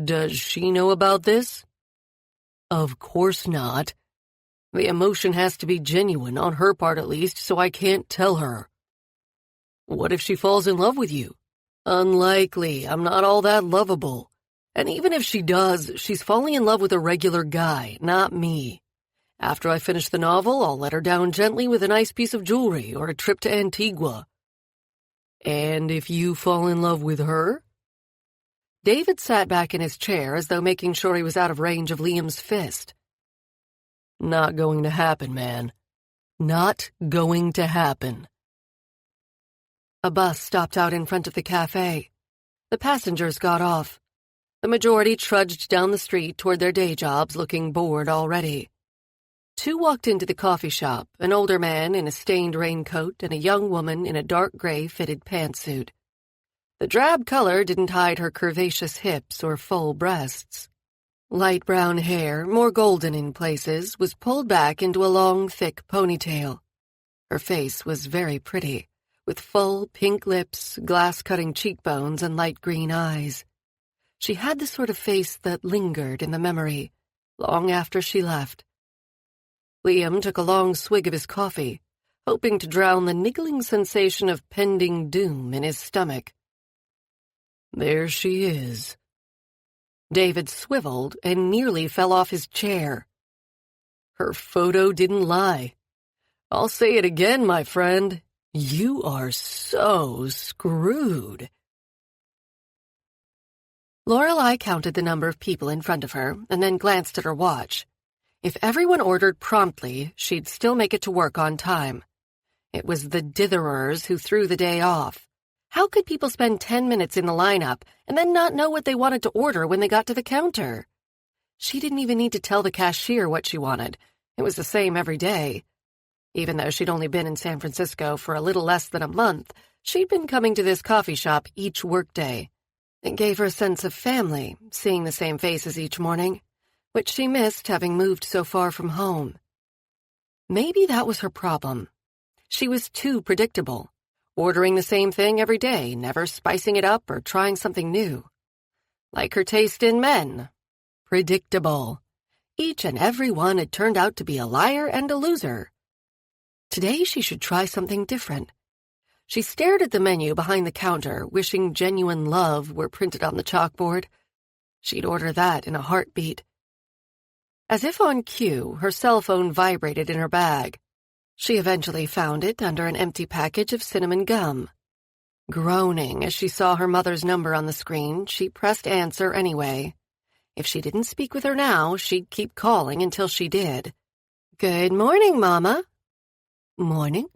Does she know about this? Of course not. The emotion has to be genuine, on her part at least, so I can't tell her. What if she falls in love with you? Unlikely. I'm not all that lovable. And even if she does, she's falling in love with a regular guy, not me. After I finish the novel, I'll let her down gently with a nice piece of jewelry or a trip to Antigua. And if you fall in love with her? David sat back in his chair as though making sure he was out of range of Liam's fist. Not going to happen, man. Not going to happen. A bus stopped out in front of the cafe. The passengers got off. The majority trudged down the street toward their day jobs, looking bored already. Two walked into the coffee shop, an older man in a stained raincoat and a young woman in a dark gray fitted pantsuit. The drab color didn't hide her curvaceous hips or full breasts. Light brown hair, more golden in places, was pulled back into a long, thick ponytail. Her face was very pretty, with full pink lips, glass-cutting cheekbones, and light green eyes. She had the sort of face that lingered in the memory, long after she left. Liam took a long swig of his coffee, hoping to drown the niggling sensation of pending doom in his stomach. There she is. David swiveled and nearly fell off his chair. Her photo didn't lie. I'll say it again, my friend. You are so screwed. Lorelei counted the number of people in front of her and then glanced at her watch. If everyone ordered promptly, she'd still make it to work on time. It was the ditherers who threw the day off. How could people spend 10 minutes in the lineup and then not know what they wanted to order when they got to the counter? She didn't even need to tell the cashier what she wanted. It was the same every day. Even though she'd only been in San Francisco for a little less than a month, she'd been coming to this coffee shop each workday. It gave her a sense of family, seeing the same faces each morning, which she missed having moved so far from home. Maybe that was her problem. She was too predictable, ordering the same thing every day, never spicing it up or trying something new. Like her taste in men. Predictable. Each and every one had turned out to be a liar and a loser. Today she should try something different. She stared at the menu behind the counter, wishing genuine love were printed on the chalkboard. She'd order that in a heartbeat. As if on cue, her cell phone vibrated in her bag. She eventually found it under an empty package of cinnamon gum. Groaning as she saw her mother's number on the screen, she pressed answer anyway. If she didn't speak with her now, she'd keep calling until she did. Good morning, Mama. Morning?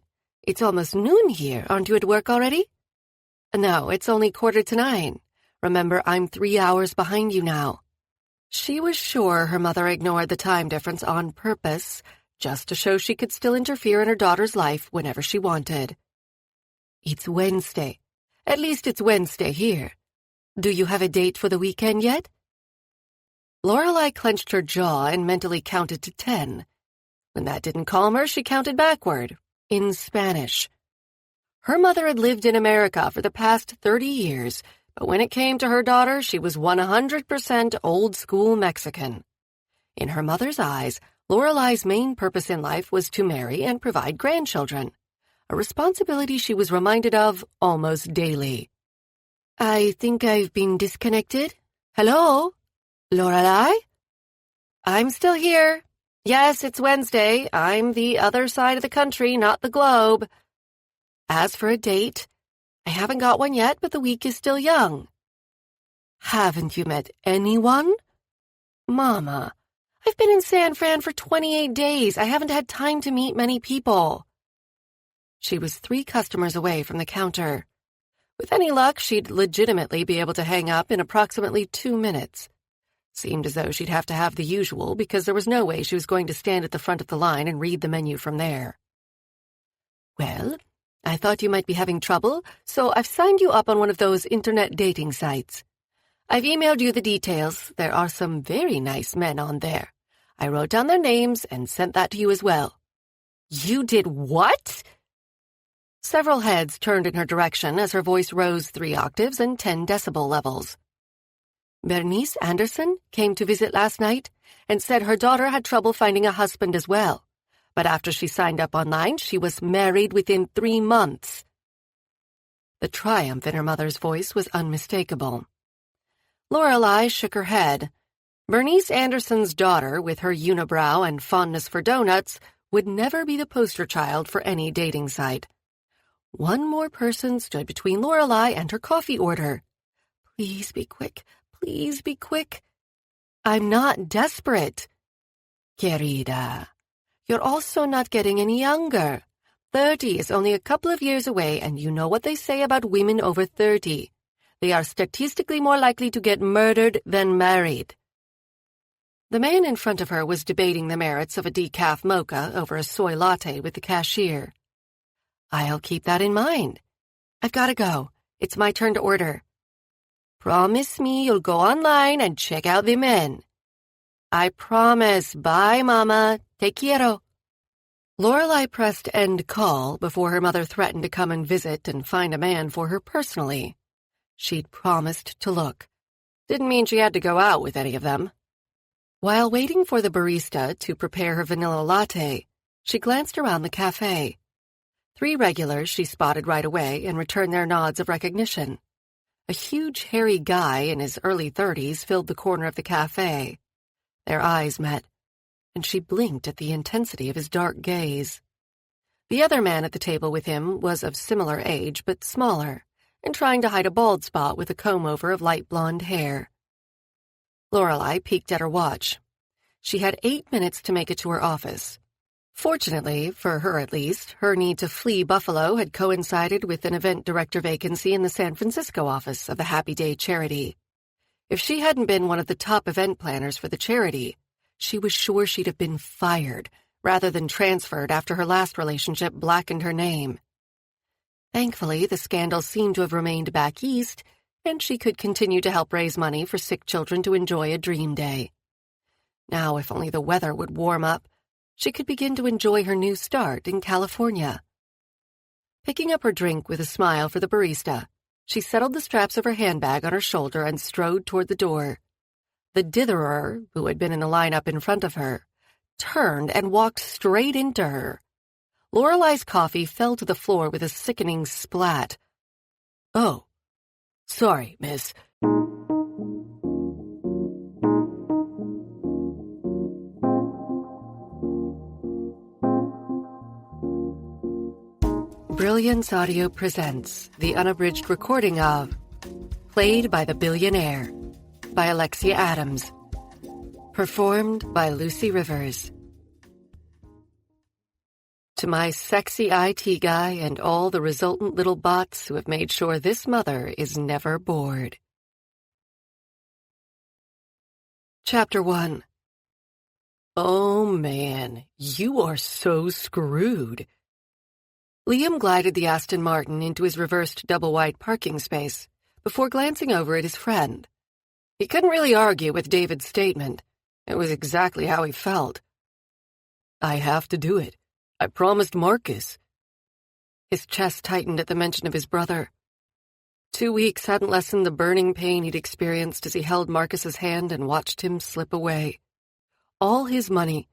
It's almost noon here. Aren't you at work already? No, it's only 9:15. Remember, I'm 3 hours behind you now. She was sure her mother ignored the time difference on purpose, just to show she could still interfere in her daughter's life whenever she wanted. It's Wednesday. At least it's Wednesday here. Do you have a date for the weekend yet? Lorelei clenched her jaw and mentally counted to 10. When that didn't calm her, she counted backward, in Spanish. Her mother had lived in America for the past 30 years, but when it came to her daughter, she was 100% old-school Mexican. In her mother's eyes, Lorelei's main purpose in life was to marry and provide grandchildren, a responsibility she was reminded of almost daily. I think I've been disconnected. Hello? Lorelei? I'm still here. Yes, it's Wednesday. I'm the other side of the country, not the globe. As for a date, I haven't got one yet, but the week is still young. Haven't you met anyone? Mama, I've been in San Fran for 28 days. I haven't had time to meet many people. She was 3 customers away from the counter. With any luck, she'd legitimately be able to hang up in approximately 2 minutes. Seemed as though she'd have to have the usual because there was no way she was going to stand at the front of the line and read the menu from there. Well, I thought you might be having trouble, so I've signed you up on one of those internet dating sites. I've emailed you the details. There are some very nice men on there. I wrote down their names and sent that to you as well. You did what? Several heads turned in her direction as her voice rose 3 octaves and 10 decibel levels. Bernice Anderson came to visit last night and said her daughter had trouble finding a husband as well. But after she signed up online, she was married within 3 months. The triumph in her mother's voice was unmistakable. Lorelei shook her head. Bernice Anderson's daughter, with her unibrow and fondness for donuts, would never be the poster child for any dating site. One more person stood between Lorelei and her coffee order. Please be quick. Please be quick. I'm not desperate. Querida, you're also not getting any younger. 30 is only a couple of years away, and you know what they say about women over 30. They are statistically more likely to get murdered than married. The man in front of her was debating the merits of a decaf mocha over a soy latte with the cashier. I'll keep that in mind. I've got to go. It's my turn to order. Promise me you'll go online and check out the men. I promise. Bye, Mama. Te quiero. Lorelei pressed end call before her mother threatened to come and visit and find a man for her personally. She'd promised to look. Didn't mean she had to go out with any of them. While waiting for the barista to prepare her vanilla latte, she glanced around the cafe. 3 regulars she spotted right away and returned their nods of recognition. A huge, hairy guy in his early 30s filled the corner of the cafe. Their eyes met, and she blinked at the intensity of his dark gaze. The other man at the table with him was of similar age but smaller, and trying to hide a bald spot with a comb-over of light blonde hair. Lorelei peeked at her watch. She had 8 minutes to make it to her office. Fortunately, for her at least, her need to flee Buffalo had coincided with an event director vacancy in the San Francisco office of the Happy Day charity. If she hadn't been one of the top event planners for the charity, she was sure she'd have been fired rather than transferred after her last relationship blackened her name. Thankfully, the scandal seemed to have remained back east, and she could continue to help raise money for sick children to enjoy a dream day. Now, if only the weather would warm up, she could begin to enjoy her new start in California. Picking up her drink with a smile for the barista, she settled the straps of her handbag on her shoulder and strode toward the door. The ditherer, who had been in the lineup in front of her, turned and walked straight into her. Lorelei's coffee fell to the floor with a sickening splat. "Oh, sorry, miss." Brilliance Audio presents the unabridged recording of Played by the Billionaire by Alexia Adams. Performed by Lucy Rivers. To my sexy IT guy and all the resultant little bots who have made sure this mother is never bored. Chapter 1. Oh man, you are so screwed. Liam glided the Aston Martin into his reversed double-wide parking space before glancing over at his friend. He couldn't really argue with David's statement. It was exactly how he felt. I have to do it. I promised Marcus. His chest tightened at the mention of his brother. 2 weeks hadn't lessened the burning pain he'd experienced as he held Marcus's hand and watched him slip away. All his money,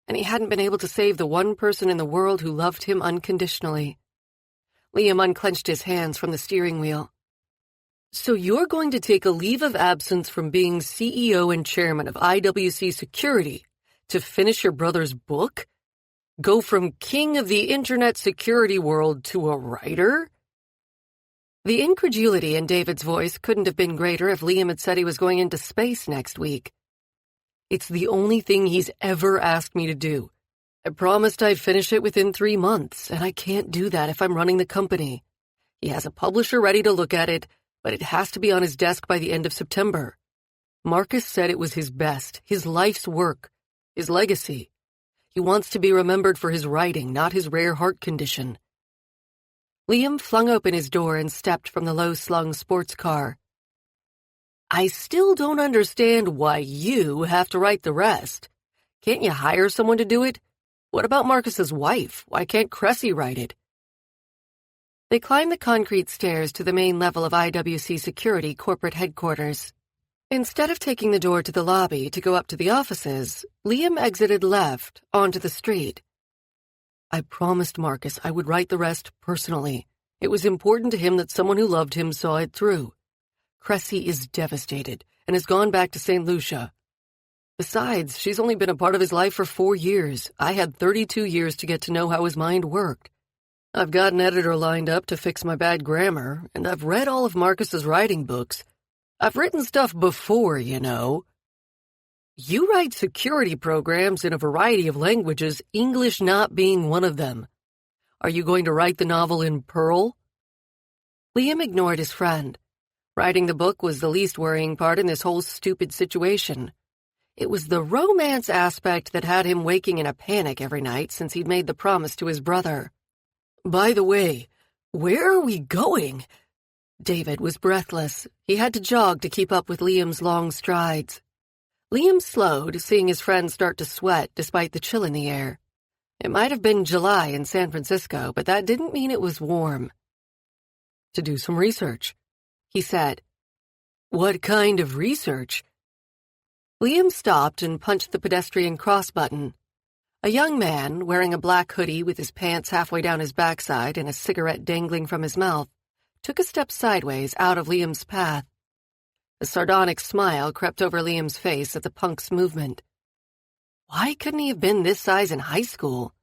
and he hadn't been able to save the one person in the world who loved him unconditionally. Liam unclenched his hands from the steering wheel. So you're going to take a leave of absence from being CEO and chairman of IWC Security to finish your brother's book? Go from king of the internet security world to a writer? The incredulity in David's voice couldn't have been greater if Liam had said he was going into space next week. It's the only thing he's ever asked me to do. I promised I'd finish it within 3 months, and I can't do that if I'm running the company. He has a publisher ready to look at it, but it has to be on his desk by the end of September. Marcus said it was his best, his life's work, his legacy. He wants to be remembered for his writing, not his rare heart condition. Liam flung open his door and stepped from the low-slung sports car. I still don't understand why you have to write the rest. Can't you hire someone to do it? What about Marcus's wife? Why can't Cressy write it? They climbed the concrete stairs to the main level of IWC Security corporate headquarters. Instead of taking the door to the lobby to go up to the offices, Liam exited left onto the street. I promised Marcus I would write the rest personally. It was important to him that someone who loved him saw it through. Cressy is devastated and has gone back to St. Lucia. Besides, she's only been a part of his life for 4 years. I had 32 years to get to know how his mind worked. I've got an editor lined up to fix my bad grammar, and I've read all of Marcus's writing books. I've written stuff before, you know. You write security programs in a variety of languages, English not being one of them. Are you going to write the novel in Perl? Liam ignored his friend. Writing the book was the least worrying part in this whole stupid situation. It was the romance aspect that had him waking in a panic every night since he'd made the promise to his brother. By the way, where are we going? David was breathless. He had to jog to keep up with Liam's long strides. Liam slowed, seeing his friend start to sweat despite the chill in the air. It might have been July in San Francisco, but that didn't mean it was warm. To do some research, he said. What kind of research? Liam stopped and punched the pedestrian cross button. A young man, wearing a black hoodie with his pants halfway down his backside and a cigarette dangling from his mouth, took a step sideways out of Liam's path. A sardonic smile crept over Liam's face at the punk's movement. Why couldn't he have been this size in high school?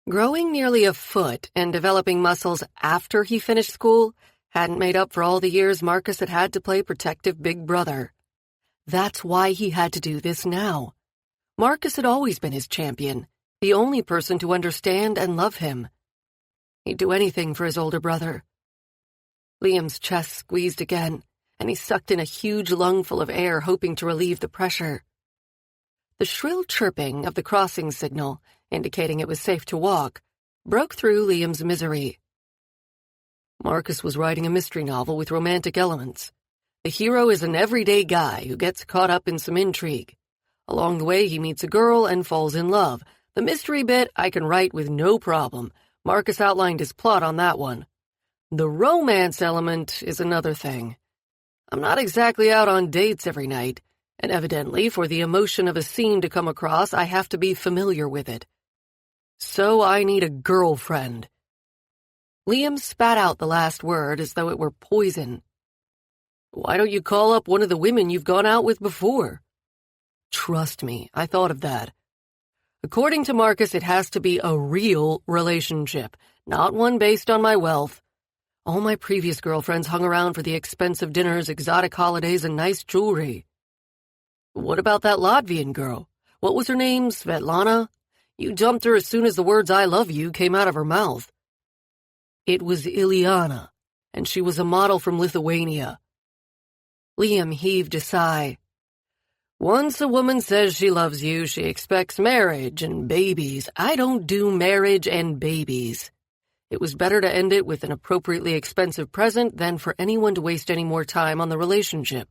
Growing nearly a foot and developing muscles after he finished school hadn't made up for all the years Marcus had had to play protective big brother. That's why he had to do this now. Marcus had always been his champion, the only person to understand and love him. He'd do anything for his older brother. Liam's chest squeezed again, and he sucked in a huge lungful of air, hoping to relieve the pressure. The shrill chirping of the crossing signal, indicating it was safe to walk, broke through Liam's misery. Marcus was writing a mystery novel with romantic elements. The hero is an everyday guy who gets caught up in some intrigue. Along the way, he meets a girl and falls in love. The mystery bit I can write with no problem. Marcus outlined his plot on that one. The romance element is another thing. I'm not exactly out on dates every night, and evidently for the emotion of a scene to come across, I have to be familiar with it. So I need a girlfriend. Liam spat out the last word as though it were poison. Why don't you call up one of the women you've gone out with before? Trust me, I thought of that. According to Marcus, it has to be a real relationship, not one based on my wealth. All my previous girlfriends hung around for the expensive dinners, exotic holidays, and nice jewelry. What about that Latvian girl? What was her name, Svetlana? You dumped her as soon as the words I love you came out of her mouth. It was Ileana, and she was a model from Lithuania. Liam heaved a sigh. Once a woman says she loves you, she expects marriage and babies. I don't do marriage and babies. It was better to end it with an appropriately expensive present than for anyone to waste any more time on the relationship.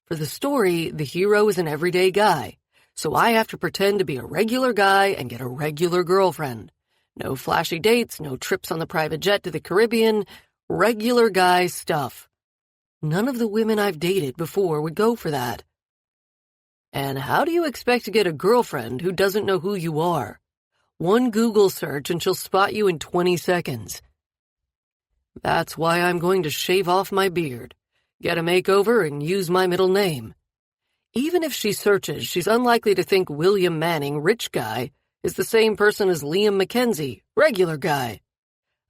For the story, the hero is an everyday guy, so I have to pretend to be a regular guy and get a regular girlfriend. No flashy dates, no trips on the private jet to the Caribbean, regular guy stuff. None of the women I've dated before would go for that. And how do you expect to get a girlfriend who doesn't know who you are? One Google search and she'll spot you in 20 seconds. That's why I'm going to shave off my beard, get a makeover, and use my middle name. Even if she searches, she's unlikely to think William Manning, rich guy, is the same person as Liam Mackenzie, regular guy.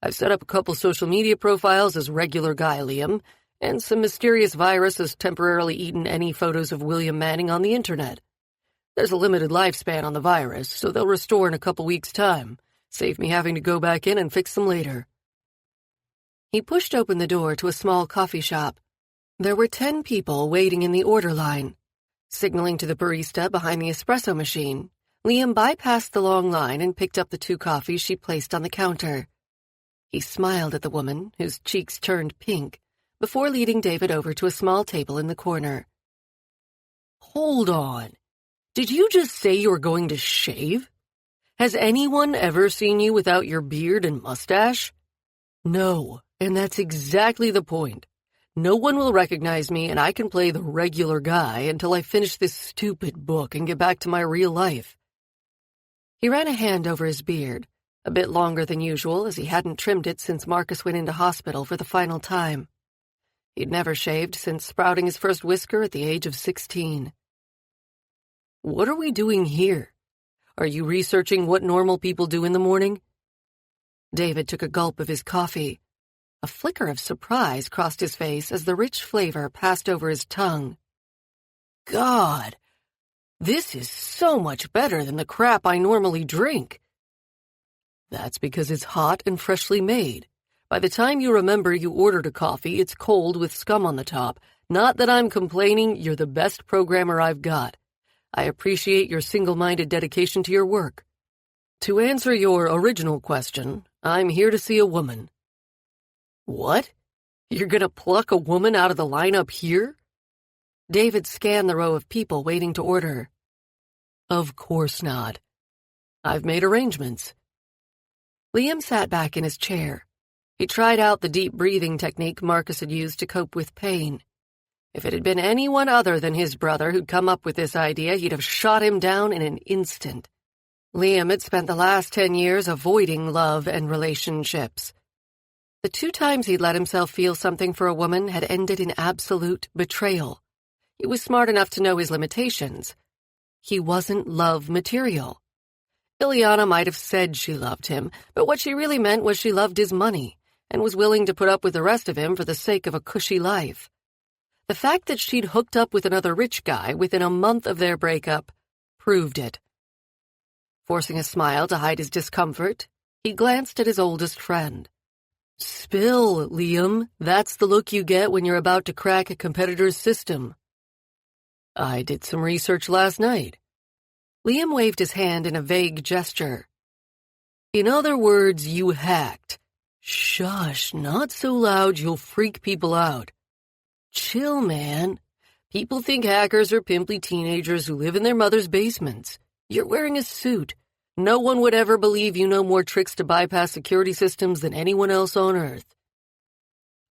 I've set up a couple social media profiles as regular guy Liam, and some mysterious virus has temporarily eaten any photos of William Manning on the internet. There's a limited lifespan on the virus, so they'll restore in a couple weeks' time. Save me having to go back in and fix them later. He pushed open the door to a small coffee shop. There were 10 people waiting in the order line. Signaling to the barista behind the espresso machine, Liam bypassed the long line and picked up the 2 coffees she placed on the counter. He smiled at the woman, whose cheeks turned pink, before leading David over to a small table in the corner. Hold on. Did you just say you were going to shave? Has anyone ever seen you without your beard and mustache? No, and that's exactly the point. No one will recognize me, and I can play the regular guy until I finish this stupid book and get back to my real life." He ran a hand over his beard, a bit longer than usual as he hadn't trimmed it since Marcus went into hospital for the final time. He'd never shaved since sprouting his first whisker at the age of 16. "What are we doing here? Are you researching what normal people do in the morning?" David took a gulp of his coffee. A flicker of surprise crossed his face as the rich flavor passed over his tongue. "God, this is so much better than the crap I normally drink." "That's because it's hot and freshly made. By the time you remember you ordered a coffee, it's cold with scum on the top. Not that I'm complaining, you're the best programmer I've got. I appreciate your single-minded dedication to your work. To answer your original question, I'm here to see a woman." "What? You're gonna pluck a woman out of the lineup here?" David scanned the row of people waiting to order. "Of course not. I've made arrangements." Liam sat back in his chair. He tried out the deep breathing technique Marcus had used to cope with pain. If it had been anyone other than his brother who'd come up with this idea, he'd have shot him down in an instant. Liam had spent the last 10 years avoiding love and relationships. The 2 times he'd let himself feel something for a woman had ended in absolute betrayal. He was smart enough to know his limitations. He wasn't love material. Ileana might have said she loved him, but what she really meant was she loved his money and was willing to put up with the rest of him for the sake of a cushy life. The fact that she'd hooked up with another rich guy within a month of their breakup proved it. Forcing a smile to hide his discomfort, he glanced at his oldest friend. "Spill, Liam. That's the look you get when you're about to crack a competitor's system." "I did some research last night." Liam waved his hand in a vague gesture. "In other words, you hacked." "Shush, not so loud you'll freak people out." "Chill, man. People think hackers are pimply teenagers who live in their mother's basements. You're wearing a suit. No one would ever believe you know more tricks to bypass security systems than anyone else on Earth."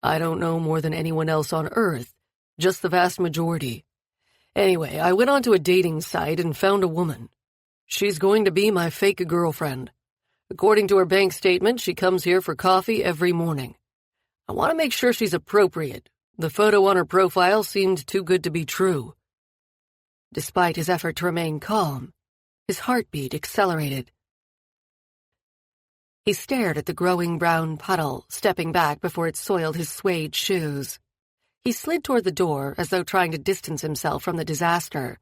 "I don't know more than anyone else on Earth, just the vast majority. Anyway, I went onto a dating site and found a woman. She's going to be my fake girlfriend. According to her bank statement, she comes here for coffee every morning. I want to make sure she's appropriate. The photo on her profile seemed too good to be true." Despite his effort to remain calm, his heartbeat accelerated. He stared at the growing brown puddle, stepping back before it soiled his suede shoes. He slid toward the door as though trying to distance himself from the disaster.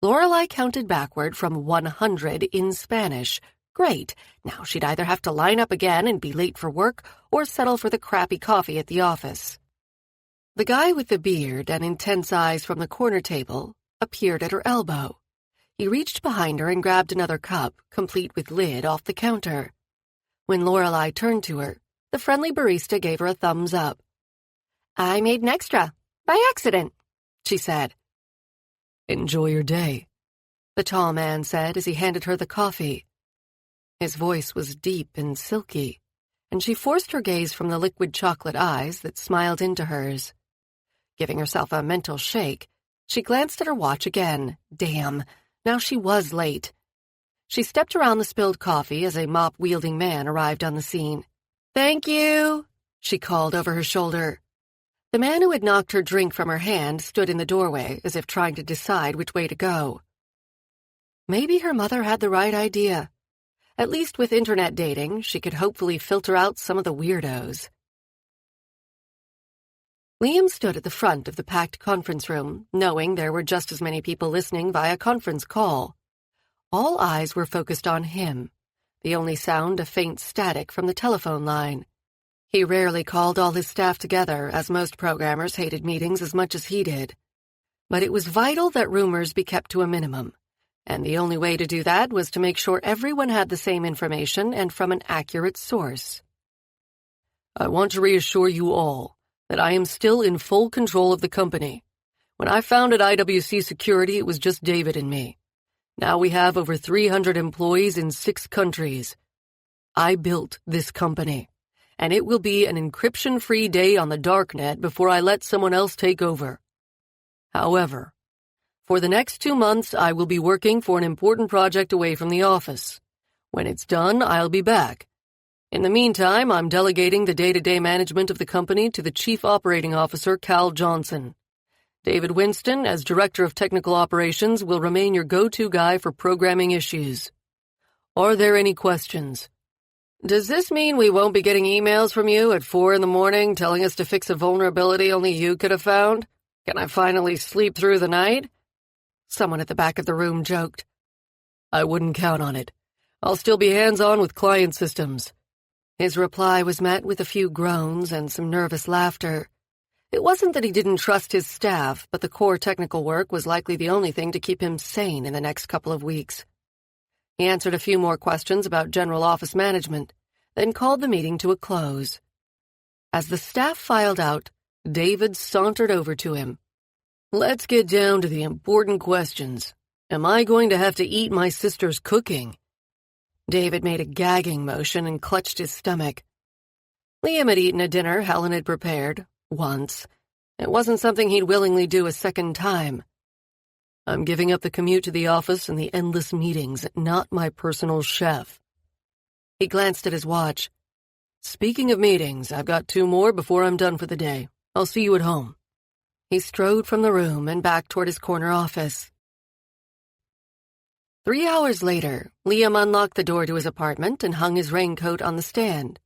Lorelei counted backward from 100 in Spanish. Great. Now she'd either have to line up again and be late for work or settle for the crappy coffee at the office. The guy with the beard and intense eyes from the corner table appeared at her elbow. He reached behind her and grabbed another cup, complete with lid, off the counter. When Lorelei turned to her, the friendly barista gave her a thumbs up. "I made an extra, by accident," she said. "Enjoy your day," the tall man said as he handed her the coffee. His voice was deep and silky, and she forced her gaze from the liquid chocolate eyes that smiled into hers. Giving herself a mental shake, she glanced at her watch again. Damn, now she was late. She stepped around the spilled coffee as a mop-wielding man arrived on the scene. "Thank you," she called over her shoulder. The man who had knocked her drink from her hand stood in the doorway as if trying to decide which way to go. Maybe her mother had the right idea. At least with internet dating, she could hopefully filter out some of the weirdos. Liam stood at the front of the packed conference room, knowing there were just as many people listening via conference call. All eyes were focused on him, the only sound a faint static from the telephone line. He rarely called all his staff together, as most programmers hated meetings as much as he did. But it was vital that rumors be kept to a minimum, and the only way to do that was to make sure everyone had the same information and from an accurate source. "I want to reassure you all that I am still in full control of the company. When I founded IWC Security, it was just David and me. Now we have over 300 employees in 6 countries. I built this company, and it will be an encryption-free day on the darknet before I let someone else take over. However, for the next 2 months, I will be working for an important project away from the office. When it's done, I'll be back. In the meantime, I'm delegating the day-to-day management of the company to the Chief Operating Officer, Cal Johnson. David Winston, as Director of Technical Operations, will remain your go-to guy for programming issues. Are there any questions? Does this mean we won't be getting emails from you at 4 a.m. telling us to fix a vulnerability only you could have found? Can I finally sleep through the night? Someone at the back of the room joked. I wouldn't count on it. I'll still be hands-on with client systems. His reply was met with a few groans and some nervous laughter. It wasn't that he didn't trust his staff, but the core technical work was likely the only thing to keep him sane in the next couple of weeks. He answered a few more questions about general office management, then called the meeting to a close. As the staff filed out, David sauntered over to him. Let's get down to the important questions. Am I going to have to eat my sister's cooking? David made a gagging motion and clutched his stomach. Liam had eaten a dinner Helen had prepared, once. It wasn't something he'd willingly do a second time. I'm giving up the commute to the office and the endless meetings, not my personal chef. He glanced at his watch. Speaking of meetings, I've got 2 more before I'm done for the day. I'll see you at home. He strode from the room and back toward his corner office. 3 hours later, Liam unlocked the door to his apartment and hung his raincoat on the stand.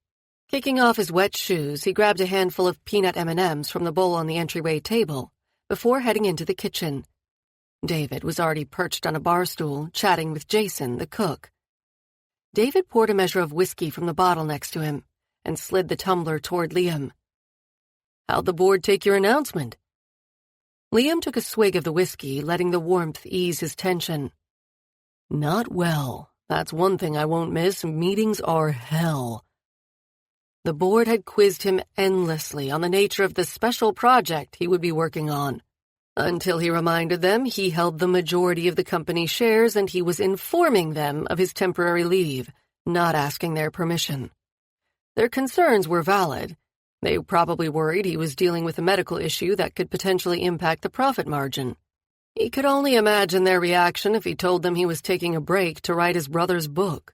Kicking off his wet shoes, he grabbed a handful of peanut M&Ms from the bowl on the entryway table before heading into the kitchen. David was already perched on a bar stool, chatting with Jason, the cook. David poured a measure of whiskey from the bottle next to him and slid the tumbler toward Liam. How'd the board take your announcement? Liam took a swig of the whiskey, letting the warmth ease his tension. Not well. That's one thing I won't miss. Meetings are hell. The board had quizzed him endlessly on the nature of the special project he would be working on. Until he reminded them he held the majority of the company's shares and he was informing them of his temporary leave, not asking their permission. Their concerns were valid. They probably worried he was dealing with a medical issue that could potentially impact the profit margin. He could only imagine their reaction if he told them he was taking a break to write his brother's book.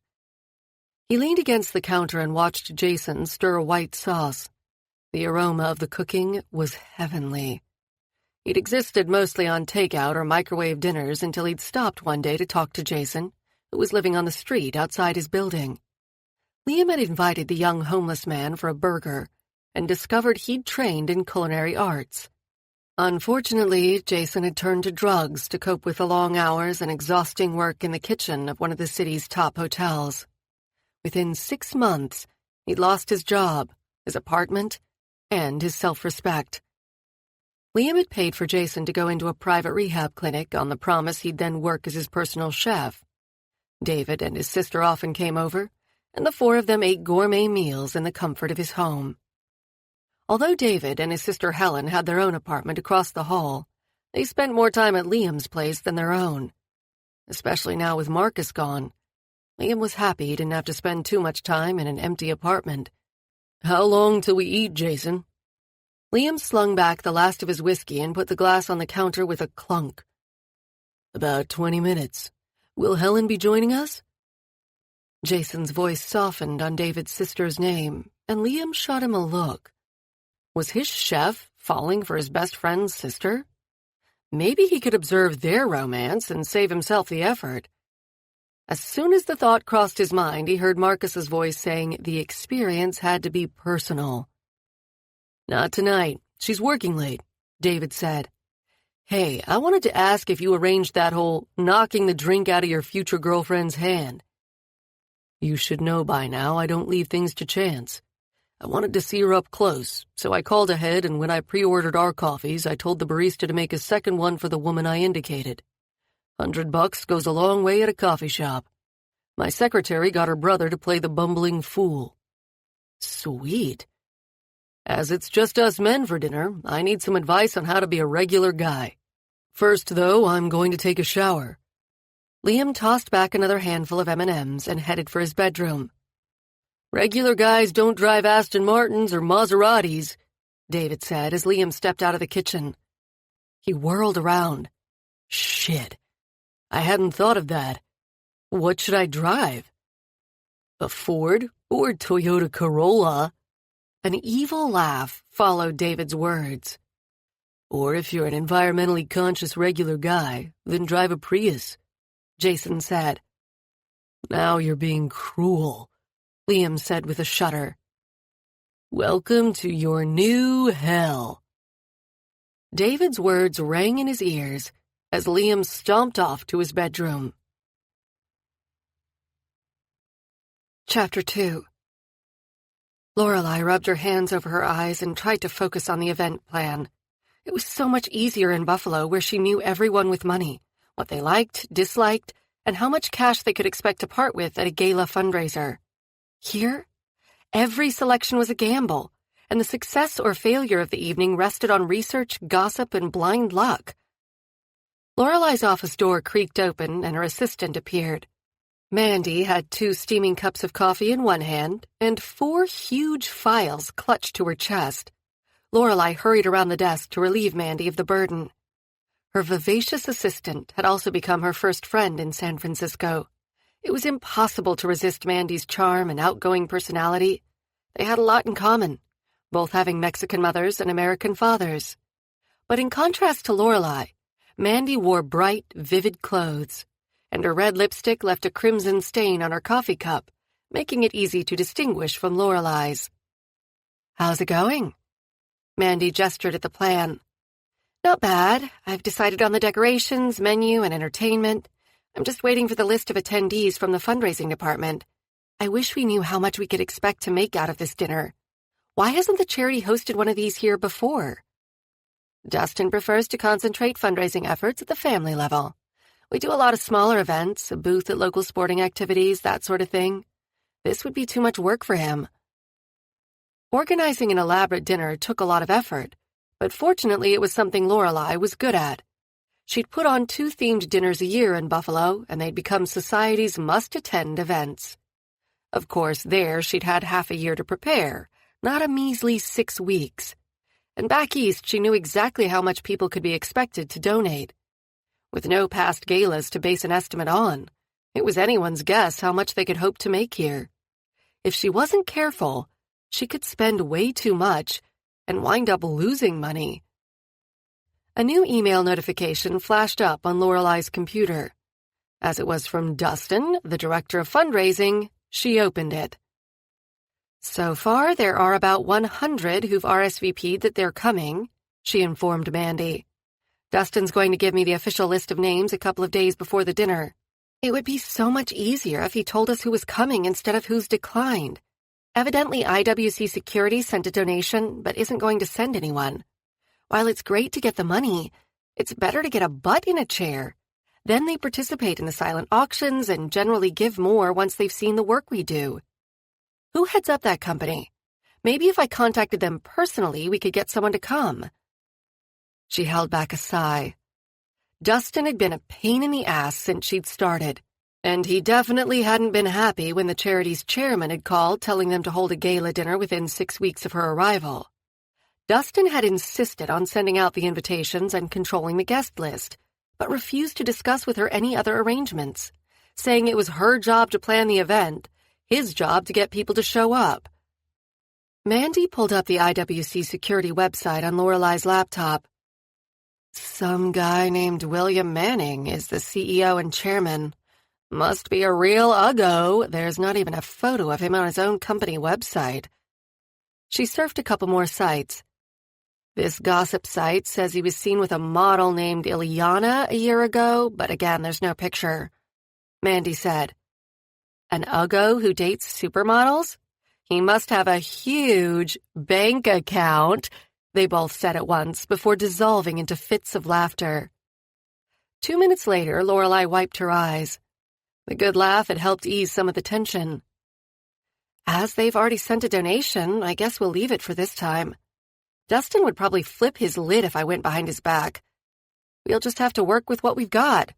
He leaned against the counter and watched Jason stir a white sauce. The aroma of the cooking was heavenly. He'd existed mostly on takeout or microwave dinners until he'd stopped one day to talk to Jason, who was living on the street outside his building. Liam had invited the young homeless man for a burger and discovered he'd trained in culinary arts. Unfortunately, Jason had turned to drugs to cope with the long hours and exhausting work in the kitchen of one of the city's top hotels. Within 6 months, he'd lost his job, his apartment, and his self-respect. Liam had paid for Jason to go into a private rehab clinic on the promise he'd then work as his personal chef. David and his sister often came over, and the 4 of them ate gourmet meals in the comfort of his home. Although David and his sister Helen had their own apartment across the hall, they spent more time at Liam's place than their own. Especially now with Marcus gone, Liam was happy he didn't have to spend too much time in an empty apartment. How long till we eat, Jason? Liam slung back the last of his whiskey and put the glass on the counter with a clunk. About 20 minutes. Will Helen be joining us? Jason's voice softened on David's sister's name, and Liam shot him a look. Was his chef falling for his best friend's sister? Maybe he could observe their romance and save himself the effort. As soon as the thought crossed his mind, he heard Marcus's voice saying the experience had to be personal. Not tonight. She's working late, David said. Hey, I wanted to ask if you arranged that whole knocking the drink out of your future girlfriend's hand. You should know by now I don't leave things to chance. I wanted to see her up close, so I called ahead, and when I pre-ordered our coffees, I told the barista to make a second one for the woman I indicated. $100 goes a long way at a coffee shop. My secretary got her brother to play the bumbling fool. Sweet. As it's just us men for dinner, I need some advice on how to be a regular guy. First, though, I'm going to take a shower. Liam tossed back another handful of M&Ms and headed for his bedroom. Regular guys don't drive Aston Martins or Maseratis, David said as Liam stepped out of the kitchen. He whirled around. Shit, I hadn't thought of that. What should I drive? A Ford or Toyota Corolla? An evil laugh followed David's words. Or if you're an environmentally conscious regular guy, then drive a Prius, Jason said. Now you're being cruel, Liam said with a shudder. Welcome to your new hell. David's words rang in his ears as Liam stomped off to his bedroom. Chapter 2. Lorelei rubbed her hands over her eyes and tried to focus on the event plan. It was so much easier in Buffalo, where she knew everyone with money, what they liked, disliked, and how much cash they could expect to part with at a gala fundraiser. Here, every selection was a gamble, and the success or failure of the evening rested on research, gossip, and blind luck. Lorelei's office door creaked open, and her assistant appeared. Mandy had 2 steaming cups of coffee in one hand and 4 huge files clutched to her chest. Lorelei hurried around the desk to relieve Mandy of the burden. Her vivacious assistant had also become her first friend in San Francisco. It was impossible to resist Mandy's charm and outgoing personality. They had a lot in common, both having Mexican mothers and American fathers. But in contrast to Lorelei, Mandy wore bright, vivid clothes, and her red lipstick left a crimson stain on her coffee cup, making it easy to distinguish from Lorelei's. How's it going? Mandy gestured at the plan. Not bad. I've decided on the decorations, menu, and entertainment. I'm just waiting for the list of attendees from the fundraising department. I wish we knew how much we could expect to make out of this dinner. Why hasn't the charity hosted one of these here before? Dustin prefers to concentrate fundraising efforts at the family level. We do a lot of smaller events, a booth at local sporting activities, that sort of thing. This would be too much work for him. Organizing an elaborate dinner took a lot of effort, but fortunately it was something Lorelei was good at. She'd put on 2 themed dinners a year in Buffalo, and they'd become society's must-attend events. Of course, there she'd had half a year to prepare, not a measly 6 weeks. And back east, she knew exactly how much people could be expected to donate. With no past galas to base an estimate on, it was anyone's guess how much they could hope to make here. If she wasn't careful, she could spend way too much and wind up losing money. A new email notification flashed up on Lorelei's computer. As it was from Dustin, the director of fundraising, she opened it. So far, there are about 100 who've RSVP'd that they're coming, she informed Mandy. Dustin's going to give me the official list of names a couple of days before the dinner. It would be so much easier if he told us who was coming instead of who's declined. Evidently, IWC Security sent a donation but isn't going to send anyone. While it's great to get the money, it's better to get a butt in a chair. Then they participate in the silent auctions and generally give more once they've seen the work we do. Who heads up that company? Maybe if I contacted them personally, we could get someone to come. She held back a sigh. Dustin had been a pain in the ass since she'd started, and he definitely hadn't been happy when the charity's chairman had called telling them to hold a gala dinner within 6 weeks of her arrival. Dustin had insisted on sending out the invitations and controlling the guest list, but refused to discuss with her any other arrangements, saying it was her job to plan the event, his job to get people to show up. Mandy pulled up the IWC security website on Lorelei's laptop. Some guy named William Manning is the CEO and chairman. Must be a real uggo. There's not even a photo of him on his own company website. She surfed a couple more sites. This gossip site says he was seen with a model named Ileana a year ago, but again, there's no picture. Mandy said, An uggo who dates supermodels? He must have a huge bank account, they both said at once before dissolving into fits of laughter. 2 minutes later, Lorelei wiped her eyes. The good laugh had helped ease some of the tension. As they've already sent a donation, I guess we'll leave it for this time. Dustin would probably flip his lid if I went behind his back. We'll just have to work with what we've got.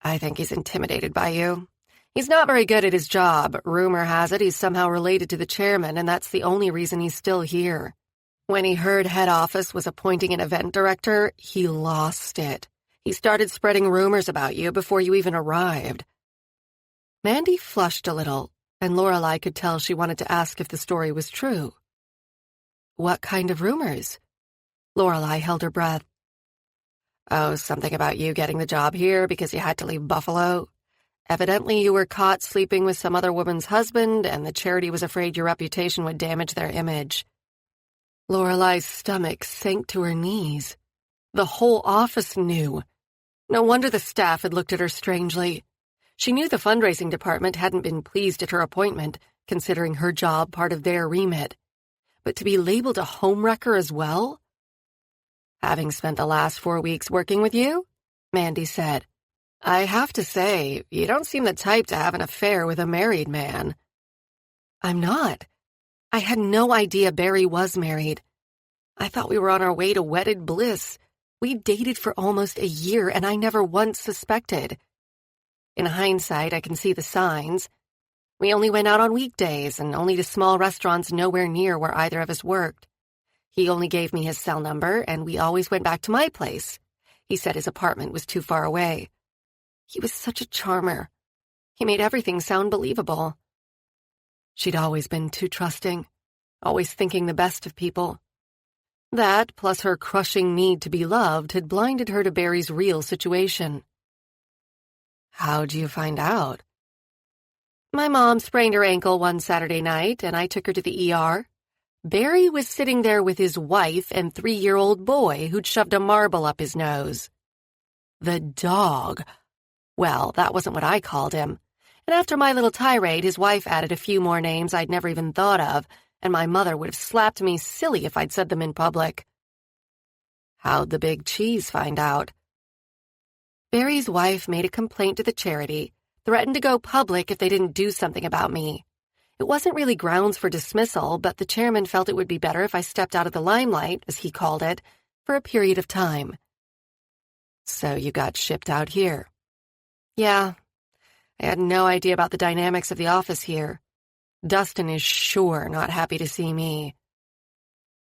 I think he's intimidated by you. He's not very good at his job. Rumor has it he's somehow related to the chairman, and that's the only reason he's still here. When he heard head office was appointing an event director, he lost it. He started spreading rumors about you before you even arrived. Mandy flushed a little, and Lorelai could tell she wanted to ask if the story was true. What kind of rumors? Lorelai held her breath. Oh, something about you getting the job here because you had to leave Buffalo. Evidently, you were caught sleeping with some other woman's husband, and the charity was afraid your reputation would damage their image. Lorelai's stomach sank to her knees. The whole office knew. No wonder the staff had looked at her strangely. She knew the fundraising department hadn't been pleased at her appointment, considering her job part of their remit. But to be labeled a homewrecker as well? Having spent the last 4 weeks working with you, Mandy said, I have to say, you don't seem the type to have an affair with a married man. I'm not. I had no idea Barry was married. I thought we were on our way to wedded bliss. We dated for almost a year, and I never once suspected. In hindsight, I can see the signs. We only went out on weekdays and only to small restaurants nowhere near where either of us worked. He only gave me his cell number, and we always went back to my place. He said his apartment was too far away. He was such a charmer. He made everything sound believable. She'd always been too trusting, always thinking the best of people. That, plus her crushing need to be loved, had blinded her to Barry's real situation. How'd you find out? My mom sprained her ankle one Saturday night, and I took her to the ER. Barry was sitting there with his wife and 3-year-old boy who'd shoved a marble up his nose. The dog. Well, that wasn't what I called him. And after my little tirade, his wife added a few more names I'd never even thought of, and my mother would have slapped me silly if I'd said them in public. How'd the big cheese find out? Barry's wife made a complaint to the charity, threatened to go public if they didn't do something about me. It wasn't really grounds for dismissal, but the chairman felt it would be better if I stepped out of the limelight, as he called it, for a period of time. So you got shipped out here. Yeah, I had no idea about the dynamics of the office here. Dustin is sure not happy to see me.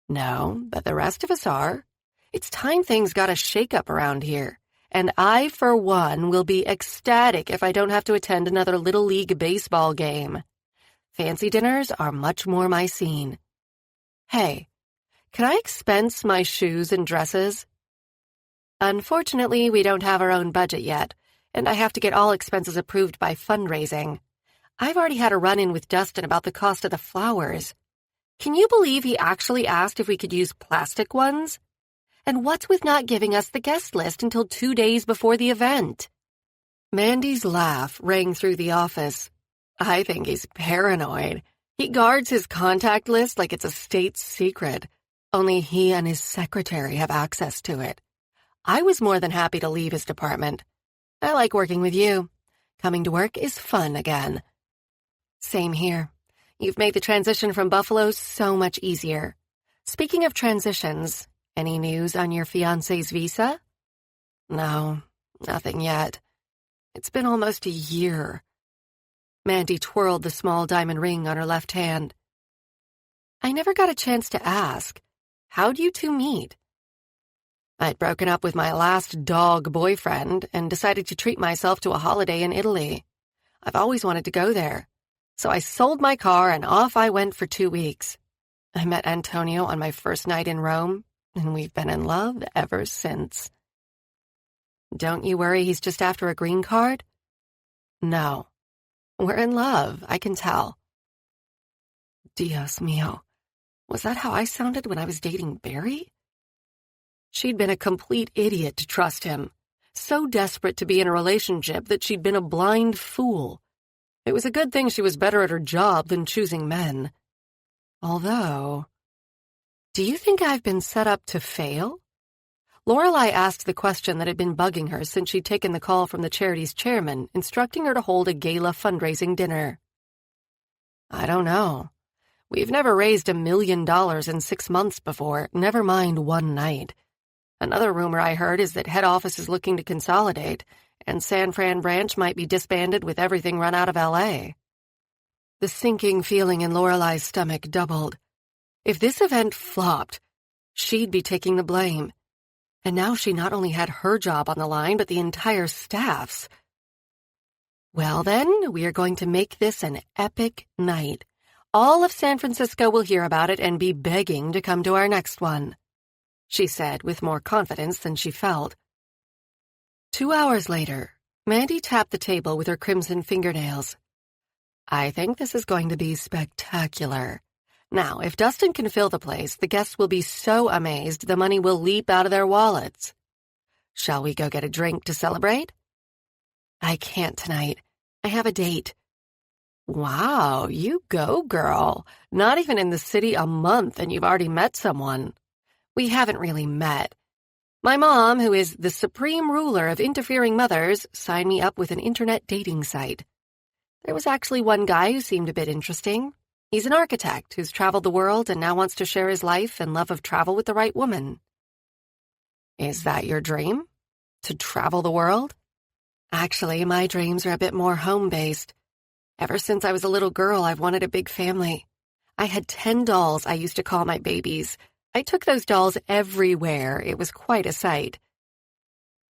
No, but the rest of us are. It's time things got a shake-up around here, and I, for one, will be ecstatic if I don't have to attend another Little League baseball game. Fancy dinners are much more my scene. Hey, can I expense my shoes and dresses? Unfortunately, we don't have our own budget yet, and I have to get all expenses approved by fundraising. I've already had a run-in with Dustin about the cost of the flowers. Can you believe he actually asked if we could use plastic ones? And what's with not giving us the guest list until 2 days before the event? Mandy's laugh rang through the office. I think he's paranoid. He guards his contact list like it's a state secret. Only he and his secretary have access to it. I was more than happy to leave his department. I like working with you. Coming to work is fun again. Same here. You've made the transition from Buffalo so much easier. Speaking of transitions, any news on your fiancé's visa? No, nothing yet. It's been almost a year. Mandy twirled the small diamond ring on her left hand. I never got a chance to ask. How'd you two meet? I'd broken up with my last dog boyfriend and decided to treat myself to a holiday in Italy. I've always wanted to go there. So I sold my car and off I went for 2 weeks. I met Antonio on my first night in Rome, and we've been in love ever since. Don't you worry he's just after a green card? No. We're in love, I can tell. Dios mío. Was that how I sounded when I was dating Barry? She'd been a complete idiot to trust him, so desperate to be in a relationship that she'd been a blind fool. It was a good thing she was better at her job than choosing men. Although, do you think I've been set up to fail? Lorelai asked the question that had been bugging her since she'd taken the call from the charity's chairman, instructing her to hold a gala fundraising dinner. I don't know. We've never raised $1 million in 6 months before, never mind one night. Another rumor I heard is that head office is looking to consolidate, and San Fran branch might be disbanded with everything run out of L.A. The sinking feeling in Lorelai's stomach doubled. If this event flopped, she'd be taking the blame. And now she not only had her job on the line, but the entire staff's. Well then, we are going to make this an epic night. All of San Francisco will hear about it and be begging to come to our next one, she said with more confidence than she felt. 2 hours later, Mandy tapped the table with her crimson fingernails. I think this is going to be spectacular. Now, if Dustin can fill the place, the guests will be so amazed the money will leap out of their wallets. Shall we go get a drink to celebrate? I can't tonight. I have a date. Wow, you go, girl. Not even in the city a month and you've already met someone. We haven't really met. My mom, who is the supreme ruler of interfering mothers, signed me up with an internet dating site. There was actually one guy who seemed a bit interesting. He's an architect who's traveled the world and now wants to share his life and love of travel with the right woman. Is that your dream? To travel the world? Actually, my dreams are a bit more home-based. Ever since I was a little girl, I've wanted a big family. I had 10 dolls I used to call my babies. I took those dolls everywhere. It was quite a sight.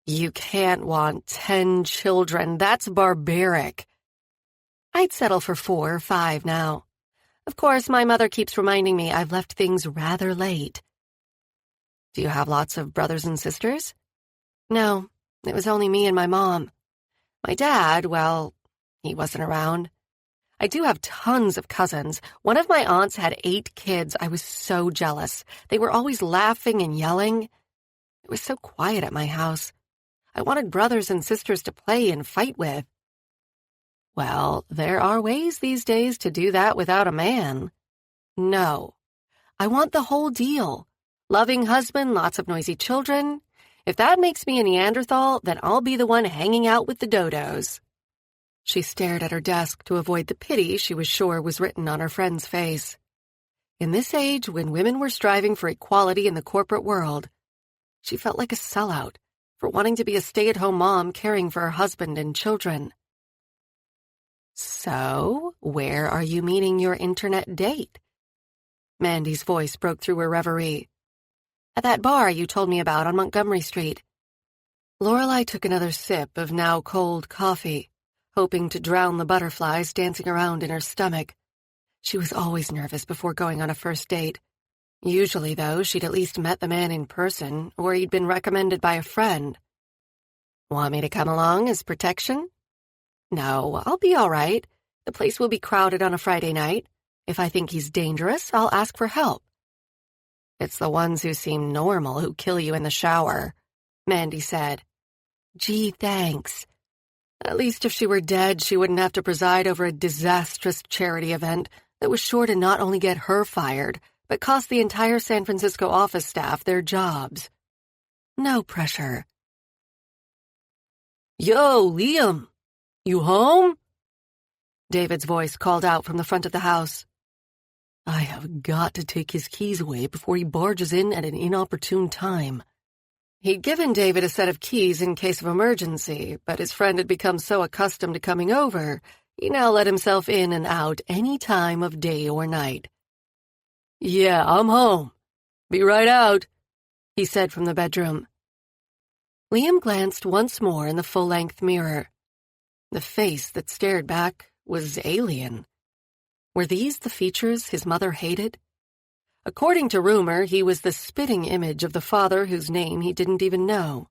You can't want 10 children. That's barbaric. I'd settle for 4 or 5 now. Of course, my mother keeps reminding me I've left things rather late. Do you have lots of brothers and sisters? No, it was only me and my mom. My dad, well, he wasn't around. I do have tons of cousins. One of my aunts had 8 kids. I was so jealous. They were always laughing and yelling. It was so quiet at my house. I wanted brothers and sisters to play and fight with. Well, there are ways these days to do that without a man. No. I want the whole deal. Loving husband, lots of noisy children. If that makes me a Neanderthal, then I'll be the one hanging out with the dodos. She stared at her desk to avoid the pity she was sure was written on her friend's face. In this age, when women were striving for equality in the corporate world, she felt like a sellout for wanting to be a stay-at-home mom caring for her husband and children. So, where are you meeting your internet date? Mandy's voice broke through her reverie. At that bar you told me about on Montgomery Street. Lorelai took another sip of now cold coffee, hoping to drown the butterflies dancing around in her stomach. She was always nervous before going on a first date. Usually, though, she'd at least met the man in person, or he'd been recommended by a friend. Want me to come along as protection? No, I'll be all right. The place will be crowded on a Friday night. If I think he's dangerous, I'll ask for help. It's the ones who seem normal who kill you in the shower, Mandy said. Gee, thanks. At least if she were dead, she wouldn't have to preside over a disastrous charity event that was sure to not only get her fired, but cost the entire San Francisco office staff their jobs. No pressure. Yo, Liam! You home? David's voice called out from the front of the house. I have got to take his keys away before he barges in at an inopportune time. He'd given David a set of keys in case of emergency, but his friend had become so accustomed to coming over, he now let himself in and out any time of day or night. Yeah, I'm home. Be right out, he said from the bedroom. Liam glanced once more in the full-length mirror. The face that stared back was alien. Were these the features his mother hated? According to rumor, he was the spitting image of the father whose name he didn't even know.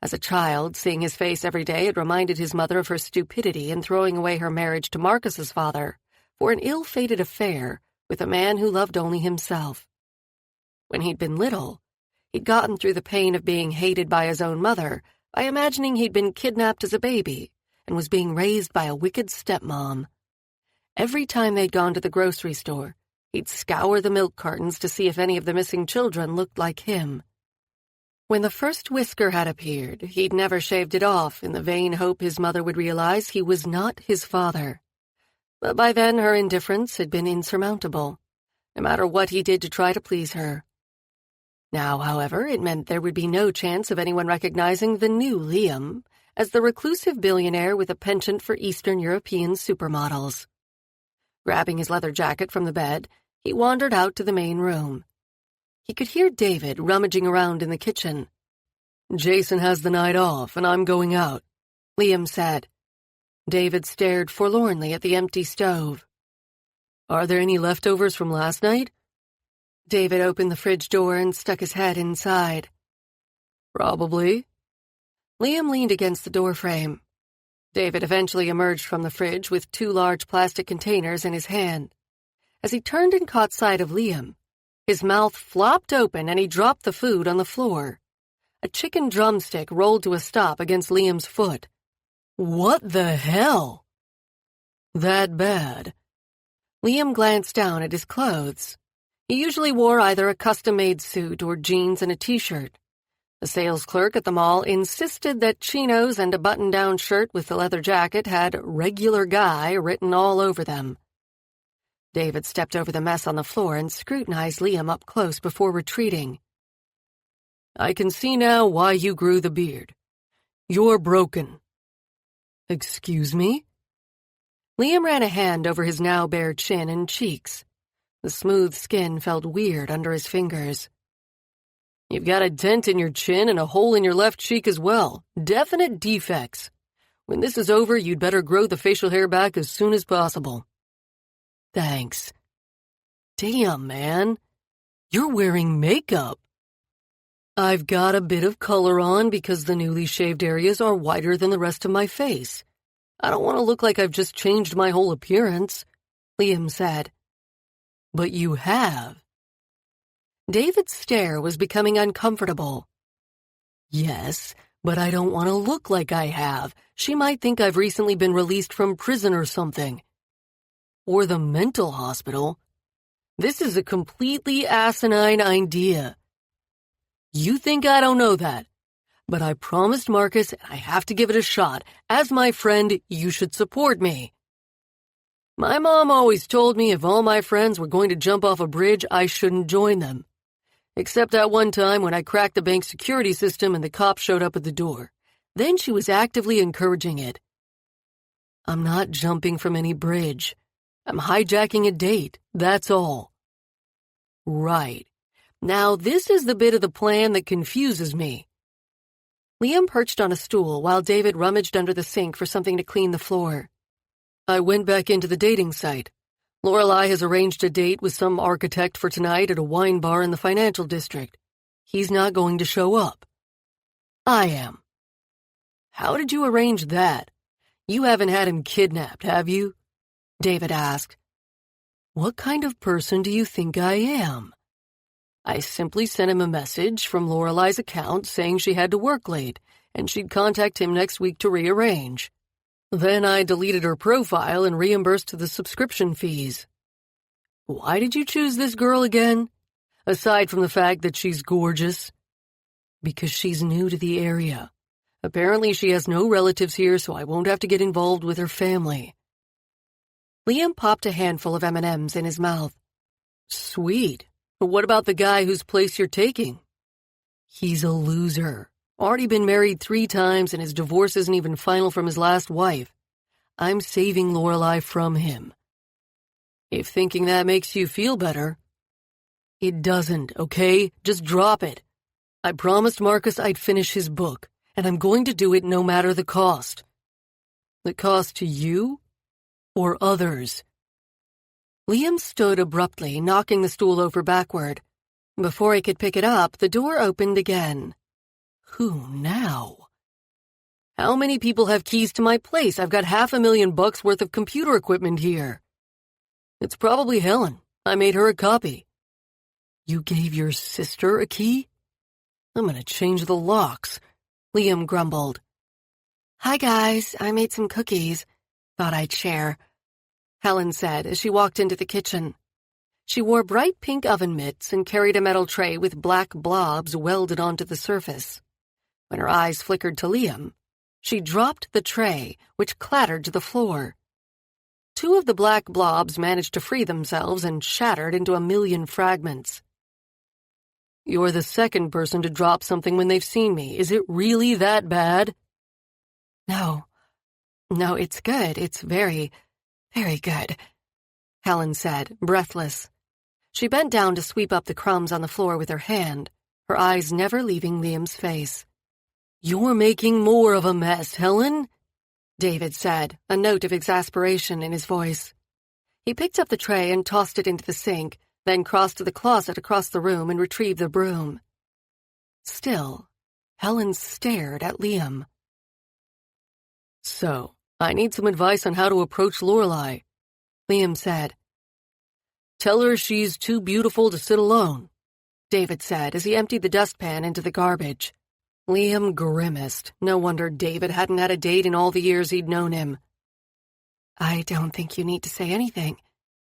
As a child, seeing his face every day had reminded his mother of her stupidity in throwing away her marriage to Marcus's father for an ill-fated affair with a man who loved only himself. When he'd been little, he'd gotten through the pain of being hated by his own mother by imagining he'd been kidnapped as a baby and was being raised by a wicked stepmom. Every time they'd gone to the grocery store, he'd scour the milk cartons to see if any of the missing children looked like him. When the first whisker had appeared, he'd never shaved it off in the vain hope his mother would realize he was not his father. But by then her indifference had been insurmountable, no matter what he did to try to please her. Now, however, it meant there would be no chance of anyone recognizing the new Liam, as the reclusive billionaire with a penchant for Eastern European supermodels. Grabbing his leather jacket from the bed, he wandered out to the main room. He could hear David rummaging around in the kitchen. "Jason has the night off, and I'm going out," Liam said. David stared forlornly at the empty stove. "Are there any leftovers from last night?" David opened the fridge door and stuck his head inside. "Probably." Liam leaned against the doorframe. David eventually emerged from the fridge with 2 large plastic containers in his hand. As he turned and caught sight of Liam, his mouth flopped open and he dropped the food on the floor. A chicken drumstick rolled to a stop against Liam's foot. "What the hell?" "That bad?" Liam glanced down at his clothes. He usually wore either a custom-made suit or jeans and a t-shirt. The sales clerk at the mall insisted that chinos and a button-down shirt with the leather jacket had "regular guy" written all over them. David stepped over the mess on the floor and scrutinized Liam up close before retreating. "I can see now why you grew the beard. You're broken." "Excuse me?" Liam ran a hand over his now bare chin and cheeks. The smooth skin felt weird under his fingers. "You've got a dent in your chin and a hole in your left cheek as well. Definite defects. When this is over, you'd better grow the facial hair back as soon as possible." "Thanks." "Damn, man. You're wearing makeup." "I've got a bit of color on because the newly shaved areas are whiter than the rest of my face. I don't want to look like I've just changed my whole appearance," Liam said. "But you have." David's stare was becoming uncomfortable. "Yes, but I don't want to look like I have. She might think I've recently been released from prison or something. Or the mental hospital. This is a completely asinine idea. You think I don't know that, but I promised Marcus and I have to give it a shot. As my friend, you should support me. My mom always told me if all my friends were going to jump off a bridge, I shouldn't join them. Except that one time when I cracked the bank security system and the cops showed up at the door. Then she was actively encouraging it. I'm not jumping from any bridge. I'm hijacking a date, that's all." "Right. Now this is the bit of the plan that confuses me." Liam perched on a stool while David rummaged under the sink for something to clean the floor. "I went back into the dating site. Lorelei has arranged a date with some architect for tonight at a wine bar in the financial district. He's not going to show up. I am." "How did you arrange that? You haven't had him kidnapped, have you?" David asked. "What kind of person do you think I am?" "I simply sent him a message from Lorelei's account saying she had to work late and she'd contact him next week to rearrange. Then I deleted her profile and reimbursed the subscription fees." "Why did you choose this girl again? Aside from the fact that she's gorgeous." "Because she's new to the area. Apparently she has no relatives here, so I won't have to get involved with her family." Liam popped a handful of M&Ms in his mouth. "Sweet. But what about the guy whose place you're taking?" "He's a loser. Already been married 3 times and his divorce isn't even final from his last wife. I'm saving Lorelei from him." "If thinking that makes you feel better." "It doesn't, okay? Just drop it. I promised Marcus I'd finish his book, and I'm going to do it no matter the cost." "The cost to you? Or others?" Liam stood abruptly, knocking the stool over backward. Before he could pick it up, the door opened again. Who now? "How many people have keys to my place? I've got $500,000 worth of computer equipment here." "It's probably Helen. I made her a copy." "You gave your sister a key?" "I'm gonna change the locks," Liam grumbled. "Hi guys, I made some cookies. Thought I'd share," Helen said as she walked into the kitchen. She wore bright pink oven mitts and carried a metal tray with black blobs welded onto the surface. When her eyes flickered to Liam, she dropped the tray, which clattered to the floor. 2 of the black blobs managed to free themselves and shattered into a million fragments. "You're the second person to drop something when they've seen me. Is it really that bad?" No, it's good. It's very, very good, Helen said, breathless. She bent down to sweep up the crumbs on the floor with her hand, her eyes never leaving Liam's face. "You're making more of a mess, Helen," David said, a note of exasperation in his voice. He picked up the tray and tossed it into the sink, then crossed to the closet across the room and retrieved the broom. Still, Helen stared at Liam. "So, I need some advice on how to approach Lorelai," Liam said. "Tell her she's too beautiful to sit alone," David said as he emptied the dustpan into the garbage. Liam grimaced. No wonder David hadn't had a date in all the years he'd known him. "I don't think you need to say anything,"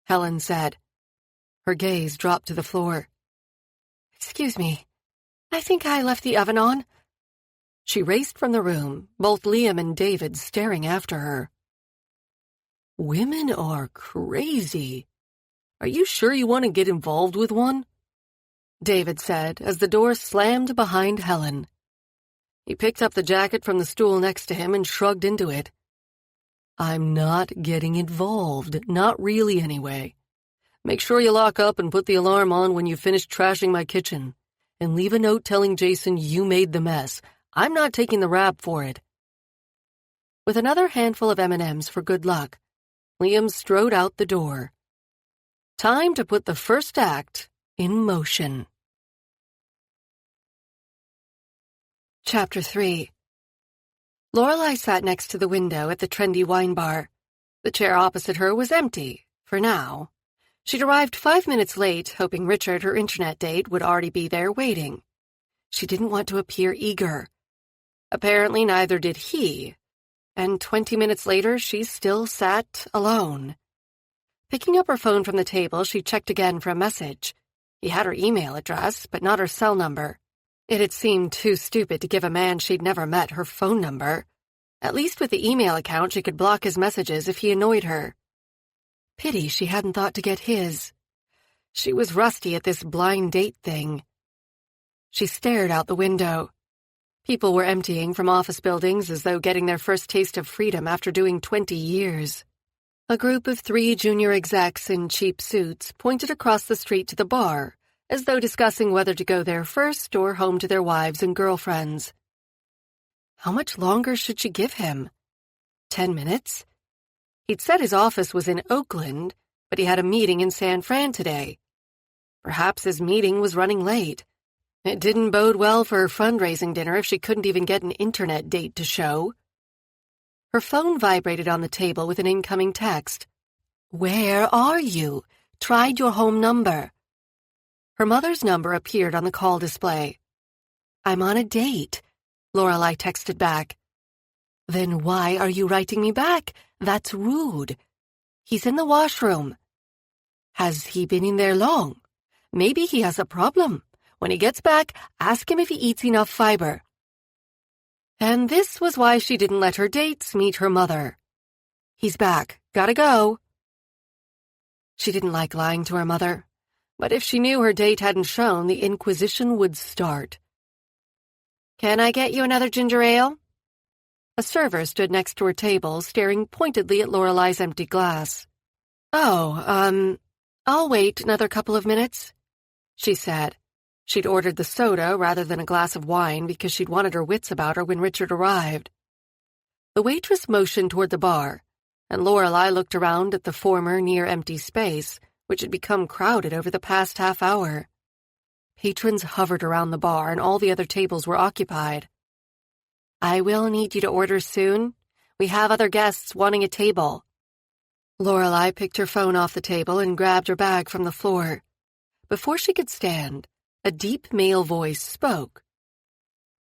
Helen said. Her gaze dropped to the floor. "Excuse me, I think I left the oven on." She raced from the room, both Liam and David staring after her. "Women are crazy. Are you sure you want to get involved with one?" David said as the door slammed behind Helen. He picked up the jacket from the stool next to him and shrugged into it. "I'm not getting involved, not really anyway. Make sure you lock up and put the alarm on when you finish trashing my kitchen, and leave a note telling Jason you made the mess. I'm not taking the rap for it." With another handful of M&Ms for good luck, Liam strode out the door. Time to put the first act in motion. Chapter 3. Lorelai sat next to the window at the trendy wine bar. The chair opposite her was empty, for now. She'd arrived 5 minutes late, hoping Richard, her internet date, would already be there waiting. She didn't want to appear eager. Apparently neither did he, and 20 minutes later she still sat alone. Picking up her phone from the table, she checked again for a message. He had her email address, but not her cell number. It had seemed too stupid to give a man she'd never met her phone number. At least with the email account, she could block his messages if he annoyed her. Pity she hadn't thought to get his. She was rusty at this blind date thing. She stared out the window. People were emptying from office buildings as though getting their first taste of freedom after doing 20 years. A group of 3 junior execs in cheap suits pointed across the street to the bar, as though discussing whether to go there first or home to their wives and girlfriends. How much longer should she give him? 10 minutes? He'd said his office was in Oakland, but he had a meeting in San Fran today. Perhaps his meeting was running late. It didn't bode well for her fundraising dinner if she couldn't even get an internet date to show. Her phone vibrated on the table with an incoming text. "Where are you? Tried your home number." Her mother's number appeared on the call display. "I'm on a date," Lorelai texted back. "Then why are you writing me back? That's rude." "He's in the washroom." "Has he been in there long? Maybe he has a problem. When he gets back, ask him if he eats enough fiber." And this was why she didn't let her dates meet her mother. "He's back. Gotta go." She didn't like lying to her mother. But if she knew her date hadn't shown, the Inquisition would start. "Can I get you another ginger ale?" A server stood next to her table, staring pointedly at Lorelai's empty glass. "Oh, I'll wait another couple of minutes," she said. She'd ordered the soda rather than a glass of wine because she'd wanted her wits about her when Richard arrived. The waitress motioned toward the bar, and Lorelai looked around at the former near-empty space, which had become crowded over the past half hour. Patrons hovered around the bar, and all the other tables were occupied. "I will need you to order soon. We have other guests wanting a table." Lorelai picked her phone off the table and grabbed her bag from the floor. Before she could stand, a deep male voice spoke.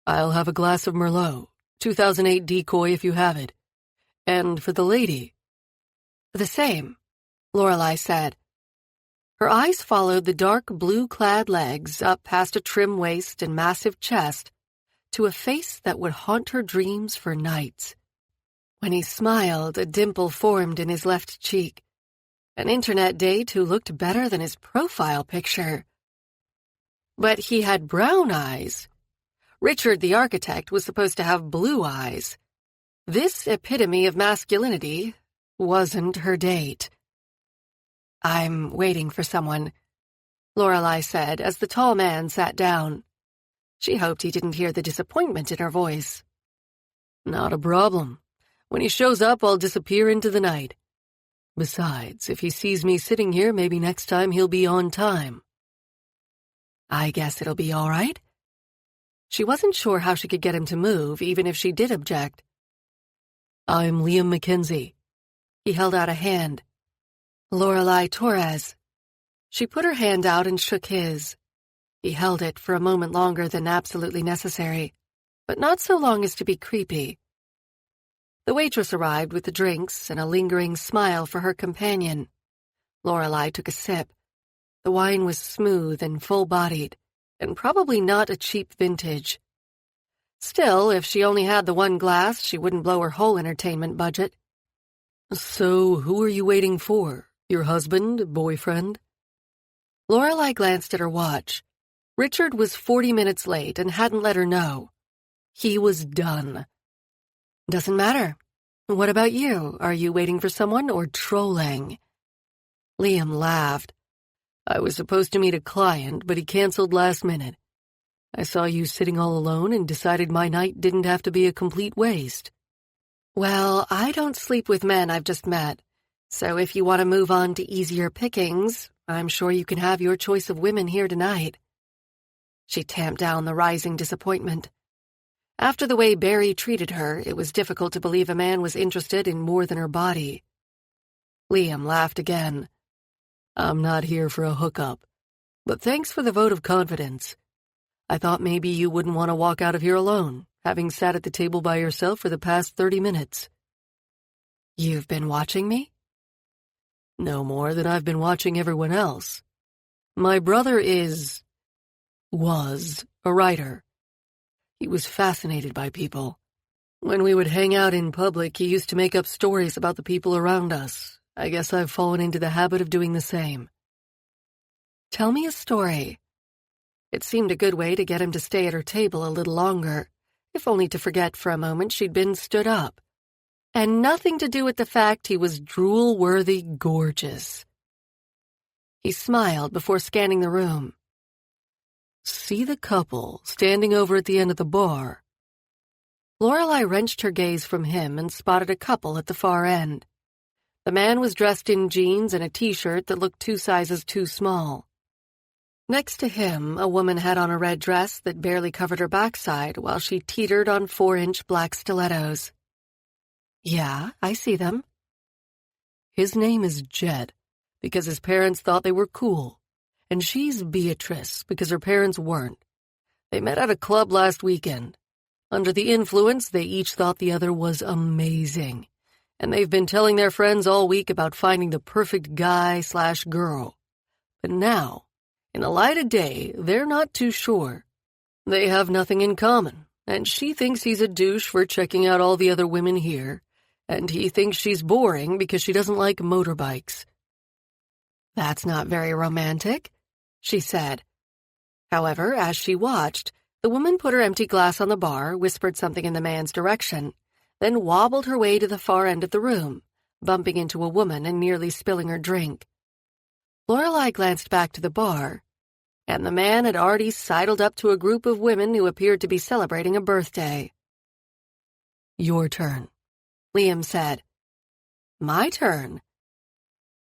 "I'll have a glass of Merlot, 2008 decoy if you have it. And for the lady." "The same," Lorelai said. Her eyes followed the dark blue-clad legs up past a trim waist and massive chest to a face that would haunt her dreams for nights. When he smiled, a dimple formed in his left cheek. An internet date who looked better than his profile picture. But he had brown eyes. Richard, the architect, was supposed to have blue eyes. This epitome of masculinity wasn't her date. "I'm waiting for someone," Lorelei said as the tall man sat down. She hoped he didn't hear the disappointment in her voice. "Not a problem. When he shows up, I'll disappear into the night. Besides, if he sees me sitting here, maybe next time he'll be on time." "I guess it'll be all right." She wasn't sure how she could get him to move, even if she did object. "I'm Liam Mackenzie." He held out a hand. "Lorelei Torres." She put her hand out and shook his. He held it for a moment longer than absolutely necessary, but not so long as to be creepy. The waitress arrived with the drinks and a lingering smile for her companion. Lorelei took a sip. The wine was smooth and full-bodied, and probably not a cheap vintage. Still, if she only had the one glass, she wouldn't blow her whole entertainment budget. "So, who are you waiting for? Your husband, boyfriend?" Lorelei glanced at her watch. Richard was 40 minutes late and hadn't let her know. He was done. "Doesn't matter. What about you? Are you waiting for someone or trolling?" Liam laughed. "I was supposed to meet a client, but he canceled last minute. I saw you sitting all alone and decided my night didn't have to be a complete waste." "Well, I don't sleep with men I've just met, so if you want to move on to easier pickings, I'm sure you can have your choice of women here tonight." She tamped down the rising disappointment. After the way Barry treated her, it was difficult to believe a man was interested in more than her body. Liam laughed again. "I'm not here for a hookup, but thanks for the vote of confidence. I thought maybe you wouldn't want to walk out of here alone, having sat at the table by yourself for the past 30 minutes. "You've been watching me?" "No more than I've been watching everyone else. My brother was a writer. He was fascinated by people. When we would hang out in public, he used to make up stories about the people around us. I guess I've fallen into the habit of doing the same." "Tell me a story." It seemed a good way to get him to stay at her table a little longer, if only to forget for a moment she'd been stood up. And nothing to do with the fact he was drool-worthy gorgeous. He smiled before scanning the room. "See the couple standing over at the end of the bar?" Lorelei wrenched her gaze from him and spotted a couple at the far end. The man was dressed in jeans and a t-shirt that looked 2 sizes too small. Next to him, a woman had on a red dress that barely covered her backside while she teetered on 4-inch black stilettos. "Yeah, I see them." "His name is Jed, because his parents thought they were cool, and she's Beatrice because her parents weren't. They met at a club last weekend. Under the influence, they each thought the other was amazing, and they've been telling their friends all week about finding the perfect guy/girl. But now, in the light of day, they're not too sure. They have nothing in common, and she thinks he's a douche for checking out all the other women here, and he thinks she's boring because she doesn't like motorbikes." "That's not very romantic," she said. However, as she watched, the woman put her empty glass on the bar, whispered something in the man's direction, then wobbled her way to the far end of the room, bumping into a woman and nearly spilling her drink. Lorelei glanced back to the bar, and the man had already sidled up to a group of women who appeared to be celebrating a birthday. "Your turn," Liam said. "My turn?"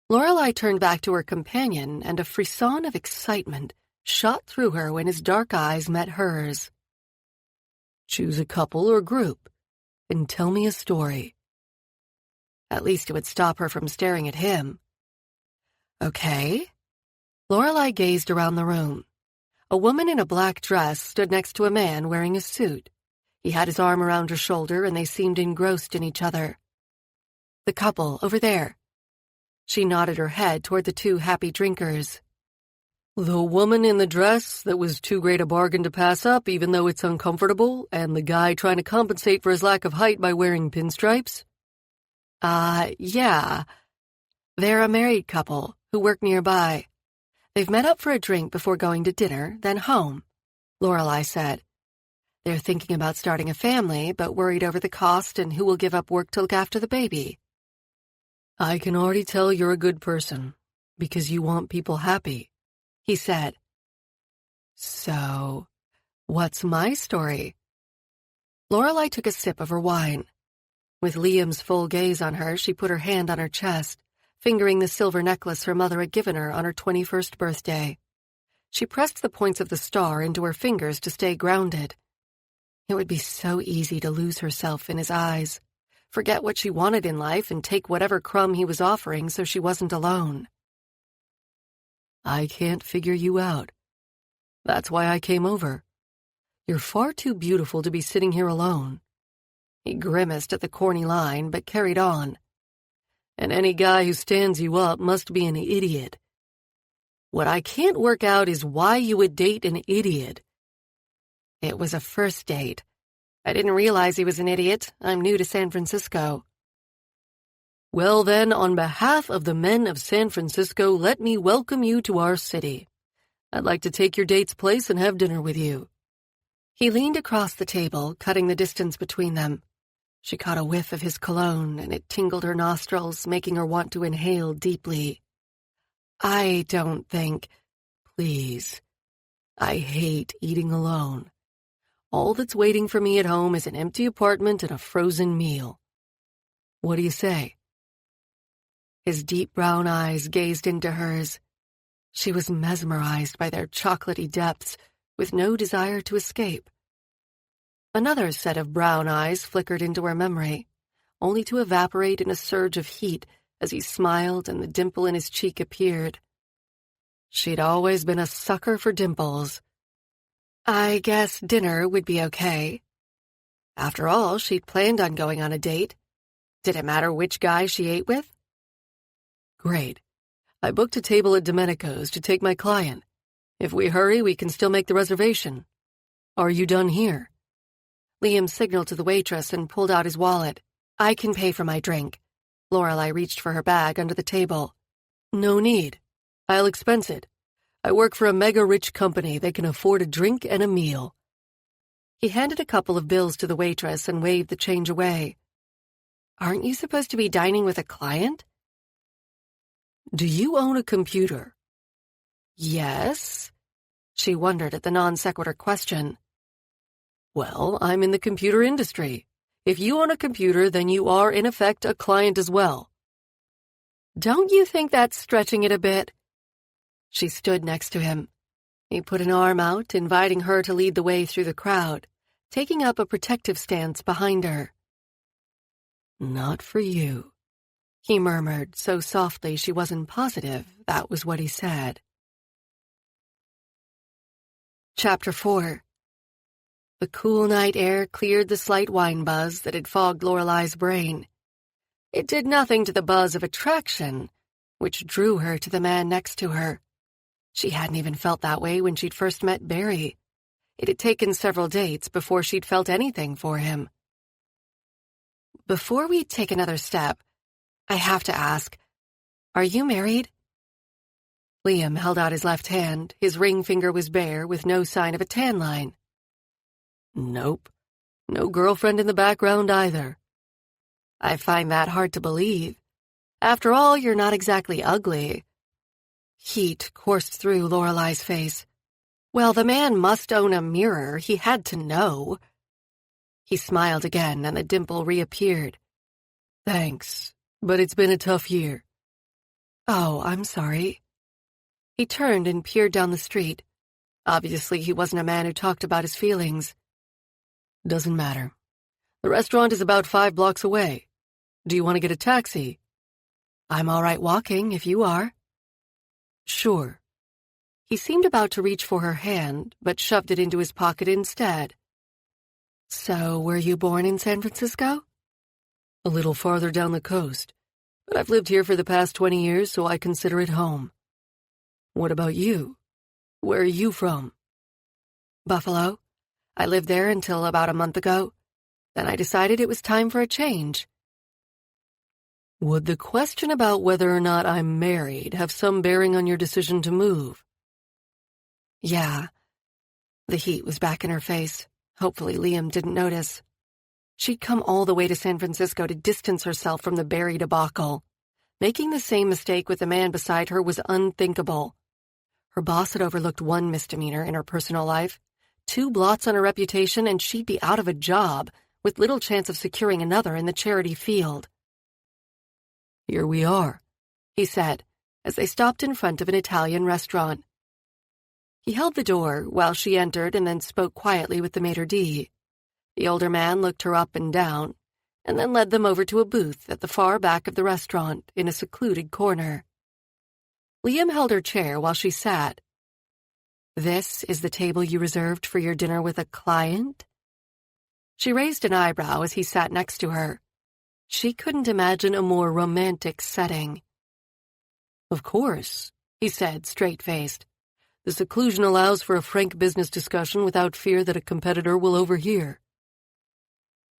Lorelei turned back to her companion, and a frisson of excitement shot through her when his dark eyes met hers. "Choose a couple or group, and tell me a story." At least it would stop her from staring at him. "Okay." Lorelei gazed around the room. A woman in a black dress stood next to a man wearing a suit. He had his arm around her shoulder, and they seemed engrossed in each other. "The couple, over there." She nodded her head toward the 2 happy drinkers. "The woman in the dress that was too great a bargain to pass up even though it's uncomfortable, and the guy trying to compensate for his lack of height by wearing pinstripes?" Yeah. They're a married couple who work nearby. They've met up for a drink before going to dinner, then home," Lorelei said. They're thinking about starting a family, but worried over the cost and who will give up work to look after the baby. I can already tell you're a good person, because you want people happy, he said. So, what's my story? Lorelei took a sip of her wine. With Liam's full gaze on her, she put her hand on her chest, fingering the silver necklace her mother had given her on her 21st birthday. She pressed the points of the star into her fingers to stay grounded. It would be so easy to lose herself in his eyes, forget what she wanted in life and take whatever crumb he was offering so she wasn't alone. I can't figure you out. That's why I came over. You're far too beautiful to be sitting here alone. He grimaced at the corny line, but carried on. And any guy who stands you up must be an idiot. What I can't work out is why you would date an idiot. It was a first date. I didn't realize he was an idiot. I'm new to San Francisco. Well then, on behalf of the men of San Francisco, let me welcome you to our city. I'd like to take your date's place and have dinner with you. He leaned across the table, cutting the distance between them. She caught a whiff of his cologne, and it tingled her nostrils, making her want to inhale deeply. I don't think... Please. I hate eating alone. All that's waiting for me at home is an empty apartment and a frozen meal. What do you say? His deep brown eyes gazed into hers. She was mesmerized by their chocolatey depths, with no desire to escape. Another set of brown eyes flickered into her memory, only to evaporate in a surge of heat as he smiled and the dimple in his cheek appeared. She'd always been a sucker for dimples. I guess dinner would be okay. After all, she'd planned on going on a date. Did it matter which guy she ate with? Great. I booked a table at Domenico's to take my client. If we hurry, we can still make the reservation. Are you done here? Liam signaled to the waitress and pulled out his wallet. I can pay for my drink. Lorelei reached for her bag under the table. No need. I'll expense it. I work for a mega-rich company that can afford a drink and a meal. He handed a couple of bills to the waitress and waved the change away. Aren't you supposed to be dining with a client? Do you own a computer? Yes. She wondered at the non-sequitur question. Well, I'm in the computer industry. If you own a computer, then you are, in effect, a client as well. Don't you think that's stretching it a bit? She stood next to him. He put an arm out, inviting her to lead the way through the crowd, taking up a protective stance behind her. Not for you, he murmured so softly she wasn't positive that was what he said. Chapter 4. The cool night air cleared the slight wine buzz that had fogged Lorelei's brain. It did nothing to the buzz of attraction, which drew her to the man next to her. She hadn't even felt that way when she'd first met Barry. It had taken several dates before she'd felt anything for him. Before we take another step, I have to ask, are you married? Liam held out his left hand. His ring finger was bare, with no sign of a tan line. Nope. No girlfriend in the background either. I find that hard to believe. After all, you're not exactly ugly. Heat coursed through Lorelei's face. Well, the man must own a mirror. He had to know. He smiled again, and the dimple reappeared. Thanks, but it's been a tough year. Oh, I'm sorry. He turned and peered down the street. Obviously, he wasn't a man who talked about his feelings. Doesn't matter. The restaurant is about 5 blocks away. Do you want to get a taxi? I'm all right walking, if you are. Sure. He seemed about to reach for her hand, but shoved it into his pocket instead. So, were you born in San Francisco? A little farther down the coast, but I've lived here for the past 20 years, so I consider it home. What about you? Where are you from? Buffalo. I lived there until about a month ago. Then I decided it was time for a change. Would the question about whether or not I'm married have some bearing on your decision to move? Yeah. The heat was back in her face. Hopefully Liam didn't notice. She'd come all the way to San Francisco to distance herself from the Barry debacle. Making the same mistake with the man beside her was unthinkable. Her boss had overlooked one misdemeanor in her personal life, 2 blots on her reputation, and she'd be out of a job, with little chance of securing another in the charity field. "Here we are," he said, as they stopped in front of an Italian restaurant. He held the door while she entered and then spoke quietly with the maitre d'. The older man looked her up and down, and then led them over to a booth at the far back of the restaurant in a secluded corner. Liam held her chair while she sat. "This is the table you reserved for your dinner with a client?" She raised an eyebrow as he sat next to her. She couldn't imagine a more romantic setting. "Of course," he said, straight-faced. "The seclusion allows for a frank business discussion without fear that a competitor will overhear."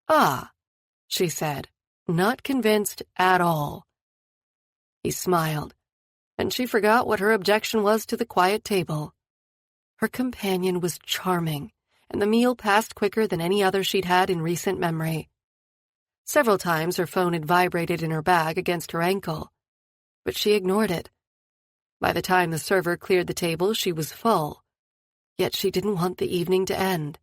"Ah," she said, not convinced at all. He smiled, and she forgot what her objection was to the quiet table. Her companion was charming, and the meal passed quicker than any other she'd had in recent memory. Several times her phone had vibrated in her bag against her ankle, but she ignored it. By the time the server cleared the table, she was full, yet she didn't want the evening to end.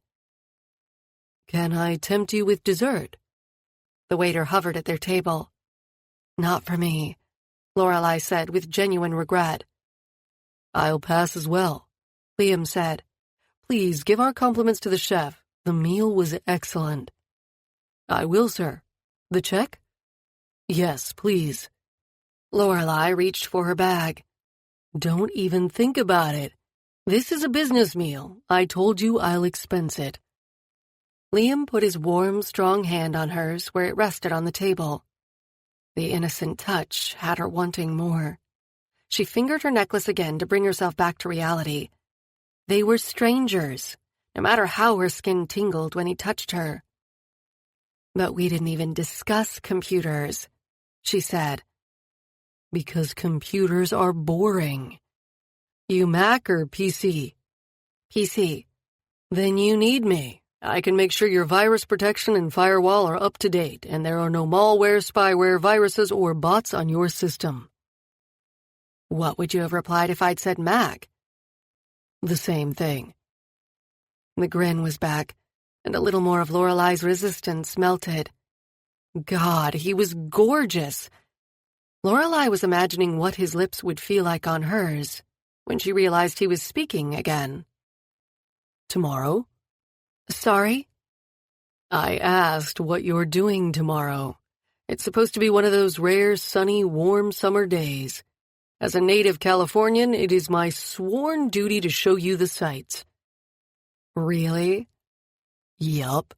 "Can I tempt you with dessert?" The waiter hovered at their table. "Not for me," Lorelei said with genuine regret. "I'll pass as well," Liam said. "Please give our compliments to the chef. The meal was excellent." "I will, sir. The check?" "Yes, please." Lorelei reached for her bag. "Don't even think about it. This is a business meal. I told you I'll expense it." Liam put his warm, strong hand on hers where it rested on the table. The innocent touch had her wanting more. She fingered her necklace again to bring herself back to reality. They were strangers, no matter how her skin tingled when he touched her. "But we didn't even discuss computers," she said. "Because computers are boring." "You Mac or PC?" "PC." "Then you need me. I can make sure your virus protection and firewall are up to date, and there are no malware, spyware, viruses, or bots on your system." "What would you have replied if I'd said Mac?" "The same thing." The grin was back, and a little more of Lorelei's resistance melted. God, he was gorgeous. Lorelei was imagining what his lips would feel like on hers when she realized he was speaking again. "Tomorrow?" "Sorry?" "I asked what you're doing tomorrow. It's supposed to be one of those rare, sunny, warm summer days. As a native Californian, it is my sworn duty to show you the sights." "Really?" "Yup.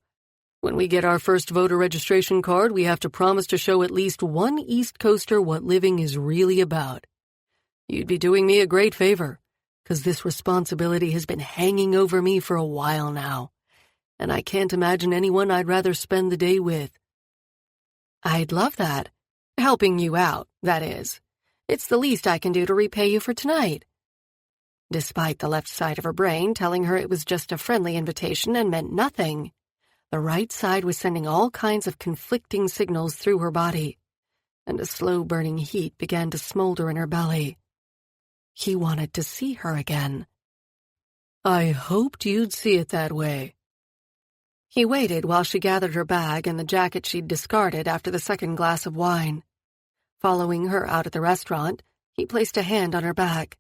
When we get our first voter registration card, we have to promise to show at least one East Coaster what living is really about. You'd be doing me a great favor, 'cause this responsibility has been hanging over me for a while now, and I can't imagine anyone I'd rather spend the day with." "I'd love that. Helping you out, that is. It's the least I can do to repay you for tonight." Despite the left side of her brain telling her it was just a friendly invitation and meant nothing, the right side was sending all kinds of conflicting signals through her body, and a slow-burning heat began to smolder in her belly. He wanted to see her again. "I hoped you'd see it that way." He waited while she gathered her bag and the jacket she'd discarded after the second glass of wine. Following her out at the restaurant, he placed a hand on her back.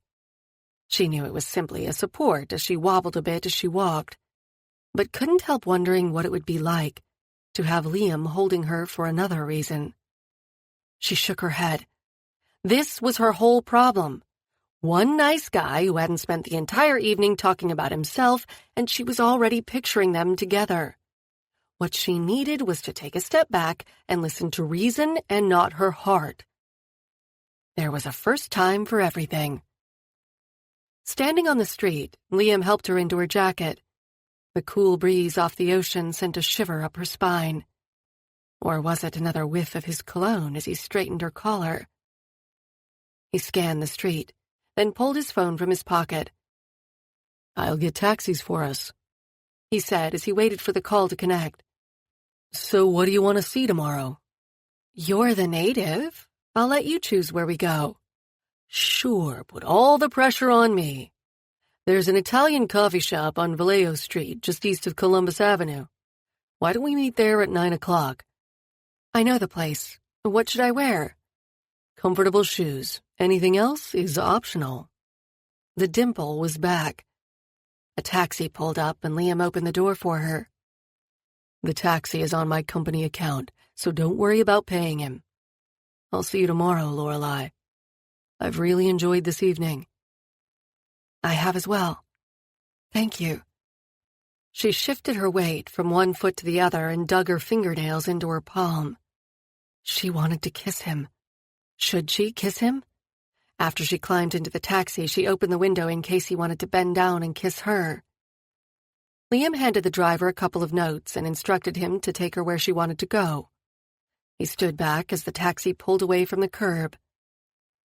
She knew it was simply a support as she wobbled a bit as she walked, but couldn't help wondering what it would be like to have Liam holding her for another reason. She shook her head. This was her whole problem. One nice guy who hadn't spent the entire evening talking about himself, and she was already picturing them together. What she needed was to take a step back and listen to reason and not her heart. There was a first time for everything. Standing on the street, Liam helped her into her jacket. The cool breeze off the ocean sent a shiver up her spine. Or was it another whiff of his cologne as he straightened her collar? He scanned the street, then pulled his phone from his pocket. "I'll get taxis for us." he said as he waited for the call to connect. "So what do you want to see tomorrow?" "You're the native. I'll let you choose where we go." "Sure, put all the pressure on me." "There's an Italian coffee shop on Vallejo Street, just east of Columbus Avenue. Why don't we meet there at 9 o'clock? "I know the place. What should I wear?" "Comfortable shoes. Anything else is optional." The dimple was back. A taxi pulled up and Liam opened the door for her. "The taxi is on my company account, so don't worry about paying him. I'll see you tomorrow, Lorelei. I've really enjoyed this evening." "I have as well. Thank you." She shifted her weight from one foot to the other and dug her fingernails into her palm. She wanted to kiss him. Should she kiss him? After she climbed into the taxi, she opened the window in case he wanted to bend down and kiss her. Liam handed the driver a couple of notes and instructed him to take her where she wanted to go. He stood back as the taxi pulled away from the curb.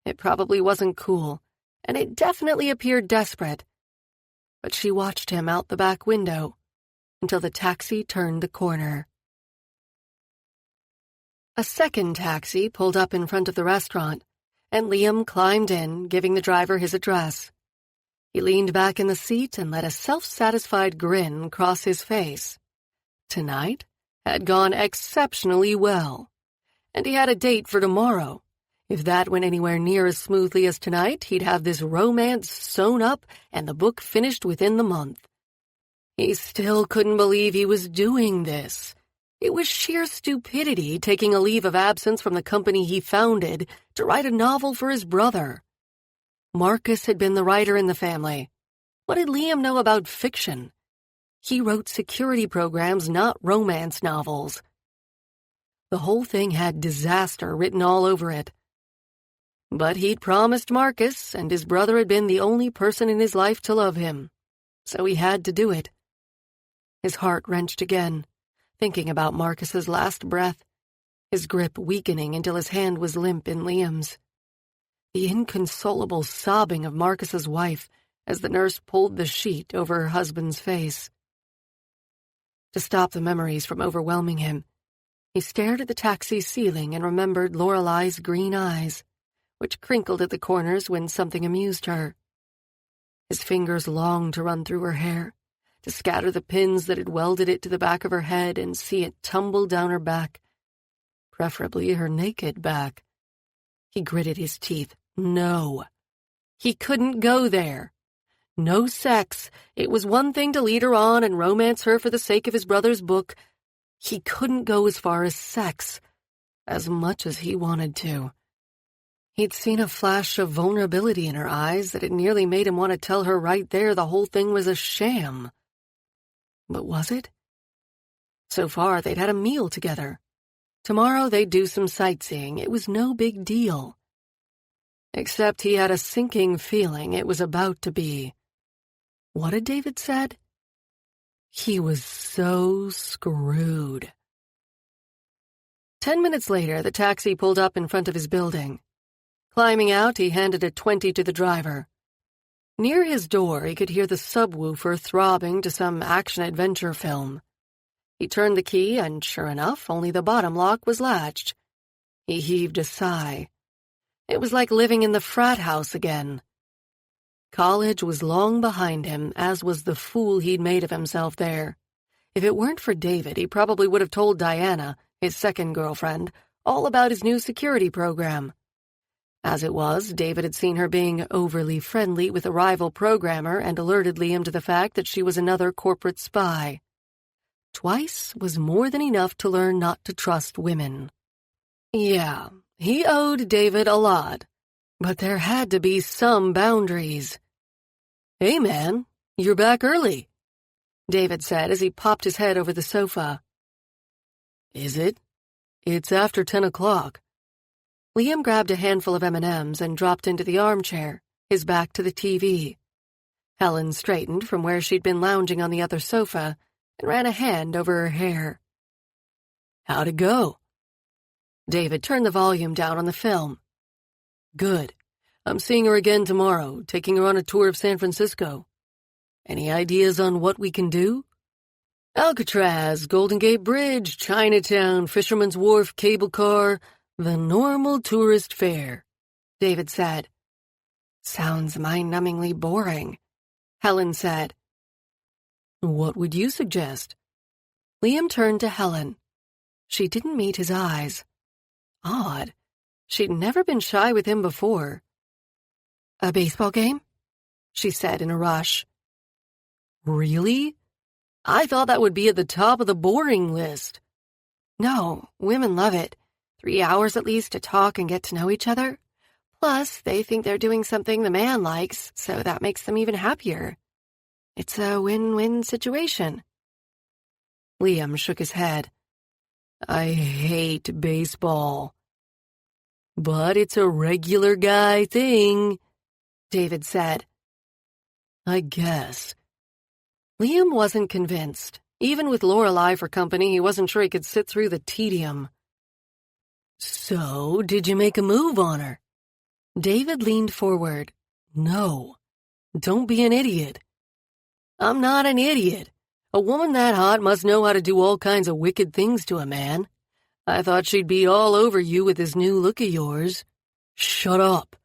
It probably wasn't cool, and it definitely appeared desperate. But she watched him out the back window until the taxi turned the corner. A second taxi pulled up in front of the restaurant, and Liam climbed in, giving the driver his address. He leaned back in the seat and let a self-satisfied grin cross his face. Tonight had gone exceptionally well, and he had a date for tomorrow. If that went anywhere near as smoothly as tonight, he'd have this romance sewn up and the book finished within the month. He still couldn't believe he was doing this. It was sheer stupidity taking a leave of absence from the company he founded to write a novel for his brother. Marcus had been the writer in the family. What did Liam know about fiction? He wrote security programs, not romance novels. The whole thing had disaster written all over it. But he'd promised Marcus, and his brother had been the only person in his life to love him. So he had to do it. His heart wrenched again, thinking about Marcus's last breath, his grip weakening until his hand was limp in Liam's. The inconsolable sobbing of Marcus's wife as the nurse pulled the sheet over her husband's face. To stop the memories from overwhelming him, he stared at the taxi's ceiling and remembered Lorelei's green eyes, which crinkled at the corners when something amused her. His fingers longed to run through her hair, to scatter the pins that had welded it to the back of her head and see it tumble down her back, preferably her naked back. He gritted his teeth. No. He couldn't go there. No sex. It was one thing to lead her on and romance her for the sake of his brother's book. He couldn't go as far as sex, as much as he wanted to. He'd seen a flash of vulnerability in her eyes that had nearly made him want to tell her right there the whole thing was a sham. But was it? So far, they'd had a meal together. Tomorrow they'd do some sightseeing. It was no big deal. Except he had a sinking feeling it was about to be. What had David said? He was so screwed. 10 minutes later, the taxi pulled up in front of his building. Climbing out, he handed a 20 to the driver. Near his door, he could hear the subwoofer throbbing to some action-adventure film. He turned the key, and sure enough, only the bottom lock was latched. He heaved a sigh. It was like living in the frat house again. College was long behind him, as was the fool he'd made of himself there. If it weren't for David, he probably would have told Diana, his second girlfriend, all about his new security program. As it was, David had seen her being overly friendly with a rival programmer and alerted Liam to the fact that she was another corporate spy. Twice was more than enough to learn not to trust women. Yeah, he owed David a lot, but there had to be some boundaries. "Hey, man, you're back early," David said as he popped his head over the sofa. "Is it? It's after 10 o'clock. Liam grabbed a handful of M&Ms and dropped into the armchair, his back to the TV. Helen straightened from where she'd been lounging on the other sofa and ran a hand over her hair. "How'd it go?" David turned the volume down on the film. "Good. I'm seeing her again tomorrow, taking her on a tour of San Francisco. Any ideas on what we can do?" Alcatraz, Golden Gate Bridge, Chinatown, Fisherman's Wharf, cable car, the normal tourist fare, David said. Sounds mind-numbingly boring, Helen said. What would you suggest? Liam turned to Helen. She didn't meet his eyes. Odd. She'd never been shy with him before. A baseball game? She said in a rush. Really? I thought that would be at the top of the boring list. No, women love it. 3 hours at least to talk and get to know each other. Plus, they think they're doing something the man likes, so that makes them even happier. It's a win-win situation. Liam shook his head. I hate baseball. But it's a regular guy thing, David said. I guess. Liam wasn't convinced. Even with Lorelei for company, he wasn't sure he could sit through the tedium. So, did you make a move on her? David leaned forward. No. Don't be an idiot. I'm not an idiot. A woman that hot must know how to do all kinds of wicked things to a man. I thought she'd be all over you with this new look of yours. Shut up.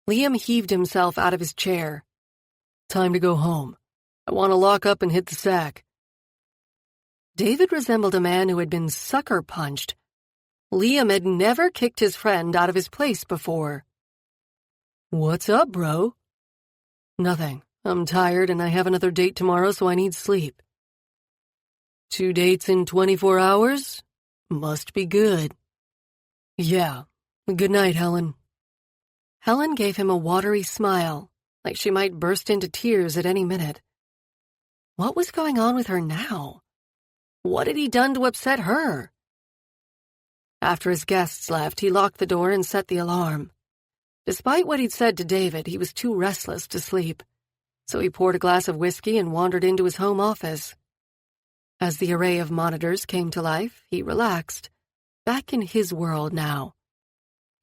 Liam heaved himself out of his chair. Time to go home. I want to lock up and hit the sack. David resembled a man who had been sucker punched. Liam had never kicked his friend out of his place before. What's up, bro? Nothing. I'm tired and I have another date tomorrow, so I need sleep. 2 dates in 24 hours? Must be good. Yeah. Good night, Helen. Helen gave him a watery smile, like she might burst into tears at any minute. What was going on with her now? What had he done to upset her? After his guests left, he locked the door and set the alarm. Despite what he'd said to David, he was too restless to sleep, so he poured a glass of whiskey and wandered into his home office. As the array of monitors came to life, he relaxed, back in his world now.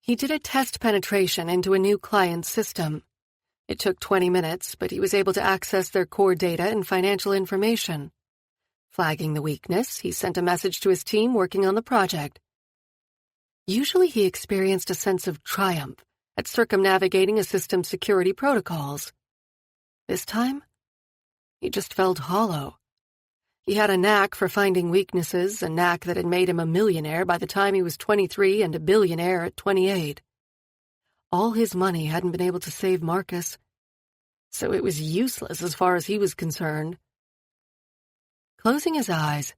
He did a test penetration into a new client's system. It took 20 minutes, but he was able to access their core data and financial information. Flagging the weakness, he sent a message to his team working on the project. Usually he experienced a sense of triumph at circumnavigating a system's security protocols. This time, he just felt hollow. He had a knack for finding weaknesses, a knack that had made him a millionaire by the time he was 23 and a billionaire at 28. All his money hadn't been able to save Marcus, so it was useless as far as he was concerned. Closing his eyes,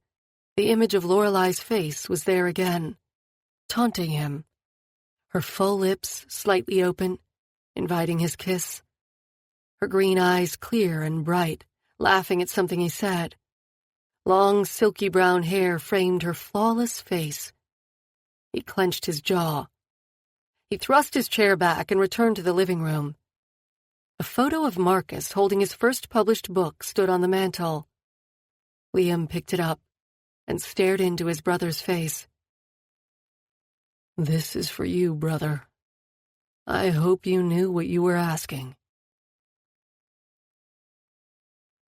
the image of Lorelei's face was there again, taunting him. Her full lips slightly open, inviting his kiss. Her green eyes clear and bright, laughing at something he said. Long, silky brown hair framed her flawless face. He clenched his jaw. He thrust his chair back and returned to the living room. A photo of Marcus holding his first published book stood on the mantel. Liam picked it up and stared into his brother's face. This is for you, brother. I hope you knew what you were asking.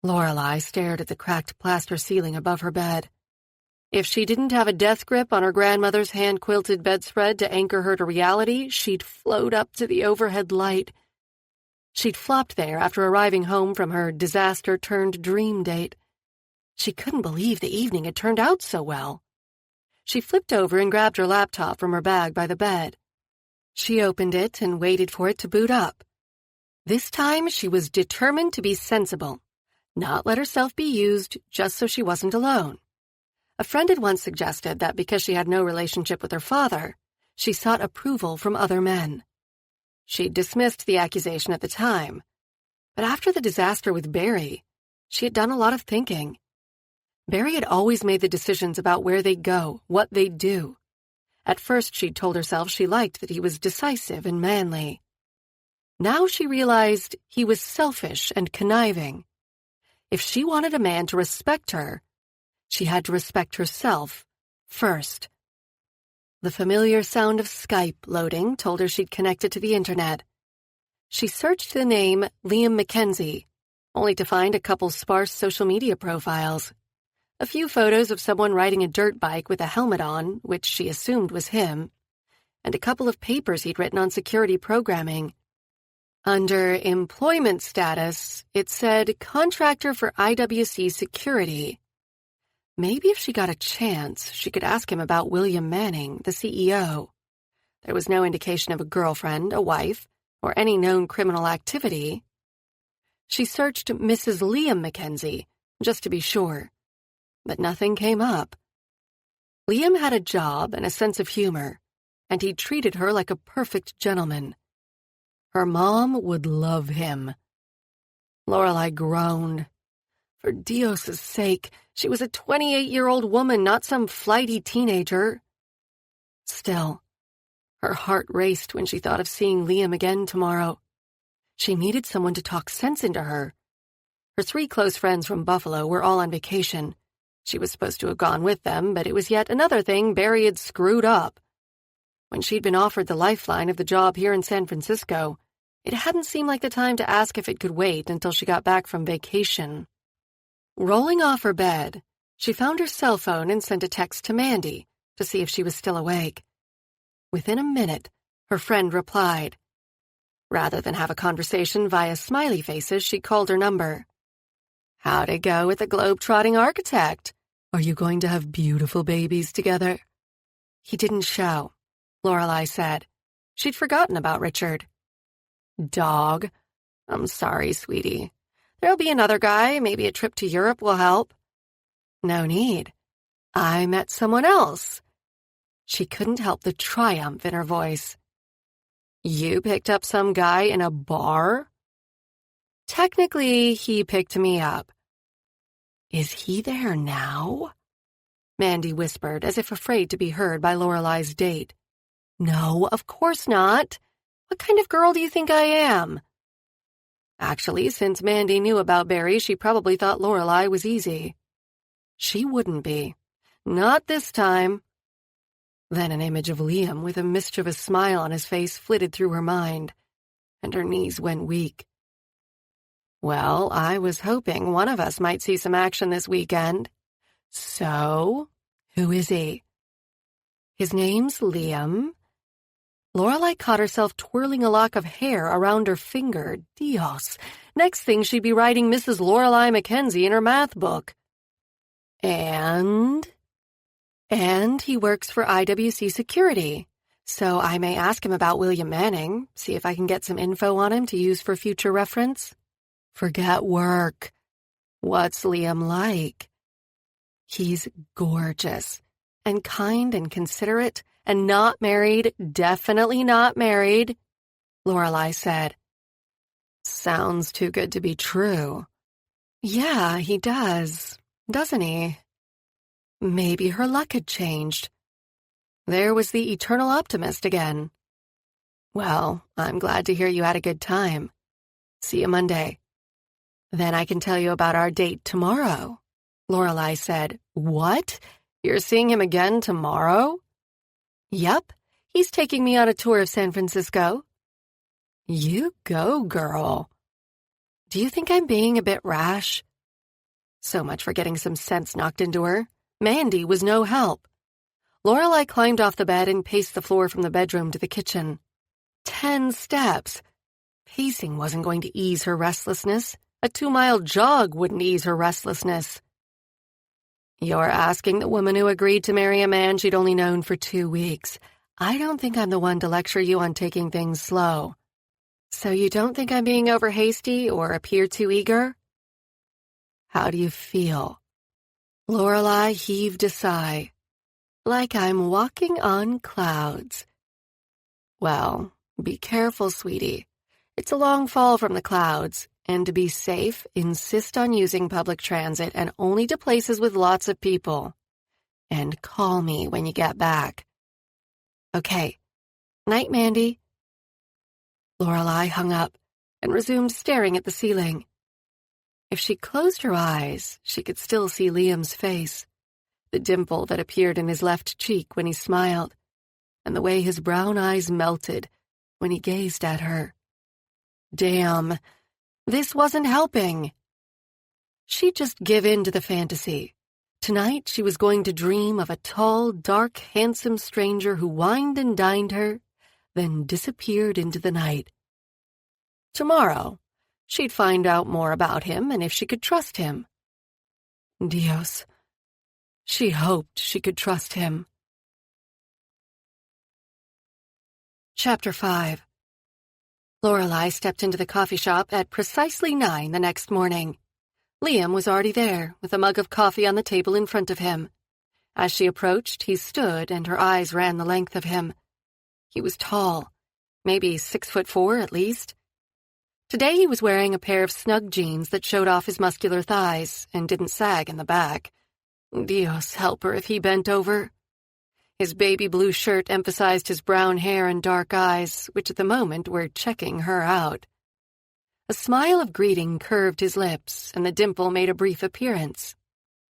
Lorelei stared at the cracked plaster ceiling above her bed. If she didn't have a death grip on her grandmother's hand-quilted bedspread to anchor her to reality, she'd float up to the overhead light. She'd flopped there after arriving home from her disaster-turned-dream date. She couldn't believe the evening had turned out so well. She flipped over and grabbed her laptop from her bag by the bed. She opened it and waited for it to boot up. This time she was determined to be sensible, not let herself be used just so she wasn't alone. A friend had once suggested that because she had no relationship with her father, she sought approval from other men. She dismissed the accusation at the time, but after the disaster with Barry, she had done a lot of thinking. Barry had always made the decisions about where they'd go, what they'd do. At first, she'd told herself she liked that he was decisive and manly. Now she realized he was selfish and conniving. If she wanted a man to respect her, she had to respect herself first. The familiar sound of Skype loading told her she'd connected to the internet. She searched the name Liam Mackenzie, only to find a couple sparse social media profiles. a few photos of someone riding a dirt bike with a helmet on, which she assumed was him, and a couple of papers he'd written on security programming. Under employment status, it said contractor for IWC security. Maybe if she got a chance, she could ask him about William Manning, the CEO. There was no indication of a girlfriend, a wife, or any known criminal activity. She searched Mrs. Liam Mackenzie, just to be sure, but nothing came up. Liam had a job and a sense of humor, and he treated her like a perfect gentleman. Her mom would love him. Lorelei groaned. For Dios's sake, she was a 28-year-old woman, not some flighty teenager. Still, her heart raced when she thought of seeing Liam again tomorrow. She needed someone to talk sense into her. Her 3 close friends from Buffalo were all on vacation. She was supposed to have gone with them, but it was yet another thing Barry had screwed up. When she'd been offered the lifeline of the job here in San Francisco, it hadn't seemed like the time to ask if it could wait until she got back from vacation. Rolling off her bed, she found her cell phone and sent a text to Mandy to see if she was still awake. Within a minute, her friend replied. Rather than have a conversation via smiley faces, she called her number. How'd it go with the globe-trotting architect? Are you going to have beautiful babies together? He didn't show, Lorelei said. She'd forgotten about Richard. Dog. I'm sorry, sweetie. There'll be another guy. Maybe a trip to Europe will help. No need. I met someone else. She couldn't help the triumph in her voice. You picked up some guy in a bar? Technically, he picked me up. Is he there now? Mandy whispered, as if afraid to be heard by Lorelei's date. No, of course not. What kind of girl do you think I am? Actually, since Mandy knew about Barry, she probably thought Lorelei was easy. She wouldn't be. Not this time. Then an image of Liam with a mischievous smile on his face flitted through her mind, and her knees went weak. Well, I was hoping one of us might see some action this weekend. So, who is he? His name's Liam. Lorelei caught herself twirling a lock of hair around her finger. Dios. Next thing she'd be writing Mrs. Lorelei Mackenzie in her math book. And he works for IWC Security. So I may ask him about William Manning, see if I can get some info on him to use for future reference. Forget work. What's Liam like? He's gorgeous and kind and considerate and not married, definitely not married, Lorelei said. Sounds too good to be true. Yeah, he does, doesn't he? Maybe her luck had changed. There was the eternal optimist again. Well, I'm glad to hear you had a good time. See you Monday. Then I can tell you about our date tomorrow, Lorelei said. What? You're seeing him again tomorrow? Yep, he's taking me on a tour of San Francisco. You go, girl. Do you think I'm being a bit rash? So much for getting some sense knocked into her. Mandy was no help. Lorelei climbed off the bed and paced the floor from the bedroom to the kitchen. 10 steps. Pacing wasn't going to ease her restlessness. A 2-mile jog wouldn't ease her restlessness. You're asking the woman who agreed to marry a man she'd only known for 2 weeks. I don't think I'm the one to lecture you on taking things slow. So you don't think I'm being over hasty or appear too eager? How do you feel? Lorelei heaved a sigh. Like I'm walking on clouds. Well, be careful, sweetie. It's a long fall from the clouds, and to be safe, insist on using public transit and only to places with lots of people. And call me when you get back. Okay. Night, Mandy. Lorelei hung up and resumed staring at the ceiling. If she closed her eyes, she could still see Liam's face, the dimple that appeared in his left cheek when he smiled, and the way his brown eyes melted when he gazed at her. Damn, this wasn't helping. She'd just give in to the fantasy, Tonight she was going to dream of a tall, dark, handsome stranger who wined and dined her, then disappeared into the night. Tomorrow, she'd find out more about him and if she could trust him. Dios. She hoped she could trust him. Chapter 5. Lorelei stepped into the coffee shop at precisely 9 the next morning. Liam was already there, with a mug of coffee on the table in front of him. As she approached, he stood, and her eyes ran the length of him. He was tall, maybe 6'4" at least. Today he was wearing a pair of snug jeans that showed off his muscular thighs and didn't sag in the back. Dios help her if he bent over. His baby blue shirt emphasized his brown hair and dark eyes, which at the moment were checking her out. A smile of greeting curved his lips, and the dimple made a brief appearance.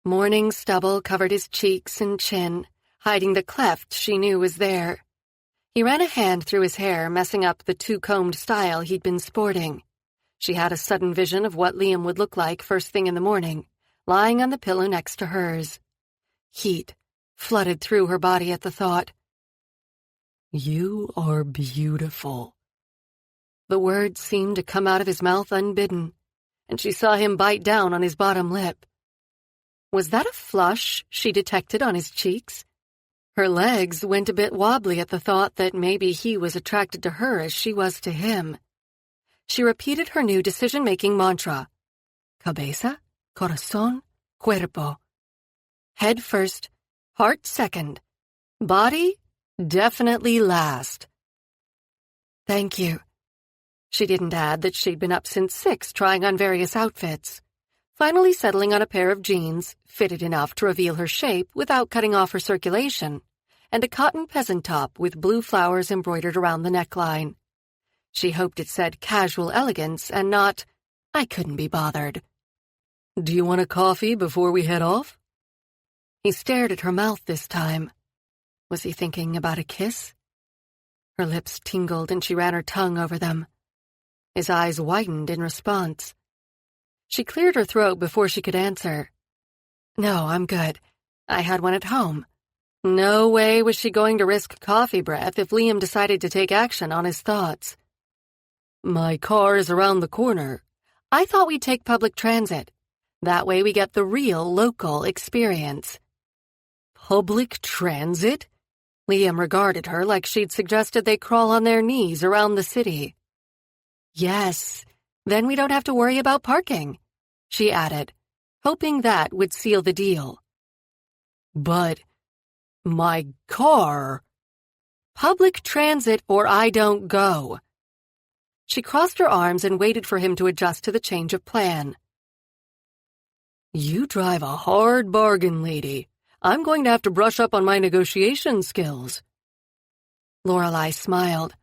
Morning stubble covered his cheeks and chin, hiding the cleft she knew was there. He ran a hand through his hair, messing up the two-combed style he'd been sporting. She had a sudden vision of what Liam would look like first thing in the morning, lying on the pillow next to hers. Heat flooded through her body at the thought. "You are beautiful." The words seemed to come out of his mouth unbidden, and she saw him bite down on his bottom lip. Was that a flush she detected on his cheeks? Her legs went a bit wobbly at the thought that maybe he was attracted to her as she was to him. She repeated her new decision-making mantra. Cabeza, corazón, cuerpo. Head first, heart second. Body, definitely last. Thank you. She didn't add that she'd been up since 6 trying on various outfits, finally settling on a pair of jeans, fitted enough to reveal her shape without cutting off her circulation, and a cotton peasant top with blue flowers embroidered around the neckline. She hoped it said casual elegance and not, I couldn't be bothered. Do you want a coffee before we head off? He stared at her mouth this time. Was he thinking about a kiss? Her lips tingled and she ran her tongue over them. His eyes widened in response. She cleared her throat before she could answer. No, I'm good. I had one at home. No way was she going to risk coffee breath if Liam decided to take action on his thoughts. My car is around the corner. I thought we'd take public transit. That way we get the real local experience. Public transit? Liam regarded her like she'd suggested they crawl on their knees around the city. Yes, then we don't have to worry about parking, she added, hoping that would seal the deal. But my car... Public transit or I don't go. She crossed her arms and waited for him to adjust to the change of plan. You drive a hard bargain, lady. I'm going to have to brush up on my negotiation skills. Lorelei smiled.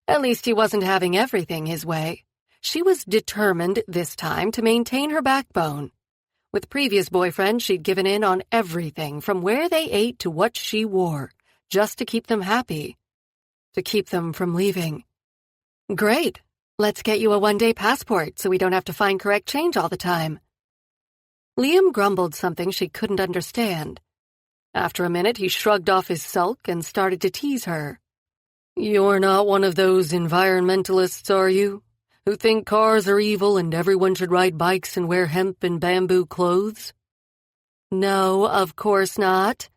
At least he wasn't having everything his way. She was determined this time to maintain her backbone. With previous boyfriends, she'd given in on everything from where they ate to what she wore, just to keep them happy, to keep them from leaving. Great. Let's get you a one-day passport so we don't have to find correct change all the time. Liam grumbled something she couldn't understand. After a minute, he shrugged off his sulk and started to tease her. You're not one of those environmentalists, are you? Who think cars are evil and everyone should ride bikes and wear hemp and bamboo clothes? No, of course not.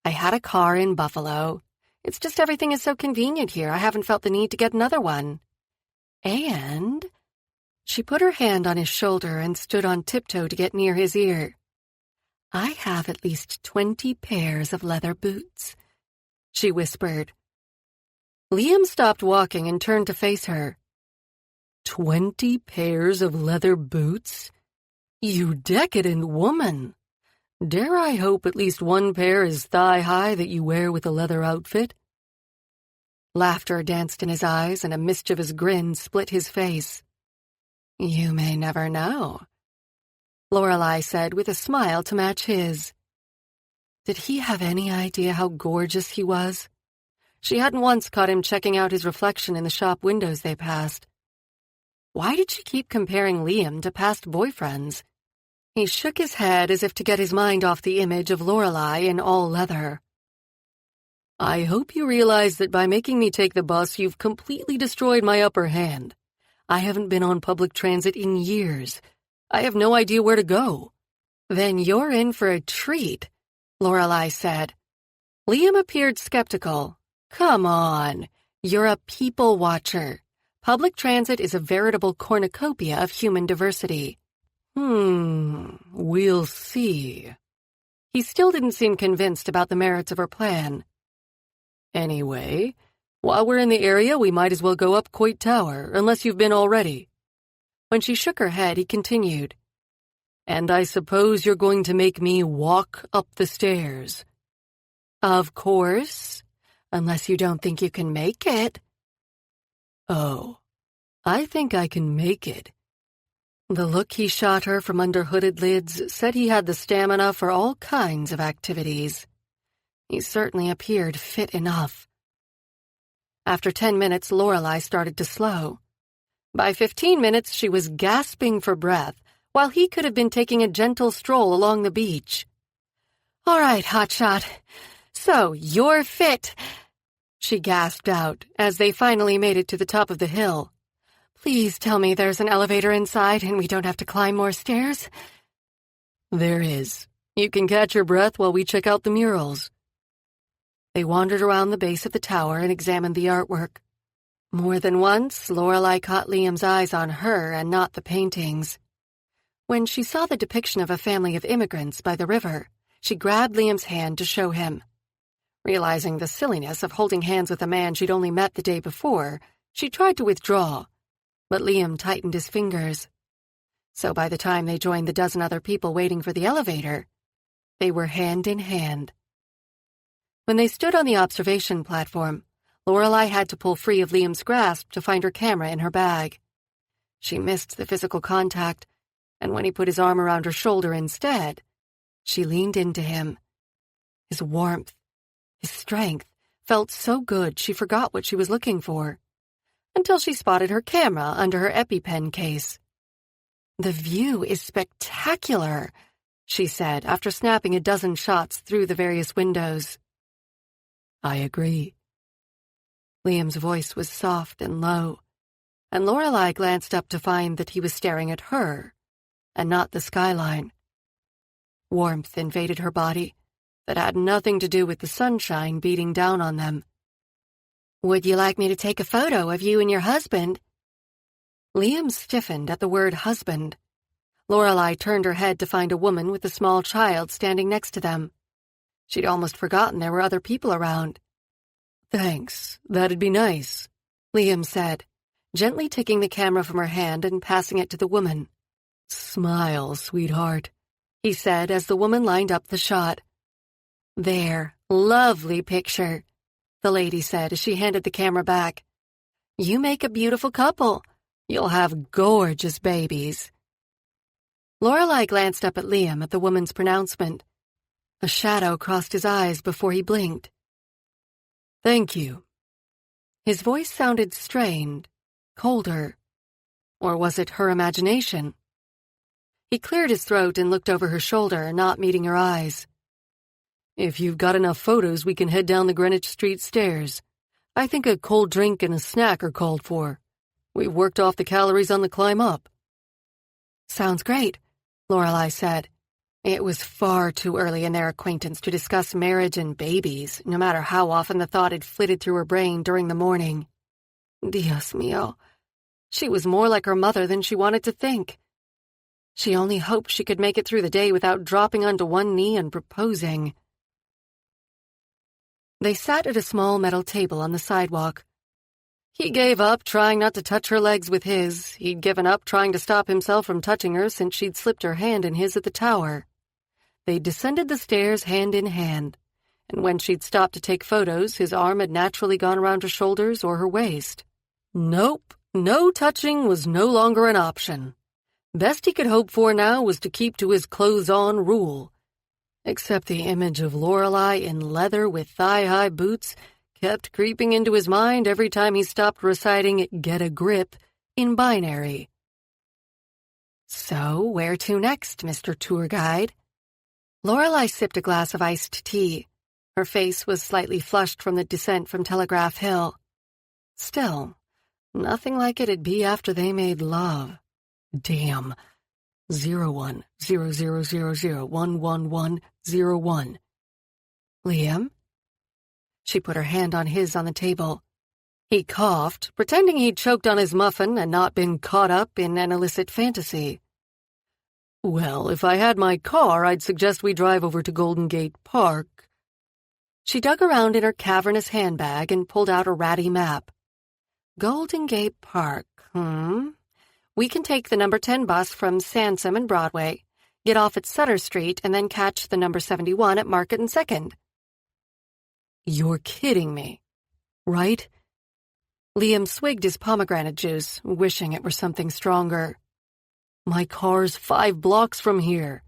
I had a car in Buffalo. It's just everything is so convenient here, I haven't felt the need to get another one. And... She put her hand on his shoulder and stood on tiptoe to get near his ear. I have at least 20 pairs of leather boots, she whispered. Liam stopped walking and turned to face her. 20 pairs of leather boots? You decadent woman! Dare I hope at least one pair is thigh-high that you wear with a leather outfit? Laughter danced in his eyes and a mischievous grin split his face. You may never know, Lorelei said with a smile to match his. Did he have any idea how gorgeous he was? She hadn't once caught him checking out his reflection in the shop windows they passed. Why did she keep comparing Liam to past boyfriends? He shook his head as if to get his mind off the image of Lorelei in all leather. I hope you realize that by making me take the bus, you've completely destroyed my upper hand. I haven't been on public transit in years. I have no idea where to go. Then you're in for a treat, Lorelei said. Liam appeared skeptical. Come on, you're a people watcher. Public transit is a veritable cornucopia of human diversity. We'll see. He still didn't seem convinced about the merits of her plan. Anyway, while we're in the area, we might as well go up Coit Tower, unless you've been already. When she shook her head, he continued. And I suppose you're going to make me walk up the stairs. Of course, unless you don't think you can make it. Oh, I think I can make it. The look he shot her from under hooded lids said he had the stamina for all kinds of activities. He certainly appeared fit enough. After 10 minutes, Lorelei started to slow. By 15 minutes, she was gasping for breath, while he could have been taking a gentle stroll along the beach. All right, hotshot. So, you're fit, she gasped out as they finally made it to the top of the hill. Please tell me there's an elevator inside and we don't have to climb more stairs. There is. You can catch your breath while we check out the murals. They wandered around the base of the tower and examined the artwork. More than once, Lorelei caught Liam's eyes on her and not the paintings. When she saw the depiction of a family of immigrants by the river, she grabbed Liam's hand to show him. Realizing the silliness of holding hands with a man she'd only met the day before, she tried to withdraw, but Liam tightened his fingers. So by the time they joined the dozen other people waiting for the elevator, they were hand in hand. When they stood on the observation platform, Lorelei had to pull free of Liam's grasp to find her camera in her bag. She missed the physical contact, and when he put his arm around her shoulder instead, she leaned into him. His warmth, his strength, felt so good she forgot what she was looking for, until she spotted her camera under her EpiPen case. The view is spectacular, she said after snapping a dozen shots through the various windows. I agree. Liam's voice was soft and low, and Lorelei glanced up to find that he was staring at her, and not the skyline. Warmth invaded her body that had nothing to do with the sunshine beating down on them. Would you like me to take a photo of you and your husband? Liam stiffened at the word husband. Lorelei turned her head to find a woman with a small child standing next to them. She'd almost forgotten there were other people around. Thanks, that'd be nice, Liam said, gently taking the camera from her hand and passing it to the woman. Smile, sweetheart, he said as the woman lined up the shot. There, lovely picture, the lady said as she handed the camera back. You make a beautiful couple. You'll have gorgeous babies. Lorelei glanced up at Liam at the woman's pronouncement. A shadow crossed his eyes before he blinked. Thank you. His voice sounded strained, colder. Or was it her imagination? He cleared his throat and looked over her shoulder, not meeting her eyes. If you've got enough photos, we can head down the Greenwich Street stairs. I think a cold drink and a snack are called for. We've worked off the calories on the climb up. Sounds great, Lorelei said. It was far too early in their acquaintance to discuss marriage and babies, no matter how often the thought had flitted through her brain during the morning. Dios mío. She was more like her mother than she wanted to think. She only hoped she could make it through the day without dropping onto one knee and proposing. They sat at a small metal table on the sidewalk. He gave up trying not to touch her legs with his. He'd given up trying to stop himself from touching her since she'd slipped her hand in his at the tower. They descended the stairs hand in hand, and when she'd stopped to take photos, his arm had naturally gone around her shoulders or her waist. Nope, no touching was no longer an option. Best he could hope for now was to keep to his clothes-on rule. Except the image of Lorelei in leather with thigh-high boots kept creeping into his mind every time he stopped reciting "Get a Grip" in binary. So, where to next, Mr. Tour Guide? Lorelei sipped a glass of iced tea. Her face was slightly flushed from the descent from Telegraph Hill. Still, nothing like it'd be after they made love. Damn. 0100011101. Liam? She put her hand on his on the table. He coughed, pretending he'd choked on his muffin and not been caught up in an illicit fantasy. Well, if I had my car, I'd suggest we drive over to Golden Gate Park. She dug around in her cavernous handbag and pulled out a ratty map. Golden Gate Park, We can take the number 10 bus from Sansom and Broadway, get off at Sutter Street, and then catch the number 71 at Market and 2nd. You're kidding me, right? Liam swigged his pomegranate juice, wishing it were something stronger. My car's 5 blocks from here.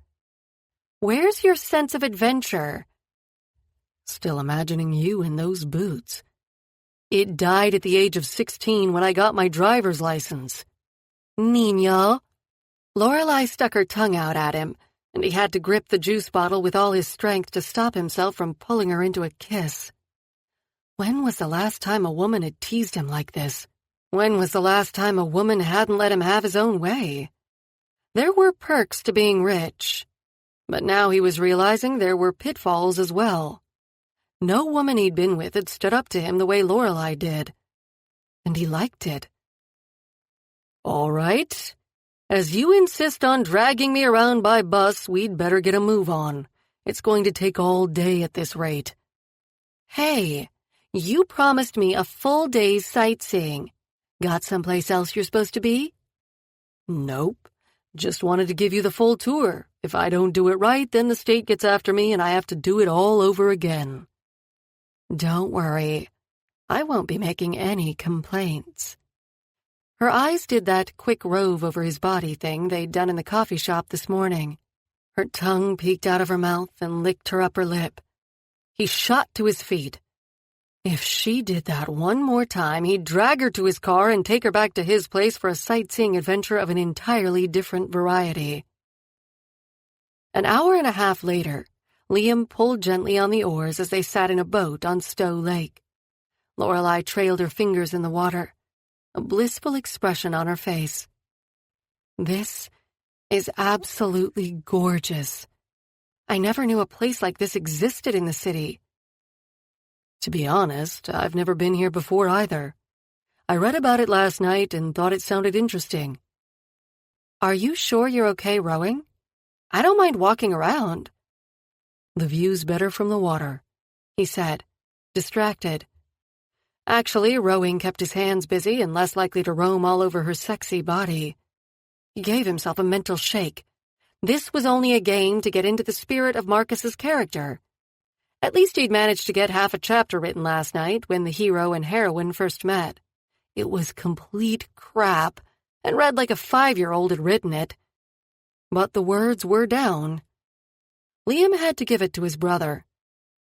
Where's your sense of adventure? Still imagining you in those boots. It died at the age of 16 when I got my driver's license. Niño. Lorelei stuck her tongue out at him, and he had to grip the juice bottle with all his strength to stop himself from pulling her into a kiss. When was the last time a woman had teased him like this? When was the last time a woman hadn't let him have his own way? There were perks to being rich, but now he was realizing there were pitfalls as well. No woman he'd been with had stood up to him the way Lorelei did, and he liked it. All right. As you insist on dragging me around by bus, we'd better get a move on. It's going to take all day at this rate. Hey, you promised me a full day's sightseeing. Got someplace else you're supposed to be? Nope. Just wanted to give you the full tour. If I don't do it right, then the state gets after me and I have to do it all over again. Don't worry. I won't be making any complaints. Her eyes did that quick rove over his body thing they'd done in the coffee shop this morning. Her tongue peeked out of her mouth and licked her upper lip. He shot to his feet. If she did that one more time, he'd drag her to his car and take her back to his place for a sightseeing adventure of an entirely different variety. An hour and a half later, Liam pulled gently on the oars as they sat in a boat on Stowe Lake. Lorelei trailed her fingers in the water, a blissful expression on her face. This is absolutely gorgeous. I never knew a place like this existed in the city. To be honest, I've never been here before either. I read about it last night and thought it sounded interesting. Are you sure you're okay rowing? I don't mind walking around. The view's better from the water, he said, distracted. Actually, rowing kept his hands busy and less likely to roam all over her sexy body. He gave himself a mental shake. This was only a game to get into the spirit of Marcus's character. At least he'd managed to get half a chapter written last night when the hero and heroine first met. It was complete crap, and read like a 5-year-old had written it. But the words were down. Liam had to give it to his brother.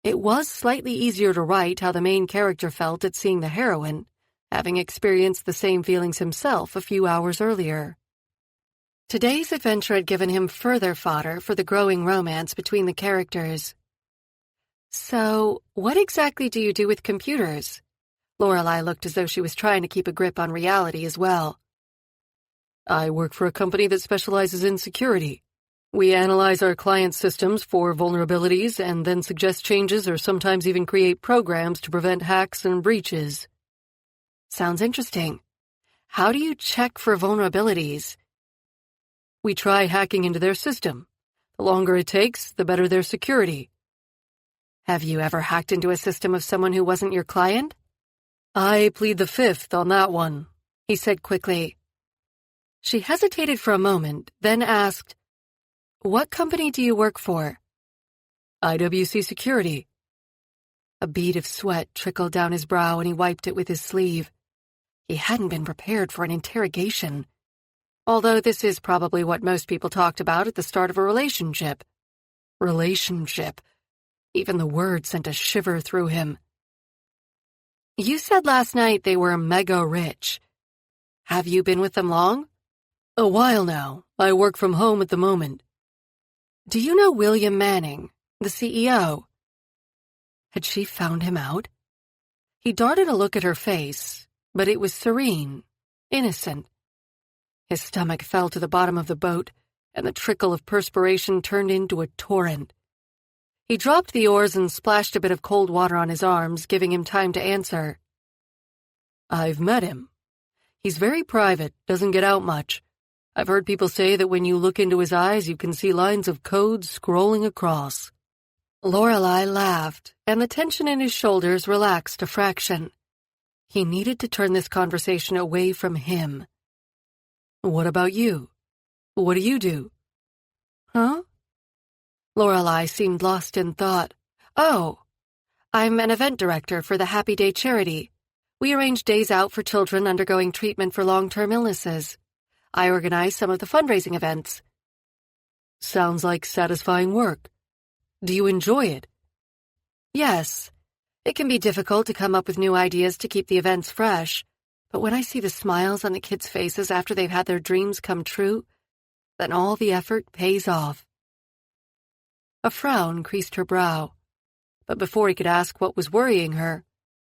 It was slightly easier to write how the main character felt at seeing the heroine, having experienced the same feelings himself a few hours earlier. Today's adventure had given him further fodder for the growing romance between the characters. So, what exactly do you do with computers? Lorelei looked as though she was trying to keep a grip on reality as well. I work for a company that specializes in security. We analyze our clients' systems for vulnerabilities and then suggest changes or sometimes even create programs to prevent hacks and breaches. Sounds interesting. How do you check for vulnerabilities? We try hacking into their system. The longer it takes, the better their security. Have you ever hacked into a system of someone who wasn't your client? I plead the fifth on that one, he said quickly. She hesitated for a moment, then asked, What company do you work for? IWC Security. A bead of sweat trickled down his brow and he wiped it with his sleeve. He hadn't been prepared for an interrogation. Although this is probably what most people talked about at the start of a relationship. Relationship. Even the word sent a shiver through him. You said last night they were mega rich. Have you been with them long? A while now. I work from home at the moment. Do you know William Manning, the CEO? Had she found him out? He darted a look at her face, but it was serene, innocent. His stomach fell to the bottom of the boat, and the trickle of perspiration turned into a torrent. He dropped the oars and splashed a bit of cold water on his arms, giving him time to answer. I've met him. He's very private, doesn't get out much. I've heard people say that when you look into his eyes, you can see lines of code scrolling across. Lorelei laughed, and the tension in his shoulders relaxed a fraction. He needed to turn this conversation away from him. What about you? What do you do? Huh? Lorelei seemed lost in thought. Oh, I'm an event director for the Happy Day charity. We arrange days out for children undergoing treatment for long-term illnesses. I organize some of the fundraising events. Sounds like satisfying work. Do you enjoy it? Yes. It can be difficult to come up with new ideas to keep the events fresh, but when I see the smiles on the kids' faces after they've had their dreams come true, then all the effort pays off. A frown creased her brow, but before he could ask what was worrying her,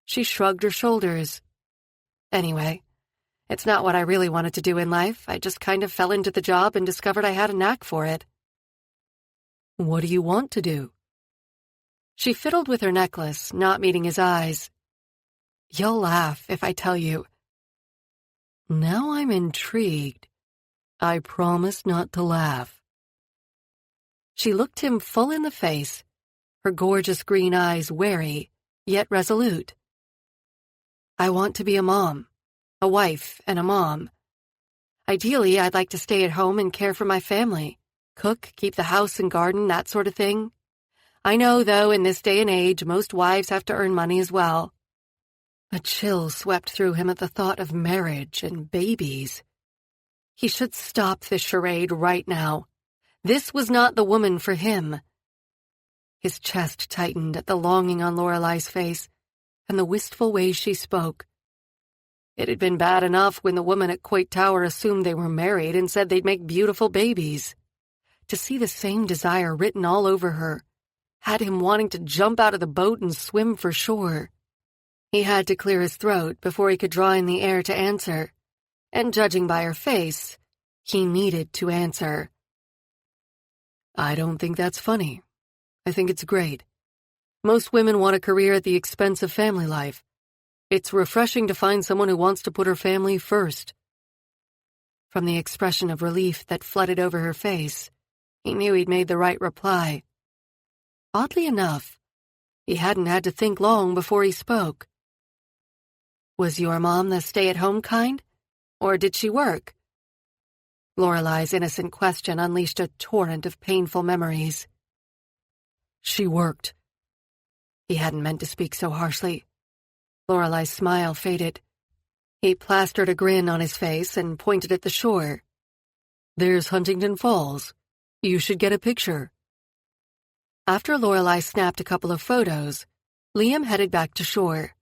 she shrugged her shoulders. Anyway, it's not what I really wanted to do in life. I just kind of fell into the job and discovered I had a knack for it. What do you want to do? She fiddled with her necklace, not meeting his eyes. You'll laugh if I tell you. Now I'm intrigued. I promise not to laugh. She looked him full in the face, her gorgeous green eyes wary, yet resolute. I want to be a mom, a wife and a mom. Ideally, I'd like to stay at home and care for my family. Cook, keep the house and garden, that sort of thing. I know, though, in this day and age, most wives have to earn money as well. A chill swept through him at the thought of marriage and babies. He should stop this charade right now. This was not the woman for him. His chest tightened at the longing on Lorelei's face and the wistful way she spoke. It had been bad enough when the woman at Coit Tower assumed they were married and said they'd make beautiful babies. To see the same desire written all over her had him wanting to jump out of the boat and swim for shore. He had to clear his throat before he could draw in the air to answer, and judging by her face, he needed to answer. I don't think that's funny. I think it's great. Most women want a career at the expense of family life. It's refreshing to find someone who wants to put her family first. From the expression of relief that flooded over her face, he knew he'd made the right reply. Oddly enough, he hadn't had to think long before he spoke. Was your mom the stay-at-home kind? Or did she work? Lorelei's innocent question unleashed a torrent of painful memories. She worked. He hadn't meant to speak so harshly. Lorelei's smile faded. He plastered a grin on his face and pointed at the shore. There's Huntington Falls. You should get a picture. After Lorelei snapped a couple of photos, Liam headed back to shore.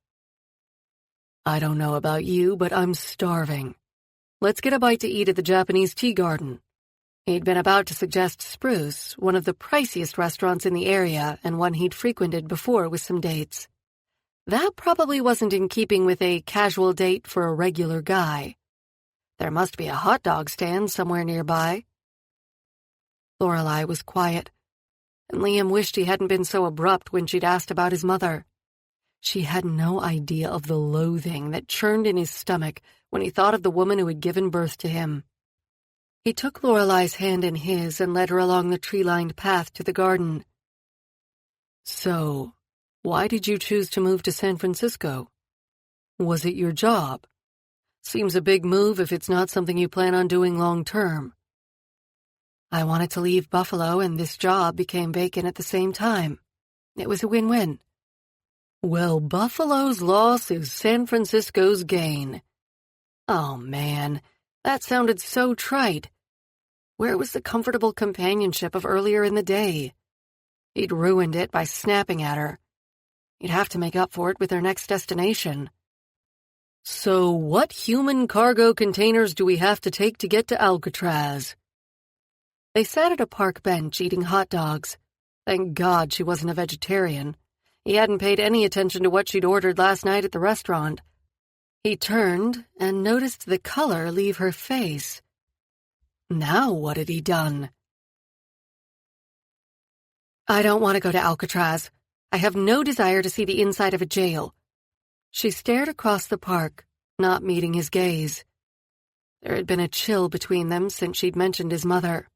I don't know about you, but I'm starving. Let's get a bite to eat at the Japanese tea garden. He'd been about to suggest Spruce, one of the priciest restaurants in the area and one he'd frequented before with some dates. That probably wasn't in keeping with a casual date for a regular guy. There must be a hot dog stand somewhere nearby. Lorelei was quiet, and Liam wished he hadn't been so abrupt when she'd asked about his mother. She had no idea of the loathing that churned in his stomach when he thought of the woman who had given birth to him. He took Lorelei's hand in his and led her along the tree-lined path to the garden. So, why did you choose to move to San Francisco? Was it your job? Seems a big move if it's not something you plan on doing long-term. I wanted to leave Buffalo, and this job became vacant at the same time. It was a win-win. Well, Buffalo's loss is San Francisco's gain. Oh, man, that sounded so trite. Where was the comfortable companionship of earlier in the day? He'd ruined it by snapping at her. He'd have to make up for it with their next destination. So what human cargo containers do we have to take to get to Alcatraz? They sat at a park bench eating hot dogs. Thank God she wasn't a vegetarian. He hadn't paid any attention to what she'd ordered last night at the restaurant. He turned and noticed the color leave her face. Now what had he done? I don't want to go to Alcatraz. I have no desire to see the inside of a jail. She stared across the park, not meeting his gaze. There had been a chill between them since she'd mentioned his mother.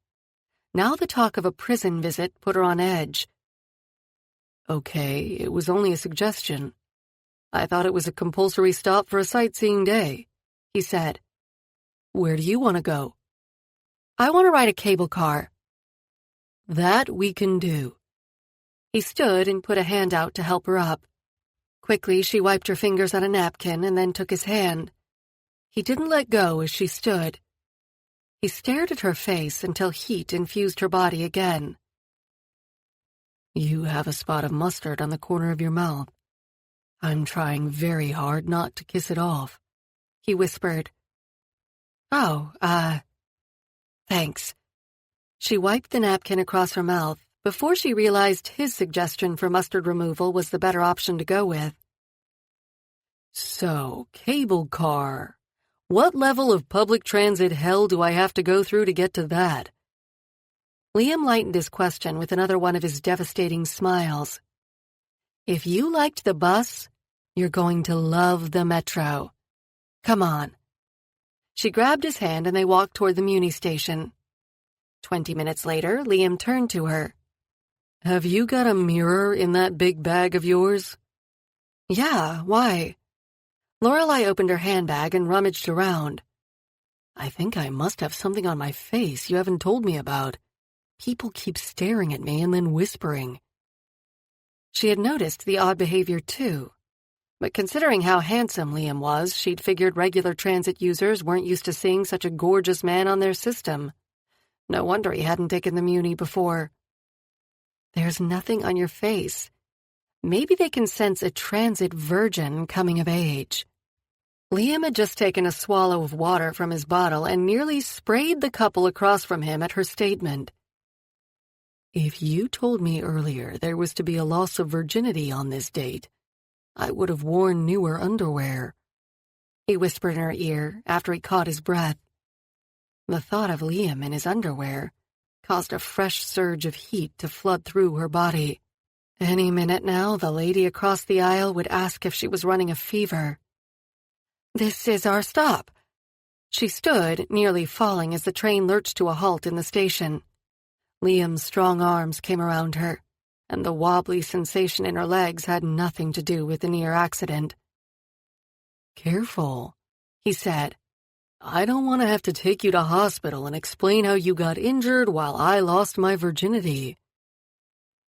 Now the talk of a prison visit put her on edge. Okay, it was only a suggestion. I thought it was a compulsory stop for a sightseeing day, he said. Where do you want to go? I want to ride a cable car. That we can do. He stood and put a hand out to help her up. Quickly, she wiped her fingers on a napkin and then took his hand. He didn't let go as she stood. He stared at her face until heat infused her body again. You have a spot of mustard on the corner of your mouth. I'm trying very hard not to kiss it off, he whispered. Oh, thanks. She wiped the napkin across her mouth before she realized his suggestion for mustard removal was the better option to go with. So, cable car. What level of public transit hell do I have to go through to get to that? Liam lightened his question with another one of his devastating smiles. If you liked the bus, you're going to love the metro. Come on. She grabbed his hand and they walked toward the Muni station. 20 minutes later, Liam turned to her. Have you got a mirror in that big bag of yours? Yeah, why? Lorelei opened her handbag and rummaged around. I think I must have something on my face you haven't told me about. People keep staring at me and then whispering. She had noticed the odd behavior too. But considering how handsome Liam was, she'd figured regular transit users weren't used to seeing such a gorgeous man on their system. No wonder he hadn't taken the Muni before. There's nothing on your face. Maybe they can sense a transit virgin coming of age. Liam had just taken a swallow of water from his bottle and nearly sprayed the couple across from him at her statement. If you told me earlier there was to be a loss of virginity on this date, I would have worn newer underwear, he whispered in her ear after he caught his breath. The thought of Liam in his underwear caused a fresh surge of heat to flood through her body. Any minute now, the lady across the aisle would ask if she was running a fever. This is our stop. She stood, nearly falling as the train lurched to a halt in the station. Liam's strong arms came around her, and the wobbly sensation in her legs had nothing to do with the near accident. Careful, he said. I don't want to have to take you to hospital and explain how you got injured while I lost my virginity.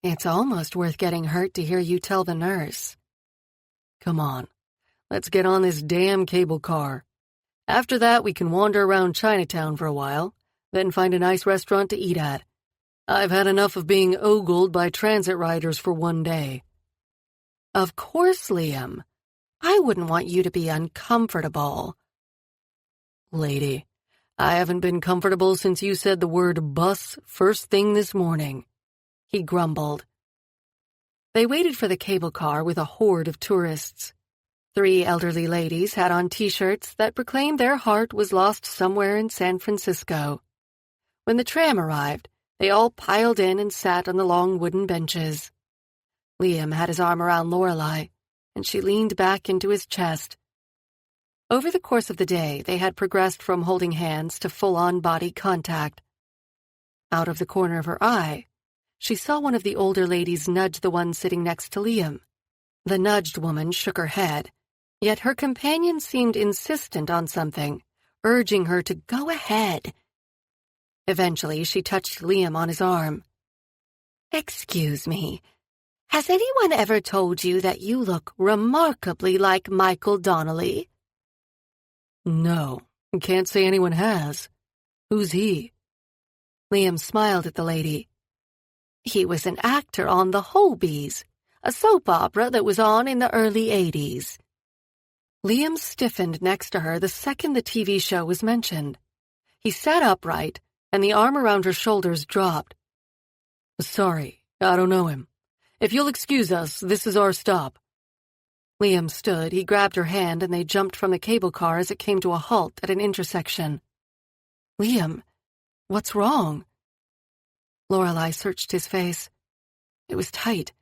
It's almost worth getting hurt to hear you tell the nurse. Come on, let's get on this damn cable car. After that, we can wander around Chinatown for a while, then find a nice restaurant to eat at. I've had enough of being ogled by transit riders for one day. Of course, Liam. I wouldn't want you to be uncomfortable. Lady, I haven't been comfortable since you said the word bus first thing this morning, he grumbled. They waited for the cable car with a horde of tourists. 3 elderly ladies had on T-shirts that proclaimed their heart was lost somewhere in San Francisco. When the tram arrived, they all piled in and sat on the long wooden benches. Liam had his arm around Lorelei, and she leaned back into his chest. Over the course of the day, they had progressed from holding hands to full-on body contact. Out of the corner of her eye, she saw one of the older ladies nudge the one sitting next to Liam. The nudged woman shook her head, yet her companion seemed insistent on something, urging her to go ahead. Eventually, she touched Liam on his arm. Excuse me, has anyone ever told you that you look remarkably like Michael Donnelly? No, can't say anyone has. Who's he? Liam smiled at the lady. He was an actor on The Holbys, a soap opera that was on in the early 80s. Liam stiffened next to her the second the TV show was mentioned. He sat upright, and the arm around her shoulders dropped. "Sorry, I don't know him. If you'll excuse us, this is our stop." Liam stood, he grabbed her hand, and they jumped from the cable car as it came to a halt at an intersection. "Liam, what's wrong?" Lorelei searched his face. It was tight.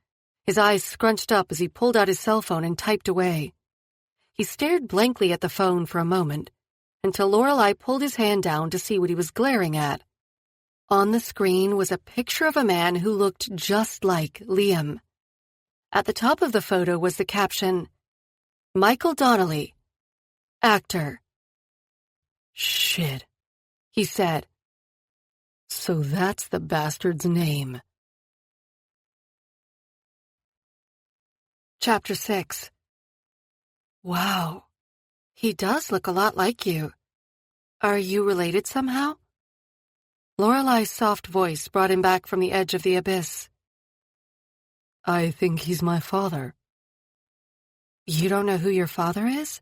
His eyes scrunched up as he pulled out his cell phone and typed away. He stared blankly at the phone for a moment, until Lorelei pulled his hand down to see what he was glaring at. On the screen was a picture of a man who looked just like Liam. At the top of the photo was the caption, "Michael Donnelly, actor." "Shit," he said. "So that's the bastard's name." Chapter 6. Wow, he does look a lot like you. Are you related somehow? Lorelei's soft voice brought him back from the edge of the abyss. I think he's my father. You don't know who your father is?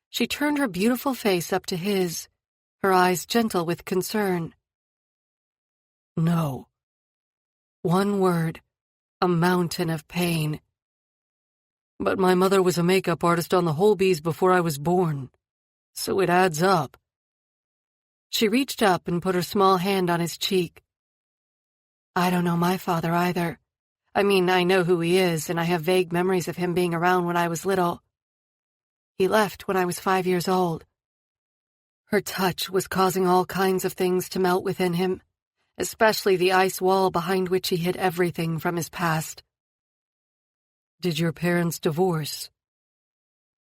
She turned her beautiful face up to his, her eyes gentle with concern. No. One word, a mountain of pain. But my mother was a makeup artist on the Holbys before I was born, so it adds up. She reached up and put her small hand on his cheek. I don't know my father either. I mean, I know who he is, and I have vague memories of him being around when I was little. He left when I was 5 years old. Her touch was causing all kinds of things to melt within him, especially the ice wall behind which he hid everything from his past. Did your parents divorce?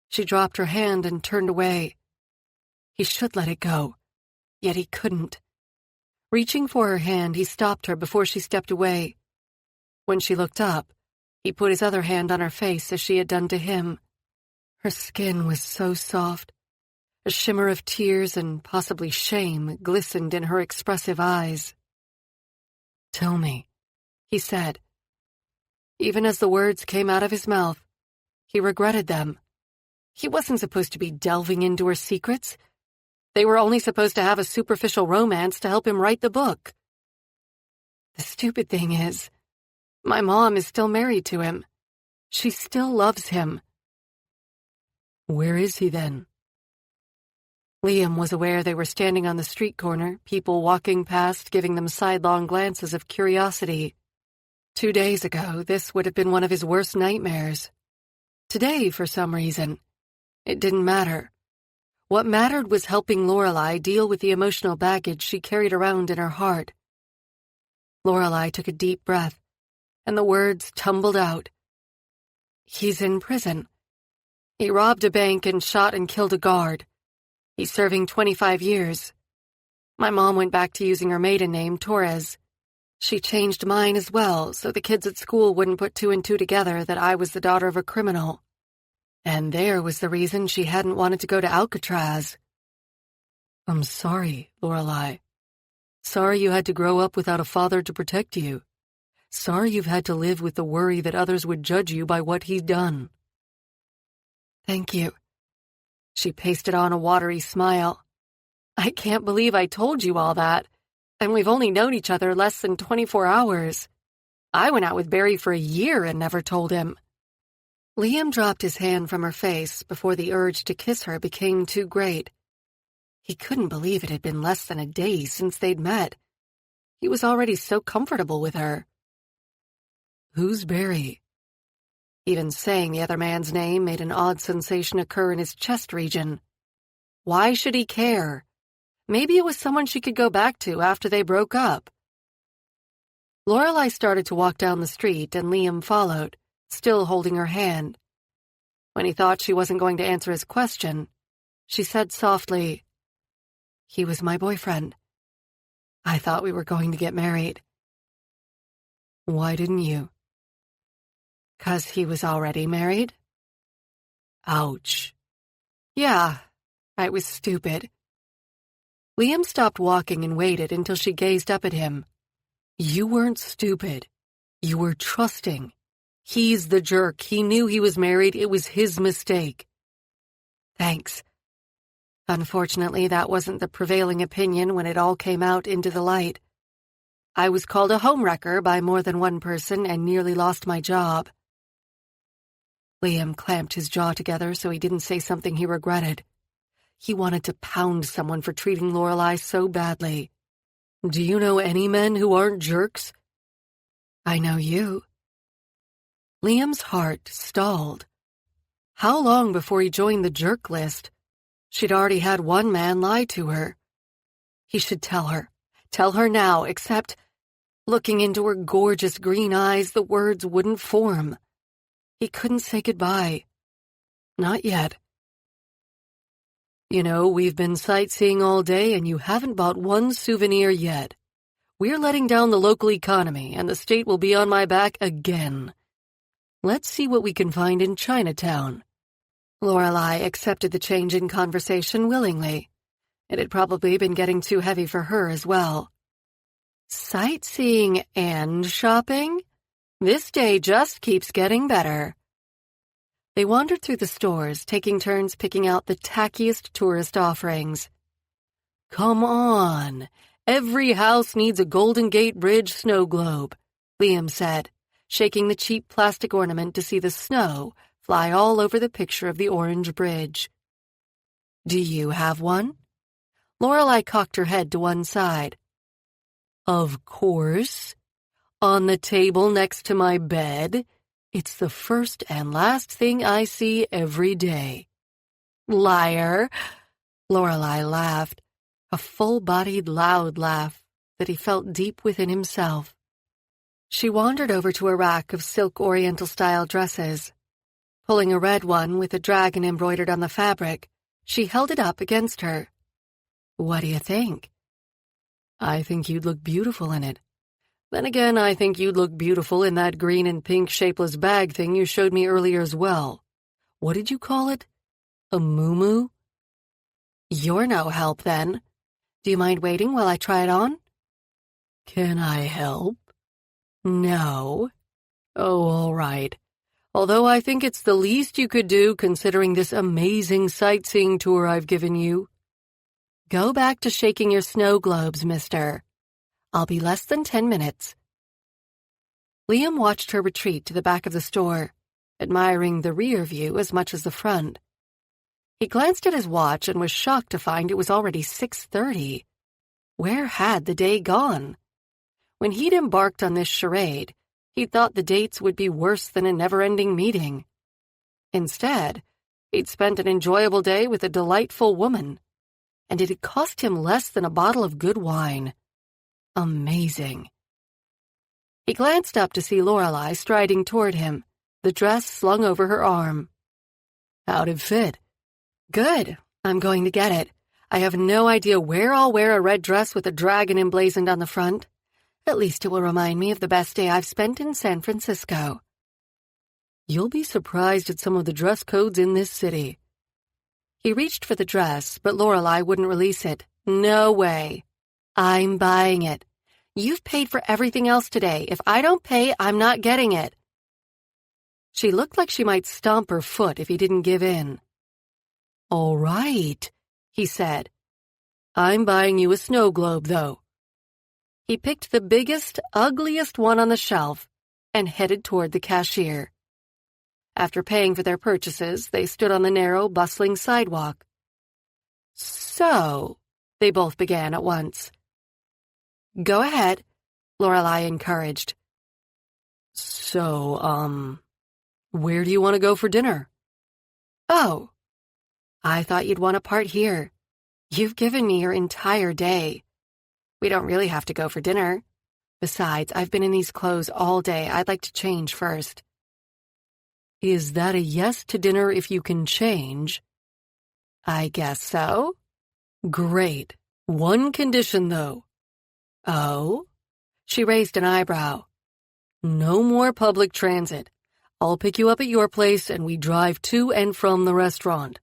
She dropped her hand and turned away. He should let it go, yet he couldn't. Reaching for her hand, he stopped her before she stepped away. When she looked up, he put his other hand on her face as she had done to him. Her skin was so soft. A shimmer of tears and possibly shame glistened in her expressive eyes. Tell me, he said. Even as the words came out of his mouth, he regretted them. He wasn't supposed to be delving into her secrets. They were only supposed to have a superficial romance to help him write the book. The stupid thing is, my mom is still married to him. She still loves him. Where is he then? Liam was aware they were standing on the street corner, people walking past giving them sidelong glances of curiosity. 2 days ago, this would have been one of his worst nightmares. Today, for some reason, it didn't matter. What mattered was helping Lorelei deal with the emotional baggage she carried around in her heart. Lorelei took a deep breath, and the words tumbled out. He's in prison. He robbed a bank and shot and killed a guard. He's serving 25 years. My mom went back to using her maiden name, Torres. She changed mine as well, so the kids at school wouldn't put 2 and 2 together that I was the daughter of a criminal. And there was the reason she hadn't wanted to go to Alcatraz. I'm sorry, Lorelei. Sorry you had to grow up without a father to protect you. Sorry you've had to live with the worry that others would judge you by what he's done. Thank you. She pasted on a watery smile. I can't believe I told you all that. And we've only known each other less than 24 hours. I went out with Barry for a year and never told him. Liam dropped his hand from her face before the urge to kiss her became too great. He couldn't believe it had been less than a day since they'd met. He was already so comfortable with her. Who's Barry? Even saying the other man's name made an odd sensation occur in his chest region. Why should he care? Maybe it was someone she could go back to after they broke up. Lorelei started to walk down the street, and Liam followed, still holding her hand. When he thought she wasn't going to answer his question, she said softly, He was my boyfriend. I thought we were going to get married. Why didn't you? 'Cause he was already married. Ouch. Yeah, I was stupid. Liam stopped walking and waited until she gazed up at him. You weren't stupid. You were trusting. He's the jerk. He knew he was married. It was his mistake. Thanks. Unfortunately, that wasn't the prevailing opinion when it all came out into the light. I was called a homewrecker by more than one person and nearly lost my job. Liam clamped his jaw together so he didn't say something he regretted. He wanted to pound someone for treating Lorelei so badly. Do you know any men who aren't jerks? I know you. Liam's heart stalled. How long before he joined the jerk list? She'd already had one man lie to her. He should tell her. Tell her now, except, looking into her gorgeous green eyes, the words wouldn't form. He couldn't say goodbye. Not yet. You know, we've been sightseeing all day and you haven't bought one souvenir yet. We're letting down the local economy and the state will be on my back again. Let's see what we can find in Chinatown. Lorelei accepted the change in conversation willingly. It had probably been getting too heavy for her as well. Sightseeing and shopping? This day just keeps getting better. They wandered through the stores, taking turns picking out the tackiest tourist offerings. Come on. Every house needs a Golden Gate Bridge snow globe, Liam said, shaking the cheap plastic ornament to see the snow fly all over the picture of the orange bridge. Do you have one? Lorelei cocked her head to one side. Of course. On the table next to my bed. It's the first and last thing I see every day. Liar. Lorelei laughed, a full-bodied, loud laugh that he felt deep within himself. She wandered over to a rack of silk Oriental-style dresses. Pulling a red one with a dragon embroidered on the fabric, she held it up against her. What do you think? I think you'd look beautiful in it. Then again, I think you'd look beautiful in that green and pink shapeless bag thing you showed me earlier as well. What did you call it? A muumuu? You're no help, then. Do you mind waiting while I try it on? Can I help? No. Oh, all right. Although I think it's the least you could do considering this amazing sightseeing tour I've given you. Go back to shaking your snow globes, mister. I'll be less than 10 minutes. Liam watched her retreat to the back of the store, admiring the rear view as much as the front. He glanced at his watch and was shocked to find it was already 6:30. Where had the day gone? When he'd embarked on this charade, he'd thought the dates would be worse than a never-ending meeting. Instead, he'd spent an enjoyable day with a delightful woman, and it had cost him less than a bottle of good wine. Amazing. He glanced up to see Lorelei striding toward him, the dress slung over her arm. How'd it fit? Good. I'm going to get it. I have no idea where I'll wear a red dress with a dragon emblazoned on the front. At least it will remind me of the best day I've spent in San Francisco. You'll be surprised at some of the dress codes in this city. He reached for the dress, but Lorelei wouldn't release it. No way. I'm buying it. You've paid for everything else today. If I don't pay, I'm not getting it. She looked like she might stomp her foot if he didn't give in. All right, he said. I'm buying you a snow globe, though. He picked the biggest, ugliest one on the shelf and headed toward the cashier. After paying for their purchases, they stood on the narrow, bustling sidewalk. So, they both began at once. Go ahead, Lorelei encouraged. So, where do you want to go for dinner? Oh, I thought you'd want to part here. You've given me your entire day. We don't really have to go for dinner. Besides, I've been in these clothes all day. I'd like to change first. Is that a yes to dinner if you can change? I guess so. Great. One condition, though. Oh? She raised an eyebrow. No more public transit. I'll pick you up at your place and we drive to and from the restaurant.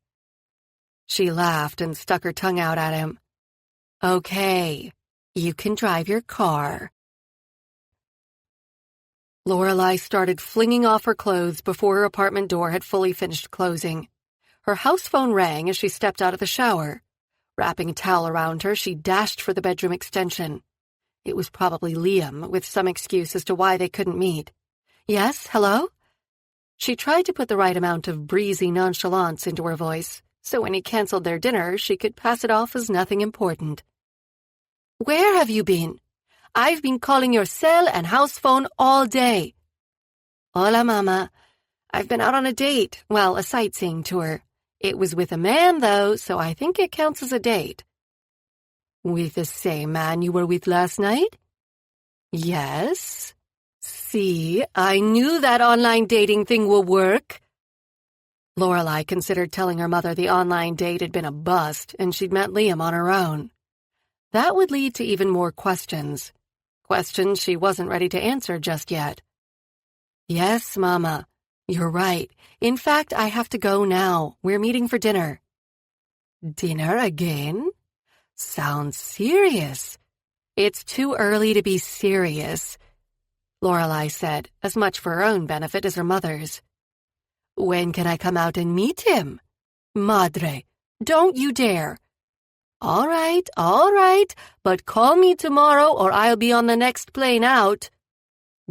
She laughed and stuck her tongue out at him. Okay. You can drive your car. Lorelei started flinging off her clothes before her apartment door had fully finished closing. Her house phone rang as she stepped out of the shower. Wrapping a towel around her, she dashed for the bedroom extension. It was probably Liam, with some excuse as to why they couldn't meet. "Yes, hello?" She tried to put the right amount of breezy nonchalance into her voice, so when he canceled their dinner, she could pass it off as nothing important. "Where have you been? I've been calling your cell and house phone all day." "Hola, Mama. I've been out on a date, well, a sightseeing tour. It was with a man, though, so I think it counts as a date." "With the same man you were with last night?" "Yes. See, I knew that online dating thing would work." Lorelai considered telling her mother the online date had been a bust and she'd met Liam on her own. That would lead to even more questions. Questions she wasn't ready to answer just yet. "Yes, Mama, you're right. In fact, I have to go now. We're meeting for dinner." "Dinner again? Sounds serious." "It's too early to be serious," Lorelai said, as much for her own benefit as her mother's. "When can I come out and meet him?" "Madre, don't you dare." All right, but call me tomorrow or I'll be on the next plane out."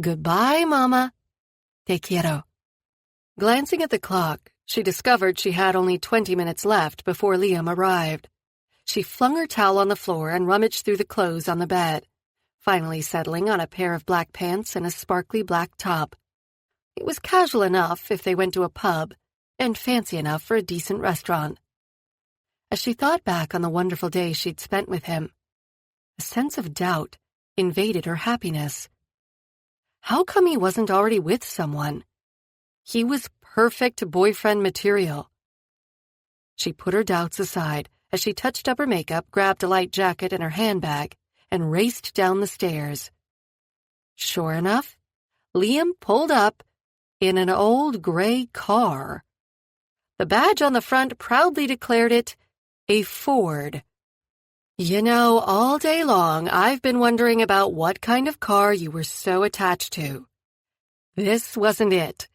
"Goodbye, Mama. Te quiero." Glancing at the clock, she discovered she had only 20 minutes left before Liam arrived. She flung her towel on the floor and rummaged through the clothes on the bed, finally settling on a pair of black pants and a sparkly black top. It was casual enough if they went to a pub, and fancy enough for a decent restaurant. As she thought back on the wonderful day she'd spent with him, a sense of doubt invaded her happiness. How come he wasn't already with someone? He was perfect boyfriend material. She put her doubts aside as she touched up her makeup, grabbed a light jacket and her handbag, and raced down the stairs. Sure enough, Liam pulled up in an old gray car. The badge on the front proudly declared it a Ford. "You know, all day long I've been wondering about what kind of car you were so attached to. This wasn't it,"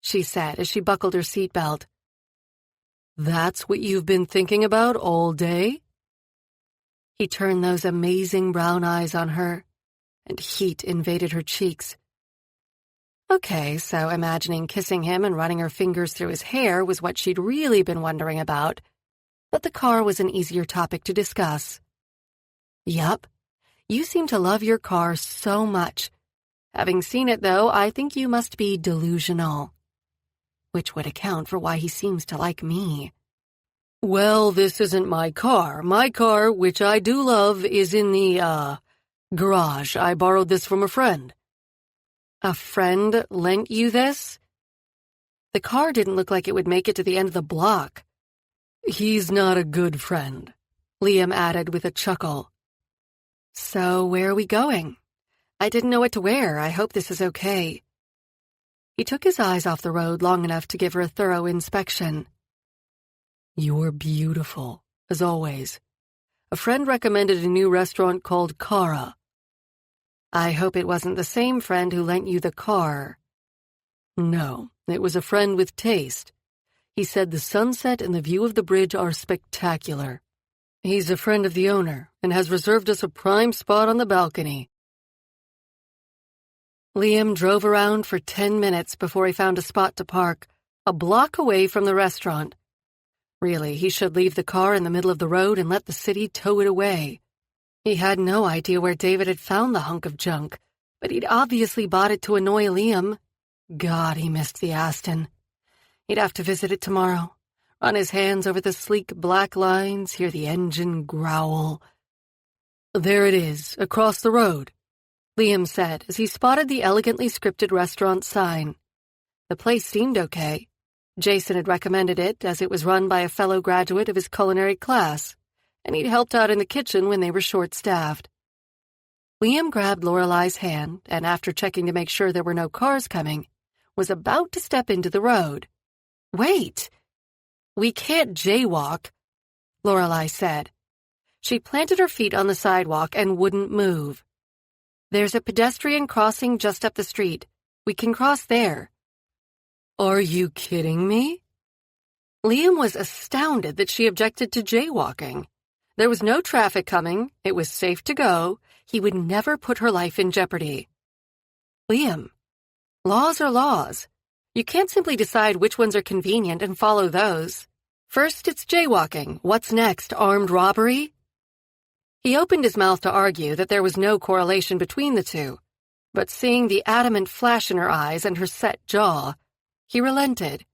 she said as she buckled her seatbelt. "That's what you've been thinking about all day?" He turned those amazing brown eyes on her, and heat invaded her cheeks. Okay, so imagining kissing him and running her fingers through his hair was what she'd really been wondering about, but the car was an easier topic to discuss. "Yup, you seem to love your car so much. Having seen it, though, I think you must be delusional. Which would account for why he seems to like me." "Well, this isn't my car. My car, which I do love, is in the, garage. I borrowed this from a friend." "A friend lent you this?" The car didn't look like it would make it to the end of the block. "He's not a good friend," Liam added with a chuckle. "So where are we going? I didn't know what to wear. I hope this is okay." He took his eyes off the road long enough to give her a thorough inspection. "You're beautiful, as always. A friend recommended a new restaurant called Cara." "I hope it wasn't the same friend who lent you the car." "No, it was a friend with taste. He said the sunset and the view of the bridge are spectacular. He's a friend of the owner and has reserved us a prime spot on the balcony." Liam drove around for 10 minutes before he found a spot to park, a block away from the restaurant. Really, he should leave the car in the middle of the road and let the city tow it away. He had no idea where David had found the hunk of junk, but he'd obviously bought it to annoy Liam. God, he missed the Aston. He'd have to visit it tomorrow, run his hands over the sleek black lines, hear the engine growl. "There it is, across the road," Liam said as he spotted the elegantly scripted restaurant sign. The place seemed okay. Jason had recommended it as it was run by a fellow graduate of his culinary class, and he'd helped out in the kitchen when they were short-staffed. Liam grabbed Lorelai's hand and, after checking to make sure there were no cars coming, was about to step into the road. "Wait! We can't jaywalk," Lorelai said. She planted her feet on the sidewalk and wouldn't move. "There's a pedestrian crossing just up the street. We can cross there." "Are you kidding me?" Liam was astounded that she objected to jaywalking. There was no traffic coming. It was safe to go. He would never put her life in jeopardy. Liam, laws are laws. You can't simply decide which ones are convenient and follow those. First, it's jaywalking. What's next, armed robbery? He opened his mouth to argue that there was no correlation between the two, but seeing the adamant flash in her eyes and her set jaw, he relented.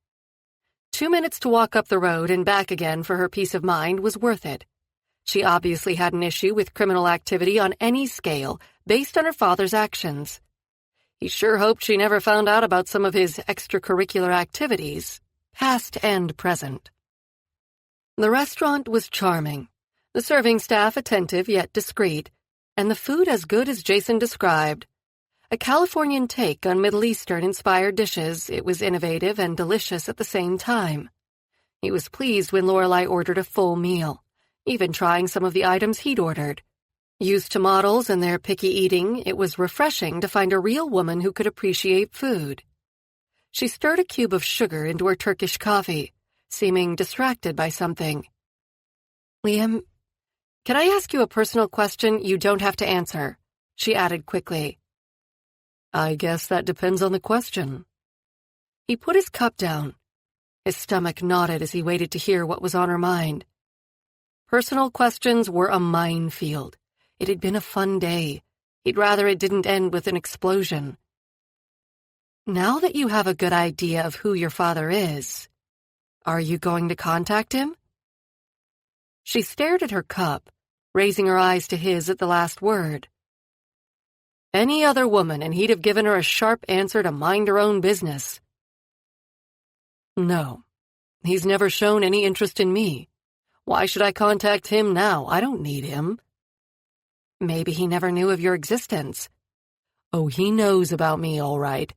2 minutes to walk up the road and back again for her peace of mind was worth it. She obviously had an issue with criminal activity on any scale based on her father's actions. He sure hoped she never found out about some of his extracurricular activities, past and present. The restaurant was charming, the serving staff attentive yet discreet, and the food as good as Jason described. A Californian take on Middle Eastern-inspired dishes, it was innovative and delicious at the same time. He was pleased when Lorelai ordered a full meal, even trying some of the items he'd ordered. Used to models and their picky eating, it was refreshing to find a real woman who could appreciate food. She stirred a cube of sugar into her Turkish coffee, seeming distracted by something. Liam, can I ask you a personal question you don't have to answer? She added quickly. I guess that depends on the question. He put his cup down. His stomach knotted as he waited to hear what was on her mind. Personal questions were a minefield. It had been a fun day. He'd rather it didn't end with an explosion. Now that you have a good idea of who your father is, are you going to contact him? She stared at her cup, raising her eyes to his at the last word. Any other woman, and he'd have given her a sharp answer to mind her own business. No, he's never shown any interest in me. Why should I contact him now? I don't need him. Maybe he never knew of your existence. Oh, he knows about me, all right.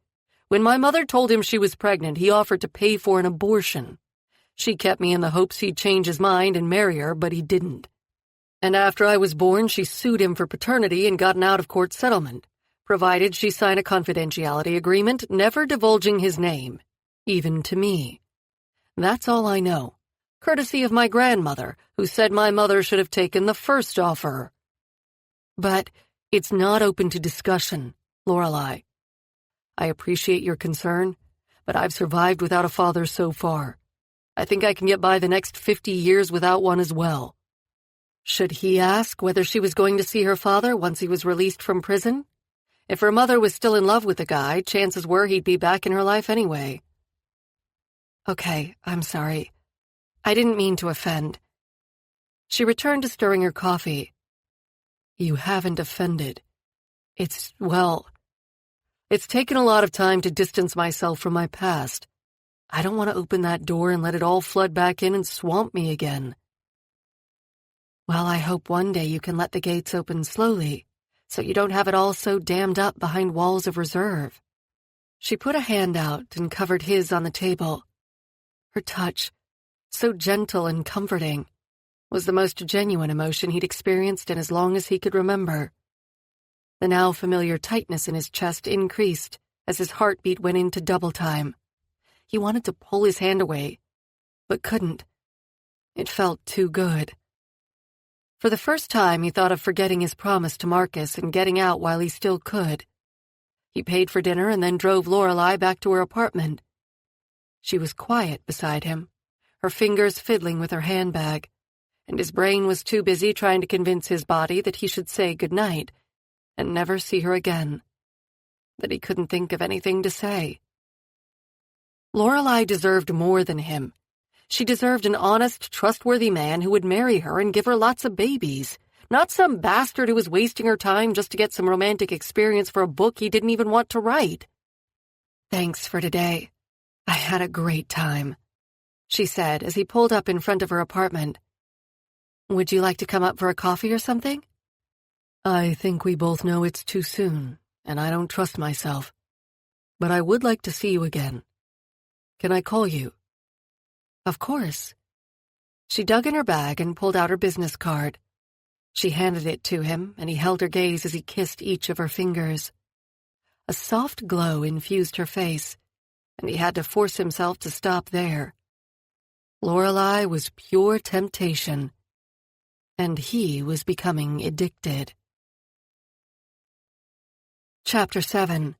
When my mother told him she was pregnant, he offered to pay for an abortion. She kept me in the hopes he'd change his mind and marry her, but he didn't. And after I was born, she sued him for paternity and got an out-of-court settlement, provided she sign a confidentiality agreement never divulging his name, even to me. That's all I know, courtesy of my grandmother, who said my mother should have taken the first offer. But it's not open to discussion, Lorelai. I appreciate your concern, but I've survived without a father so far. I think I can get by the next 50 years without one as well. Should he ask whether she was going to see her father once he was released from prison? If her mother was still in love with the guy, chances were he'd be back in her life anyway. Okay, I'm sorry. I didn't mean to offend. She returned to stirring her coffee. You haven't offended. It's taken a lot of time to distance myself from my past. I don't want to open that door and let it all flood back in and swamp me again. Well, I hope one day you can let the gates open slowly, so you don't have it all so dammed up behind walls of reserve. She put a hand out and covered his on the table. Her touch, so gentle and comforting, was the most genuine emotion he'd experienced in as long as he could remember. The now familiar tightness in his chest increased as his heartbeat went into double time. He wanted to pull his hand away, but couldn't. It felt too good. For the first time, he thought of forgetting his promise to Marcus and getting out while he still could. He paid for dinner and then drove Lorelai back to her apartment. She was quiet beside him, her fingers fiddling with her handbag, and his brain was too busy trying to convince his body that he should say goodnight and never see her again, that he couldn't think of anything to say. Lorelai deserved more than him. She deserved an honest, trustworthy man who would marry her and give her lots of babies, not some bastard who was wasting her time just to get some romantic experience for a book he didn't even want to write. Thanks for today. I had a great time, she said as he pulled up in front of her apartment. Would you like to come up for a coffee or something? I think we both know it's too soon, and I don't trust myself. But I would like to see you again. Can I call you? Of course. She dug in her bag and pulled out her business card. She handed it to him, and he held her gaze as he kissed each of her fingers. A soft glow infused her face, and he had to force himself to stop there. Lorelai was pure temptation, and he was becoming addicted. Chapter 7.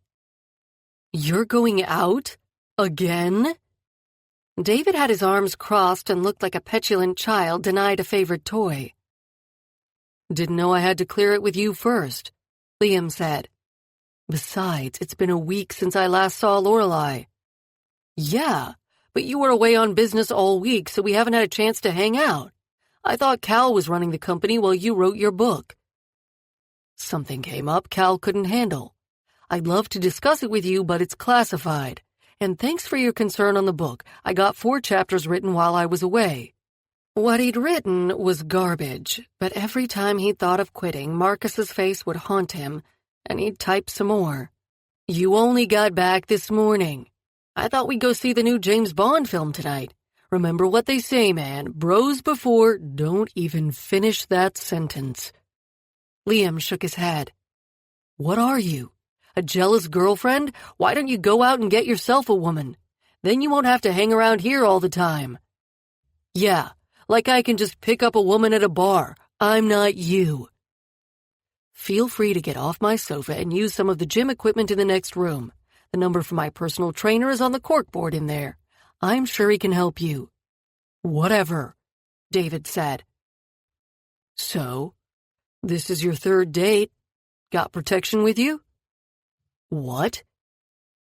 You're going out? Again? David had his arms crossed and looked like a petulant child denied a favorite toy. Didn't know I had to clear it with you first, Liam said. Besides, it's been a week since I last saw Lorelei. Yeah, but you were away on business all week, so we haven't had a chance to hang out. I thought Cal was running the company while you wrote your book. Something came up Cal couldn't handle. I'd love to discuss it with you, but it's classified. And thanks for your concern on the book. I got 4 chapters written while I was away. What he'd written was garbage, but every time he thought of quitting, Marcus's face would haunt him, and he'd type some more. You only got back this morning. I thought we'd go see the new James Bond film tonight. Remember what they say, man. Bros before, don't even finish that sentence. Liam shook his head. What are you? A jealous girlfriend? Why don't you go out and get yourself a woman? Then you won't have to hang around here all the time. Yeah, like I can just pick up a woman at a bar. I'm not you. Feel free to get off my sofa and use some of the gym equipment in the next room. The number for my personal trainer is on the corkboard in there. I'm sure he can help you. Whatever, David said. So, this is your 3rd date. Got protection with you? What?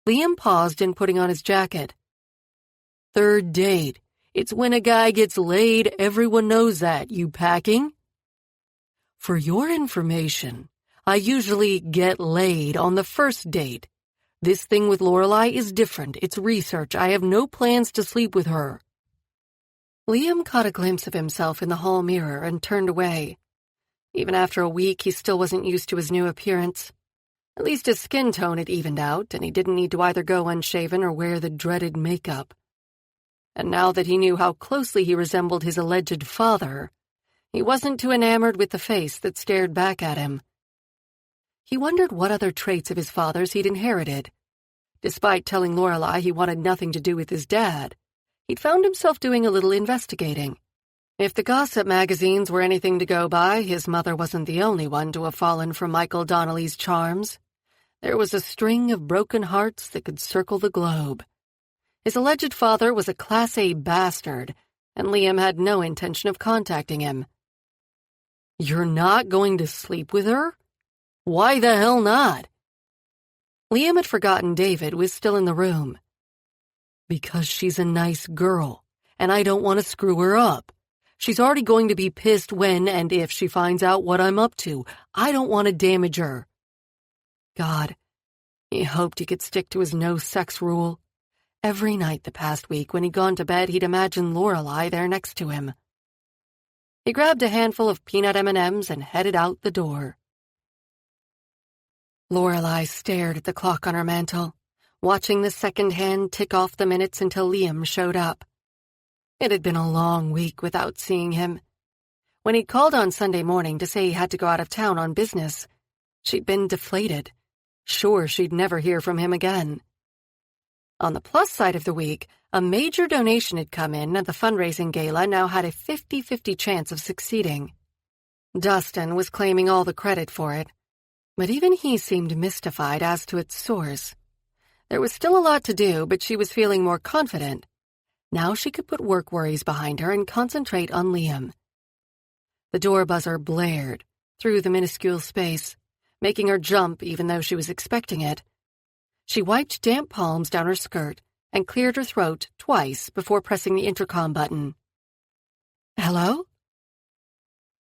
Liam paused in putting on his jacket. 3rd date. It's when a guy gets laid. Everyone knows that. You packing? For your information, I usually get laid on the 1st date. This thing with Lorelei is different. It's research. I have no plans to sleep with her. Liam caught a glimpse of himself in the hall mirror and turned away. Even after a week, he still wasn't used to his new appearance. At least his skin tone had evened out, and he didn't need to either go unshaven or wear the dreaded makeup. And now that he knew how closely he resembled his alleged father, he wasn't too enamored with the face that stared back at him. He wondered what other traits of his father's he'd inherited. Despite telling Lorelei he wanted nothing to do with his dad, he'd found himself doing a little investigating. If the gossip magazines were anything to go by, his mother wasn't the only one to have fallen for Michael Donnelly's charms. There was a string of broken hearts that could circle the globe. His alleged father was a Class A bastard, and Liam had no intention of contacting him. You're not going to sleep with her? Why the hell not? Liam had forgotten David was still in the room. Because she's a nice girl, and I don't want to screw her up. She's already going to be pissed when and if she finds out what I'm up to. I don't want to damage her. God, he hoped he could stick to his no-sex rule. Every night the past week when he'd gone to bed, he'd imagined Lorelei there next to him. He grabbed a handful of peanut M&Ms and headed out the door. Lorelei stared at the clock on her mantel, watching the second hand tick off the minutes until Liam showed up. It had been a long week without seeing him. When he'd called on Sunday morning to say he had to go out of town on business, she'd been deflated, sure she'd never hear from him again. On the plus side of the week, a major donation had come in and the fundraising gala now had a 50-50 chance of succeeding. Dustin was claiming all the credit for it, but even he seemed mystified as to its source. There was still a lot to do, but she was feeling more confident. Now she could put work worries behind her and concentrate on Liam. The door buzzer blared through the minuscule space, making her jump even though she was expecting it. She wiped damp palms down her skirt and cleared her throat twice before pressing the intercom button. Hello?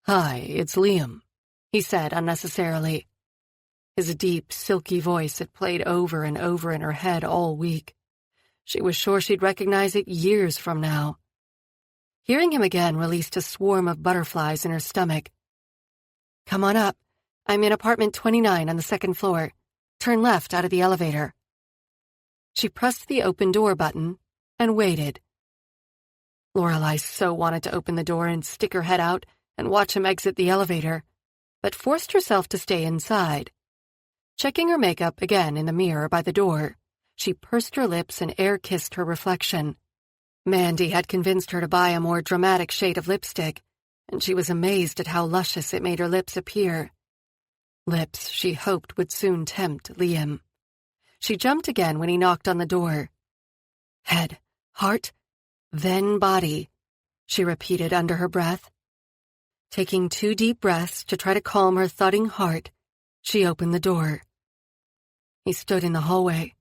Hi, it's Liam, he said unnecessarily. His deep, silky voice had played over and over in her head all week. She was sure she'd recognize it years from now. Hearing him again released a swarm of butterflies in her stomach. Come on up. I'm in apartment 29 on the 2nd floor. Turn left out of the elevator. She pressed the open door button and waited. Lorelei so wanted to open the door and stick her head out and watch him exit the elevator, but forced herself to stay inside. Checking her makeup again in the mirror by the door, she pursed her lips and air-kissed her reflection. Mandy had convinced her to buy a more dramatic shade of lipstick, and she was amazed at how luscious it made her lips appear. Lips she hoped would soon tempt Liam. She jumped again when he knocked on the door. Head, heart, then body, she repeated under her breath. Taking 2 deep breaths to try to calm her thudding heart, she opened the door. He stood in the hallway,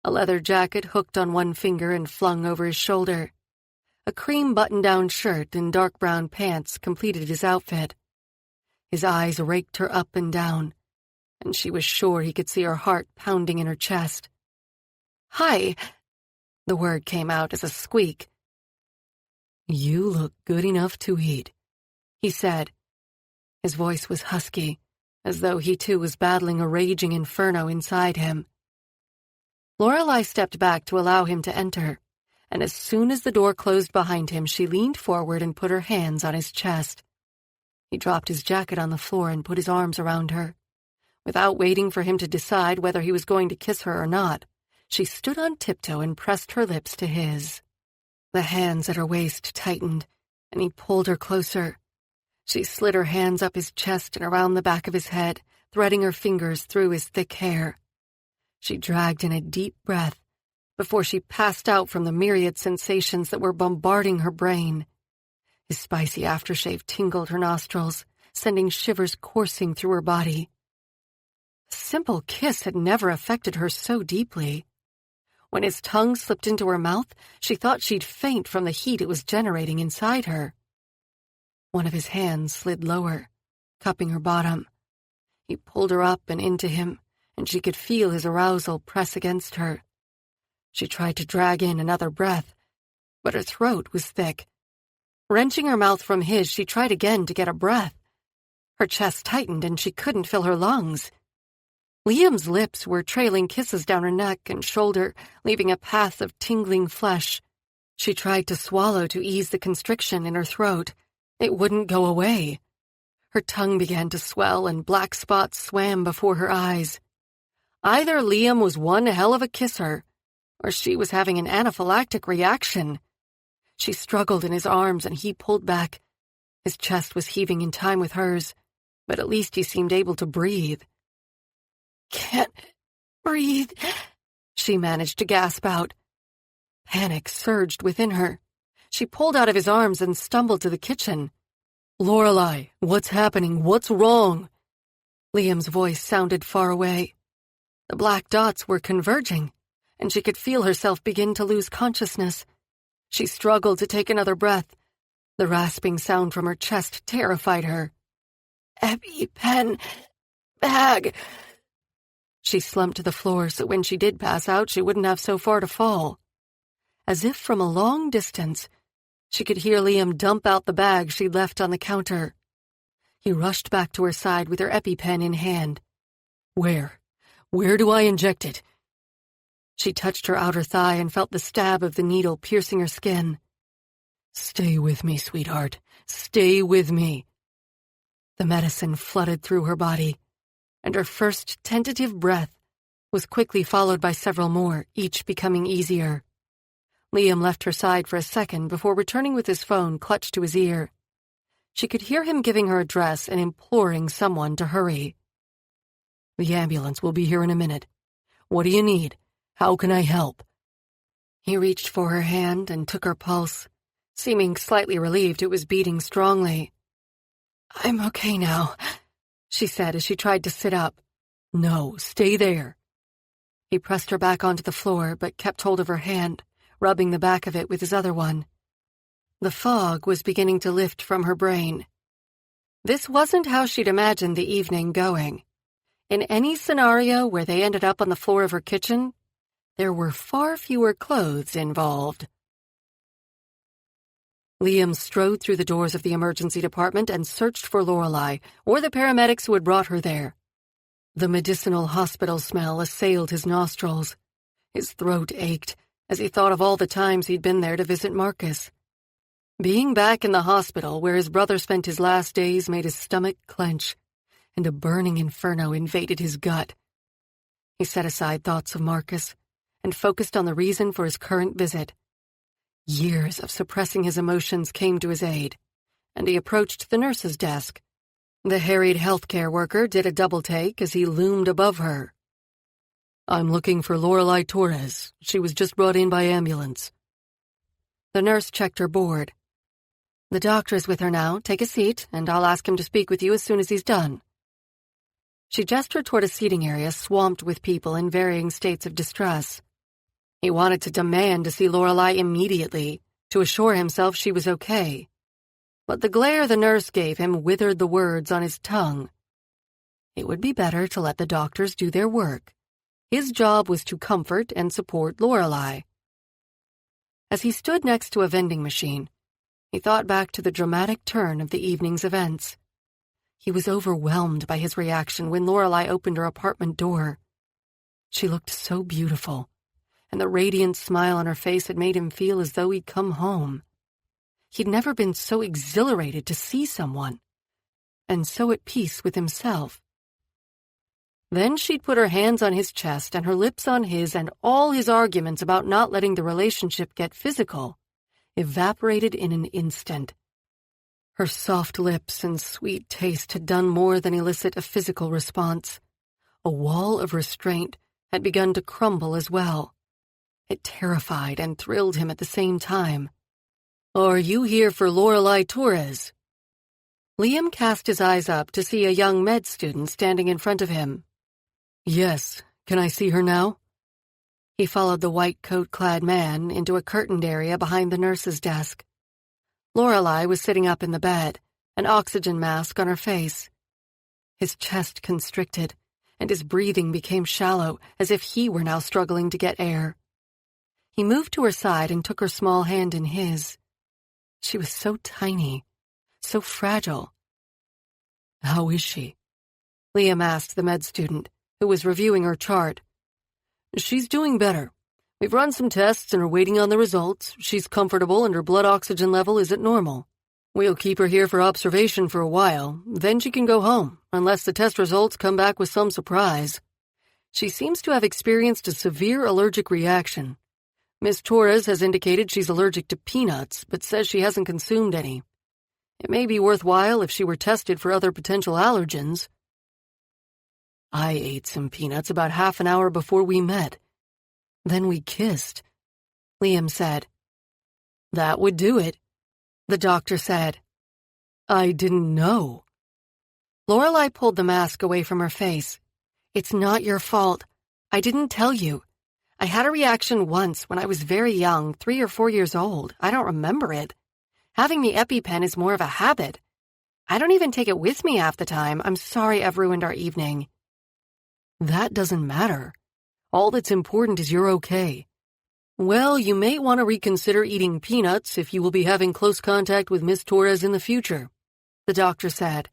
a leather jacket hooked on one finger and flung over his shoulder. A cream button-down shirt and dark brown pants completed his outfit. His eyes raked her up and down, and she was sure he could see her heart pounding in her chest. "Hi," the word came out as a squeak. "You look good enough to eat," he said. His voice was husky, as though he too was battling a raging inferno inside him. Lorelei stepped back to allow him to enter, and as soon as the door closed behind him, she leaned forward and put her hands on his chest. He dropped his jacket on the floor and put his arms around her. Without waiting for him to decide whether he was going to kiss her or not, she stood on tiptoe and pressed her lips to his. The hands at her waist tightened, and he pulled her closer. She slid her hands up his chest and around the back of his head, threading her fingers through his thick hair. She dragged in a deep breath before she passed out from the myriad sensations that were bombarding her brain. His spicy aftershave tingled her nostrils, sending shivers coursing through her body. A simple kiss had never affected her so deeply. When his tongue slipped into her mouth, she thought she'd faint from the heat it was generating inside her. One of his hands slid lower, cupping her bottom. He pulled her up and into him, and she could feel his arousal press against her. She tried to drag in another breath, but her throat was thick. Wrenching her mouth from his, she tried again to get a breath. Her chest tightened and she couldn't fill her lungs. Liam's lips were trailing kisses down her neck and shoulder, leaving a path of tingling flesh. She tried to swallow to ease the constriction in her throat. It wouldn't go away. Her tongue began to swell and black spots swam before her eyes. Either Liam was one hell of a kisser, or she was having an anaphylactic reaction. She struggled in his arms and he pulled back. His chest was heaving in time with hers, but at least he seemed able to breathe. "Can't breathe," she managed to gasp out. Panic surged within her. She pulled out of his arms and stumbled to the kitchen. "Lorelei, what's happening? What's wrong?" Liam's voice sounded far away. The black dots were converging, and she could feel herself begin to lose consciousness. She struggled to take another breath. The rasping sound from her chest terrified her. "EpiPen bag." She slumped to the floor so when she did pass out, she wouldn't have so far to fall. As if from a long distance, she could hear Liam dump out the bag she'd left on the counter. He rushed back to her side with her EpiPen in hand. Where do I inject it?" She touched her outer thigh and felt the stab of the needle piercing her skin. "Stay with me, sweetheart. Stay with me." The medicine flooded through her body, and her first tentative breath was quickly followed by several more, each becoming easier. Liam left her side for a second before returning with his phone clutched to his ear. She could hear him giving her address and imploring someone to hurry. "The ambulance will be here in a minute. What do you need? How can I help?" He reached for her hand and took her pulse, seeming slightly relieved it was beating strongly. "I'm okay now," she said as she tried to sit up. "No, stay there." He pressed her back onto the floor but kept hold of her hand, rubbing the back of it with his other one. The fog was beginning to lift from her brain. This wasn't how she'd imagined the evening going. In any scenario where they ended up on the floor of her kitchen, there were far fewer clothes involved. Liam strode through the doors of the emergency department and searched for Lorelei or the paramedics who had brought her there. The medicinal hospital smell assailed his nostrils. His throat ached as he thought of all the times he'd been there to visit Marcus. Being back in the hospital where his brother spent his last days made his stomach clench, and a burning inferno invaded his gut. He set aside thoughts of Marcus and focused on the reason for his current visit. Years of suppressing his emotions came to his aid, and he approached the nurse's desk. The harried healthcare worker did a double-take as he loomed above her. "I'm looking for Lorelei Torres. She was just brought in by ambulance." The nurse checked her board. "The doctor is with her now. Take a seat, and I'll ask him to speak with you as soon as he's done." She gestured toward a seating area swamped with people in varying states of distress. He wanted to demand to see Lorelei immediately, to assure himself she was okay. But the glare the nurse gave him withered the words on his tongue. It would be better to let the doctors do their work. His job was to comfort and support Lorelei. As he stood next to a vending machine, he thought back to the dramatic turn of the evening's events. He was overwhelmed by his reaction when Lorelei opened her apartment door. She looked so beautiful, and the radiant smile on her face had made him feel as though he'd come home. He'd never been so exhilarated to see someone, and so at peace with himself. Then she'd put her hands on his chest and her lips on his, and all his arguments about not letting the relationship get physical evaporated in an instant. Her soft lips and sweet taste had done more than elicit a physical response. A wall of restraint had begun to crumble as well. It terrified and thrilled him at the same time. "Are you here for Lorelei Torres?" Liam cast his eyes up to see a young med student standing in front of him. "Yes, can I see her now?" He followed the white coat-clad man into a curtained area behind the nurse's desk. Lorelei was sitting up in the bed, an oxygen mask on her face. His chest constricted, and his breathing became shallow, as if he were now struggling to get air. He moved to her side and took her small hand in his. She was so tiny, so fragile. "How is she?" Liam asked the med student, who was reviewing her chart. "She's doing better. We've run some tests and are waiting on the results. She's comfortable and her blood oxygen level is at normal. We'll keep her here for observation for a while, then she can go home, unless the test results come back with some surprise. She seems to have experienced a severe allergic reaction. Miss Torres has indicated she's allergic to peanuts, but says she hasn't consumed any. It may be worthwhile if she were tested for other potential allergens." "I ate some peanuts about half an hour before we met. Then we kissed," Liam said. "That would do it," the doctor said. "I didn't know." Lorelei pulled the mask away from her face. "It's not your fault. I didn't tell you. I had a reaction once when I was very young, 3 or 4 years old. I don't remember it. Having the EpiPen is more of a habit. I don't even take it with me half the time. I'm sorry I've ruined our evening." "That doesn't matter. All that's important is you're okay. Well, you may want to reconsider eating peanuts if you will be having close contact with Miss Torres in the future," the doctor said.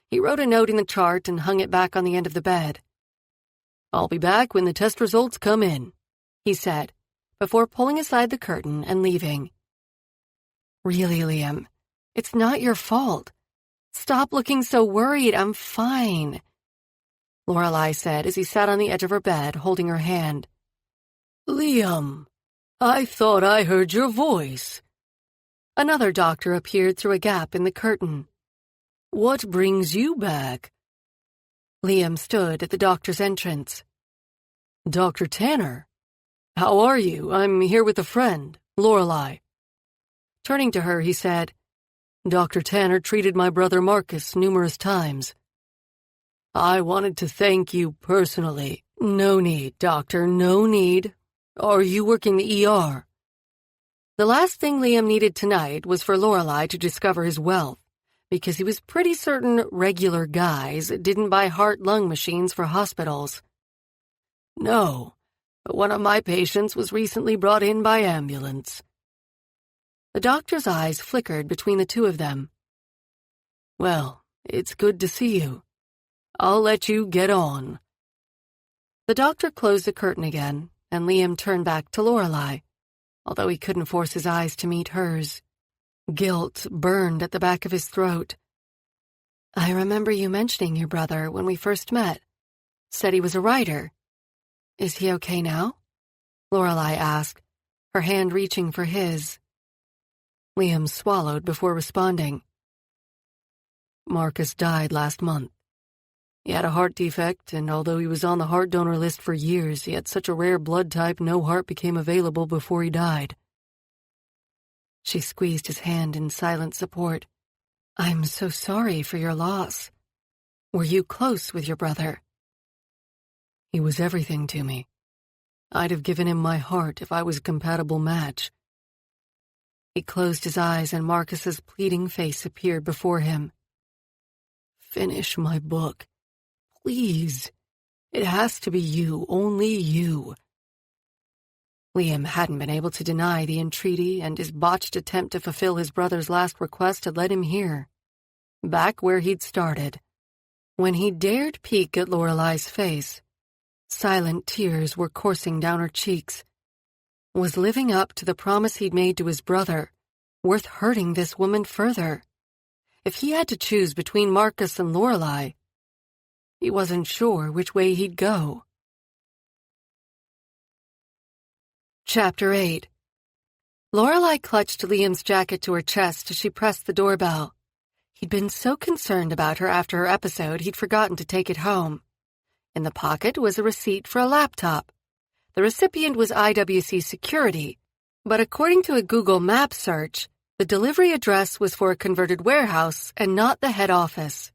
He wrote a note in the chart and hung it back on the end of the bed. "I'll be back when the test results come in," he said, before pulling aside the curtain and leaving. "Really, Liam, it's not your fault. Stop looking so worried. I'm fine," Lorelei said as he sat on the edge of her bed, holding her hand. "Liam, I thought I heard your voice." Another doctor appeared through a gap in the curtain. "What brings you back?" Liam stood at the doctor's entrance. "Dr. Tanner. How are you? I'm here with a friend, Lorelei." Turning to her, he said, "Dr. Tanner treated my brother Marcus numerous times. I wanted to thank you personally." "No need, doctor, no need. Are you working the ER?" The last thing Liam needed tonight was for Lorelei to discover his wealth, because he was pretty certain regular guys didn't buy heart-lung machines for hospitals. "No, but one of my patients was recently brought in by ambulance." The doctor's eyes flickered between the two of them. "Well, it's good to see you. I'll let you get on." The doctor closed the curtain again, and Liam turned back to Lorelei, although he couldn't force his eyes to meet hers. Guilt burned at the back of his throat. "I remember you mentioning your brother when we first met. Said he was a writer. Is he okay now?" Lorelei asked, her hand reaching for his. Liam swallowed before responding. Marcus died last month. He had a heart defect, and although he was on the heart donor list for years, he had such a rare blood type no heart became available before he died. She squeezed his hand in silent support. I'm so sorry for your loss. Were you close with your brother? He was everything to me. I'd have given him my heart if I was a compatible match. He closed his eyes and Marcus's pleading face appeared before him. Finish my book. Please. It has to be you, only you. Liam hadn't been able to deny the entreaty, and his botched attempt to fulfill his brother's last request had led him here, back where he'd started. When he dared peek at Lorelai's face, silent tears were coursing down her cheeks. Was living up to the promise he'd made to his brother worth hurting this woman further? If he had to choose between Marcus and Lorelai, he wasn't sure which way he'd go. Chapter 8. Lorelai clutched Liam's jacket to her chest as she pressed the doorbell. He'd been so concerned about her after her episode, he'd forgotten to take it home. In the pocket was a receipt for a laptop. The recipient was IWC Security, but according to a Google Maps search, the delivery address was for a converted warehouse and not the head office.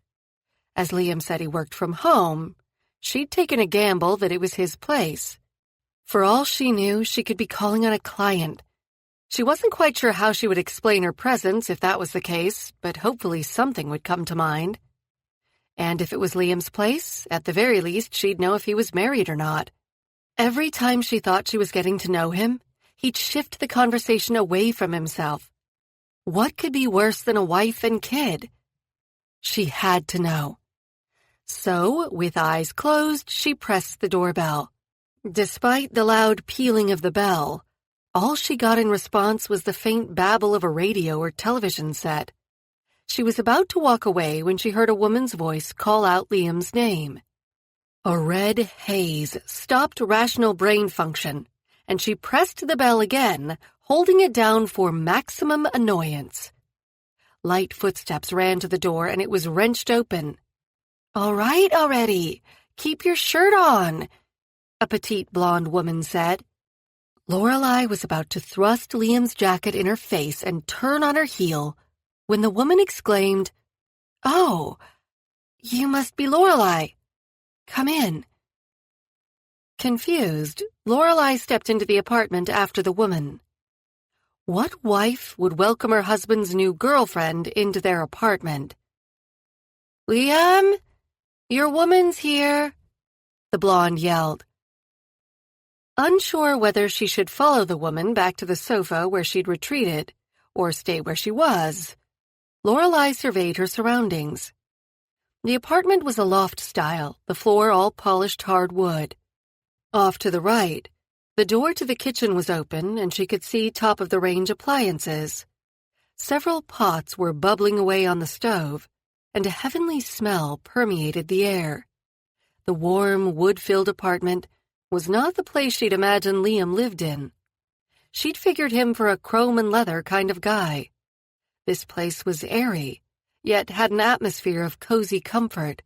As Liam said he worked from home, she'd taken a gamble that it was his place. For all she knew, she could be calling on a client. She wasn't quite sure how she would explain her presence if that was the case, but hopefully something would come to mind. And if it was Liam's place, at the very least she'd know if he was married or not. Every time she thought she was getting to know him, he'd shift the conversation away from himself. What could be worse than a wife and kid? She had to know. So, with eyes closed, she pressed the doorbell. Despite the loud pealing of the bell, all she got in response was the faint babble of a radio or television set. She was about to walk away when she heard a woman's voice call out Liam's name. A red haze stopped rational brain function, and she pressed the bell again, holding it down for maximum annoyance. Light footsteps ran to the door, and it was wrenched open. "All right already. Keep your shirt on," a petite blonde woman said. Lorelai was about to thrust Liam's jacket in her face and turn on her heel when the woman exclaimed, "Oh, you must be Lorelai. Come in." Confused, Lorelai stepped into the apartment after the woman. What wife would welcome her husband's new girlfriend into their apartment? "Liam, your woman's here," the blonde yelled. Unsure whether she should follow the woman back to the sofa where she'd retreated or stay where she was, Lorelai surveyed her surroundings. The apartment was a loft style, the floor all polished hardwood. Off to the right, the door to the kitchen was open and she could see top-of-the-range appliances. Several pots were bubbling away on the stove, and a heavenly smell permeated the air. The warm, wood-filled apartment was not the place she'd imagined Liam lived in. She'd figured him for a chrome and leather kind of guy. This place was airy, yet had an atmosphere of cozy comfort.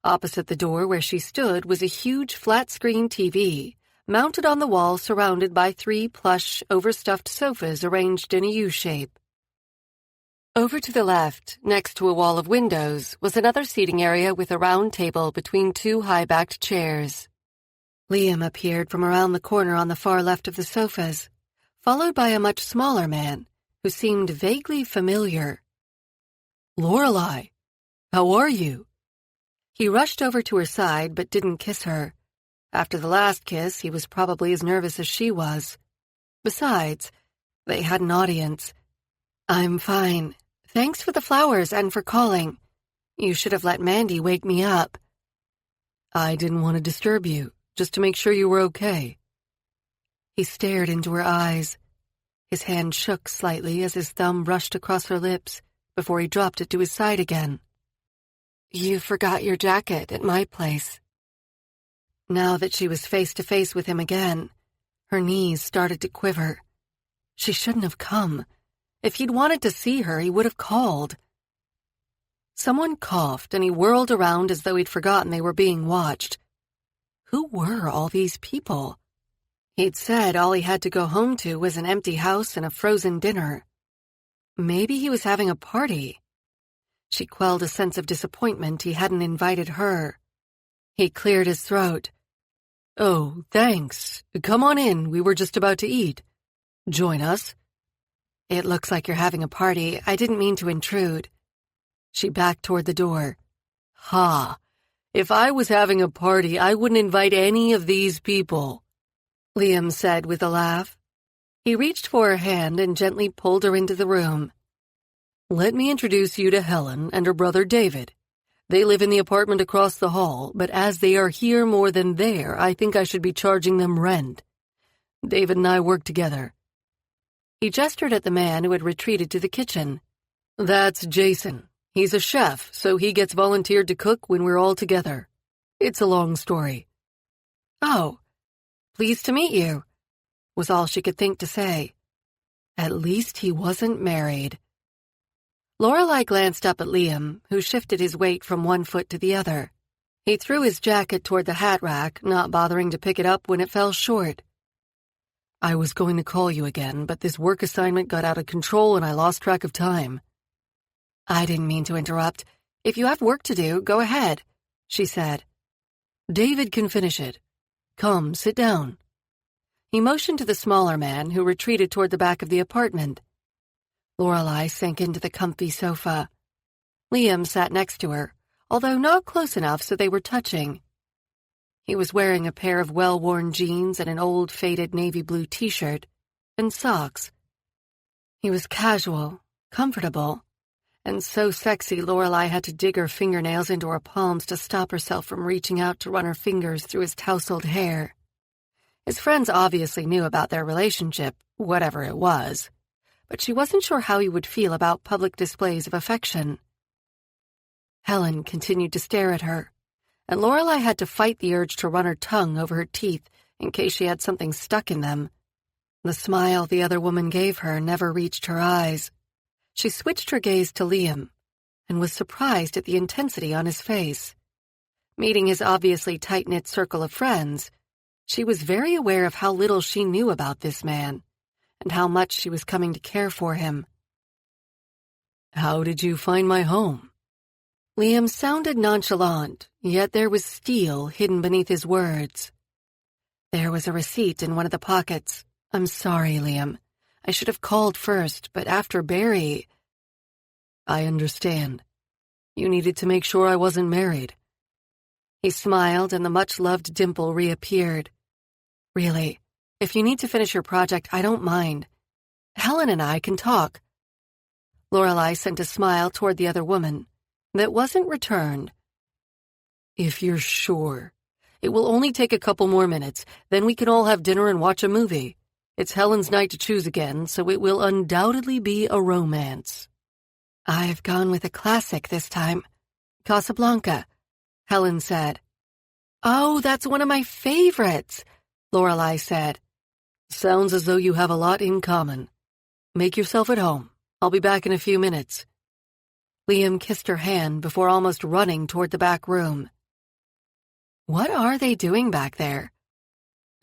Opposite the door where she stood was a huge flat-screen TV, mounted on the wall surrounded by 3 plush, overstuffed sofas arranged in a U-shape. Over to the left, next to a wall of windows, was another seating area with a round table between 2 high-backed chairs. Liam appeared from around the corner on the far left of the sofas, followed by a much smaller man who seemed vaguely familiar. "Lorelai, how are you?" He rushed over to her side but didn't kiss her. After the last kiss, he was probably as nervous as she was. Besides, they had an audience. "I'm fine. Thanks for the flowers and for calling. You should have let Mandy wake me up." "I didn't want to disturb you, just to make sure you were okay." He stared into her eyes. His hand shook slightly as his thumb brushed across her lips before he dropped it to his side again. "You forgot your jacket at my place." Now that she was face to face with him again, her knees started to quiver. She shouldn't have come. If he'd wanted to see her, he would have called. Someone coughed, and he whirled around as though he'd forgotten they were being watched. Who were all these people? He'd said all he had to go home to was an empty house and a frozen dinner. Maybe he was having a party. She quelled a sense of disappointment he hadn't invited her. He cleared his throat. "Oh, thanks. Come on in, we were just about to eat. Join us." "It looks like you're having a party. I didn't mean to intrude." She backed toward the door. "Ha! If I was having a party, I wouldn't invite any of these people," Liam said with a laugh. He reached for her hand and gently pulled her into the room. "Let me introduce you to Helen and her brother David. They live in the apartment across the hall, but as they are here more than there, I think I should be charging them rent. David and I work together." He gestured at the man who had retreated to the kitchen. "That's Jason. He's a chef, so he gets volunteered to cook when we're all together. It's a long story." "Oh, pleased to meet you," was all she could think to say. At least he wasn't married. Lorelei glanced up at Liam, who shifted his weight from one foot to the other. He threw his jacket toward the hat rack, not bothering to pick it up when it fell short. "I was going to call you again, but this work assignment got out of control and I lost track of time." "I didn't mean to interrupt. If you have work to do, go ahead," she said. "David can finish it. Come, sit down." He motioned to the smaller man, who retreated toward the back of the apartment. Lorelei sank into the comfy sofa. Liam sat next to her, although not close enough so they were touching. He was wearing a pair of well-worn jeans and an old faded navy blue t-shirt, and socks. He was casual, comfortable, and so sexy Lorelei had to dig her fingernails into her palms to stop herself from reaching out to run her fingers through his tousled hair. His friends obviously knew about their relationship, whatever it was, but she wasn't sure how he would feel about public displays of affection. Helen continued to stare at her, and Lorelei had to fight the urge to run her tongue over her teeth in case she had something stuck in them. The smile the other woman gave her never reached her eyes. She switched her gaze to Liam, and was surprised at the intensity on his face. Meeting his obviously tight-knit circle of friends, she was very aware of how little she knew about this man, and how much she was coming to care for him. "How did you find my home?" Liam sounded nonchalant, yet there was steel hidden beneath his words. There was a receipt in one of the pockets. "I'm sorry, Liam. I should have called first, but after Barry—" "I understand. You needed to make sure I wasn't married." He smiled, and the much-loved dimple reappeared. "Really, if you need to finish your project, I don't mind. Helen and I can talk." Lorelei sent a smile toward the other woman that wasn't returned. "If you're sure. It will only take a couple more minutes, then we can all have dinner and watch a movie. It's Helen's night to choose again, so it will undoubtedly be a romance." "I've gone with a classic this time. Casablanca," Helen said. "Oh, that's one of my favorites," Lorelei said. "Sounds as though you have a lot in common. Make yourself at home. I'll be back in a few minutes." Liam kissed her hand before almost running toward the back room. What are they doing back there?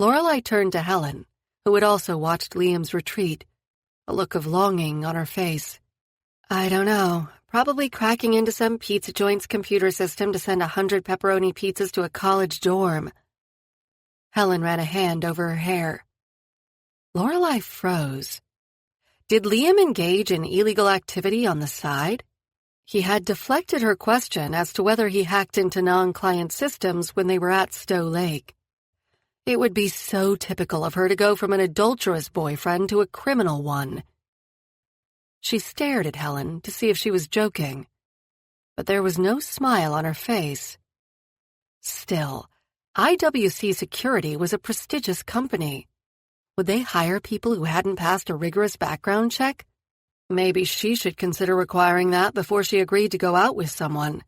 Lorelei turned to Helen, who had also watched Liam's retreat, a look of longing on her face. "I don't know. Probably cracking into some pizza joint's computer system to send 100 pepperoni pizzas to a college dorm." Helen ran a hand over her hair. Lorelei froze. Did Liam engage in illegal activity on the side? He had deflected her question as to whether he hacked into non-client systems when they were at Stowe Lake. It would be so typical of her to go from an adulterous boyfriend to a criminal one. She stared at Helen to see if she was joking, but there was no smile on her face. Still, IWC Security was a prestigious company. Would they hire people who hadn't passed a rigorous background check? Maybe she should consider requiring that before she agreed to go out with someone.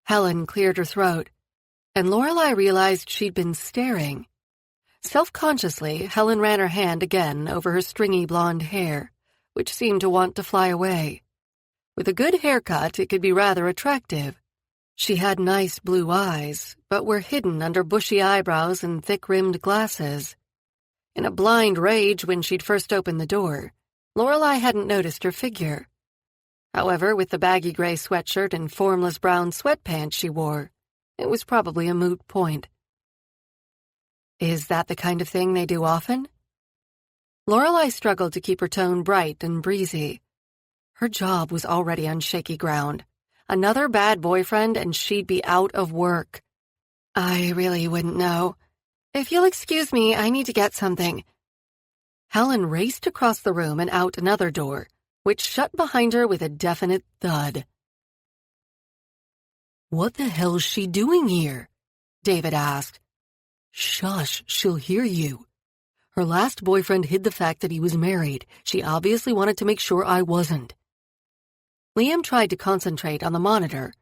Helen cleared her throat, and Lorelei realized she'd been staring. Self-consciously, Helen ran her hand again over her stringy blonde hair, which seemed to want to fly away. With a good haircut, it could be rather attractive. She had nice blue eyes, but were hidden under bushy eyebrows and thick-rimmed glasses. In a blind rage when she'd first opened the door, Lorelei hadn't noticed her figure. However, with the baggy gray sweatshirt and formless brown sweatpants she wore, it was probably a moot point. Is that the kind of thing they do often? Lorelei struggled to keep her tone bright and breezy. Her job was already on shaky ground. Another bad boyfriend and she'd be out of work. I really wouldn't know. If you'll excuse me, I need to get something. Helen raced across the room and out another door, which shut behind her with a definite thud. What the hell's she doing here? David asked. Shush, she'll hear you. Her last boyfriend hid the fact that he was married. She obviously wanted to make sure I wasn't. Liam tried to concentrate on the monitor,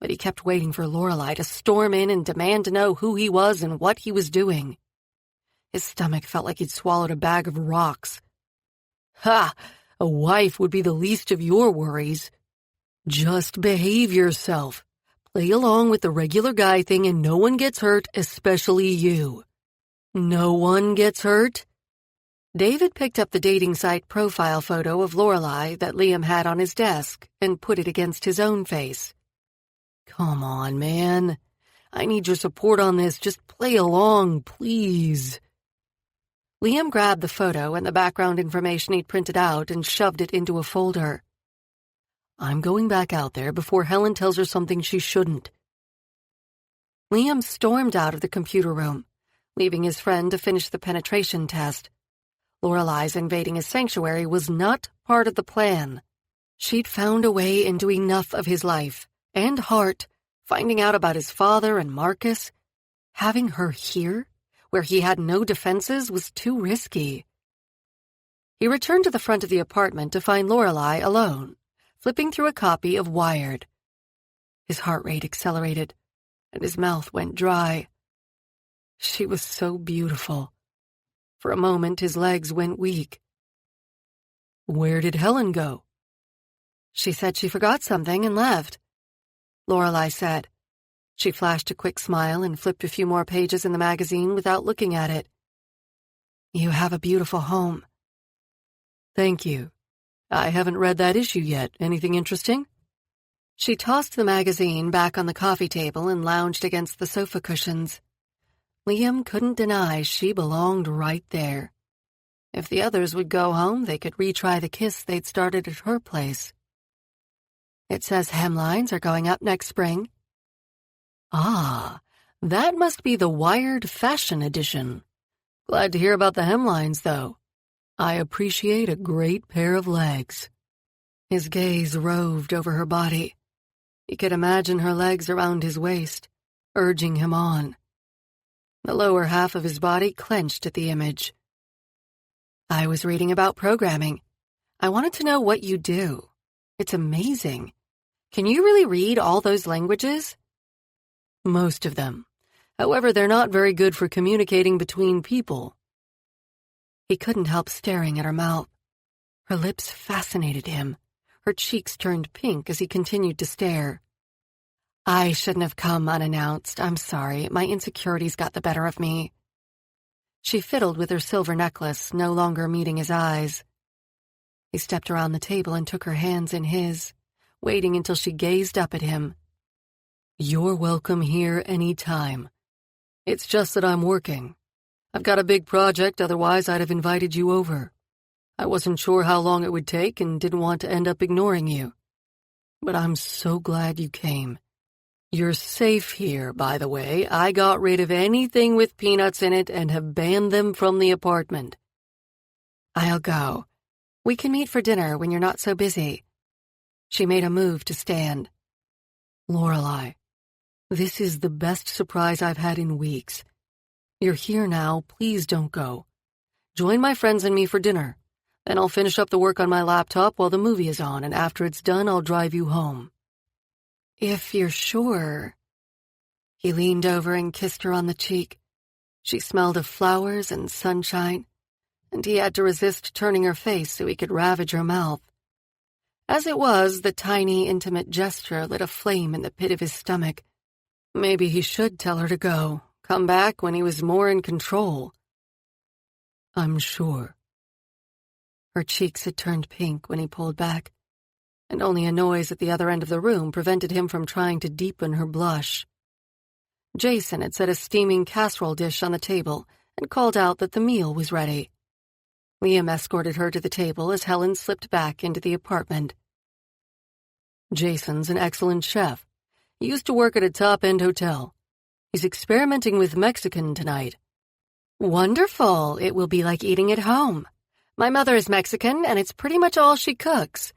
but he kept waiting for Lorelei to storm in and demand to know who he was and what he was doing. His stomach felt like he'd swallowed a bag of rocks. Ha! A wife would be the least of your worries. Just behave yourself. Play along with the regular guy thing and no one gets hurt, especially you. No one gets hurt? David picked up the dating site profile photo of Lorelei that Liam had on his desk and put it against his own face. Come on, man. I need your support on this. Just play along, please. Liam grabbed the photo and the background information he'd printed out and shoved it into a folder. I'm going back out there before Helen tells her something she shouldn't. Liam stormed out of the computer room, leaving his friend to finish the penetration test. Lorelei's invading his sanctuary was not part of the plan. She'd found a way into enough of his life and heart, finding out about his father and Marcus. Having her here, where he had no defenses, was too risky. He returned to the front of the apartment to find Lorelei alone, flipping through a copy of Wired. His heart rate accelerated, and his mouth went dry. She was so beautiful. For a moment, his legs went weak. Where did Helen go? She said she forgot something and left, Lorelei said. She flashed a quick smile and flipped a few more pages in the magazine without looking at it. You have a beautiful home. Thank you. I haven't read that issue yet. Anything interesting? She tossed the magazine back on the coffee table and lounged against the sofa cushions. Liam couldn't deny she belonged right there. If the others would go home, they could retry the kiss they'd started at her place. It says hemlines are going up next spring. Ah, that must be the Wired Fashion Edition. Glad to hear about the hemlines, though. I appreciate a great pair of legs. His gaze roved over her body. He could imagine her legs around his waist, urging him on. The lower half of his body clenched at the image. I was reading about programming. I wanted to know what you do. It's amazing. Can you really read all those languages? Most of them. However, they're not very good for communicating between people. He couldn't help staring at her mouth. Her lips fascinated him. Her cheeks turned pink as he continued to stare. I shouldn't have come unannounced. I'm sorry. My insecurities got the better of me. She fiddled with her silver necklace, no longer meeting his eyes. He stepped around the table and took her hands in his, waiting until she gazed up at him. You're welcome here any time. It's just that I'm working. I've got a big project, otherwise I'd have invited you over. I wasn't sure how long it would take and didn't want to end up ignoring you. But I'm so glad you came. You're safe here, by the way. I got rid of anything with peanuts in it and have banned them from the apartment. I'll go. We can meet for dinner when you're not so busy. She made a move to stand. Lorelei, this is the best surprise I've had in weeks. You're here now, please don't go. Join my friends and me for dinner. Then I'll finish up the work on my laptop while the movie is on, and after it's done, I'll drive you home. If you're sure. He leaned over and kissed her on the cheek. She smelled of flowers and sunshine, and he had to resist turning her face so he could ravage her mouth. As it was, the tiny, intimate gesture lit a flame in the pit of his stomach. Maybe he should tell her to go, come back when he was more in control. I'm sure. Her cheeks had turned pink when he pulled back, and only a noise at the other end of the room prevented him from trying to deepen her blush. Jason had set a steaming casserole dish on the table and called out that the meal was ready. Liam escorted her to the table as Helen slipped back into the apartment. Jason's an excellent chef. He used to work at a top-end hotel. He's experimenting with Mexican tonight. Wonderful. It will be like eating at home. My mother is Mexican, and it's pretty much all she cooks.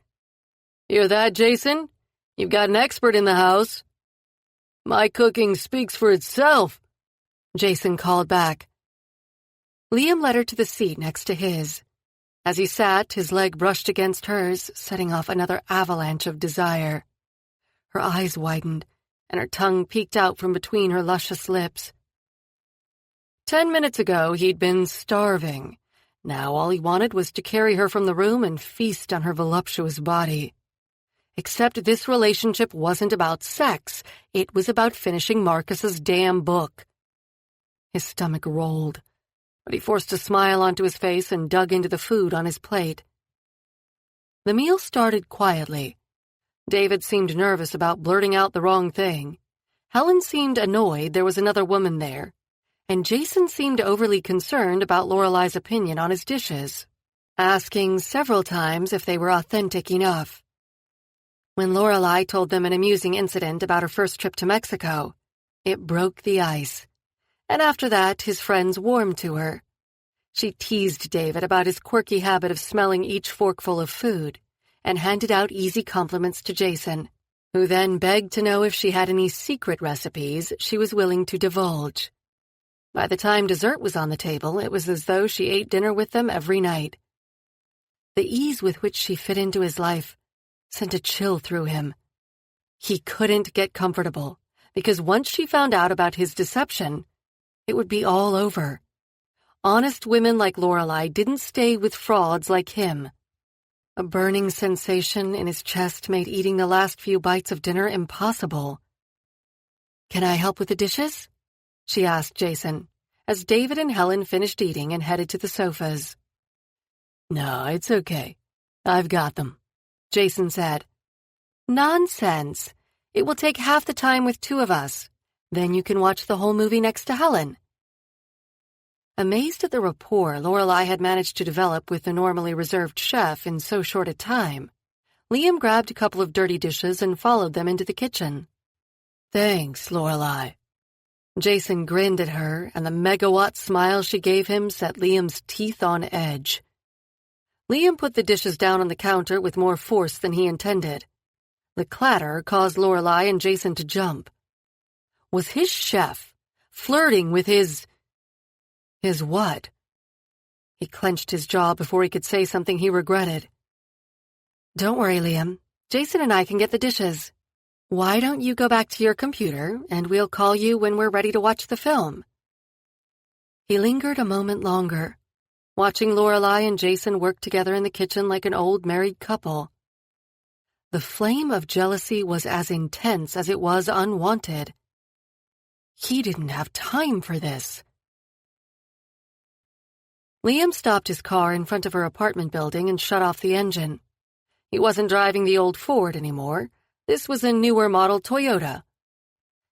Hear that, Jason? You've got an expert in the house. My cooking speaks for itself, Jason called back. Liam led her to the seat next to his. As he sat, his leg brushed against hers, setting off another avalanche of desire. Her eyes widened, and her tongue peeked out from between her luscious lips. 10 minutes ago, he'd been starving. Now all he wanted was to carry her from the room and feast on her voluptuous body. Except this relationship wasn't about sex. It was about finishing Marcus's damn book. His stomach rolled, but he forced a smile onto his face and dug into the food on his plate. The meal started quietly. David seemed nervous about blurting out the wrong thing. Helen seemed annoyed there was another woman there, and Jason seemed overly concerned about Lorelai's opinion on his dishes, asking several times if they were authentic enough. When Lorelai told them an amusing incident about her first trip to Mexico, it broke the ice, and after that his friends warmed to her. She teased David about his quirky habit of smelling each forkful of food, and handed out easy compliments to Jason, who then begged to know if she had any secret recipes she was willing to divulge. By the time dessert was on the table, it was as though she ate dinner with them every night. The ease with which she fit into his life sent a chill through him. He couldn't get comfortable, because once she found out about his deception, it would be all over. Honest women like Lorelai didn't stay with frauds like him. A burning sensation in his chest made eating the last few bites of dinner impossible. "Can I help with the dishes?" she asked Jason, as David and Helen finished eating and headed to the sofas. "No, it's okay. I've got them," Jason said. "Nonsense. It will take half the time with two of us. Then you can watch the whole movie next to Helen." Amazed at the rapport Lorelai had managed to develop with the normally reserved chef in so short a time, Liam grabbed a couple of dirty dishes and followed them into the kitchen. "Thanks, Lorelai." Jason grinned at her, and the megawatt smile she gave him set Liam's teeth on edge. Liam put the dishes down on the counter with more force than he intended. The clatter caused Lorelai and Jason to jump. Was his chef flirting with his what? He clenched his jaw before he could say something he regretted. "Don't worry, Liam. Jason and I can get the dishes. Why don't you go back to your computer, and we'll call you when we're ready to watch the film?" He lingered a moment longer, watching Lorelai and Jason work together in the kitchen like an old married couple. The flame of jealousy was as intense as it was unwanted. He didn't have time for this. Liam stopped his car in front of her apartment building and shut off the engine. He wasn't driving the old Ford anymore. This was a newer model Toyota.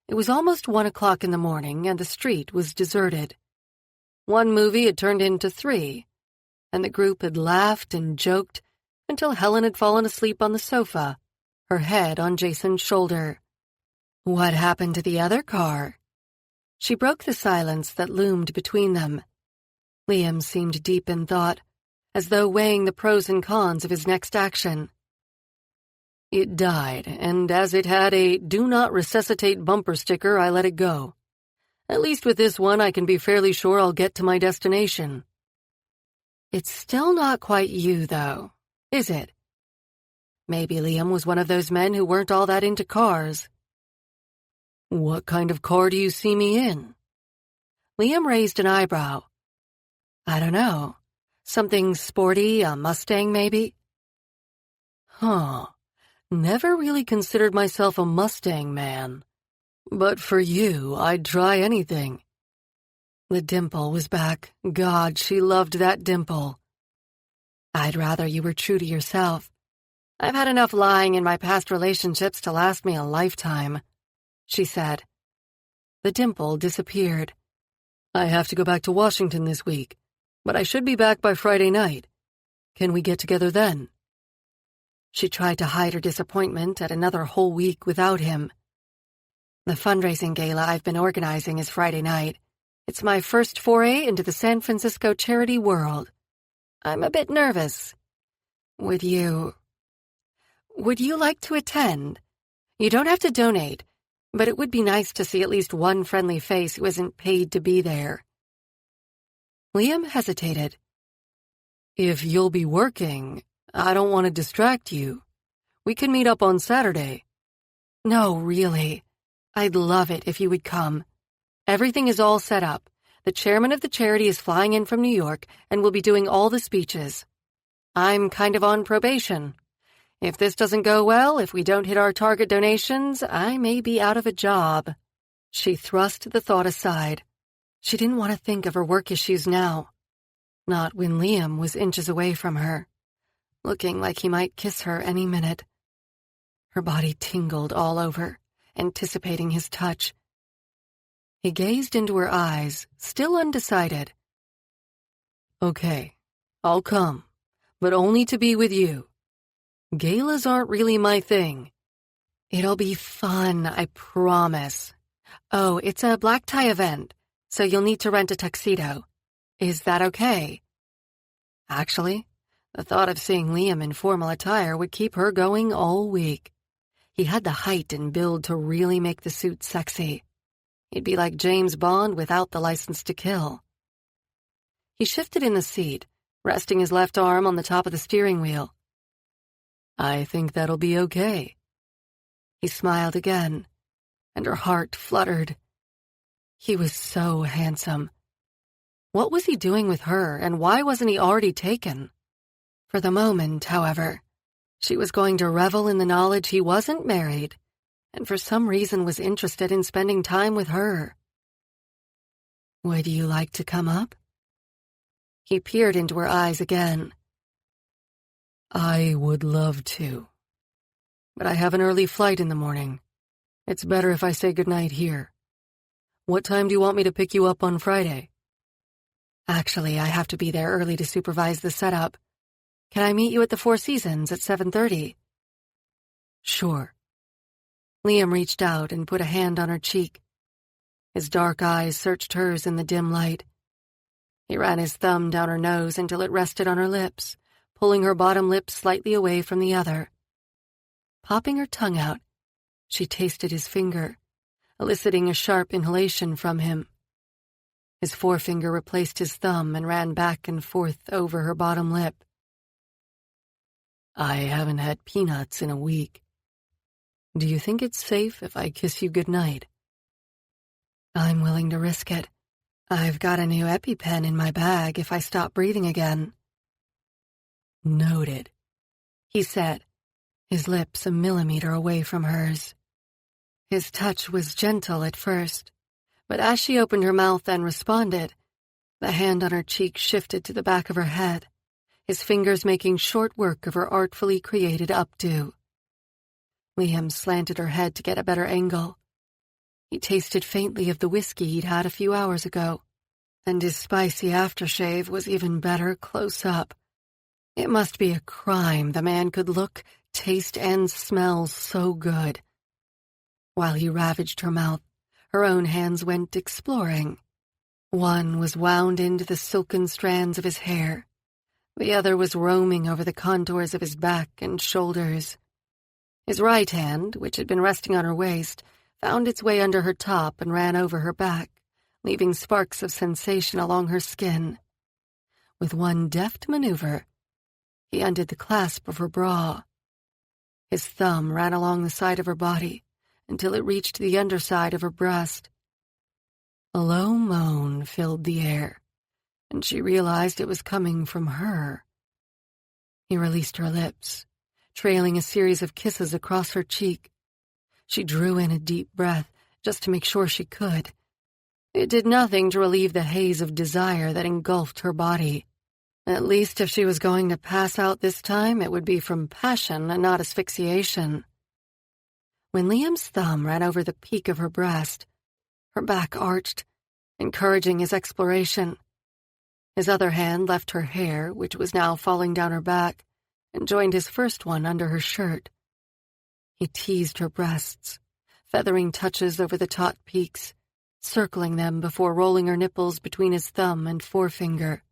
It was almost 1 o'clock in the morning, and the street was deserted. One movie had turned into 3, and the group had laughed and joked until Helen had fallen asleep on the sofa, her head on Jason's shoulder. What happened to the other car? She broke the silence that loomed between them. Liam seemed deep in thought, as though weighing the pros and cons of his next action. "It died, and as it had a 'Do Not Resuscitate' bumper sticker, I let it go. At least with this one, I can be fairly sure I'll get to my destination." It's still not quite you, though, is it? Maybe Liam was one of those men who weren't all that into cars. "What kind of car do you see me in?" Liam raised an eyebrow. "I don't know. Something sporty, a Mustang maybe?" Huh. Never really considered myself a Mustang man. But for you, I'd try anything. The dimple was back. God, she loved that dimple. I'd rather you were true to yourself. I've had enough lying in my past relationships to last me a lifetime, she said. The dimple disappeared. I have to go back to Washington this week, but I should be back by Friday night. Can we get together then? She tried to hide her disappointment at another whole week without him. The fundraising gala I've been organizing is Friday night. It's my first foray into the San Francisco charity world. I'm a bit nervous. Would you like to attend? You don't have to donate, but it would be nice to see at least one friendly face who isn't paid to be there. Liam hesitated. If you'll be working, I don't want to distract you. We can meet up on Saturday. No, really. I'd love it if you would come. Everything is all set up. The chairman of the charity is flying in from New York and will be doing all the speeches. I'm kind of on probation. If this doesn't go well, if we don't hit our target donations, I may be out of a job. She thrust the thought aside. She didn't want to think of her work issues now. Not when Liam was inches away from her, looking like he might kiss her any minute. Her body tingled all over, anticipating his touch. He gazed into her eyes, still undecided. Okay, I'll come, but only to be with you. Galas aren't really my thing. It'll be fun, I promise. Oh, it's a black tie event, so you'll need to rent a tuxedo. Is that okay? Actually, the thought of seeing Liam in formal attire would keep her going all week. He had the height and build to really make the suit sexy. He'd be like James Bond without the license to kill. He shifted in the seat, resting his left arm on the top of the steering wheel. I think that'll be okay. He smiled again, and her heart fluttered. He was so handsome. What was he doing with her, and why wasn't he already taken? For the moment, however, she was going to revel in the knowledge he wasn't married, and for some reason was interested in spending time with her. Would you like to come up? He peered into her eyes again. I would love to, but I have an early flight in the morning. It's better if I say goodnight here. What time do you want me to pick you up on Friday? Actually, I have to be there early to supervise the setup. Can I meet you at the Four Seasons at 7:30? Sure. Liam reached out and put a hand on her cheek. His dark eyes searched hers in the dim light. He ran his thumb down her nose until it rested on her lips, pulling her bottom lip slightly away from the other. Popping her tongue out, she tasted his finger, eliciting a sharp inhalation from him. His forefinger replaced his thumb and ran back and forth over her bottom lip. I haven't had peanuts in a week. Do you think it's safe if I kiss you goodnight? I'm willing to risk it. I've got a new EpiPen in my bag if I stop breathing again. Noted, he said, his lips a millimeter away from hers. His touch was gentle at first, but as she opened her mouth and responded, the hand on her cheek shifted to the back of her head, his fingers making short work of her artfully created updo. Liam slanted her head to get a better angle. He tasted faintly of the whiskey he'd had a few hours ago, and his spicy aftershave was even better close up. It must be a crime the man could look, taste, and smell so good. While he ravaged her mouth, her own hands went exploring. One was wound into the silken strands of his hair. The other was roaming over the contours of his back and shoulders. His right hand, which had been resting on her waist, found its way under her top and ran over her back, leaving sparks of sensation along her skin. With one deft maneuver, he undid the clasp of her bra. His thumb ran along the side of her body until it reached the underside of her breast. A low moan filled the air, and she realized it was coming from her. He released her lips, trailing a series of kisses across her cheek. She drew in a deep breath just to make sure she could. It did nothing to relieve the haze of desire that engulfed her body. At least if she was going to pass out this time, it would be from passion and not asphyxiation. When Liam's thumb ran over the peak of her breast, her back arched, encouraging his exploration. His other hand left her hair, which was now falling down her back, and joined his first one under her shirt. He teased her breasts, feathering touches over the taut peaks, circling them before rolling her nipples between his thumb and forefinger.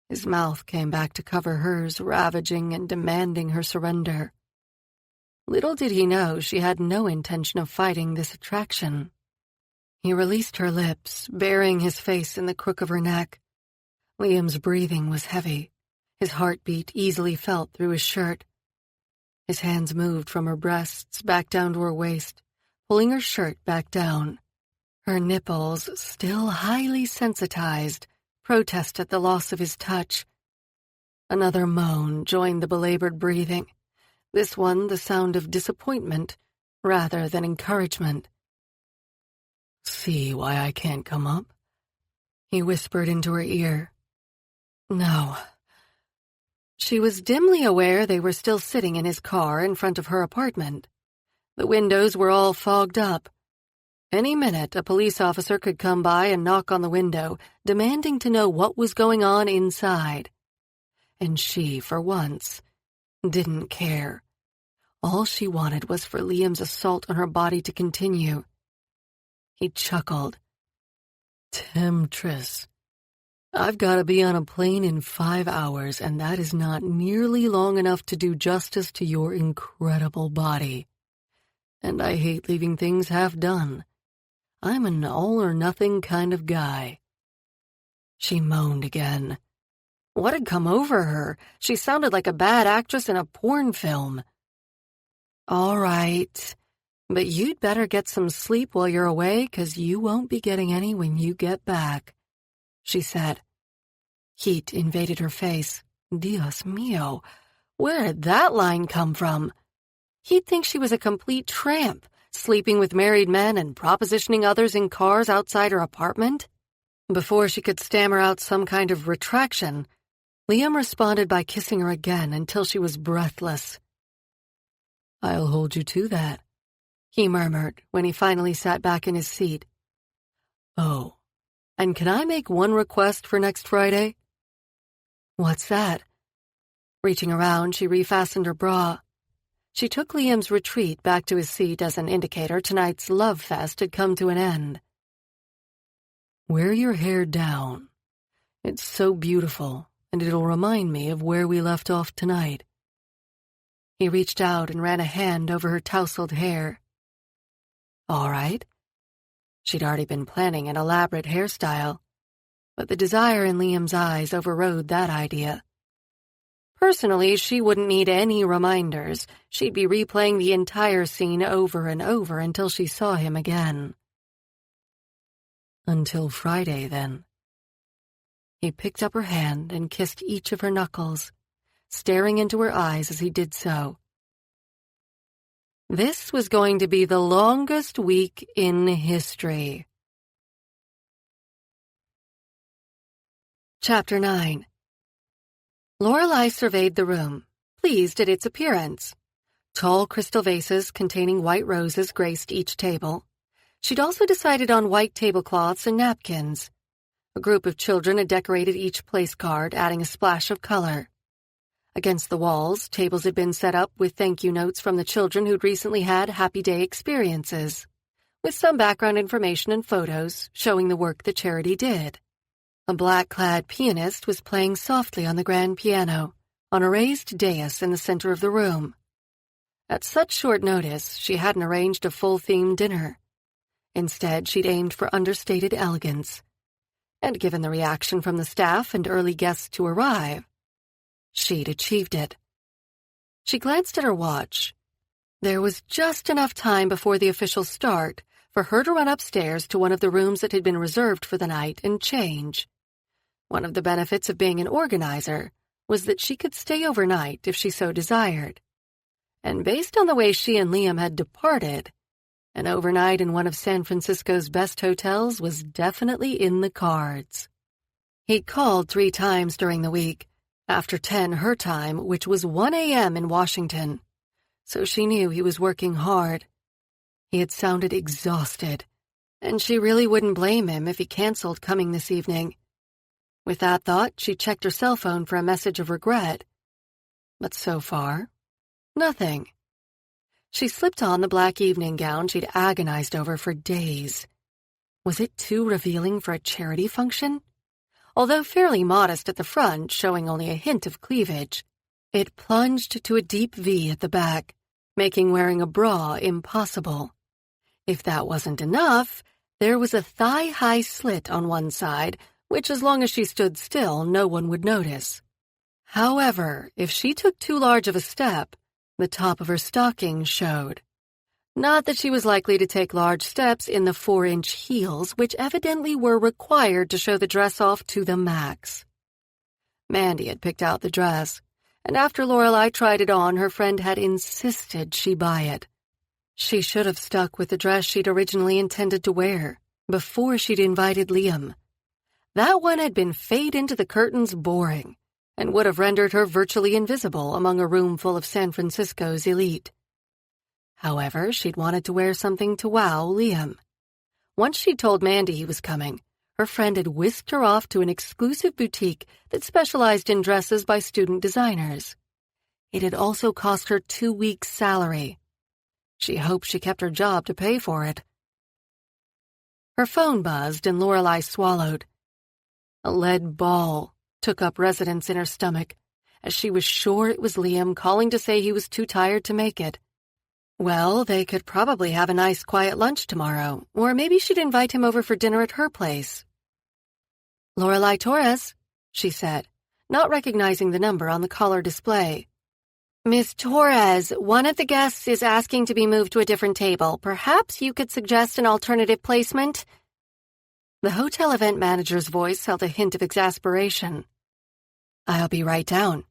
His mouth came back to cover hers, ravaging and demanding her surrender. Little did he know she had no intention of fighting this attraction. He released her lips, burying his face in the crook of her neck. Liam's breathing was heavy, his heartbeat easily felt through his shirt. His hands moved from her breasts back down to her waist, pulling her shirt back down. Her nipples, still highly sensitized, protested the loss of his touch. Another moan joined the belabored breathing, this one the sound of disappointment rather than encouragement. "See why I can't come up?" he whispered into her ear. No. She was dimly aware they were still sitting in his car in front of her apartment. The windows were all fogged up. Any minute, a police officer could come by and knock on the window, demanding to know what was going on inside. And she, for once, didn't care. All she wanted was for Liam's assault on her body to continue. He chuckled. "Temptress, I've got to be on a plane in 5 hours, and that is not nearly long enough to do justice to your incredible body. And I hate leaving things half done. I'm an all-or-nothing kind of guy." She moaned again. What had come over her? She sounded like a bad actress in a porn film. "All right, but you'd better get some sleep while you're away, 'cause you won't be getting any when you get back," she said. Heat invaded her face. Dios mío, where did that line come from? He'd think she was a complete tramp, sleeping with married men and propositioning others in cars outside her apartment. Before she could stammer out some kind of retraction, Liam responded by kissing her again until she was breathless. "I'll hold you to that," he murmured when he finally sat back in his seat. "Oh, and can I make one request for next Friday?" "What's that?" Reaching around, she refastened her bra. She took Liam's retreat back to his seat as an indicator tonight's love fest had come to an end. "Wear your hair down. It's so beautiful, and it'll remind me of where we left off tonight." He reached out and ran a hand over her tousled hair. All right. She'd already been planning an elaborate hairstyle, but the desire in Liam's eyes overrode that idea. Personally, she wouldn't need any reminders. She'd be replaying the entire scene over and over until she saw him again. Until Friday, then. He picked up her hand and kissed each of her knuckles, staring into her eyes as he did so. This was going to be the longest week in history. Chapter 9. Lorelei surveyed the room, pleased at its appearance. Tall crystal vases containing white roses graced each table. She'd also decided on white tablecloths and napkins. A group of children had decorated each place card, adding a splash of color. Against the walls, tables had been set up with thank you notes from the children who'd recently had happy day experiences, with some background information and photos showing the work the charity did. A black-clad pianist was playing softly on the grand piano, on a raised dais in the center of the room. At such short notice, she hadn't arranged a full-themed dinner. Instead, she'd aimed for understated elegance. And given the reaction from the staff and early guests to arrive, she'd achieved it. She glanced at her watch. There was just enough time before the official start for her to run upstairs to one of the rooms that had been reserved for the night and change. One of the benefits of being an organizer was that she could stay overnight if she so desired. and based on the way she and Liam had departed, an overnight in one of San Francisco's best hotels was definitely in the cards. He'd called 3 times during the week, after 10 her time, which was 1 a.m. in Washington, so she knew he was working hard. He had sounded exhausted, and she really wouldn't blame him if he canceled coming this evening. With that thought, she checked her cell phone for a message of regret. But so far, nothing. She slipped on the black evening gown she'd agonized over for days. Was it too revealing for a charity function? Although fairly modest at the front, showing only a hint of cleavage, it plunged to a deep V at the back, making wearing a bra impossible. If that wasn't enough, there was a thigh-high slit on one side, which as long as she stood still, no one would notice. However, if she took too large of a step, the top of her stocking showed. Not that she was likely to take large steps in the 4-inch heels, which evidently were required to show the dress off to the max. Mandy had picked out the dress, and after Lorelai tried it on, her friend had insisted she buy it. She should have stuck with the dress she'd originally intended to wear, before she'd invited Liam. That one had been fade into the curtains boring, and would have rendered her virtually invisible among a room full of San Francisco's elite. However, she'd wanted to wear something to wow Liam. Once she'd told Mandy he was coming, her friend had whisked her off to an exclusive boutique that specialized in dresses by student designers. It had also cost her 2 weeks' salary. She hoped she kept her job to pay for it. Her phone buzzed and Lorelai swallowed. A lead ball took up residence in her stomach, as she was sure it was Liam calling to say he was too tired to make it. Well, they could probably have a nice quiet lunch tomorrow, or maybe she'd invite him over for dinner at her place. "Lorelai Torres," she said, not recognizing the number on the caller display. "Miss Torres, one of the guests is asking to be moved to a different table. Perhaps you could suggest an alternative placement?" The hotel event manager's voice held a hint of exasperation. "I'll be right down,"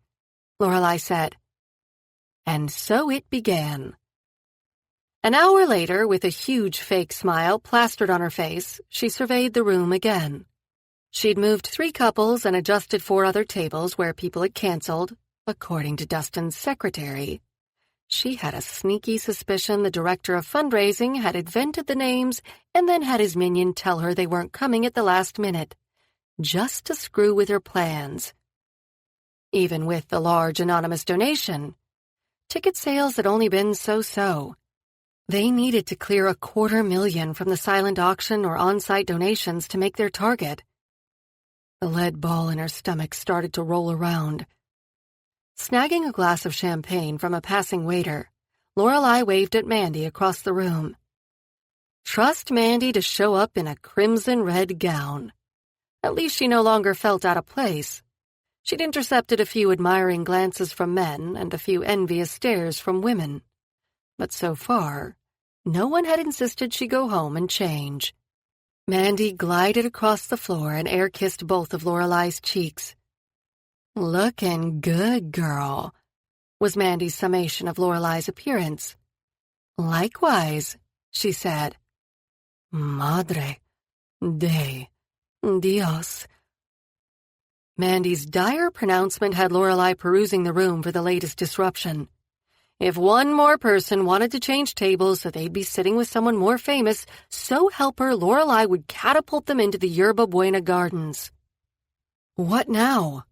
Lorelai said. And so it began. An hour later, with a huge fake smile plastered on her face, she surveyed the room again. She'd moved 3 couples and adjusted 4 other tables where people had canceled, according to Dustin's secretary. She had a sneaky suspicion the director of fundraising had invented the names and then had his minion tell her they weren't coming at the last minute, just to screw with her plans. Even with the large anonymous donation, ticket sales had only been so-so. They needed to clear $250,000 from the silent auction or on-site donations to make their target. The lead ball in her stomach started to roll around. Snagging a glass of champagne from a passing waiter, Lorelai waved at Mandy across the room. Trust Mandy to show up in a crimson-red gown. At least she no longer felt out of place. She'd intercepted a few admiring glances from men and a few envious stares from women. But so far, no one had insisted she go home and change. Mandy glided across the floor and air-kissed both of Lorelai's cheeks. "Looking good, girl," was Mandy's summation of Lorelai's appearance. "Likewise," she said. "Madre de Dios." Mandy's dire pronouncement had Lorelai perusing the room for the latest disruption. If one more person wanted to change tables so they'd be sitting with someone more famous, so help her, Lorelai would catapult them into the Yerba Buena Gardens. What now?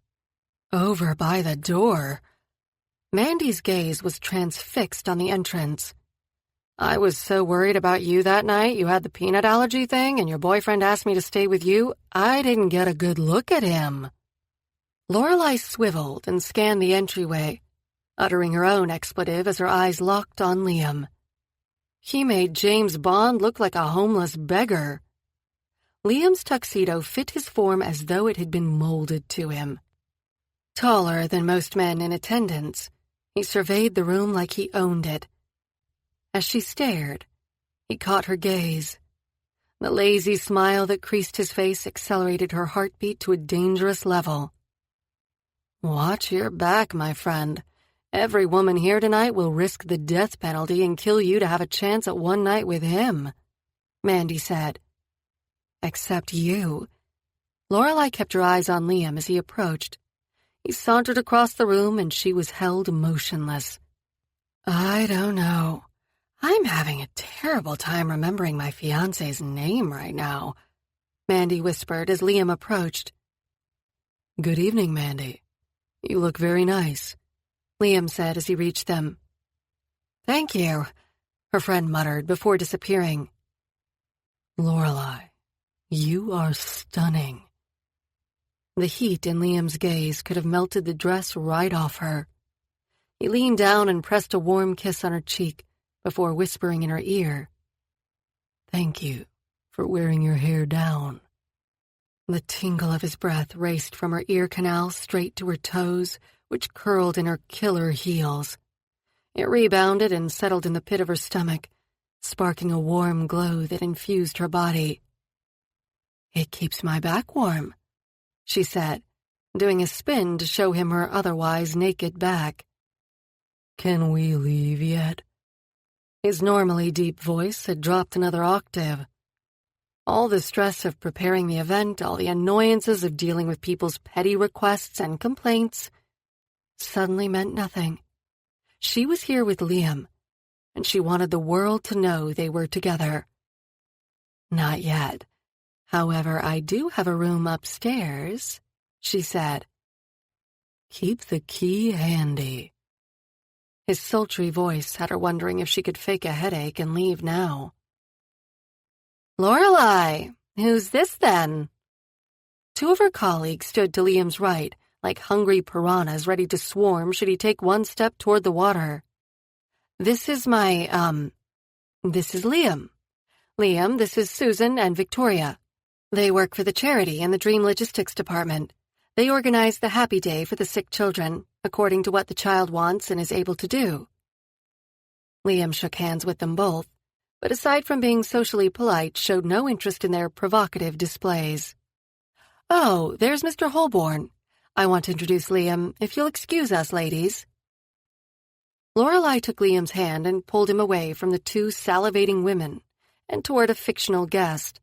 Over by the door. Mandy's gaze was transfixed on the entrance. "I was so worried about you that night you had the peanut allergy thing and your boyfriend asked me to stay with you, I didn't get a good look at him." Lorelai swiveled and scanned the entryway, uttering her own expletive as her eyes locked on Liam. He made James Bond look like a homeless beggar. Liam's tuxedo fit his form as though it had been molded to him. Taller than most men in attendance, he surveyed the room like he owned it. As she stared, he caught her gaze. The lazy smile that creased his face accelerated her heartbeat to a dangerous level. "Watch your back, my friend. Every woman here tonight will risk the death penalty and kill you to have a chance at one night with him, Mandy said. Except you. Lorelai kept her eyes on Liam as he approached. He sauntered across the room and she was held motionless. I don't know. I'm having a terrible time remembering my fiancé's name right now, Mandy whispered as Liam approached. Good evening, Mandy. You look very nice, Liam said as he reached them. Thank you, her friend muttered before disappearing. Lorelai, you are stunning. The heat in Liam's gaze could have melted the dress right off her. He leaned down and pressed a warm kiss on her cheek before whispering in her ear, Thank you for wearing your hair down. The tingle of his breath raced from her ear canal straight to her toes, which curled in her killer heels. It rebounded and settled in the pit of her stomach, sparking a warm glow that infused her body. It keeps my back warm, she said, doing a spin to show him her otherwise naked back. Can we leave yet? His normally deep voice had dropped another octave. All the stress of preparing the event, all the annoyances of dealing with people's petty requests and complaints, suddenly meant nothing. She was here with Liam, and she wanted the world to know they were together. Not yet. However, I do have a room upstairs, she said. Keep the key handy. His sultry voice had her wondering if she could fake a headache and leave now. Lorelai, who's this then? Two of her colleagues stood to Liam's right, like hungry piranhas ready to swarm should he take one step toward the water. This is Liam. Liam, this is Susan and Victoria. They work for the charity in the Dream Logistics Department. They organize the Happy Day for the sick children, according to what the child wants and is able to do. Liam shook hands with them both, but aside from being socially polite, showed no interest in their provocative displays. Oh, there's Mr. Holborn. I want to introduce Liam, if you'll excuse us, ladies. Lorelai took Liam's hand and pulled him away from the two salivating women and toward a fictional guest.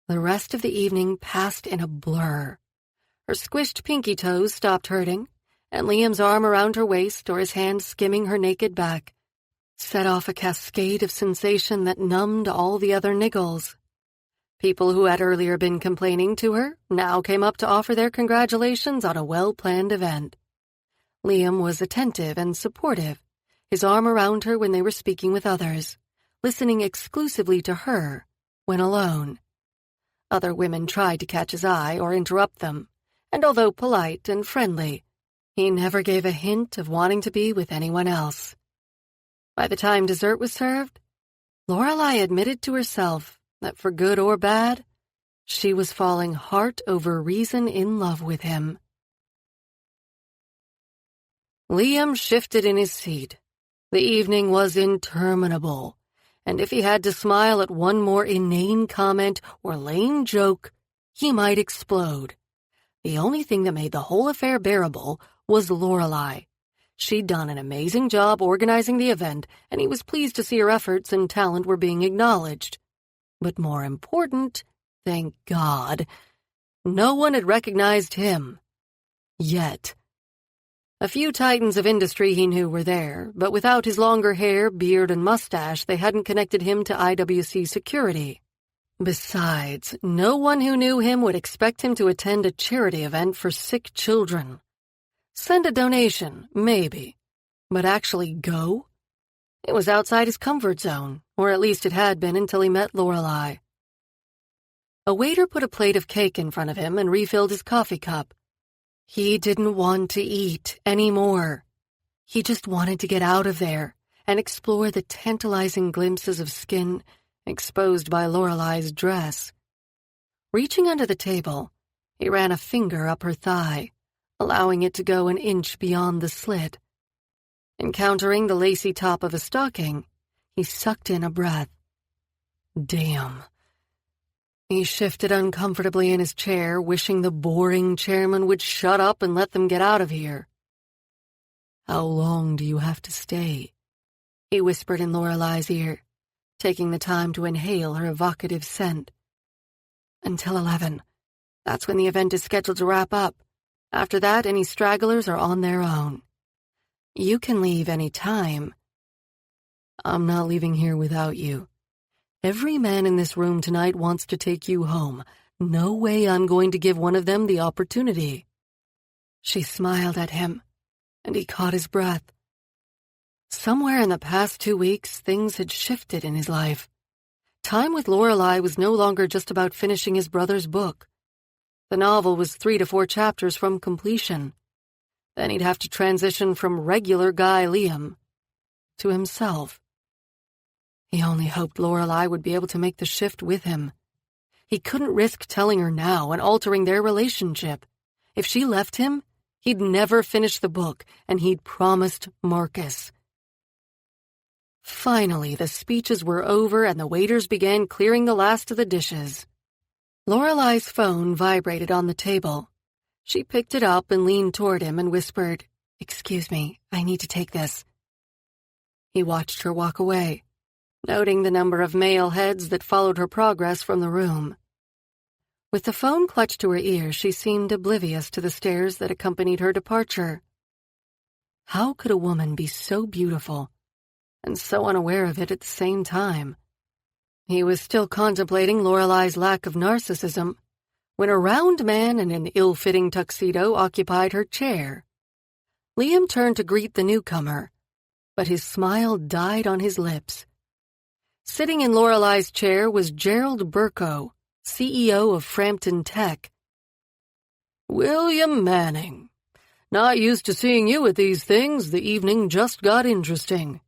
The rest of the evening passed in a blur. Her squished pinky toes stopped hurting, and Liam's arm around her waist or his hand skimming her naked back set off a cascade of sensation that numbed all the other niggles. People who had earlier been complaining to her now came up to offer their congratulations on a well-planned event. Liam was attentive and supportive, his arm around her when they were speaking with others, listening exclusively to her when alone. Other women tried to catch his eye or interrupt them, and although polite and friendly, he never gave a hint of wanting to be with anyone else. By the time dessert was served, Lorelai admitted to herself that for good or bad, she was falling heart over reason in love with him. Liam shifted in his seat. The evening was interminable, and if he had to smile at one more inane comment or lame joke, he might explode. The only thing that made the whole affair bearable was Lorelai. She'd done an amazing job organizing the event, and he was pleased to see her efforts and talent were being acknowledged. But more important, thank God, no one had recognized him. Yet. A few titans of industry he knew were there, but without his longer hair, beard, and mustache, they hadn't connected him to IWC security. Besides, no one who knew him would expect him to attend a charity event for sick children. Send a donation, maybe, but actually go? It was outside his comfort zone, or at least it had been until he met Lorelai. A waiter put a plate of cake in front of him and refilled his coffee cup. He didn't want to eat anymore. He just wanted to get out of there and explore the tantalizing glimpses of skin exposed by Lorelai's dress. Reaching under the table, he ran a finger up her thigh, allowing it to go an inch beyond the slit. Encountering the lacy top of a stocking, he sucked in a breath. Damn. He shifted uncomfortably in his chair, wishing the boring chairman would shut up and let them get out of here. How long do you have to stay? He whispered in Lorelei's ear, taking the time to inhale her evocative scent. Until 11. That's when the event is scheduled to wrap up. After that, any stragglers are on their own. You can leave any time. I'm not leaving here without you. Every man in this room tonight wants to take you home. No way I'm going to give one of them the opportunity. She smiled at him, and he caught his breath. Somewhere in the past 2 weeks, things had shifted in his life. Time with Lorelei was no longer just about finishing his brother's book. The novel was 3 to 4 chapters from completion. Then he'd have to transition from regular guy Liam to himself. He only hoped Lorelei would be able to make the shift with him. He couldn't risk telling her now and altering their relationship. If she left him, he'd never finish the book, and he'd promised Marcus. Finally, the speeches were over and the waiters began clearing the last of the dishes. Lorelei's phone vibrated on the table. She picked it up and leaned toward him and whispered, "Excuse me, I need to take this." He watched her walk away, noting the number of male heads that followed her progress from the room. With the phone clutched to her ear, she seemed oblivious to the stares that accompanied her departure. How could a woman be so beautiful and so unaware of it at the same time? He was still contemplating Lorelei's lack of narcissism when a round man in an ill-fitting tuxedo occupied her chair. Liam turned to greet the newcomer, but his smile died on his lips. Sitting in Lorelei's chair was Gerald Burko, CEO of Frampton Tech. "William Manning. Not used to seeing you at these things. The evening just got interesting.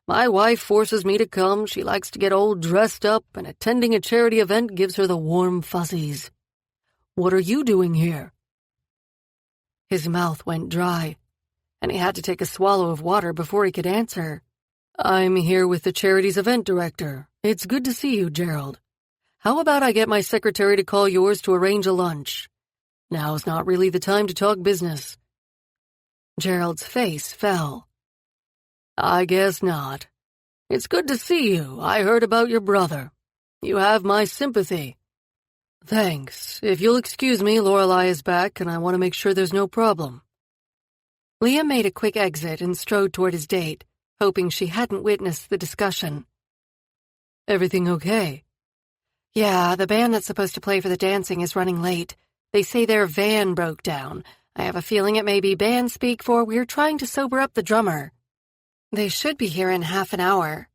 My wife forces me to come. She likes to get all dressed up, and attending a charity event gives her the warm fuzzies. What are you doing here?" His mouth went dry, and he had to take a swallow of water before he could answer. "I'm here with the charity's event director. It's good to see you, Gerald. How about I get my secretary to call yours to arrange a lunch? Now's not really the time to talk business." Gerald's face fell. "I guess not. It's good to see you. I heard about your brother. You have my sympathy." "Thanks. If you'll excuse me, Lorelei is back, and I want to make sure there's no problem." Liam made a quick exit and strode toward his date, hoping she hadn't witnessed the discussion. "Everything okay?" "Yeah, the band that's supposed to play for the dancing is running late. They say their van broke down. I have a feeling it may be band speak for we're trying to sober up the drummer. They should be here in half an hour.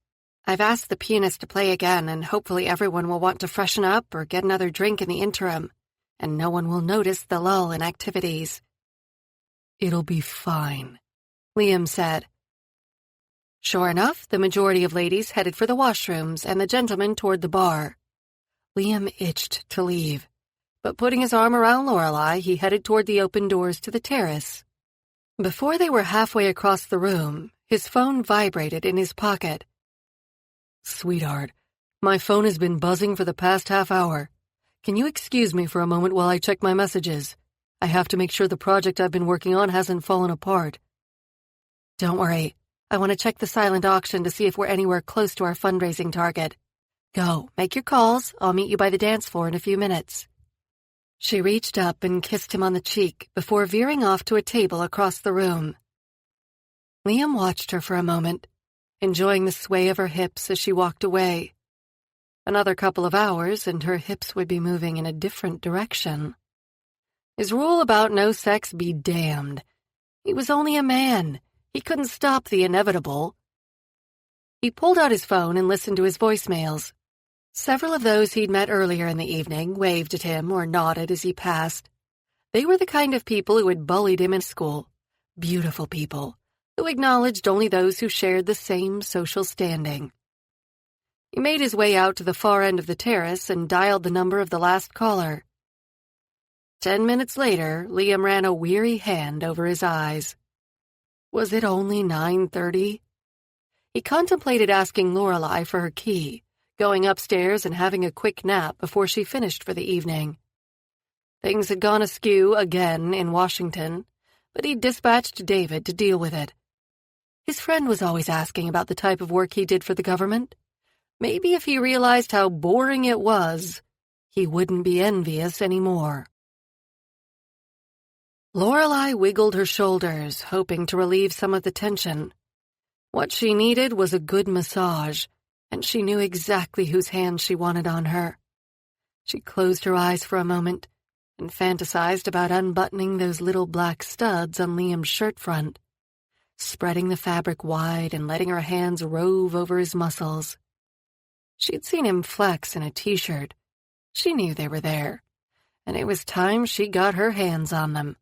I've asked the pianist to play again, and hopefully everyone will want to freshen up or get another drink in the interim, and no one will notice the lull in activities." "It'll be fine," Liam said. Sure enough, the majority of ladies headed for the washrooms and the gentlemen toward the bar. Liam itched to leave, but putting his arm around Lorelei, he headed toward the open doors to the terrace. Before they were halfway across the room, his phone vibrated in his pocket. "Sweetheart, my phone has been buzzing for the past half hour. Can you excuse me for a moment while I check my messages? I have to make sure the project I've been working on hasn't fallen apart." "Don't worry. I want to check the silent auction to see if we're anywhere close to our fundraising target. Go, make your calls. I'll meet you by the dance floor in a few minutes." She reached up and kissed him on the cheek before veering off to a table across the room. Liam watched her for a moment, enjoying the sway of her hips as she walked away. Another couple of hours and her hips would be moving in a different direction. His rule about no sex be damned. He was only a man. He couldn't stop the inevitable. He pulled out his phone and listened to his voicemails. Several of those he'd met earlier in the evening waved at him or nodded as he passed. They were the kind of people who had bullied him in school. Beautiful people who acknowledged only those who shared the same social standing. He made his way out to the far end of the terrace and dialed the number of the last caller. 10 minutes later, Liam ran a weary hand over his eyes. Was it only 9:30? He contemplated asking Lorelei for her key, going upstairs and having a quick nap before she finished for the evening. Things had gone askew again in Washington, but he dispatched David to deal with it, His friend was always asking about the type of work he did for the government. Maybe if he realized how boring it was, he wouldn't be envious anymore. Lorelei wiggled her shoulders, hoping to relieve some of the tension. What she needed was a good massage, and she knew exactly whose hand she wanted on her. She closed her eyes for a moment and fantasized about unbuttoning those little black studs on Liam's shirt front, spreading the fabric wide and letting her hands rove over his muscles. She'd seen him flex in a t-shirt. She knew they were there, and it was time she got her hands on them.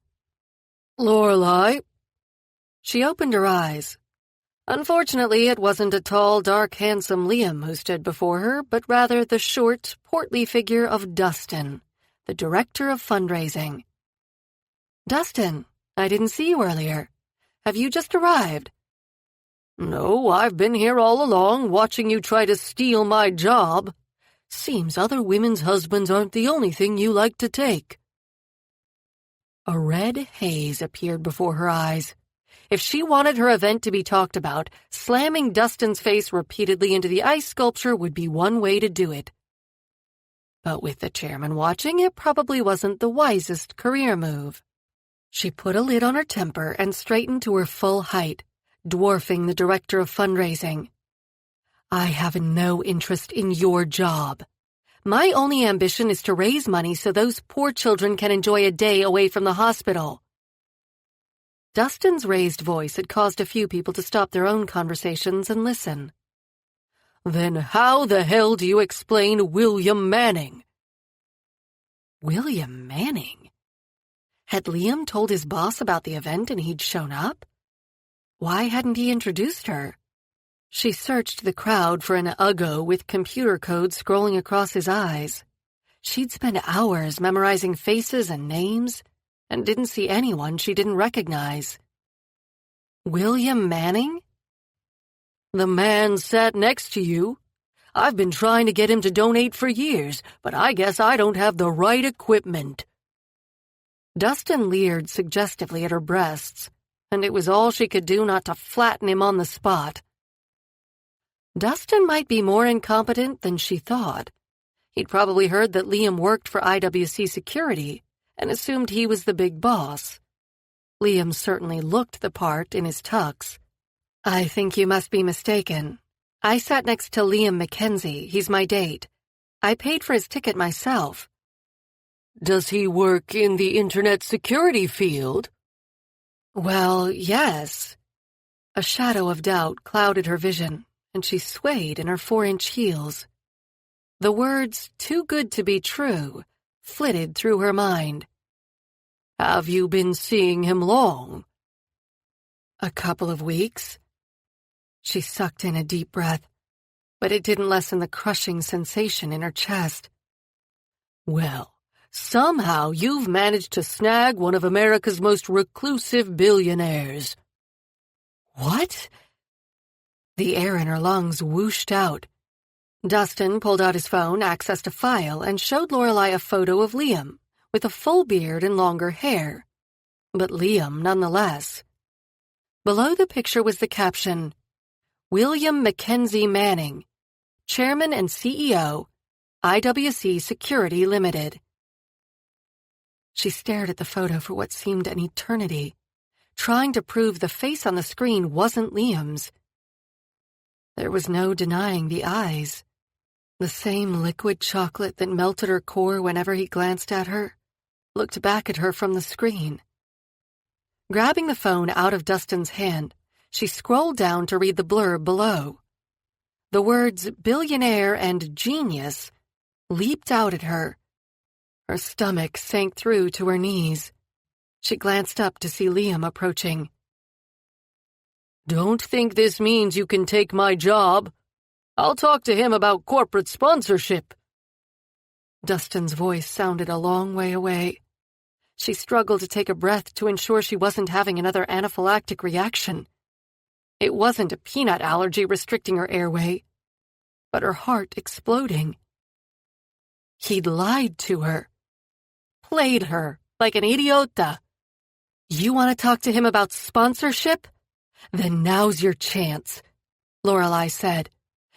"Lorelei." She opened her eyes. Unfortunately, it wasn't a tall, dark, handsome Liam who stood before her, but rather the short, portly figure of Dustin, the director of fundraising. "Dustin, I didn't see you earlier. Have you just arrived?" "No, I've been here all along, watching you try to steal my job. Seems other women's husbands aren't the only thing you like to take." A red haze appeared before her eyes. If she wanted her event to be talked about, slamming Dustin's face repeatedly into the ice sculpture would be one way to do it. But with the chairman watching, it probably wasn't the wisest career move. She put a lid on her temper and straightened to her full height, dwarfing the director of fundraising. "I have no interest in your job. My only ambition is to raise money so those poor children can enjoy a day away from the hospital." Dustin's raised voice had caused a few people to stop their own conversations and listen. "Then how the hell do you explain William Manning?" William Manning? Had Liam told his boss about the event and he'd shown up? Why hadn't he introduced her? She searched the crowd for an uggo with computer code scrolling across his eyes. She'd spent hours memorizing faces and names, and didn't see anyone she didn't recognize. William Manning? "The man sat next to you. I've been trying to get him to donate for years, but I guess I don't have the right equipment." Dustin leered suggestively at her breasts, and it was all she could do not to flatten him on the spot. Dustin might be more incompetent than she thought. He'd probably heard that Liam worked for IWC Security and assumed he was the big boss. Liam certainly looked the part in his tux. "I think you must be mistaken. I sat next to Liam Mackenzie. He's my date. I paid for his ticket myself." "Does he work in the internet security field?" "Well, yes." A shadow of doubt clouded her vision, and she swayed in her 4-inch heels. The words, "too good to be true," flitted through her mind. "Have you been seeing him long?" "A couple of weeks." She sucked in a deep breath, but it didn't lessen the crushing sensation in her chest. "Well, somehow you've managed to snag one of America's most reclusive billionaires." "What?" The air in her lungs whooshed out. Dustin pulled out his phone, accessed a file, and showed Lorelei a photo of Liam, with a full beard and longer hair. But Liam nonetheless. Below the picture was the caption, "William Mackenzie Manning, Chairman and CEO, IWC Security Limited." She stared at the photo for what seemed an eternity, trying to prove the face on the screen wasn't Liam's. There was no denying the eyes. The same liquid chocolate that melted her core whenever he glanced at her, looked back at her from the screen. Grabbing the phone out of Dustin's hand, she scrolled down to read the blurb below. The words "billionaire" and "genius" leaped out at her. Her stomach sank through to her knees. She glanced up to see Liam approaching. "Don't think this means you can take my job. I'll talk to him about corporate sponsorship." Dustin's voice sounded a long way away. She struggled to take a breath to ensure she wasn't having another anaphylactic reaction. It wasn't a peanut allergy restricting her airway, but her heart exploding. He'd lied to her. Played her like an idiota. "You want to talk to him about sponsorship? Then now's your chance, Lorelei said.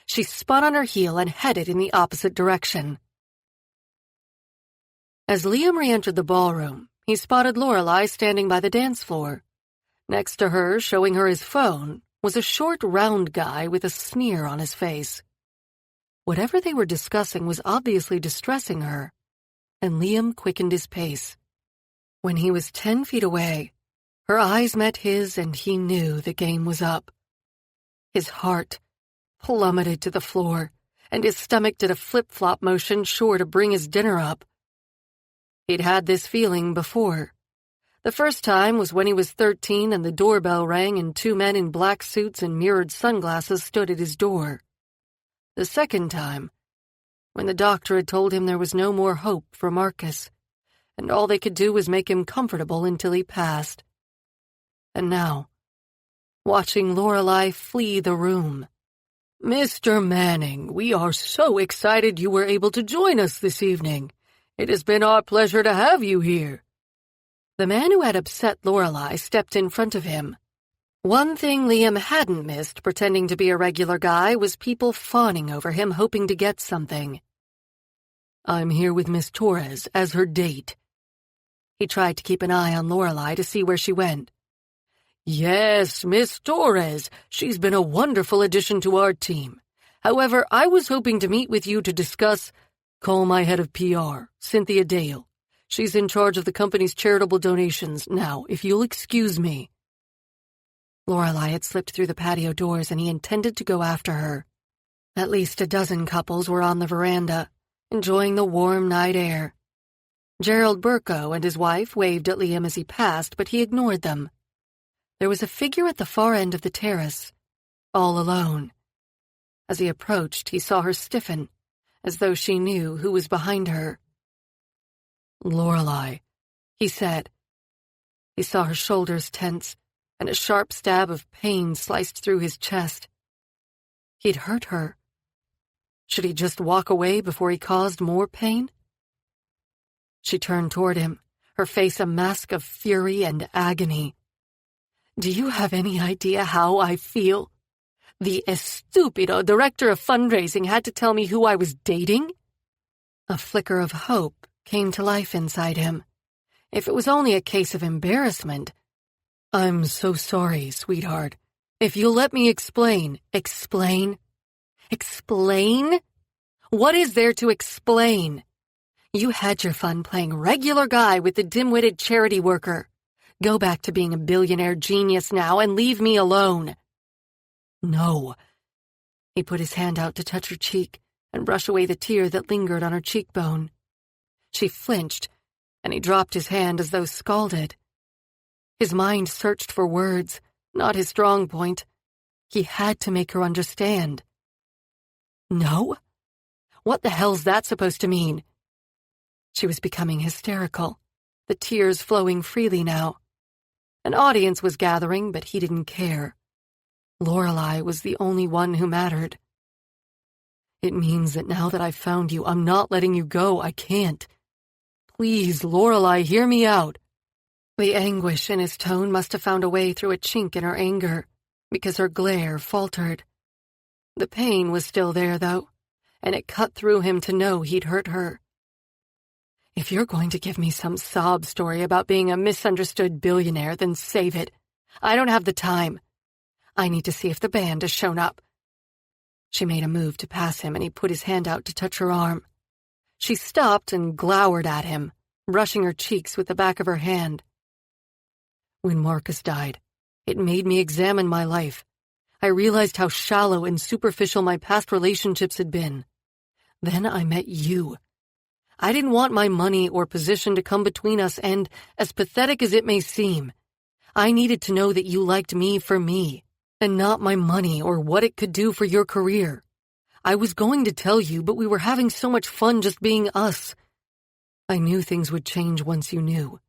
She spun on her heel and headed in the opposite direction. As Liam re-entered the ballroom, he spotted Lorelei standing by the dance floor. Next to her, showing her his phone, was a short, round guy with a sneer on his face. Whatever they were discussing was obviously distressing her, and Liam quickened his pace. When he was 10 feet away, her eyes met his and he knew the game was up. His heart plummeted to the floor, and his stomach did a flip-flop motion sure to bring his dinner up. He'd had this feeling before. The first time was when he was 13 and the doorbell rang and 2 men in black suits and mirrored sunglasses stood at his door. The second time, when the doctor had told him there was no more hope for Marcus, and all they could do was make him comfortable until he passed. And now, watching Lorelei flee the room. "Mr. Manning, we are so excited you were able to join us this evening. It has been our pleasure to have you here." The man who had upset Lorelei stepped in front of him. One thing Liam hadn't missed pretending to be a regular guy was people fawning over him hoping to get something. "I'm here with Miss Torres as her date." He tried to keep an eye on Lorelei to see where she went. "Yes, Miss Torres. She's been a wonderful addition to our team. However, I was hoping to meet with you to discuss. Call my head of PR, Cynthia Dale. She's in charge of the company's charitable donations. Now, if you'll excuse me." Lorelei had slipped through the patio doors and he intended to go after her. At least a dozen couples were on the veranda, enjoying the warm night air. Gerald Burko and his wife waved at Liam as he passed, but he ignored them. There was a figure at the far end of the terrace, all alone. As he approached, he saw her stiffen, as though she knew who was behind her. "Lorelei," he said. He saw her shoulders tense, and a sharp stab of pain sliced through his chest. He'd hurt her. Should he just walk away before he caused more pain? She turned toward him, her face a mask of fury and agony. "Do you have any idea how I feel? The estúpido director of fundraising had to tell me who I was dating?" A flicker of hope came to life inside him. If it was only a case of embarrassment. "I'm so sorry, sweetheart. If you'll let me explain." "Explain? Explain? What is there to explain? You had your fun playing regular guy with the dim-witted charity worker. Go back to being a billionaire genius now and leave me alone." "No." He put his hand out to touch her cheek and brush away the tear that lingered on her cheekbone. She flinched, and he dropped his hand as though scalded. His mind searched for words, not his strong point. He had to make her understand. "No? What the hell's that supposed to mean?" She was becoming hysterical, the tears flowing freely now. An audience was gathering, but he didn't care. Lorelei was the only one who mattered. "It means that now that I've found you, I'm not letting you go. I can't. Please, Lorelei, hear me out." The anguish in his tone must have found a way through a chink in her anger, because her glare faltered. The pain was still there, though, and it cut through him to know he'd hurt her. "If you're going to give me some sob story about being a misunderstood billionaire, then save it. I don't have the time. I need to see if the band has shown up." She made a move to pass him, and he put his hand out to touch her arm. She stopped and glowered at him, brushing her cheeks with the back of her hand. "When Marcus died, it made me examine my life. I realized how shallow and superficial my past relationships had been. Then I met you. I didn't want my money or position to come between us, and, as pathetic as it may seem, I needed to know that you liked me for me, and not my money or what it could do for your career. I was going to tell you, but we were having so much fun just being us. I knew things would change once you knew.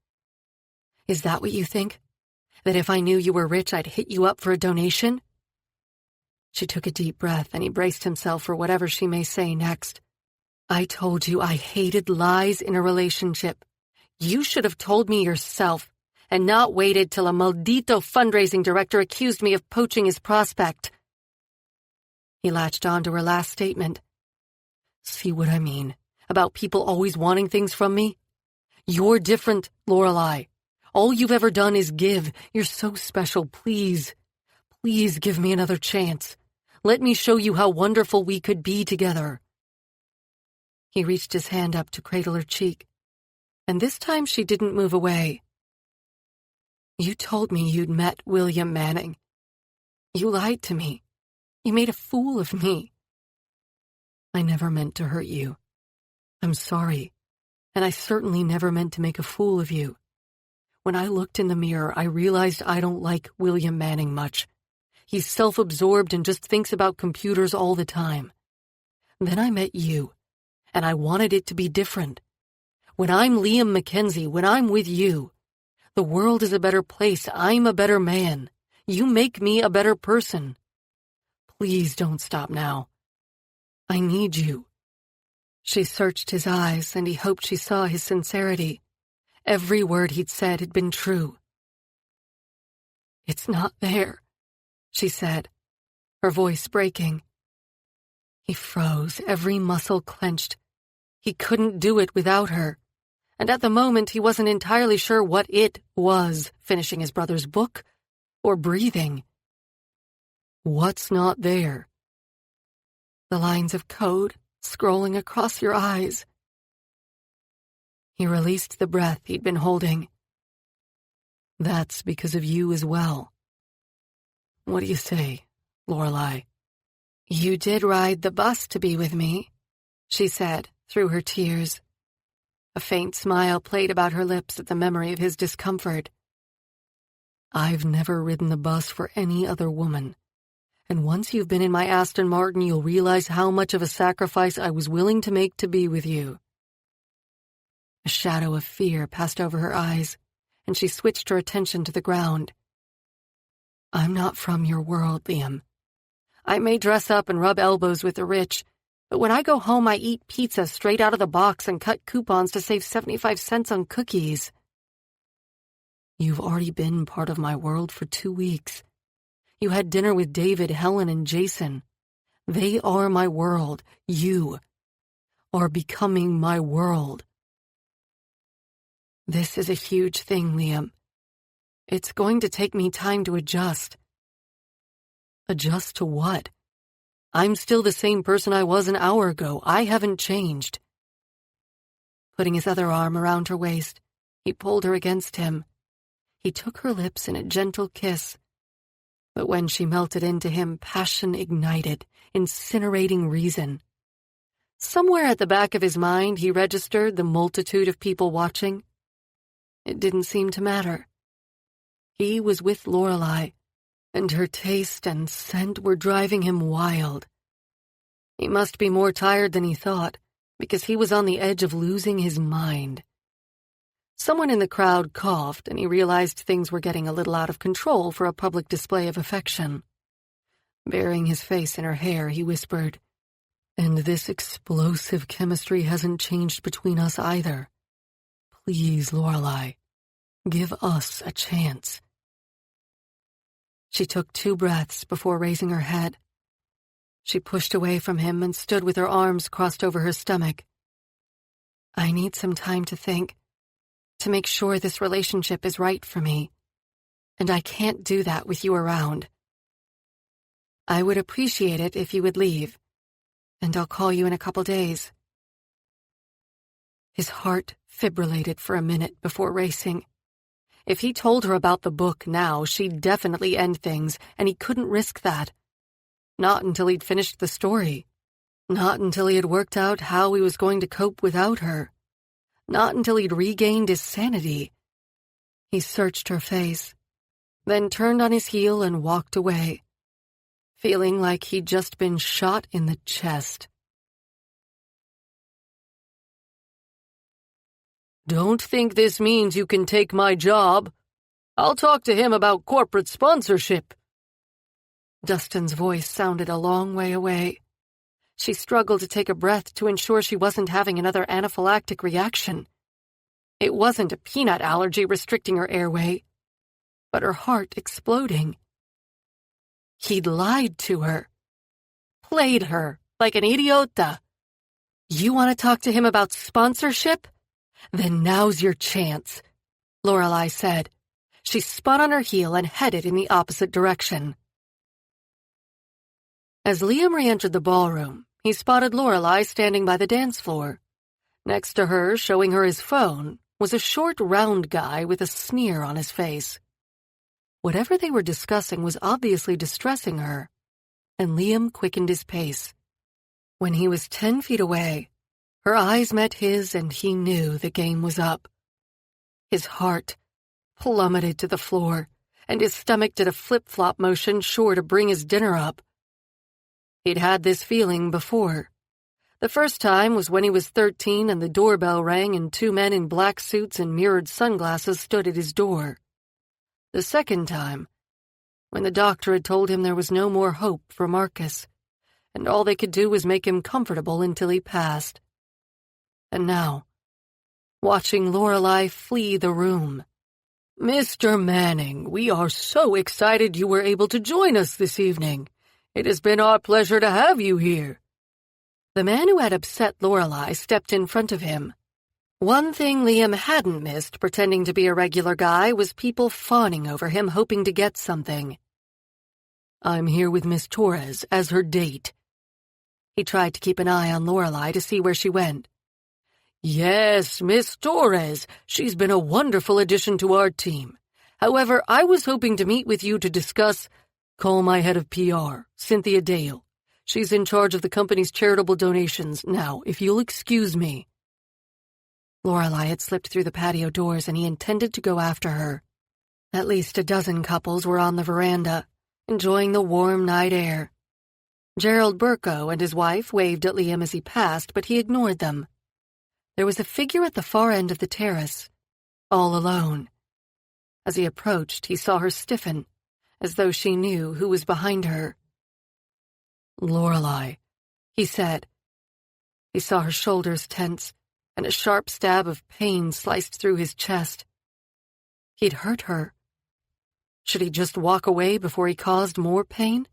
Is that what you think? That if I knew you were rich, I'd hit you up for a donation?" She took a deep breath, and he braced himself for whatever she may say next. "I told you I hated lies in a relationship. You should have told me yourself, and not waited till a maldito fundraising director accused me of poaching his prospect. He latched on to her last statement. See what I mean about people always wanting things from me? You're different, Lorelei. All you've ever done is give. You're so special. Please, please give me another chance. Let me show you how wonderful we could be together. He reached his hand up to cradle her cheek, and this time she didn't move away. You told me you'd met William Manning. You lied to me. You made a fool of me. I never meant to hurt you. I'm sorry, and I certainly never meant to make a fool of you. When I looked in the mirror, I realized I don't like William Manning much. He's self-absorbed and just thinks about computers all the time. Then I met you, and I wanted it to be different. When I'm Liam Mackenzie, when I'm with you, the world is a better place. I'm a better man. You make me a better person. Please don't stop now. I need you. She searched his eyes, and he hoped she saw his sincerity. Every word he'd said had been true. It's not there, she said, her voice breaking. He froze, every muscle clenched. He couldn't do it without her, and at the moment he wasn't entirely sure what it was, finishing his brother's book or breathing. What's not there? The lines of code scrolling across your eyes. He released the breath he'd been holding. That's because of you as well. What do you say, Lorelei? You did ride the bus to be with me, she said through her tears. A faint smile played about her lips at the memory of his discomfort. I've never ridden the bus for any other woman, and once you've been in my Aston Martin, you'll realize how much of a sacrifice I was willing to make to be with you. A shadow of fear passed over her eyes, and she switched her attention to the ground. I'm not from your world, Liam. I may dress up and rub elbows with the rich, but when I go home I eat pizza straight out of the box and cut coupons to save 75 cents on cookies. You've already been part of my world for 2 weeks. You had dinner with David, Helen, and Jason. They are my world. You are becoming my world. This is a huge thing, Liam. It's going to take me time to adjust. Adjust to what? I'm still the same person I was an hour ago. I haven't changed. Putting his other arm around her waist, he pulled her against him. He took her lips in a gentle kiss. But when she melted into him, passion ignited, incinerating reason. Somewhere at the back of his mind, he registered the multitude of people watching. It didn't seem to matter. He was with Lorelei, and her taste and scent were driving him wild. He must be more tired than he thought, because he was on the edge of losing his mind. Someone in the crowd coughed, and he realized things were getting a little out of control for a public display of affection. Burying his face in her hair, he whispered, "And this explosive chemistry hasn't changed between us either. Please, Lorelei, give us a chance." She took 2 breaths before raising her head. She pushed away from him and stood with her arms crossed over her stomach. I need some time to think, to make sure this relationship is right for me, and I can't do that with you around. I would appreciate it if you would leave, and I'll call you in a couple days. His heart fibrillated for a minute before racing. If he told her about the book now, she'd definitely end things, and he couldn't risk that. Not until he'd finished the story. Not until he had worked out how he was going to cope without her. Not until he'd regained his sanity. He searched her face, then turned on his heel and walked away, feeling like he'd just been shot in the chest. Don't think this means you can take my job. I'll talk to him about corporate sponsorship. Dustin's voice sounded a long way away. She struggled to take a breath to ensure she wasn't having another anaphylactic reaction. It wasn't a peanut allergy restricting her airway, but her heart exploding. He'd lied to her. Played her like an idiota. You want to talk to him about sponsorship? Then now's your chance, Lorelai said. She spun on her heel and headed in the opposite direction. As Liam re-entered the ballroom, he spotted Lorelai standing by the dance floor. Next to her, showing her his phone, was a short, round guy with a sneer on his face. Whatever they were discussing was obviously distressing her, and Liam quickened his pace. When he was 10 feet away, her eyes met his and he knew the game was up. His heart plummeted to the floor, and his stomach did a flip-flop motion sure to bring his dinner up. He'd had this feeling before. The first time was when he was 13 and the doorbell rang and 2 men in black suits and mirrored sunglasses stood at his door. The second time, when the doctor had told him there was no more hope for Marcus, and all they could do was make him comfortable until he passed. And now, watching Lorelai flee the room. "Mr. Manning, we are so excited you were able to join us this evening. It has been our pleasure to have you here." The man who had upset Lorelai stepped in front of him. One thing Liam hadn't missed pretending to be a regular guy was people fawning over him hoping to get something. "I'm here with Miss Torres as her date." He tried to keep an eye on Lorelai to see where she went. "Yes, Miss Torres. She's been a wonderful addition to our team. However, I was hoping to meet with you to discuss. Call my head of PR, Cynthia Dale. She's in charge of the company's charitable donations. Now, if you'll excuse me." Lorelai had slipped through the patio doors and he intended to go after her. At least a dozen couples were on the veranda, enjoying the warm night air. Gerald Burko and his wife waved at Liam as he passed, but he ignored them. There was a figure at the far end of the terrace, all alone. As he approached, he saw her stiffen, as though she knew who was behind her. "Lorelai," he said. He saw her shoulders tense, and a sharp stab of pain sliced through his chest. He'd hurt her. Should he just walk away before he caused more pain?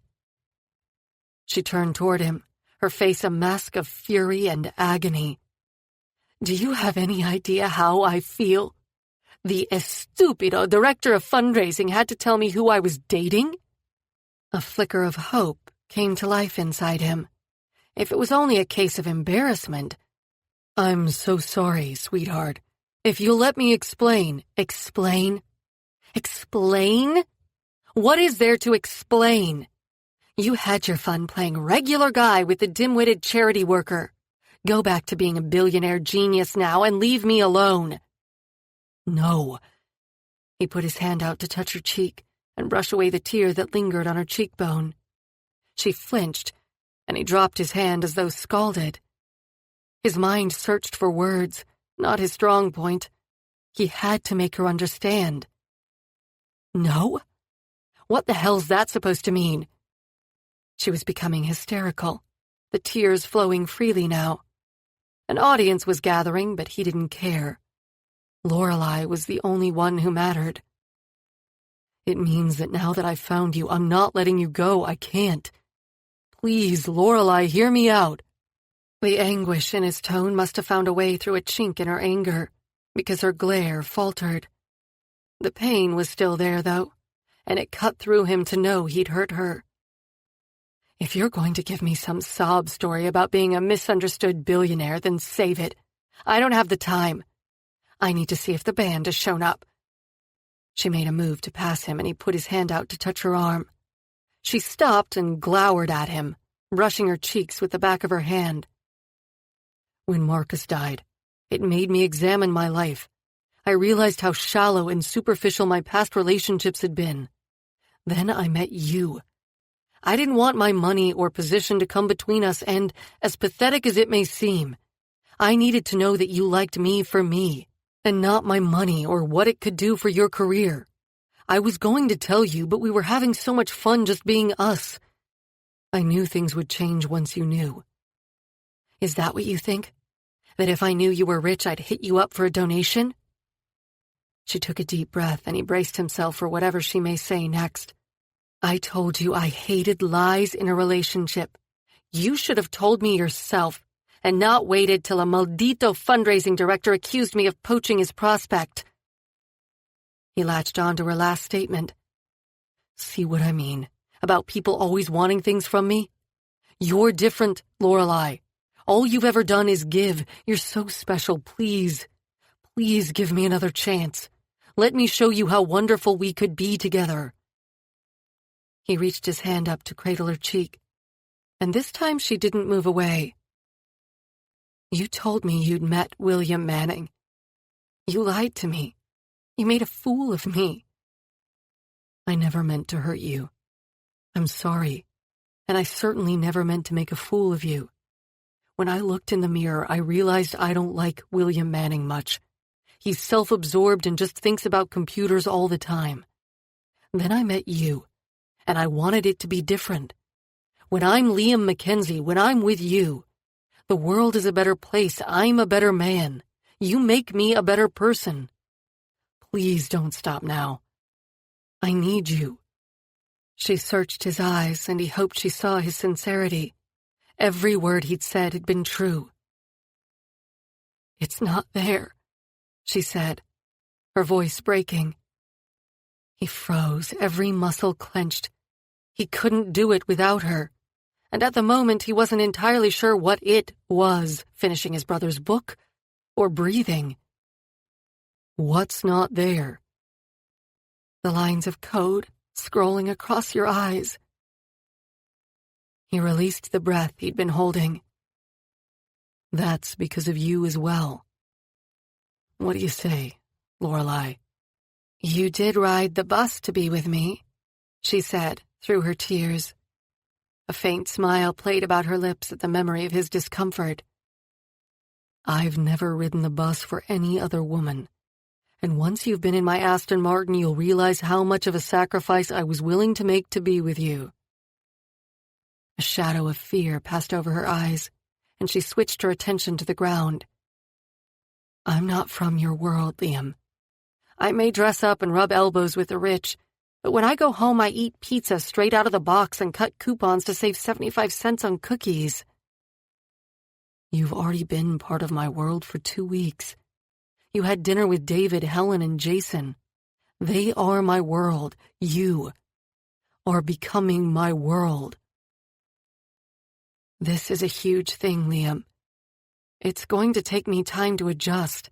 She turned toward him, her face a mask of fury and agony. "Do you have any idea how I feel? The estúpido director of fundraising had to tell me who I was dating?" A flicker of hope came to life inside him. If it was only a case of embarrassment. "I'm so sorry, sweetheart. If you'll let me explain." "Explain? Explain? What is there to explain? You had your fun playing regular guy with the dim-witted charity worker. Go back to being a billionaire genius now and leave me alone." "No." He put his hand out to touch her cheek and brush away the tear that lingered on her cheekbone. She flinched, and he dropped his hand as though scalded. His mind searched for words, not his strong point. He had to make her understand. "No? What the hell's that supposed to mean?" She was becoming hysterical, the tears flowing freely now. An audience was gathering, but he didn't care. Lorelai was the only one who mattered. "It means that now that I've found you, I'm not letting you go. I can't. Please, Lorelai, hear me out." The anguish in his tone must have found a way through a chink in her anger, because her glare faltered. The pain was still there, though, and it cut through him to know he'd hurt her. "If you're going to give me some sob story about being a misunderstood billionaire, then save it. I don't have the time. I need to see if the band has shown up." She made a move to pass him, and he put his hand out to touch her arm. She stopped and glowered at him, brushing her cheeks with the back of her hand. "When Marcus died, it made me examine my life. I realized how shallow and superficial my past relationships had been. Then I met you. I didn't want my money or position to come between us, and, as pathetic as it may seem, I needed to know that you liked me for me, and not my money or what it could do for your career. I was going to tell you, but we were having so much fun just being us. I knew things would change once you knew. Is that what you think? That if I knew you were rich, I'd hit you up for a donation? She took a deep breath and he braced himself for whatever she may say next. I told you I hated lies in a relationship. You should have told me yourself and not waited till a maldito fundraising director accused me of poaching his prospect. He latched on to her last statement. See what I mean about people always wanting things from me? You're different, Lorelai. All you've ever done is give. You're so special. Please, please give me another chance. Let me show you how wonderful we could be together. He reached his hand up to cradle her cheek, and this time she didn't move away. You told me you'd met William Manning. You lied to me. You made a fool of me. I never meant to hurt you. I'm sorry, and I certainly never meant to make a fool of you. When I looked in the mirror, I realized I don't like William Manning much. He's self-absorbed and just thinks about computers all the time. Then I met you, and I wanted it to be different. When I'm Liam Mackenzie, when I'm with you, the world is a better place. I'm a better man. You make me a better person. Please don't stop now. I need you. She searched his eyes, and he hoped she saw his sincerity. Every word he'd said had been true. It's not there, she said, her voice breaking. He froze, every muscle clenched. He couldn't do it without her. And at the moment he wasn't entirely sure what it was, finishing his brother's book or breathing. What's not there? The lines of code scrolling across your eyes. He released the breath he'd been holding. That's because of you as well. What do you say, Lorelai? You did ride the bus to be with me, she said through her tears. A faint smile played about her lips at the memory of his discomfort. I've never ridden the bus for any other woman, and once you've been in my Aston Martin, you'll realize how much of a sacrifice I was willing to make to be with you. A shadow of fear passed over her eyes, and she switched her attention to the ground. I'm not from your world, Liam. I may dress up and rub elbows with the rich, but when I go home I eat pizza straight out of the box and cut coupons to save 75 cents on cookies. You've already been part of my world for 2 weeks. You had dinner with David, Helen, and Jason. They are my world. You are becoming my world. This is a huge thing, Liam. It's going to take me time to adjust.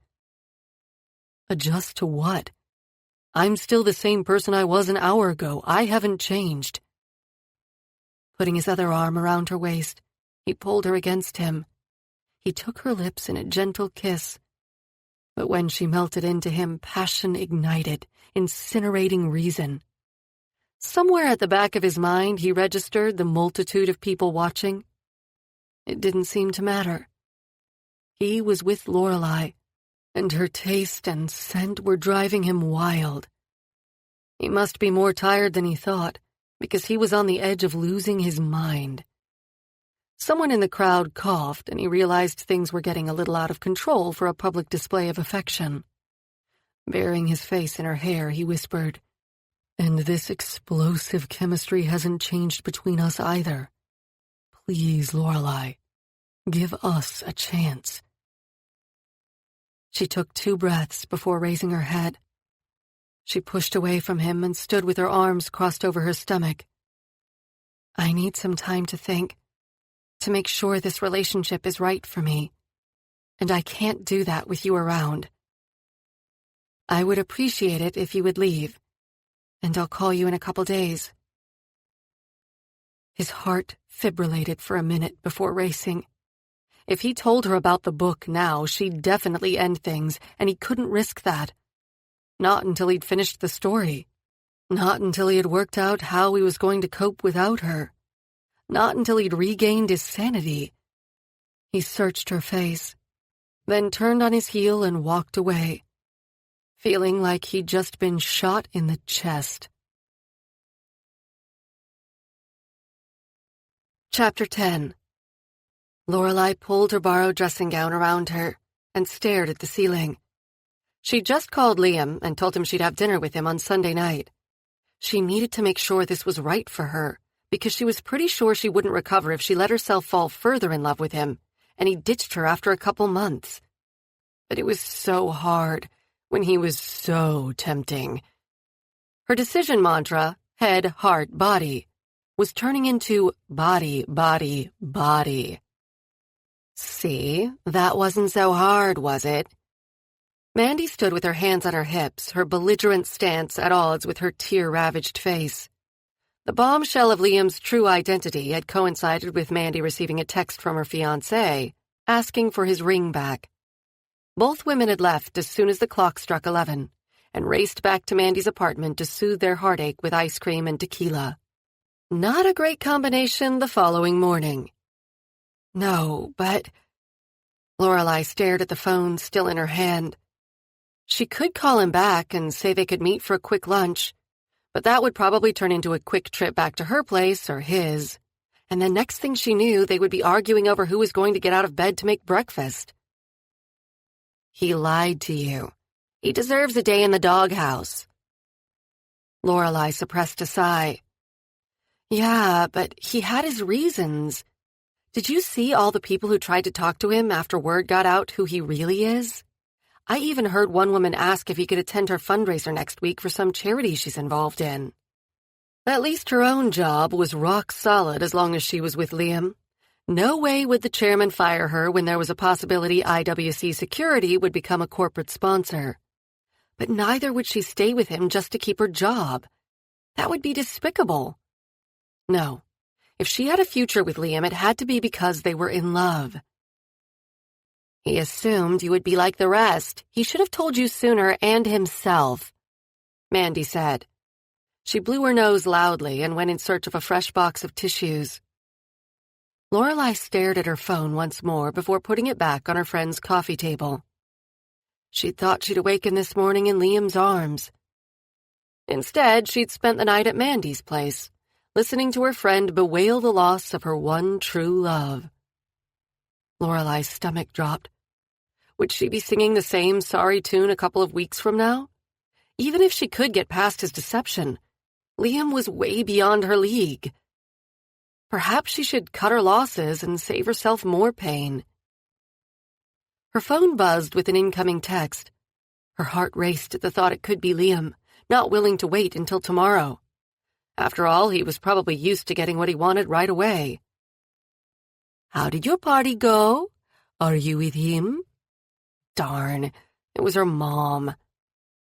Adjust to what? I'm still the same person I was an hour ago. I haven't changed. Putting his other arm around her waist, he pulled her against him. He took her lips in a gentle kiss. But when she melted into him, passion ignited, incinerating reason. Somewhere at the back of his mind, he registered the multitude of people watching. It didn't seem to matter. He was with Lorelai, and her taste and scent were driving him wild. He must be more tired than he thought, because he was on the edge of losing his mind. Someone in the crowd coughed, and he realized things were getting a little out of control for a public display of affection. Burying his face in her hair, he whispered, "And this explosive chemistry hasn't changed between us either. Please, Lorelai, give us a chance." She took 2 breaths before raising her head. She pushed away from him and stood with her arms crossed over her stomach. I need some time to think, to make sure this relationship is right for me, and I can't do that with you around. I would appreciate it if you would leave, and I'll call you in a couple days. His heart fibrillated for a minute before racing. If he told her about the book now, she'd definitely end things, and he couldn't risk that. Not until he'd finished the story. Not until he had worked out how he was going to cope without her. Not until he'd regained his sanity. He searched her face, then turned on his heel and walked away, feeling like he'd just been shot in the chest. Chapter 10. Lorelai pulled her borrowed dressing gown around her and stared at the ceiling. She just called Liam and told him she'd have dinner with him on Sunday night. She needed to make sure this was right for her, because she was pretty sure she wouldn't recover if she let herself fall further in love with him, and he ditched her after a couple months. But it was so hard when he was so tempting. Her decision mantra, head, heart, body, was turning into body, body, body. See, that wasn't so hard, was it? Mandy stood with her hands on her hips, her belligerent stance at odds with her tear-ravaged face. The bombshell of Liam's true identity had coincided with Mandy receiving a text from her fiancé, asking for his ring back. Both women had left as soon as the clock struck 11, and raced back to Mandy's apartment to soothe their heartache with ice cream and tequila. Not a great combination the following morning. No, but... Lorelai stared at the phone still in her hand. She could call him back and say they could meet for a quick lunch, but that would probably turn into a quick trip back to her place or his, and the next thing she knew, they would be arguing over who was going to get out of bed to make breakfast. He lied to you. He deserves a day in the doghouse. Lorelai suppressed a sigh. Yeah, but he had his reasons. Did you see all the people who tried to talk to him after word got out who he really is? I even heard one woman ask if he could attend her fundraiser next week for some charity she's involved in. At least her own job was rock solid as long as she was with Liam. No way would the chairman fire her when there was a possibility IWC Security would become a corporate sponsor. But neither would she stay with him just to keep her job. That would be despicable. No. If she had a future with Liam, it had to be because they were in love. He assumed you would be like the rest. He should have told you sooner and himself, Mandy said. She blew her nose loudly and went in search of a fresh box of tissues. Lorelai stared at her phone once more before putting it back on her friend's coffee table. She thought she'd awaken this morning in Liam's arms. Instead, she'd spent the night at Mandy's place, listening to her friend bewail the loss of her one true love. Lorelai's stomach dropped. Would she be singing the same sorry tune a couple of weeks from now? Even if she could get past his deception, Liam was way beyond her league. Perhaps she should cut her losses and save herself more pain. Her phone buzzed with an incoming text. Her heart raced at the thought it could be Liam, not willing to wait until tomorrow. After all, he was probably used to getting what he wanted right away. How did your party go? Are you with him? Darn, it was her mom.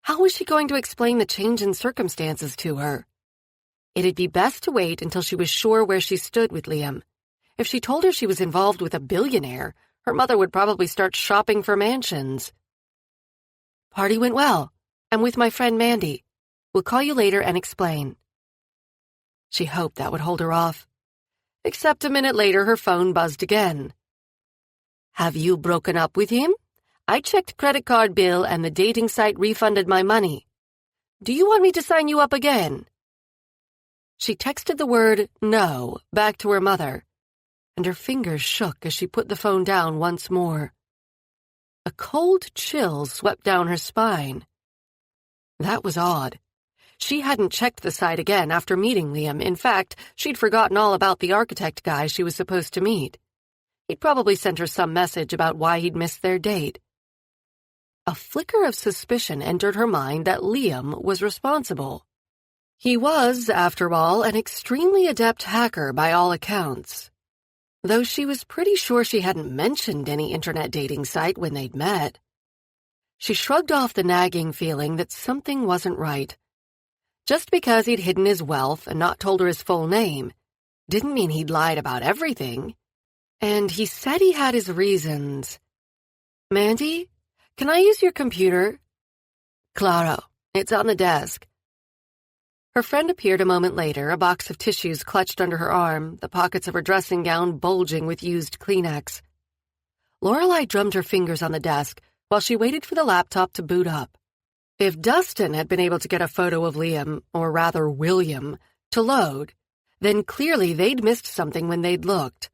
How was she going to explain the change in circumstances to her? It'd be best to wait until she was sure where she stood with Liam. If she told her she was involved with a billionaire, her mother would probably start shopping for mansions. Party went well. I'm with my friend Mandy. We'll call you later and explain. She hoped that would hold her off. Except a minute later, her phone buzzed again. Have you broken up with him? I checked credit card bill and the dating site refunded my money. Do you want me to sign you up again? She texted the word no back to her mother, and her fingers shook as she put the phone down once more. A cold chill swept down her spine. That was odd. She hadn't checked the site again after meeting Liam. In fact, she'd forgotten all about the architect guy she was supposed to meet. He'd probably sent her some message about why he'd missed their date. A flicker of suspicion entered her mind that Liam was responsible. He was, after all, an extremely adept hacker by all accounts. Though she was pretty sure she hadn't mentioned any internet dating site when they'd met. She shrugged off the nagging feeling that something wasn't right. Just because he'd hidden his wealth and not told her his full name didn't mean he'd lied about everything. And he said he had his reasons. Mandy, can I use your computer? Claro, it's on the desk. Her friend appeared a moment later, a box of tissues clutched under her arm, the pockets of her dressing gown bulging with used Kleenex. Lorelai drummed her fingers on the desk while she waited for the laptop to boot up. If Dustin had been able to get a photo of Liam, or rather William, to load, then clearly they'd missed something when they'd looked.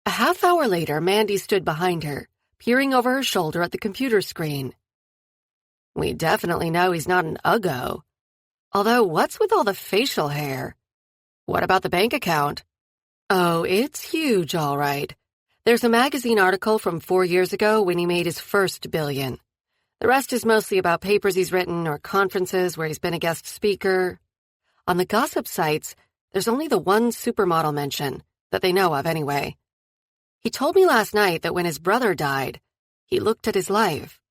A half hour later, Mandy stood behind her, peering over her shoulder at the computer screen. We definitely know he's not an uggo. Although, what's with all the facial hair? What about the bank account? Oh, it's huge, all right. There's a magazine article from 4 years ago when he made his first billion. The rest is mostly about papers he's written or conferences where he's been a guest speaker. On the gossip sites, there's only the one supermodel mention, that they know of anyway. He told me last night that when his brother died, he looked at his life.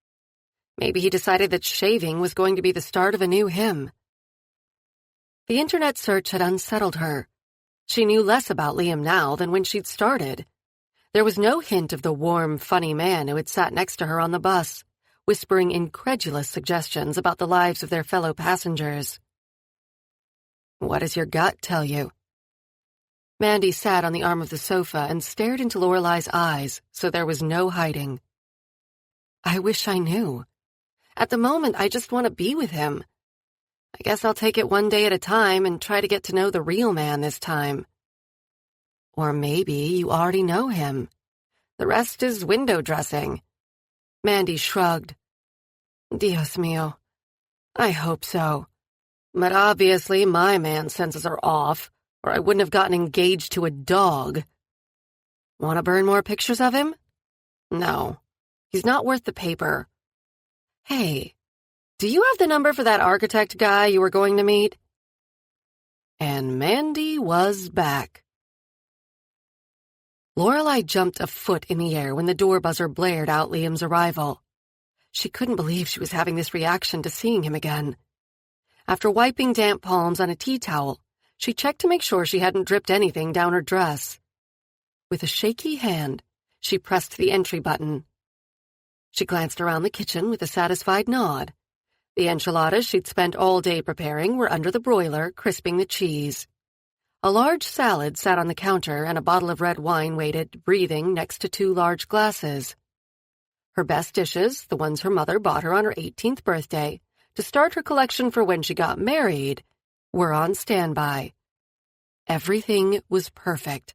Maybe he decided that shaving was going to be the start of a new him. The internet search had unsettled her. She knew less about Liam now than when she'd started. There was no hint of the warm, funny man who had sat next to her on the bus, whispering incredulous suggestions about the lives of their fellow passengers. What does your gut tell you? Mandy sat on the arm of the sofa and stared into Lorelai's eyes, so there was no hiding. I wish I knew. At the moment, I just want to be with him. I guess I'll take it one day at a time and try to get to know the real man this time. Or maybe you already know him. The rest is window dressing. Mandy shrugged. Dios mío. I hope so. But obviously my man senses are off, or I wouldn't have gotten engaged to a dog. Want to burn more pictures of him? No. He's not worth the paper. Hey, do you have the number for that architect guy you were going to meet? And Mandy was back. Lorelai jumped a foot in the air when the door buzzer blared out Liam's arrival. She couldn't believe she was having this reaction to seeing him again. After wiping damp palms on a tea towel, she checked to make sure she hadn't dripped anything down her dress. With a shaky hand, she pressed the entry button. She glanced around the kitchen with a satisfied nod. The enchiladas she'd spent all day preparing were under the broiler, crisping the cheese. A large salad sat on the counter and a bottle of red wine waited, breathing, next to 2 large glasses. Her best dishes, the ones her mother bought her on her 18th birthday, to start her collection for when she got married, were on standby. Everything was perfect.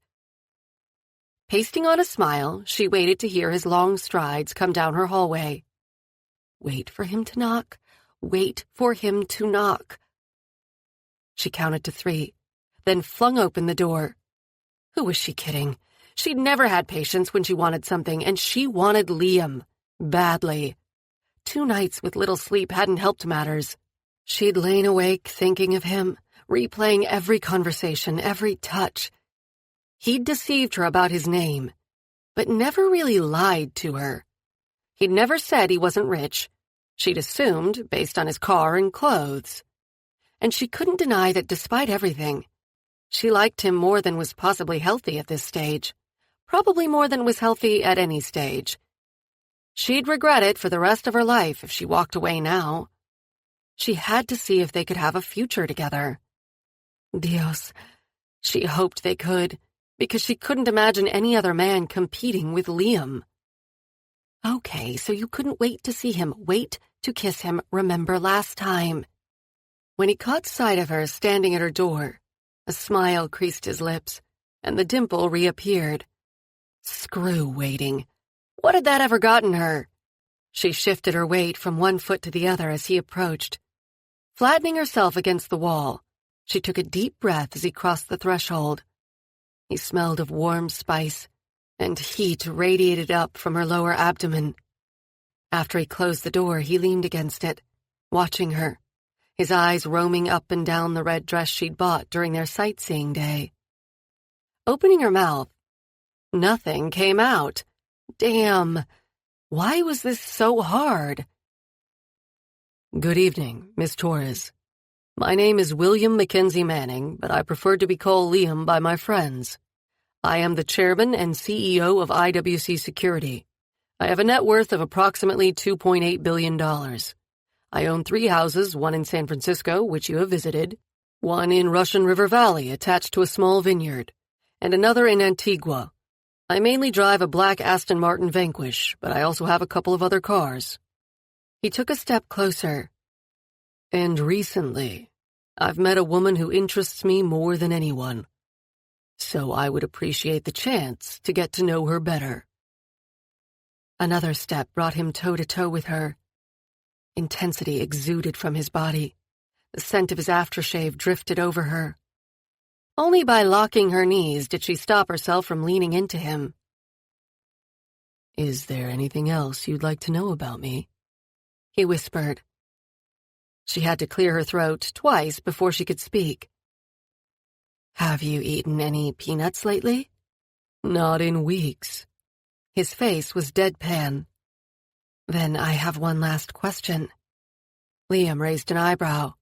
Pasting on a smile, she waited to hear his long strides come down her hallway. Wait for him to knock. Wait for him to knock. She counted to 3, then flung open the door. Who was she kidding? She'd never had patience when she wanted something, and she wanted Liam. Badly. 2 nights with little sleep hadn't helped matters. She'd lain awake thinking of him, replaying every conversation, every touch. He'd deceived her about his name, but never really lied to her. He'd never said he wasn't rich. She'd assumed, based on his car and clothes. And she couldn't deny that despite everything, she liked him more than was possibly healthy at this stage, probably more than was healthy at any stage. She'd regret it for the rest of her life if she walked away now. She had to see if they could have a future together. Dios, she hoped they could, because she couldn't imagine any other man competing with Liam. Okay, so you couldn't wait to see him, wait to kiss him, remember last time. When he caught sight of her standing at her door, a smile creased his lips, and the dimple reappeared. Screw waiting. What had that ever gotten her? She shifted her weight from one foot to the other as he approached. Flattening herself against the wall, she took a deep breath as he crossed the threshold. He smelled of warm spice, and heat radiated up from her lower abdomen. After he closed the door, he leaned against it, watching her, his eyes roaming up and down the red dress she'd bought during their sightseeing day. Opening her mouth, nothing came out. Damn! Why was this so hard? Good evening, Miss Torres. My name is William Mackenzie Manning, but I prefer to be called Liam by my friends. I am the chairman and CEO of IWC Security. I have a net worth of approximately $2.8 billion. I own 3 houses, one in San Francisco, which you have visited, one in Russian River Valley attached to a small vineyard, and another in Antigua. I mainly drive a black Aston Martin Vanquish, but I also have a couple of other cars. He took a step closer. And recently, I've met a woman who interests me more than anyone. So I would appreciate the chance to get to know her better. Another step brought him toe-to-toe with her. Intensity exuded from his body. The scent of his aftershave drifted over her. Only by locking her knees did she stop herself from leaning into him. "Is there anything else you'd like to know about me?" he whispered. She had to clear her throat twice before she could speak. "Have you eaten any peanuts lately?" "Not in weeks." His face was deadpan. "Then I have one last question." Liam raised an eyebrow.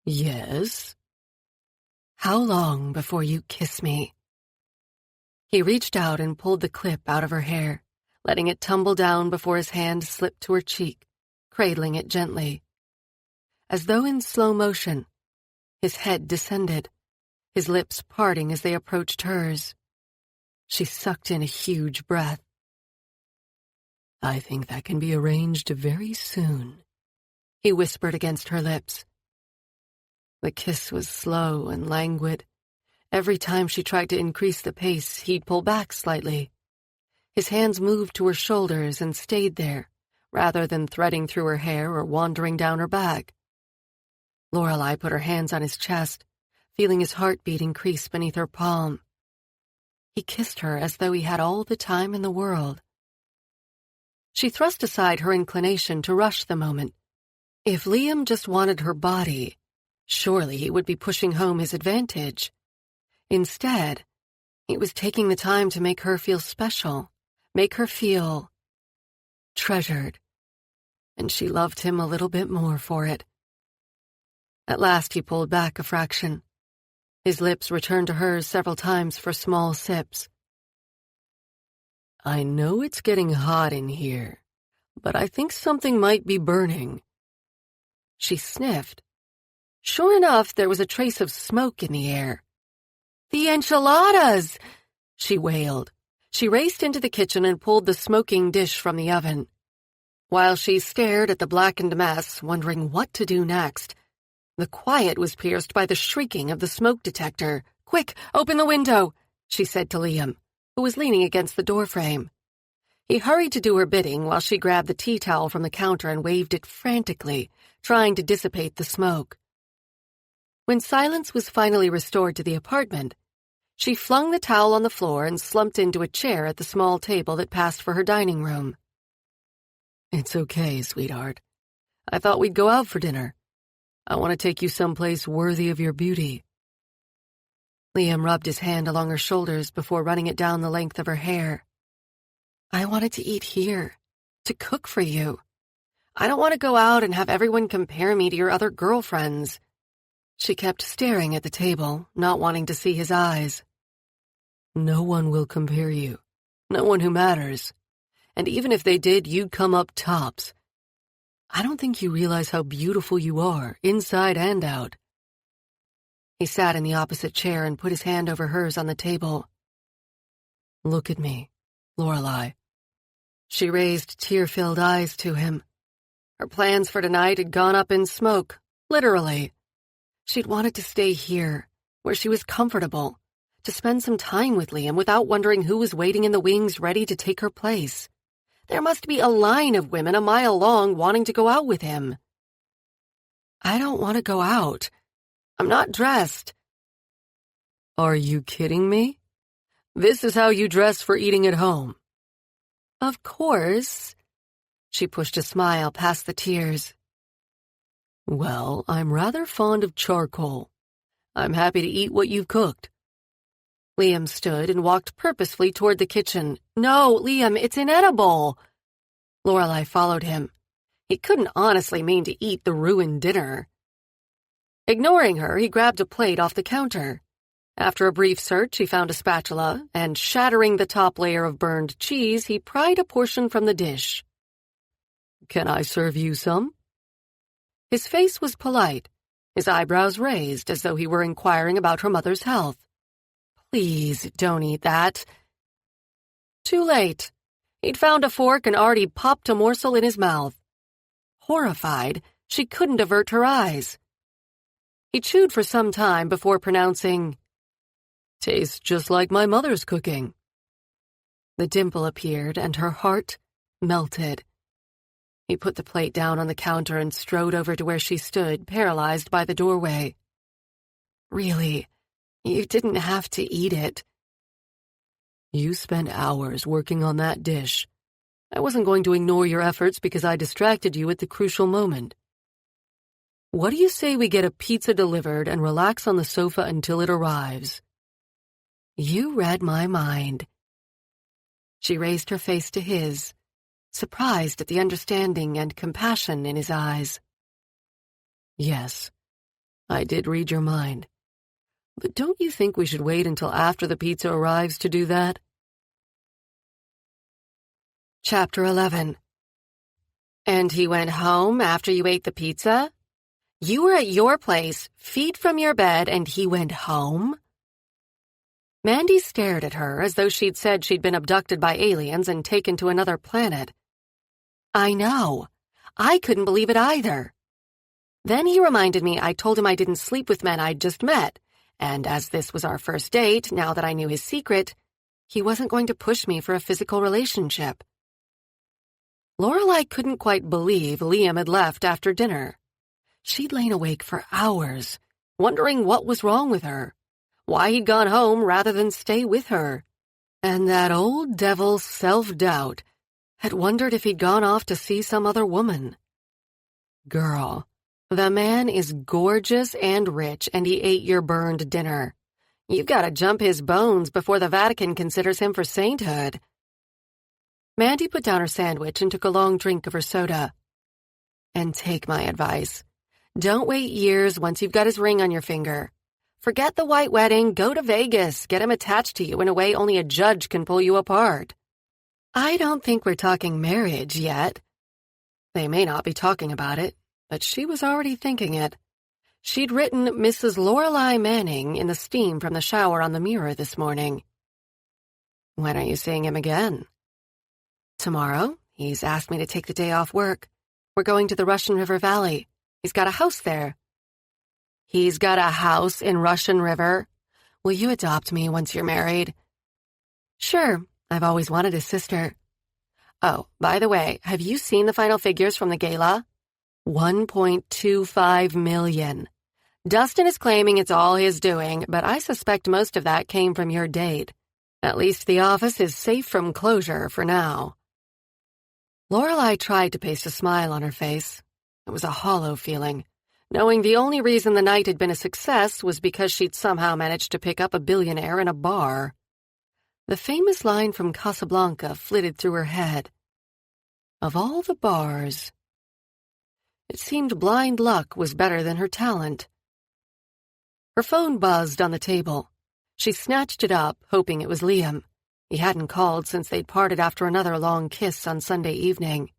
"Yes?" "How long before you kiss me?" He reached out and pulled the clip out of her hair, letting it tumble down before his hand slipped to her cheek, cradling it gently. As though in slow motion, his head descended, his lips parting as they approached hers. She sucked in a huge breath. "I think that can be arranged very soon," he whispered against her lips. The kiss was slow and languid. Every time she tried to increase the pace, he'd pull back slightly. His hands moved to her shoulders and stayed there, rather than threading through her hair or wandering down her back. Lorelei put her hands on his chest, feeling his heartbeat increase beneath her palm. He kissed her as though he had all the time in the world. She thrust aside her inclination to rush the moment. If Liam just wanted her body, surely he would be pushing home his advantage. Instead, he was taking the time to make her feel special, make her feel treasured, and she loved him a little bit more for it. At last he pulled back a fraction. His lips returned to hers several times for small sips. "I know it's getting hot in here, but I think something might be burning." She sniffed. Sure enough, there was a trace of smoke in the air. "The enchiladas!" she wailed. She raced into the kitchen and pulled the smoking dish from the oven. While she stared at the blackened mess, wondering what to do next, the quiet was pierced by the shrieking of the smoke detector. "Quick, open the window," she said to Liam, who was leaning against the doorframe. He hurried to do her bidding while she grabbed the tea towel from the counter and waved it frantically, trying to dissipate the smoke. When silence was finally restored to the apartment, she flung the towel on the floor and slumped into a chair at the small table that passed for her dining room. "It's okay, sweetheart. I thought we'd go out for dinner. I want to take you someplace worthy of your beauty." Liam rubbed his hand along her shoulders before running it down the length of her hair. "I wanted to eat here, to cook for you. I don't want to go out and have everyone compare me to your other girlfriends." She kept staring at the table, not wanting to see his eyes. "No one will compare you. No one who matters. And even if they did, you'd come up tops. I don't think you realize how beautiful you are, inside and out." He sat in the opposite chair and put his hand over hers on the table. "Look at me, Lorelei." She raised tear-filled eyes to him. Her plans for tonight had gone up in smoke, literally. She'd wanted to stay here, where she was comfortable, to spend some time with Liam without wondering who was waiting in the wings ready to take her place. There must be a line of women a mile long wanting to go out with him. "I don't want to go out. I'm not dressed." "Are you kidding me? This is how you dress for eating at home." "Of course." She pushed a smile past the tears. "Well, I'm rather fond of charcoal. I'm happy to eat what you've cooked." Liam stood and walked purposefully toward the kitchen. "No, Liam, it's inedible." Lorelei followed him. He couldn't honestly mean to eat the ruined dinner. Ignoring her, he grabbed a plate off the counter. After a brief search, he found a spatula, and shattering the top layer of burned cheese, he pried a portion from the dish. "Can I serve you some?" His face was polite, his eyebrows raised as though he were inquiring about her mother's health. "Please don't eat that." Too late. He'd found a fork and already popped a morsel in his mouth. Horrified, she couldn't avert her eyes. He chewed for some time before pronouncing, "Tastes just like my mother's cooking." The dimple appeared and her heart melted. He put the plate down on the counter and strode over to where she stood, paralyzed by the doorway. Really, you didn't have to eat it. You spent hours working on that dish. I wasn't going to ignore your efforts because I distracted you at the crucial moment. What do you say we get a pizza delivered and relax on the sofa until it arrives? You read my mind. She raised her face to his, surprised at the understanding and compassion in his eyes. Yes, I did read your mind. But don't you think we should wait until after the pizza arrives to do that? Chapter 11. And he went home after you ate the pizza? You were at your place, feet from your bed, and he went home? Mandy stared at her as though she'd said she'd been abducted by aliens and taken to another planet. I know. I couldn't believe it either. Then he reminded me I told him I didn't sleep with men I'd just met, and as this was our first date, now that I knew his secret, he wasn't going to push me for a physical relationship. Lorelai couldn't quite believe Liam had left after dinner. She'd lain awake for hours, wondering what was wrong with her, why he'd gone home rather than stay with her. And that old devil self-doubt had wondered if he'd gone off to see some other woman. Girl, the man is gorgeous and rich, and he ate your burned dinner. You've got to jump his bones before the Vatican considers him for sainthood. Mandy put down her sandwich and took a long drink of her soda. And take my advice. Don't wait years once you've got his ring on your finger. Forget the white wedding, go to Vegas, get him attached to you in a way only a judge can pull you apart. I don't think we're talking marriage yet. They may not be talking about it, but she was already thinking it. She'd written Mrs. Lorelai Manning in the steam from the shower on the mirror this morning. When are you seeing him again? Tomorrow. He's asked me to take the day off work. We're going to the Russian River Valley. He's got a house there. He's got a house in Russian River? Will you adopt me once you're married? Sure. I've always wanted a sister. Oh, by the way, have you seen the final figures from the gala? 1.25 million. Dustin is claiming it's all his doing, but I suspect most of that came from your date. At least the office is safe from closure for now. Lorelai tried to paste a smile on her face. It was a hollow feeling, knowing the only reason the night had been a success was because she'd somehow managed to pick up a billionaire in a bar. The famous line from Casablanca flitted through her head. Of all the bars... It seemed blind luck was better than her talent. Her phone buzzed on the table. She snatched it up, hoping it was Liam. He hadn't called since they'd parted after another long kiss on Sunday evening.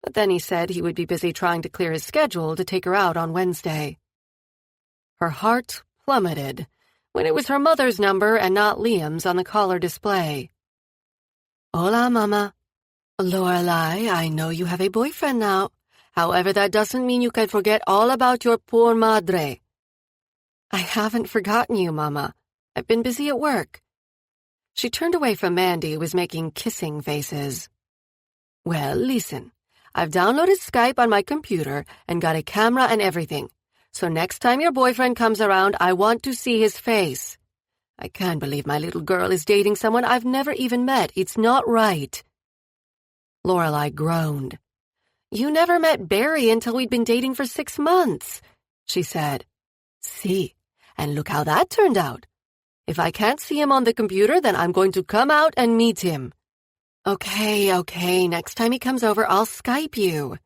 But then he said he would be busy trying to clear his schedule to take her out on Wednesday. Her heart plummeted when it was her mother's number and not Liam's on the caller display. Hola, Mama. Lorelai, I know you have a boyfriend now. However, that doesn't mean you can forget all about your poor madre. I haven't forgotten you, Mama. I've been busy at work. She turned away from Mandy, who was making kissing faces. Well, listen. I've downloaded Skype on my computer and got a camera and everything. So next time your boyfriend comes around, I want to see his face. I can't believe my little girl is dating someone I've never even met. It's not right. Lorelai groaned. You never met Barry until we'd been dating for 6 months, she said. See, and look how that turned out. If I can't see him on the computer, then I'm going to come out and meet him. Okay, next time he comes over, I'll Skype you.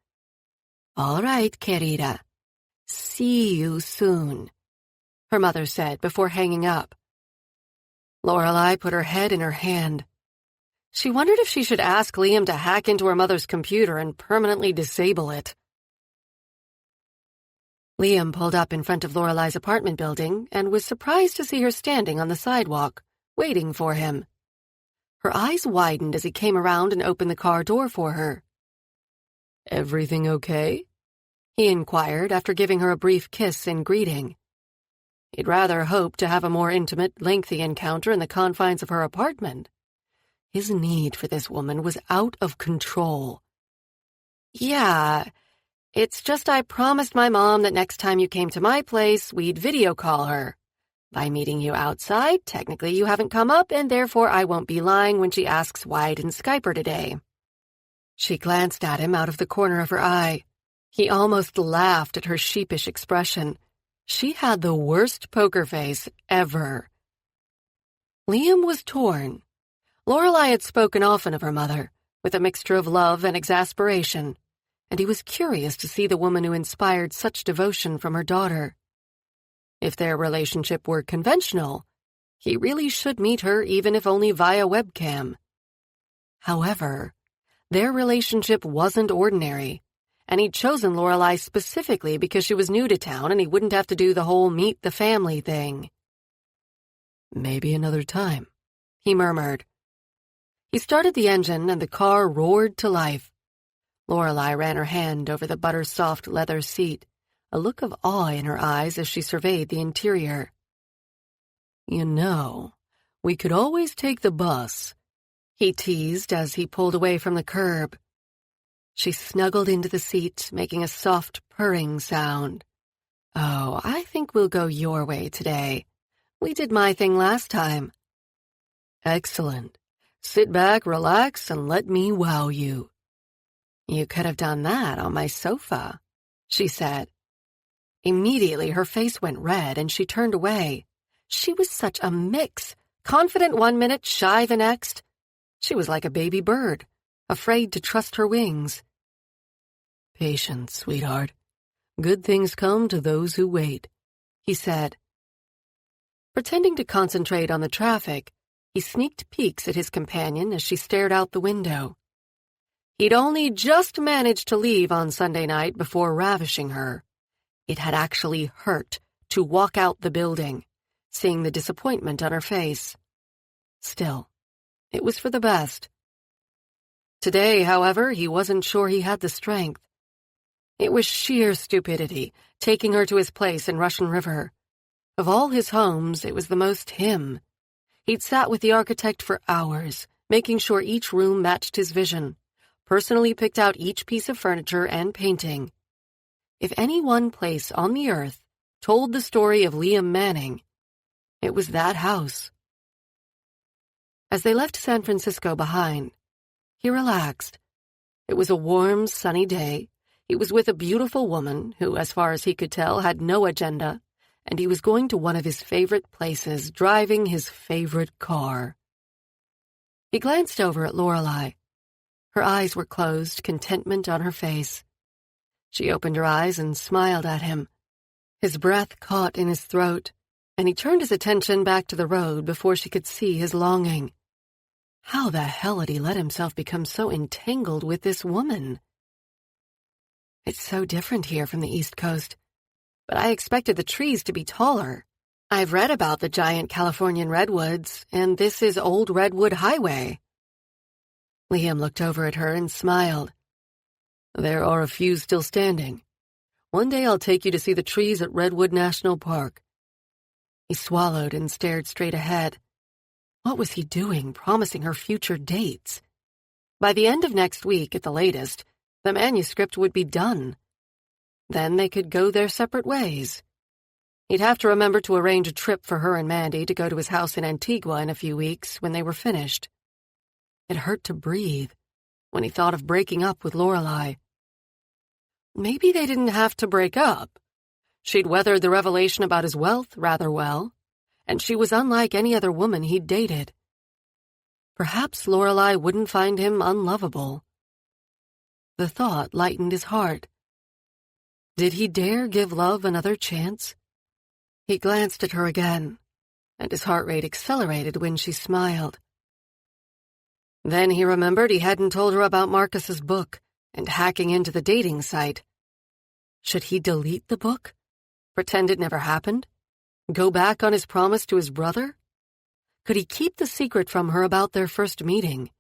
All right, querida. See you soon, her mother said before hanging up. Lorelai put her head in her hand. She wondered if she should ask Liam to hack into her mother's computer and permanently disable it. Liam pulled up in front of Lorelai's apartment building and was surprised to see her standing on the sidewalk, waiting for him. Her eyes widened as he came around and opened the car door for her. Everything okay? He inquired after giving her a brief kiss in greeting. He'd rather hoped to have a more intimate, lengthy encounter in the confines of her apartment. His need for this woman was out of control. Yeah, it's just I promised my mom that next time you came to my place, we'd video call her. By meeting you outside, technically you haven't come up, and therefore I won't be lying when she asks why I didn't Skype her today. She glanced at him out of the corner of her eye. He almost laughed at her sheepish expression. She had the worst poker face ever. Liam was torn. Lorelei had spoken often of her mother, with a mixture of love and exasperation, and he was curious to see the woman who inspired such devotion from her daughter. If their relationship were conventional, he really should meet her even if only via webcam. However, their relationship wasn't ordinary, and he'd chosen Lorelei specifically because she was new to town and he wouldn't have to do the whole meet the family thing. "Maybe another time," he murmured. He started the engine and the car roared to life. Lorelei ran her hand over the butter-soft leather seat, a look of awe in her eyes as she surveyed the interior. "You know, we could always take the bus," he teased as he pulled away from the curb. She snuggled into the seat, making a soft purring sound. "Oh, I think we'll go your way today. We did my thing last time." "Excellent. Sit back, relax, and let me wow you." "You could have done that on my sofa," she said. Immediately, her face went red and she turned away. She was such a mix, confident one minute, shy the next. She was like a baby bird, afraid to trust her wings. "Patience, sweetheart. Good things come to those who wait," he said. Pretending to concentrate on the traffic, he sneaked peeks at his companion as she stared out the window. He'd only just managed to leave on Sunday night before ravishing her. It had actually hurt to walk out the building, seeing the disappointment on her face. Still, it was for the best. Today, however, he wasn't sure he had the strength. It was sheer stupidity, taking her to his place in Russian River. Of all his homes, it was the most him. He'd sat with the architect for hours, making sure each room matched his vision, personally picked out each piece of furniture and painting. If any one place on the earth told the story of Liam Manning, it was that house. As they left San Francisco behind, he relaxed. It was a warm, sunny day. He was with a beautiful woman who, as far as he could tell, had no agenda, and he was going to one of his favorite places, driving his favorite car. He glanced over at Lorelei. Her eyes were closed, contentment on her face. She opened her eyes and smiled at him. His breath caught in his throat, and he turned his attention back to the road before she could see his longing. How the hell had he let himself become so entangled with this woman? It's so different here from the East Coast, but I expected the trees to be taller. I've read about the giant Californian redwoods, and this is Old Redwood Highway. Liam looked over at her and smiled. There are a few still standing. One day I'll take you to see the trees at Redwood National Park. He swallowed and stared straight ahead. What was he doing, promising her future dates? By the end of next week, at the latest, the manuscript would be done. Then they could go their separate ways. He'd have to remember to arrange a trip for her and Mandy to go to his house in Antigua in a few weeks when they were finished. It hurt to breathe when he thought of breaking up with Lorelei. Maybe they didn't have to break up. She'd weathered the revelation about his wealth rather well, and she was unlike any other woman he'd dated. Perhaps Lorelei wouldn't find him unlovable. The thought lightened his heart. Did he dare give love another chance? He glanced at her again, and his heart rate accelerated when she smiled. Then he remembered he hadn't told her about Marcus's book and hacking into the dating site. Should he delete the book? Pretend it never happened? Go back on his promise to his brother? Could he keep the secret from her about their first meeting?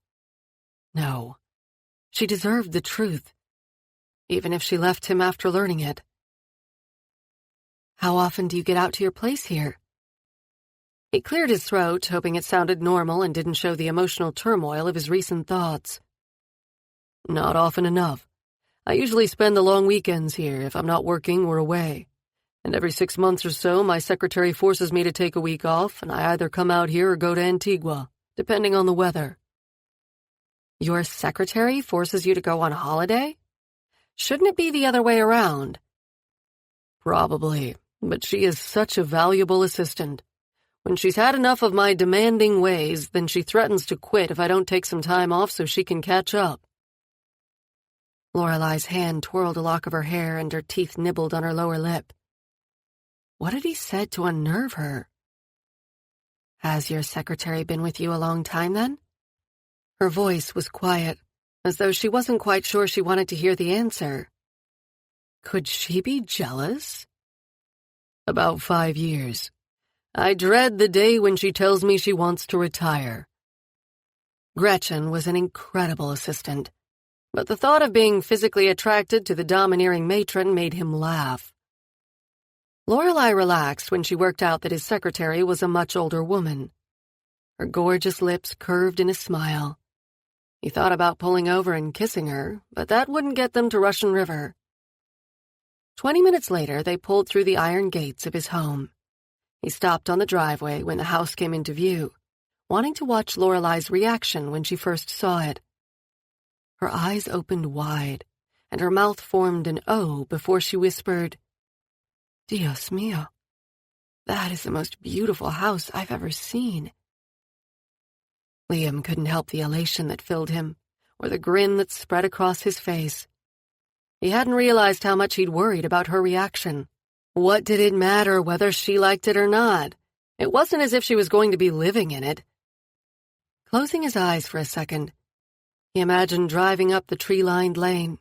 No. She deserved the truth, even if she left him after learning it. How often do you get out to your place here? He cleared his throat, hoping it sounded normal and didn't show the emotional turmoil of his recent thoughts. Not often enough. I usually spend the long weekends here if I'm not working or away. And every 6 months or so, my secretary forces me to take a week off, and I either come out here or go to Antigua, depending on the weather. Your secretary forces you to go on holiday? Shouldn't it be the other way around? Probably, but she is such a valuable assistant. When she's had enough of my demanding ways, then she threatens to quit if I don't take some time off so she can catch up. Lorelei's hand twirled a lock of her hair and her teeth nibbled on her lower lip. What had he said to unnerve her? Has your secretary been with you a long time, then? Her voice was quiet, as though she wasn't quite sure she wanted to hear the answer. Could she be jealous? About 5 years. I dread the day when she tells me she wants to retire. Gretchen was an incredible assistant, but the thought of being physically attracted to the domineering matron made him laugh. Lorelei relaxed when she worked out that his secretary was a much older woman. Her gorgeous lips curved in a smile. He thought about pulling over and kissing her, but that wouldn't get them to Russian River. 20 minutes later, they pulled through the iron gates of his home. He stopped on the driveway when the house came into view, wanting to watch Lorelei's reaction when she first saw it. Her eyes opened wide, and her mouth formed an O before she whispered, Dios mío, that is the most beautiful house I've ever seen. Liam couldn't help the elation that filled him, or the grin that spread across his face. He hadn't realized how much he'd worried about her reaction. What did it matter whether she liked it or not? It wasn't as if she was going to be living in it. Closing his eyes for a second, he imagined driving up the tree-lined lane,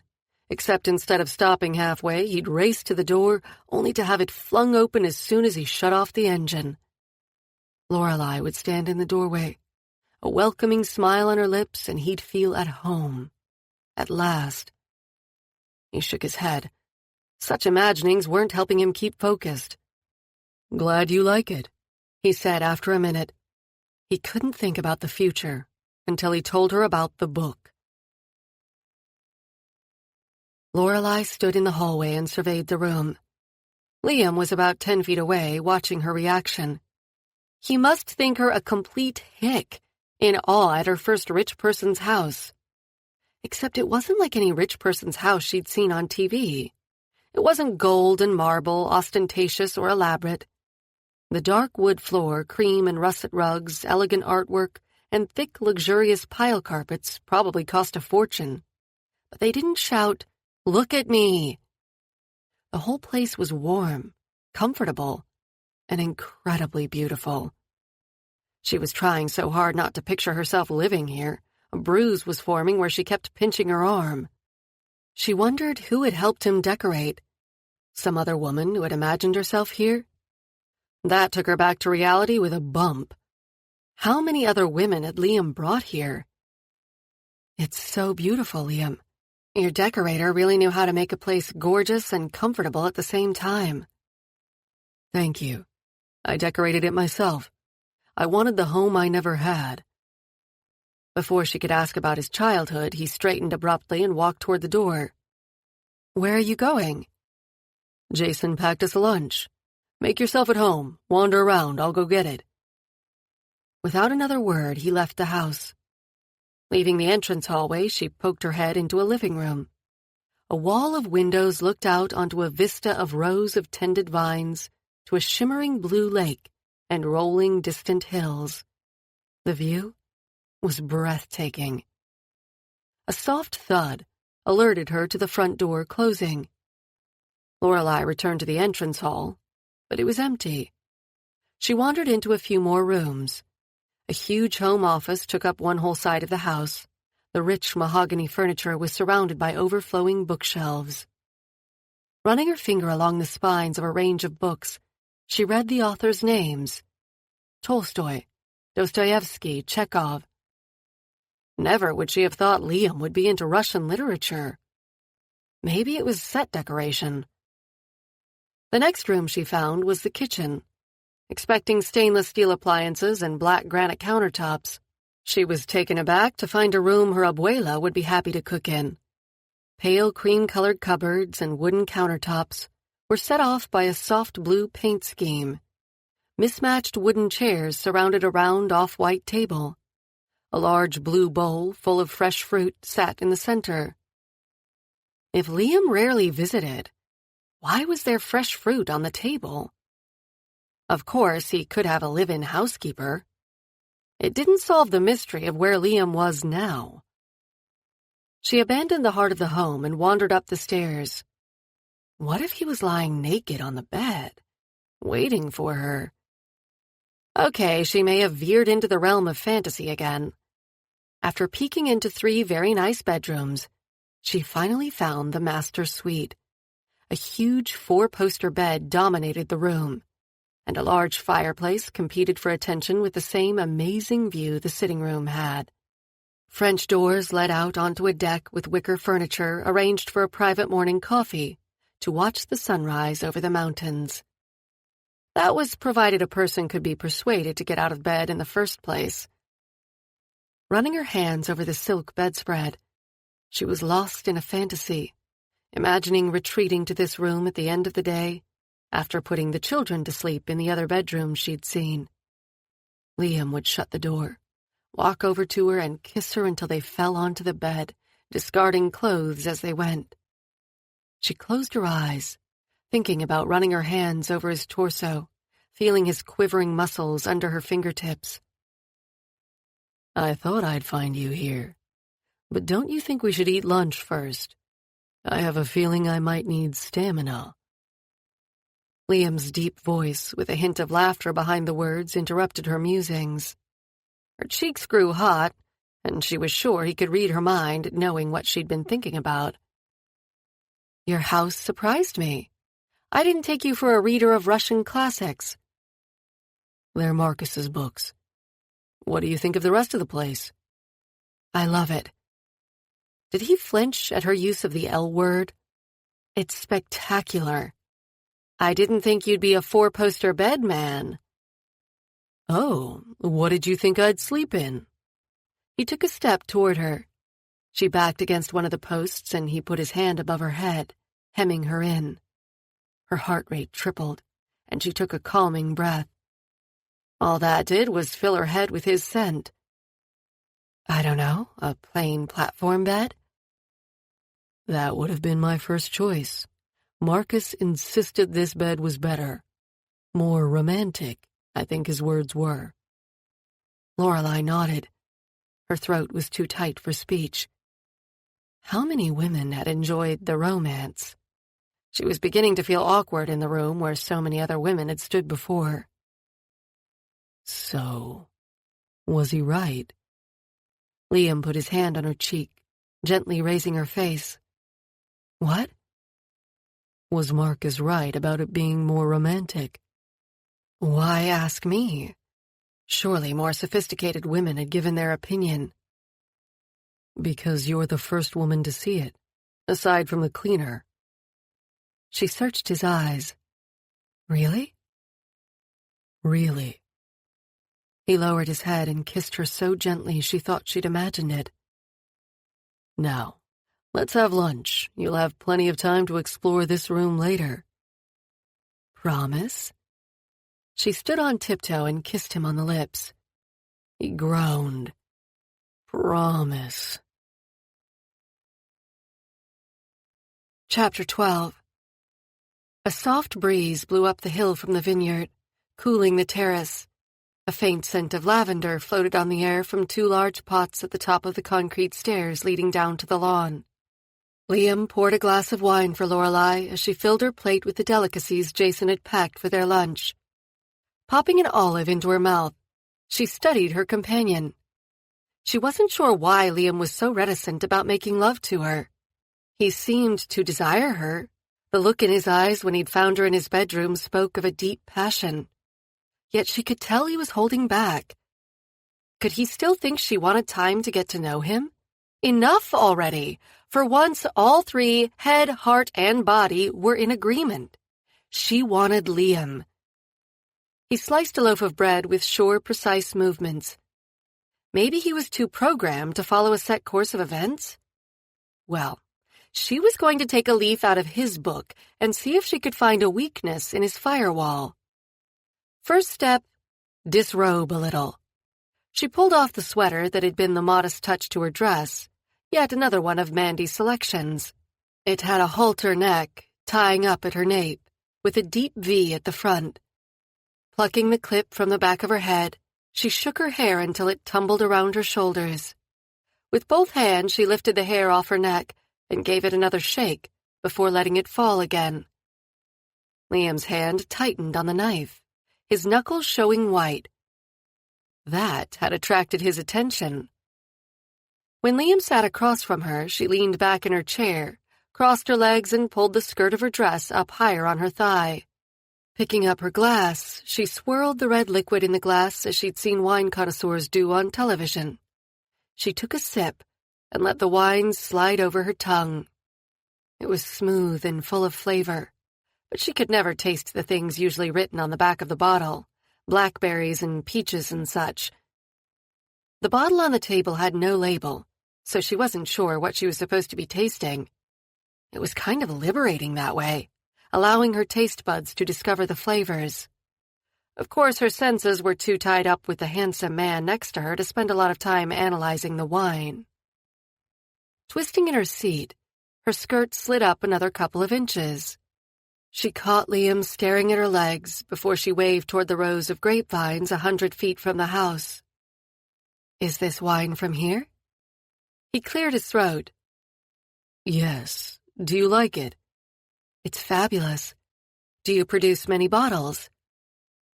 except instead of stopping halfway, he'd race to the door, only to have it flung open as soon as he shut off the engine. Lorelei would stand in the doorway, a welcoming smile on her lips, and he'd feel at home. At last. He shook his head. Such imaginings weren't helping him keep focused. Glad you like it, he said after a minute. He couldn't think about the future until he told her about the book. Lorelei stood in the hallway and surveyed the room. Liam was about 10 feet away, watching her reaction. He must think her a complete hick, in awe at her first rich person's house. Except it wasn't like any rich person's house she'd seen on TV. It wasn't gold and marble, ostentatious or elaborate. The dark wood floor, cream and russet rugs, elegant artwork, and thick, luxurious pile carpets probably cost a fortune. But they didn't shout, "Look at me!" The whole place was warm, comfortable, and incredibly beautiful. She was trying so hard not to picture herself living here. A bruise was forming where she kept pinching her arm. She wondered who had helped him decorate. Some other woman who had imagined herself here? That took her back to reality with a bump. How many other women had Liam brought here? It's so beautiful, Liam. Your decorator really knew how to make a place gorgeous and comfortable at the same time. Thank you. I decorated it myself. I wanted the home I never had. Before she could ask about his childhood, he straightened abruptly and walked toward the door. Where are you going? Jason packed us a lunch. Make yourself at home. Wander around. I'll go get it. Without another word, he left the house. Leaving the entrance hallway, she poked her head into a living room. A wall of windows looked out onto a vista of rows of tended vines, to a shimmering blue lake and rolling distant hills. The view was breathtaking. A soft thud alerted her to the front door closing. Lorelei returned to the entrance hall, but it was empty. She wandered into a few more rooms. A huge home office took up one whole side of the house. The rich mahogany furniture was surrounded by overflowing bookshelves. Running her finger along the spines of a range of books, she read the authors' names. Tolstoy, Dostoevsky, Chekhov. Never would she have thought Liam would be into Russian literature. Maybe it was set decoration. The next room she found was the kitchen. Expecting stainless steel appliances and black granite countertops, she was taken aback to find a room her abuela would be happy to cook in. Pale cream-colored cupboards and wooden countertops were set off by a soft blue paint scheme. Mismatched wooden chairs surrounded a round off-white table. A large blue bowl full of fresh fruit sat in the center. If Liam rarely visited, why was there fresh fruit on the table? Of course, he could have a live-in housekeeper. It didn't solve the mystery of where Liam was now. She abandoned the heart of the home and wandered up the stairs. What if he was lying naked on the bed, waiting for her? Okay, she may have veered into the realm of fantasy again. After peeking into 3 very nice bedrooms, she finally found the master suite. A huge 4-poster bed dominated the room, and a large fireplace competed for attention with the same amazing view the sitting room had. French doors led out onto a deck with wicker furniture arranged for a private morning coffee to watch the sunrise over the mountains. That was provided a person could be persuaded to get out of bed in the first place. Running her hands over the silk bedspread, she was lost in a fantasy, imagining retreating to this room at the end of the day, after putting the children to sleep in the other bedroom she'd seen. Liam would shut the door, walk over to her and kiss her until they fell onto the bed, discarding clothes as they went. She closed her eyes, thinking about running her hands over his torso, feeling his quivering muscles under her fingertips. I thought I'd find you here, but don't you think we should eat lunch first? I have a feeling I might need stamina. Liam's deep voice, with a hint of laughter behind the words, interrupted her musings. Her cheeks grew hot, and she was sure he could read her mind, knowing what she'd been thinking about. Your house surprised me. I didn't take you for a reader of Russian classics. They're Marcus's books. What do you think of the rest of the place? I love it. Did he flinch at her use of the L word? It's spectacular. I didn't think you'd be a 4-poster bed man. Oh, what did you think I'd sleep in? He took a step toward her. She backed against one of the posts and he put his hand above her head, hemming her in. Her heart rate tripled, and she took a calming breath. All that did was fill her head with his scent. I don't know, a plain platform bed? That would have been my first choice. Marcus insisted this bed was better. More romantic, I think his words were. Lorelei nodded. Her throat was too tight for speech. How many women had enjoyed the romance? She was beginning to feel awkward in the room where so many other women had stood before. So, was he right? Liam put his hand on her cheek, gently raising her face. What? Was Marcus right about it being more romantic? Why ask me? Surely more sophisticated women had given their opinion. Because you're the first woman to see it, aside from the cleaner. She searched his eyes. Really? Really. He lowered his head and kissed her so gently she thought she'd imagined it. Now, let's have lunch. You'll have plenty of time to explore this room later. Promise? She stood on tiptoe and kissed him on the lips. He groaned. Promise. Chapter 12. A soft breeze blew up the hill from the vineyard, cooling the terrace. A faint scent of lavender floated on the air from 2 large pots at the top of the concrete stairs leading down to the lawn. Liam poured a glass of wine for Lorelei as she filled her plate with the delicacies Jason had packed for their lunch. Popping an olive into her mouth, she studied her companion. She wasn't sure why Liam was so reticent about making love to her. He seemed to desire her. The look in his eyes when he'd found her in his bedroom spoke of a deep passion. Yet she could tell he was holding back. Could he still think she wanted time to get to know him? Enough already. For once, all 3, head, heart, and body, were in agreement. She wanted Liam. He sliced a loaf of bread with sure, precise movements. Maybe he was too programmed to follow a set course of events? Well, She was going to take a leaf out of his book and see if she could find a weakness in his firewall. First step, disrobe a little. She pulled off the sweater that had been the modest touch to her dress, yet another one of Mandy's selections. It had a halter neck, tying up at her nape, with a deep V at the front. Plucking the clip from the back of her head, she shook her hair until it tumbled around her shoulders. With both hands, she lifted the hair off her neck and gave it another shake before letting it fall again. Liam's hand tightened on the knife, his knuckles showing white. That had attracted his attention. When Liam sat across from her, she leaned back in her chair, crossed her legs, and pulled the skirt of her dress up higher on her thigh. Picking up her glass, she swirled the red liquid in the glass as she'd seen wine connoisseurs do on television. She took a sip and let the wine slide over her tongue. It was smooth and full of flavor, but she could never taste the things usually written on the back of the bottle, blackberries and peaches and such. The bottle on the table had no label, so she wasn't sure what she was supposed to be tasting. It was kind of liberating that way, allowing her taste buds to discover the flavors. Of course, her senses were too tied up with the handsome man next to her to spend a lot of time analyzing the wine. Twisting in her seat, her skirt slid up another couple of inches. She caught Liam staring at her legs before she waved toward the rows of grapevines 100 feet from the house. "Is this wine from here?" He cleared his throat. "Yes. Do you like it?" "It's fabulous. Do you produce many bottles?"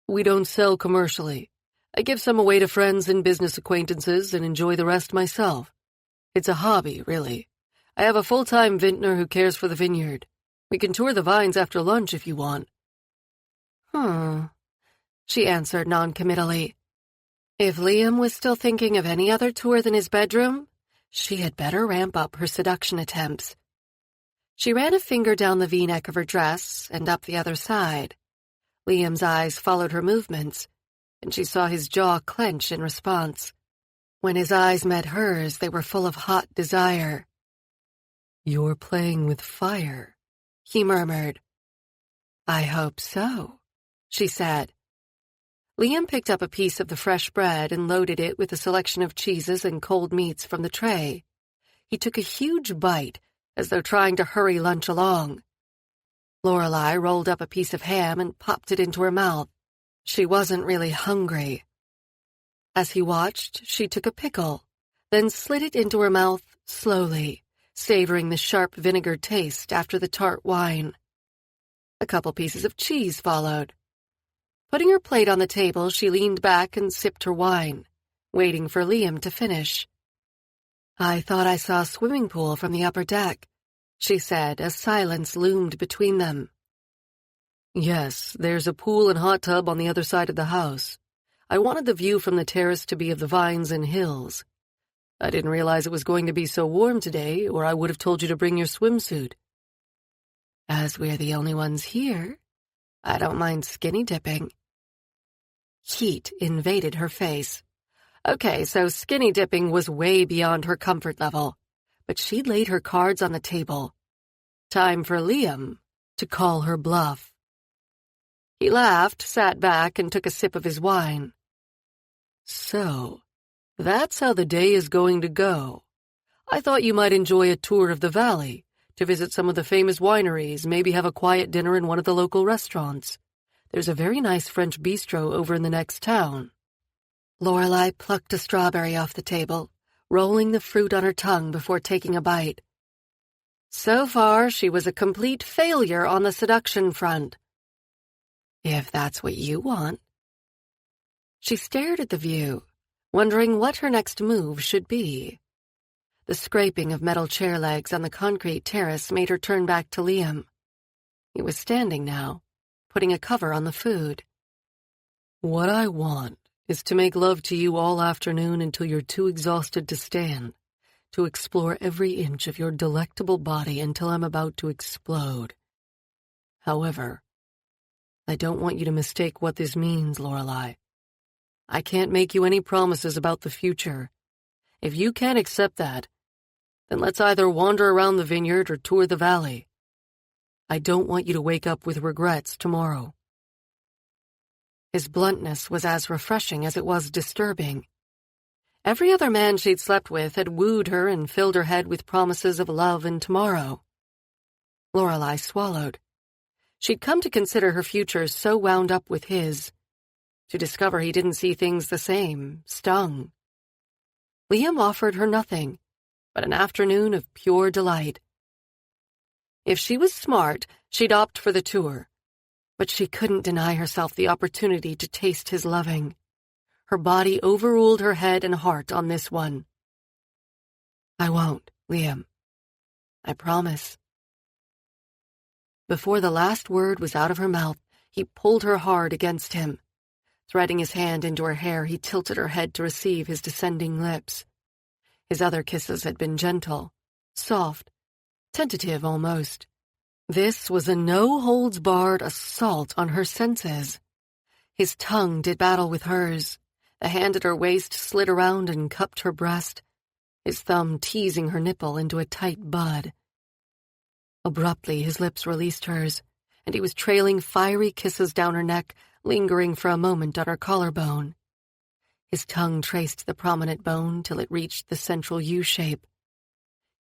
"We don't sell commercially. I give some away to friends and business acquaintances and enjoy the rest myself. It's a hobby, really. I have a full-time vintner who cares for the vineyard. We can tour the vines after lunch if you want." She answered noncommittally. If Liam was still thinking of any other tour than his bedroom, she had better ramp up her seduction attempts. She ran a finger down the V-neck of her dress and up the other side. Liam's eyes followed her movements, and she saw his jaw clench in response. When his eyes met hers, they were full of hot desire. "You're playing with fire," he murmured. "I hope so," she said. Liam picked up a piece of the fresh bread and loaded it with a selection of cheeses and cold meats from the tray. He took a huge bite, as though trying to hurry lunch along. Lorelei rolled up a piece of ham and popped it into her mouth. She wasn't really hungry. As he watched, she took a pickle, then slid it into her mouth slowly, savoring the sharp vinegar taste after the tart wine. A couple pieces of cheese followed. Putting her plate on the table, she leaned back and sipped her wine, waiting for Liam to finish. "I thought I saw a swimming pool from the upper deck," she said as silence loomed between them. "Yes, there's a pool and hot tub on the other side of the house. I wanted the view from the terrace to be of the vines and hills. I didn't realize it was going to be so warm today, or I would have told you to bring your swimsuit." "As we're the only ones here, I don't mind skinny dipping." Heat invaded her face. Okay, so skinny dipping was way beyond her comfort level, but she'd laid her cards on the table. Time for Liam to call her bluff. He laughed, sat back, and took a sip of his wine. "So, that's how the day is going to go. I thought you might enjoy a tour of the valley, to visit some of the famous wineries, maybe have a quiet dinner in one of the local restaurants. There's a very nice French bistro over in the next town." Lorelei plucked a strawberry off the table, rolling the fruit on her tongue before taking a bite. So far, she was a complete failure on the seduction front. "If that's what you want." She stared at the view, wondering what her next move should be. The scraping of metal chair legs on the concrete terrace made her turn back to Liam. He was standing now, putting a cover on the food. "What I want is to make love to you all afternoon until you're too exhausted to stand, to explore every inch of your delectable body until I'm about to explode. However, I don't want you to mistake what this means, Lorelei. I can't make you any promises about the future. If you can't accept that, Then let's either wander around the vineyard or tour the valley. I don't want you to wake up with regrets tomorrow." His bluntness was as refreshing as it was disturbing. Every other man she'd slept with had wooed her and filled her head with promises of love and tomorrow. Lorelei swallowed. She'd come to consider her future so wound up with his. To discover he didn't see things the same stung. Liam offered her nothing but an afternoon of pure delight. If she was smart, she'd opt for the tour, but she couldn't deny herself the opportunity to taste his loving. Her body overruled her head and heart on this one. "I won't, Liam. I promise." Before the last word was out of her mouth, he pulled her hard against him. Threading his hand into her hair, he tilted her head to receive his descending lips. His other kisses had been gentle, soft, tentative almost. This was a no-holds-barred assault on her senses. His tongue did battle with hers. The hand at her waist slid around and cupped her breast, his thumb teasing her nipple into a tight bud. Abruptly, his lips released hers, and he was trailing fiery kisses down her neck, lingering for a moment on her collarbone. His tongue traced the prominent bone till it reached the central U-shape.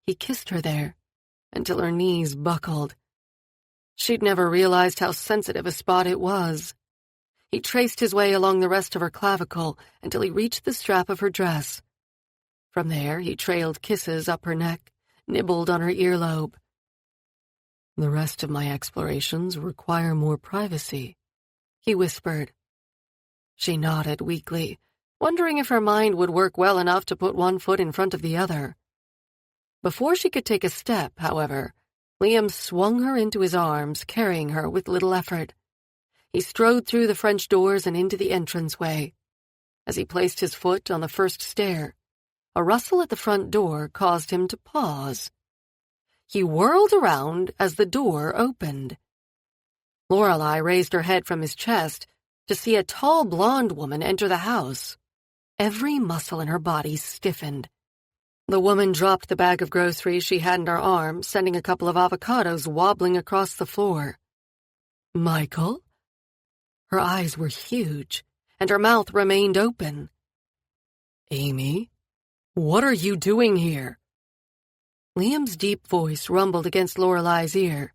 He kissed her there, until her knees buckled. She'd never realized how sensitive a spot it was. He traced his way along the rest of her clavicle until he reached the strap of her dress. From there, he trailed kisses up her neck, nibbled on her earlobe. "The rest of my explorations require more privacy," he whispered. She nodded weakly, wondering if her mind would work well enough to put one foot in front of the other. Before she could take a step, however, Liam swung her into his arms, carrying her with little effort. He strode through the French doors and into the entranceway. As he placed his foot on the first stair, a rustle at the front door caused him to pause. He whirled around as the door opened. Lorelei raised her head from his chest to see a tall blonde woman enter the house. Every muscle in her body stiffened. The woman dropped the bag of groceries she had in her arm, sending a couple of avocados wobbling across the floor. "Michael?" Her eyes were huge, and her mouth remained open. "Amy, what are you doing here?" Liam's deep voice rumbled against Lorelei's ear.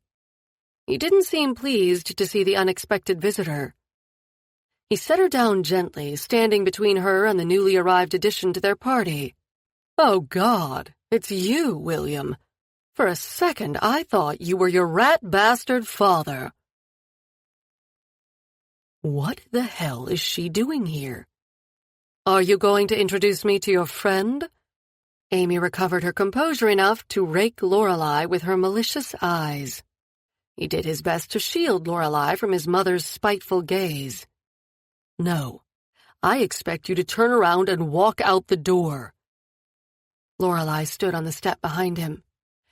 He didn't seem pleased to see the unexpected visitor. He set her down gently, standing between her and the newly arrived addition to their party. "Oh, God, it's you, William. For a second, I thought you were your rat bastard father." What the hell is she doing here? "Are you going to introduce me to your friend?" Amy recovered her composure enough to rake Lorelei with her malicious eyes. He did his best to shield Lorelei from his mother's spiteful gaze. "No, I expect you to turn around and walk out the door." Lorelei stood on the step behind him.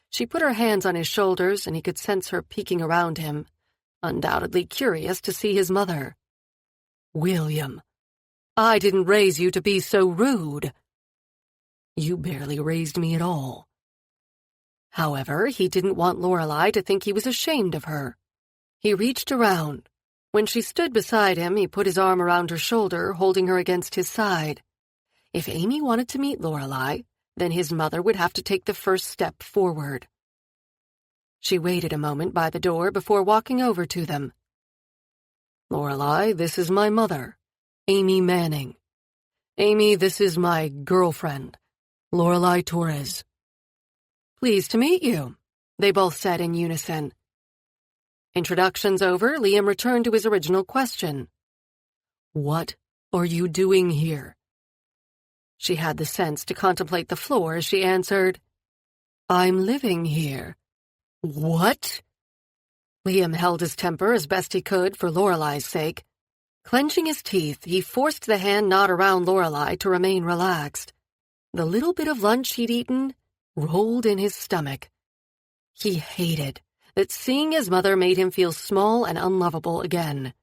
She put her hands on his shoulders, and he could sense her peeking around him, undoubtedly curious to see his mother. "William, I didn't raise you to be so rude." "You barely raised me at all." However, he didn't want Lorelei to think he was ashamed of her. He reached around. When she stood beside him, he put his arm around her shoulder, holding her against his side. If Amy wanted to meet Lorelei, then his mother would have to take the first step forward. She waited a moment by the door before walking over to them. "Lorelei, this is my mother, Amy Manning. Amy, this is my girlfriend, Lorelei Torres." "Pleased to meet you," they both said in unison. Introductions over, Liam returned to his original question. "What are you doing here?" She had the sense to contemplate the floor as she answered, "I'm living here." "What?" Liam held his temper as best he could for Lorelei's sake. Clenching his teeth, he forced the hand knot around Lorelei to remain relaxed. The little bit of lunch he'd eaten rolled in his stomach. He hated that seeing his mother made him feel small and unlovable again.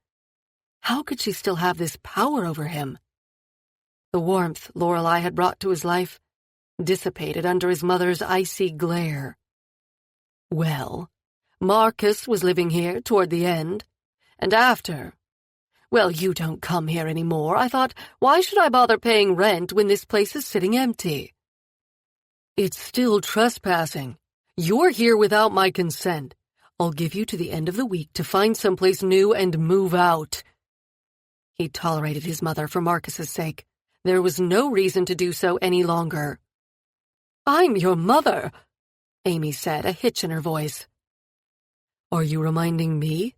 How could she still have this power over him? The warmth Lorelei had brought to his life dissipated under his mother's icy glare. Well, Marcus was living here toward the end, and after. Well, you don't come here anymore. I thought, why should I bother paying rent when this place is sitting empty? It's still trespassing. You're here without my consent. I'll give you to the end of the week to find someplace new and move out. He tolerated his mother for Marcus's sake. There was no reason to do so any longer. I'm your mother, Amy said, a hitch in her voice. Are you reminding me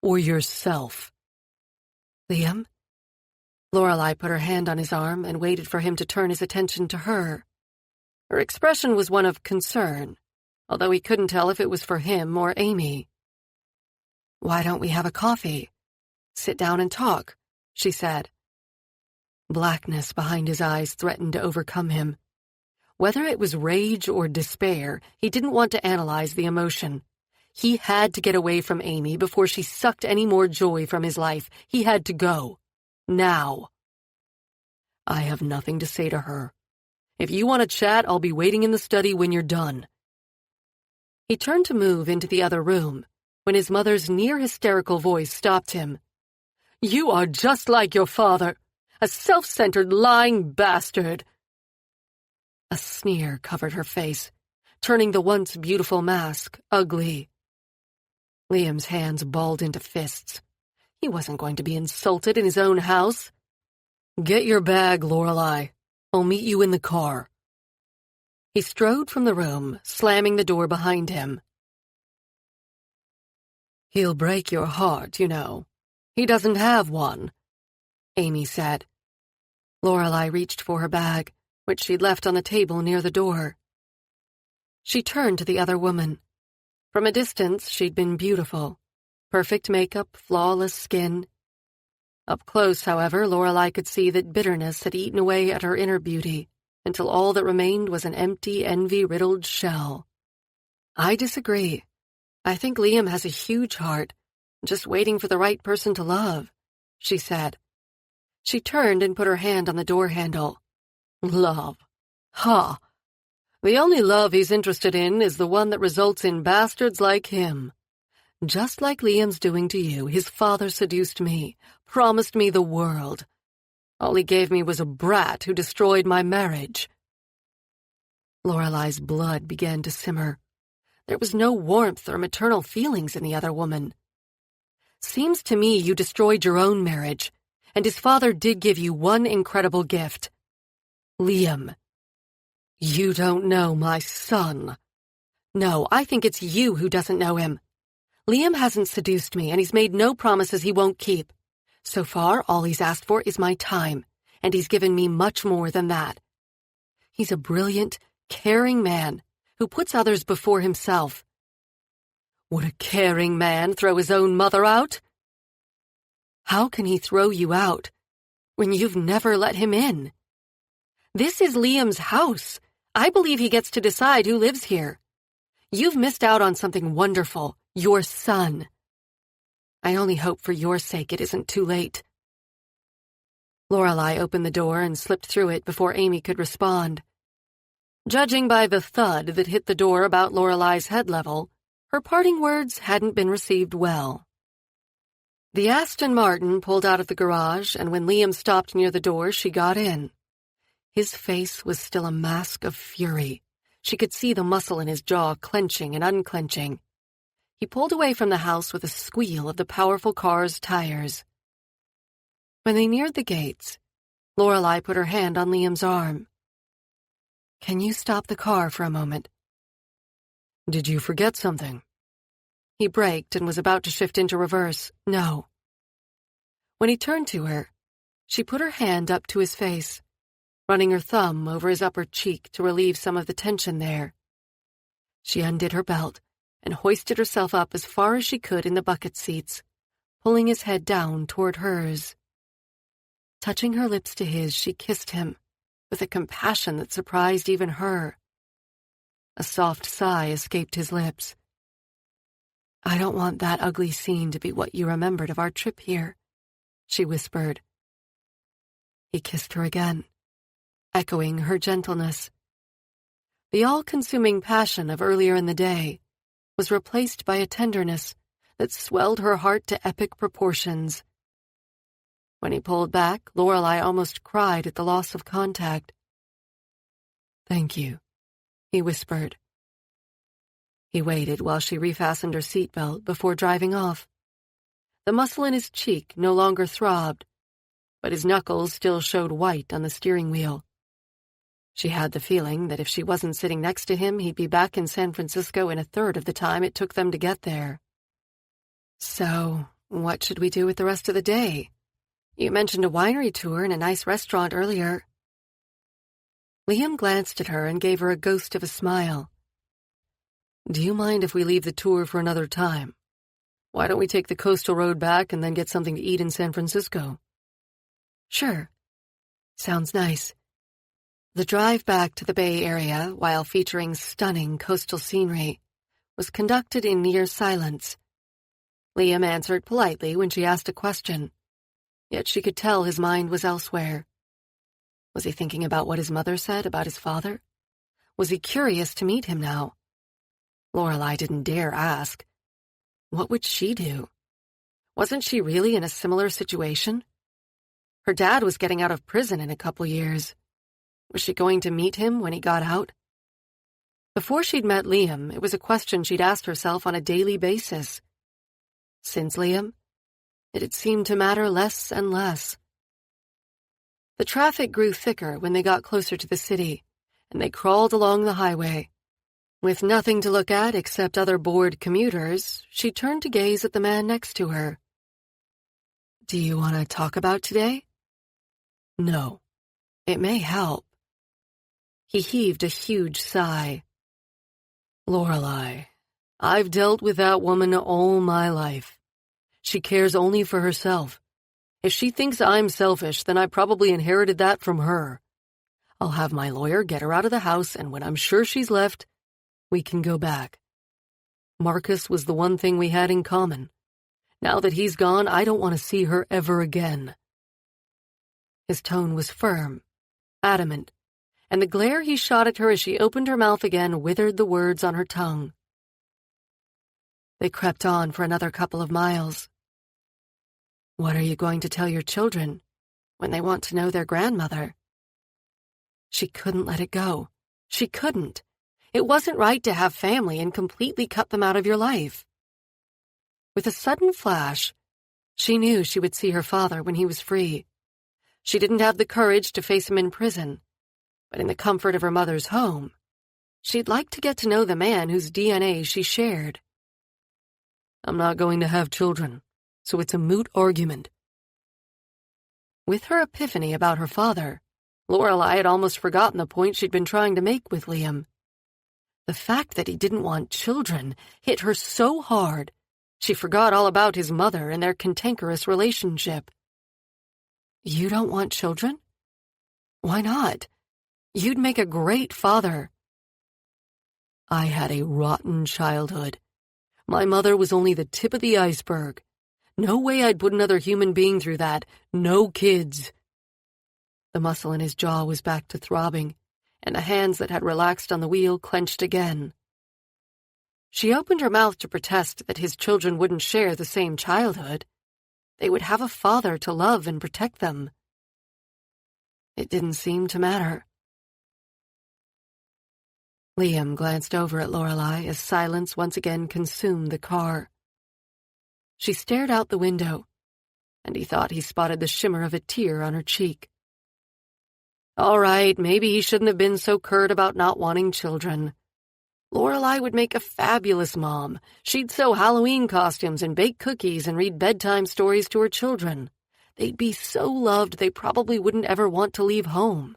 or yourself? Liam? Lorelei put her hand on his arm and waited for him to turn his attention to her. Her expression was one of concern, although he couldn't tell if it was for him or Amy. Why don't we have a coffee? Sit down and talk, she said. Blackness behind his eyes threatened to overcome him. Whether it was rage or despair, he didn't want to analyze the emotion. He had to get away from Amy before she sucked any more joy from his life. He had to go. Now. I have nothing to say to her. If you want to chat, I'll be waiting in the study when you're done. He turned to move into the other room when his mother's near-hysterical voice stopped him. You are just like your father, a self-centered, lying bastard. A sneer covered her face, turning the once beautiful mask ugly. Liam's hands balled into fists. He wasn't going to be insulted in his own house. Get your bag, Lorelei. I'll meet you in the car. He strode from the room, slamming the door behind him. He'll break your heart, you know. He doesn't have one, Amy said. Lorelei reached for her bag, which she'd left on the table near the door. She turned to the other woman. From a distance, she'd been beautiful. Perfect makeup, flawless skin. Up close, however, Lorelei could see that bitterness had eaten away at her inner beauty, until all that remained was an empty, envy-riddled shell. I disagree. I think Liam has a huge heart, just waiting for the right person to love, she said. She turned and put her hand on the door handle. Love. Ha! The only love he's interested in is the one that results in bastards like him. Just like Liam's doing to you, his father seduced me, promised me the world. All he gave me was a brat who destroyed my marriage. Lorelei's blood began to simmer. There was no warmth or maternal feelings in the other woman. Seems to me you destroyed your own marriage, and his father did give you one incredible gift. Liam. You don't know my son. No, I think it's you who doesn't know him. Liam hasn't seduced me, and he's made no promises he won't keep. So far, all he's asked for is my time, and he's given me much more than that. He's a brilliant, caring man who puts others before himself. Would a caring man throw his own mother out? How can he throw you out when you've never let him in? This is Liam's house. I believe he gets to decide who lives here. You've missed out on something wonderful, your son. I only hope for your sake it isn't too late. Lorelei opened the door and slipped through it before Amy could respond. Judging by the thud that hit the door about Lorelei's head level, her parting words hadn't been received well. The Aston Martin pulled out of the garage, and when Liam stopped near the door, she got in. His face was still a mask of fury. She could see the muscle in his jaw clenching and unclenching. He pulled away from the house with a squeal of the powerful car's tires. When they neared the gates, Lorelei put her hand on Liam's arm. Can you stop the car for a moment? Did you forget something? He braked and was about to shift into reverse. No. When he turned to her, she put her hand up to his face, running her thumb over his upper cheek to relieve some of the tension there. She undid her belt and hoisted herself up as far as she could in the bucket seats, pulling his head down toward hers. Touching her lips to his, she kissed him, with a compassion that surprised even her. A soft sigh escaped his lips. I don't want that ugly scene to be what you remembered of our trip here, she whispered. He kissed her again, echoing her gentleness, The all-consuming passion of earlier in the day was replaced by a tenderness that swelled her heart to epic proportions. When he pulled back, Lorelei almost cried at the loss of contact. "Thank you," he whispered. He waited while she refastened her seatbelt before driving off. The muscle in his cheek no longer throbbed, but his knuckles still showed white on the steering wheel. She had the feeling that if she wasn't sitting next to him, he'd be back in San Francisco in a third of the time it took them to get there. "So, what should we do with the rest of the day? You mentioned a winery tour and a nice restaurant earlier." Liam glanced at her and gave her a ghost of a smile. "Do you mind if we leave the tour for another time? Why don't we take the coastal road back and then get something to eat in San Francisco?" "Sure. Sounds nice." The drive back to the Bay Area, while featuring stunning coastal scenery, was conducted in near silence. Liam answered politely when she asked a question, yet she could tell his mind was elsewhere. Was he thinking about what his mother said about his father? Was he curious to meet him now? Lorelei didn't dare ask. What would she do? Wasn't she really in a similar situation? Her dad was getting out of prison in a couple years. Was she going to meet him when he got out? Before she'd met Liam, it was a question she'd asked herself on a daily basis. Since Liam, it had seemed to matter less and less. The traffic grew thicker when they got closer to the city, and they crawled along the highway. With nothing to look at except other bored commuters, she turned to gaze at the man next to her. "Do you want to talk about today?" "No. It may help." He heaved a huge sigh. "Lorelei, I've dealt with that woman all my life. She cares only for herself. If she thinks I'm selfish, then I probably inherited that from her. I'll have my lawyer get her out of the house, and when I'm sure she's left, we can go back. Marcus was the one thing we had in common. Now that he's gone, I don't want to see her ever again." His tone was firm, adamant, and the glare he shot at her as she opened her mouth again withered the words on her tongue. They crept on for another couple of miles. "What are you going to tell your children when they want to know their grandmother?" She couldn't let it go. She couldn't. It wasn't right to have family and completely cut them out of your life. With a sudden flash, she knew she would see her father when he was free. She didn't have the courage to face him in prison, but in the comfort of her mother's home, she'd like to get to know the man whose DNA she shared. "I'm not going to have children, so it's a moot argument." With her epiphany about her father, Lorelei had almost forgotten the point she'd been trying to make with Liam. The fact that he didn't want children hit her so hard, she forgot all about his mother and their cantankerous relationship. "You don't want children? Why not? You'd make a great father." "I had a rotten childhood. My mother was only the tip of the iceberg. No way I'd put another human being through that. No kids." The muscle in his jaw was back to throbbing, and the hands that had relaxed on the wheel clenched again. She opened her mouth to protest that his children wouldn't share the same childhood. They would have a father to love and protect them. It didn't seem to matter. Liam glanced over at Lorelei as silence once again consumed the car. She stared out the window, and he thought he spotted the shimmer of a tear on her cheek. All right, maybe he shouldn't have been so curt about not wanting children. Lorelei would make a fabulous mom. She'd sew Halloween costumes and bake cookies and read bedtime stories to her children. They'd be so loved they probably wouldn't ever want to leave home.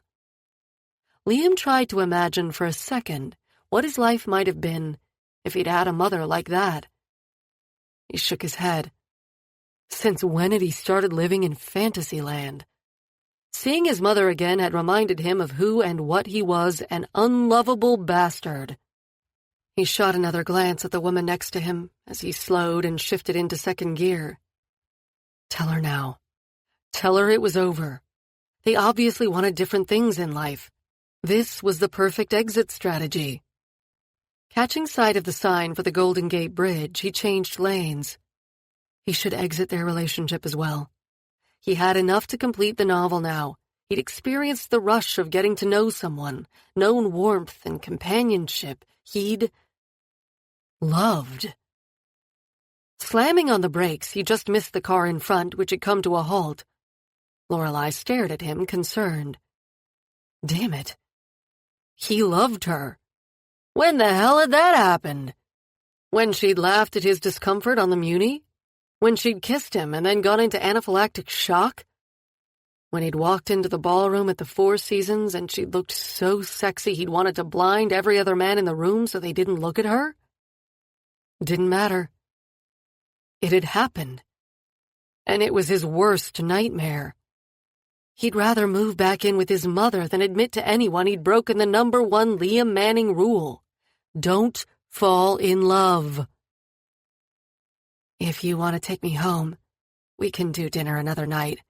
Liam tried to imagine for a second what his life might have been if he'd had a mother like that. He shook his head. Since when had he started living in Fantasyland? Seeing his mother again had reminded him of who and what he was, an unlovable bastard. He shot another glance at the woman next to him as he slowed and shifted into second gear. Tell her now. Tell her it was over. They obviously wanted different things in life. This was the perfect exit strategy. Catching sight of the sign for the Golden Gate Bridge, he changed lanes. He should exit their relationship as well. He had enough to complete the novel now. He'd experienced the rush of getting to know someone, known warmth and companionship. He'd loved. Slamming on the brakes, he just missed the car in front, which had come to a halt. Lorelei stared at him, concerned. Damn it. He loved her. When the hell had that happened? When she'd laughed at his discomfort on the Muni? When she'd kissed him and then gone into anaphylactic shock? When he'd walked into the ballroom at the Four Seasons and she'd looked so sexy he'd wanted to blind every other man in the room so they didn't look at her? Didn't matter. It had happened. And it was his worst nightmare. He'd rather move back in with his mother than admit to anyone he'd broken the #1 Liam Manning rule. Don't fall in love. If you want to take me home, we can do dinner another night,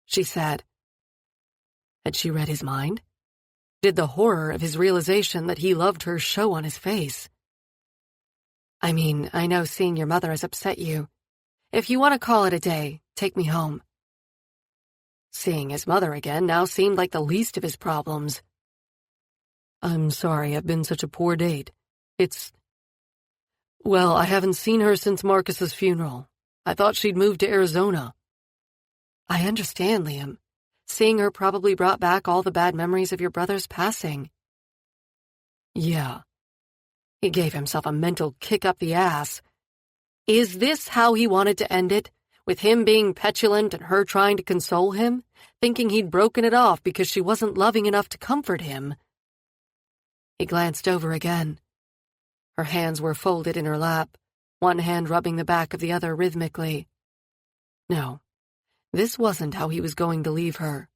she said. Had she read his mind? Did the horror of his realization that he loved her show on his face? I mean, I know seeing your mother has upset you. If you want to call it a day, take me home. Seeing his mother again now seemed like the least of his problems. I'm sorry I've been such a poor date. Well, I haven't seen her since Marcus's funeral. I thought she'd moved to Arizona. I understand, Liam. Seeing her probably brought back all the bad memories of your brother's passing. Yeah. He gave himself a mental kick up the ass. Is this how he wanted to end it? With him being petulant and her trying to console him, thinking he'd broken it off because she wasn't loving enough to comfort him? He glanced over again. Her hands were folded in her lap, one hand rubbing the back of the other rhythmically. No, this wasn't how he was going to leave her.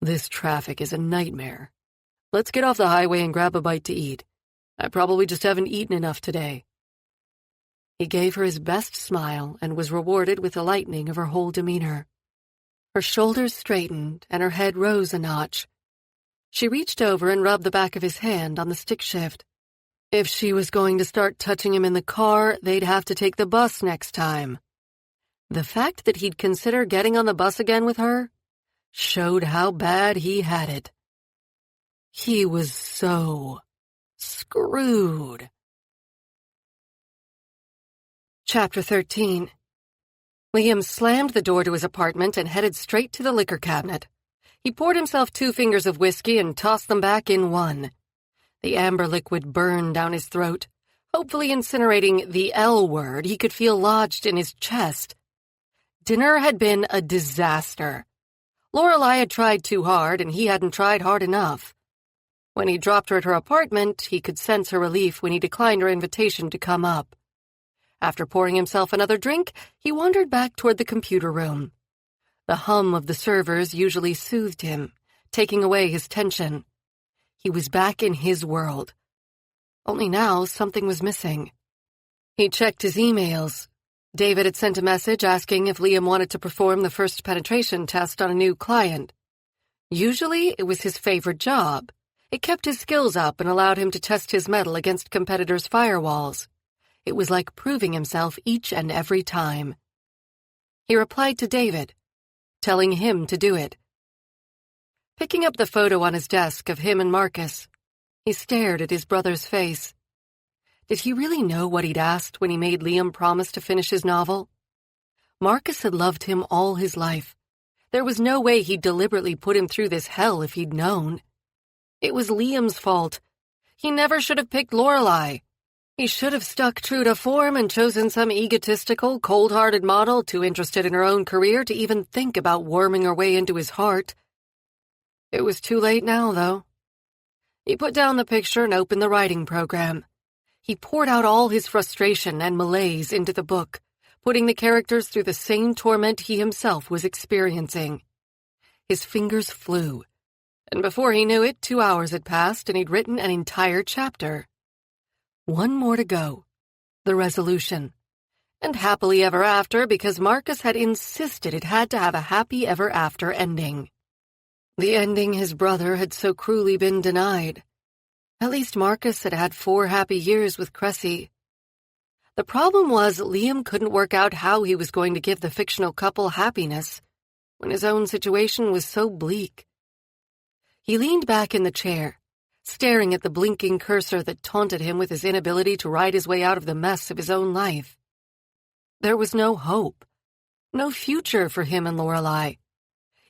This traffic is a nightmare. Let's get off the highway and grab a bite to eat. I probably just haven't eaten enough today. He gave her his best smile and was rewarded with the lightening of her whole demeanor. Her shoulders straightened and her head rose a notch. She reached over and rubbed the back of his hand on the stick shift. If she was going to start touching him in the car, they'd have to take the bus next time. The fact that he'd consider getting on the bus again with her showed how bad he had it. He was so screwed. Chapter 13. Liam slammed the door to his apartment and headed straight to the liquor cabinet. He poured himself 2 fingers of whiskey and tossed them back in 1. The amber liquid burned down his throat, hopefully incinerating the L word he could feel lodged in his chest. Dinner had been a disaster. Lorelei had tried too hard, and he hadn't tried hard enough. When he dropped her at her apartment, he could sense her relief when he declined her invitation to come up. After pouring himself another drink, he wandered back toward the computer room. The hum of the servers usually soothed him, taking away his tension. He was back in his world. Only now something was missing. He checked his emails. David had sent a message asking if Liam wanted to perform the first penetration test on a new client. Usually, it was his favorite job. It kept his skills up and allowed him to test his mettle against competitors' firewalls. It was like proving himself each and every time. He replied to David, telling him to do it. Picking up the photo on his desk of him and Marcus, he stared at his brother's face. Did he really know what he'd asked when he made Liam promise to finish his novel? Marcus had loved him all his life. There was no way he'd deliberately put him through this hell if he'd known. It was Liam's fault. He never should have picked Lorelei. He should have stuck true to form and chosen some egotistical, cold-hearted model too interested in her own career to even think about worming her way into his heart. It was too late now, though. He put down the picture and opened the writing program. He poured out all his frustration and malaise into the book, putting the characters through the same torment he himself was experiencing. His fingers flew, and before he knew it, 2 hours had passed and he'd written an entire chapter. One more to go, the resolution, and happily ever after because Marcus had insisted it had to have a happy ever after ending. The ending his brother had so cruelly been denied. At least Marcus had had 4 happy years with Cressy. The problem was Liam couldn't work out how he was going to give the fictional couple happiness when his own situation was so bleak. He leaned back in the chair, staring at the blinking cursor that taunted him with his inability to ride his way out of the mess of his own life. There was no hope, no future for him and Lorelei.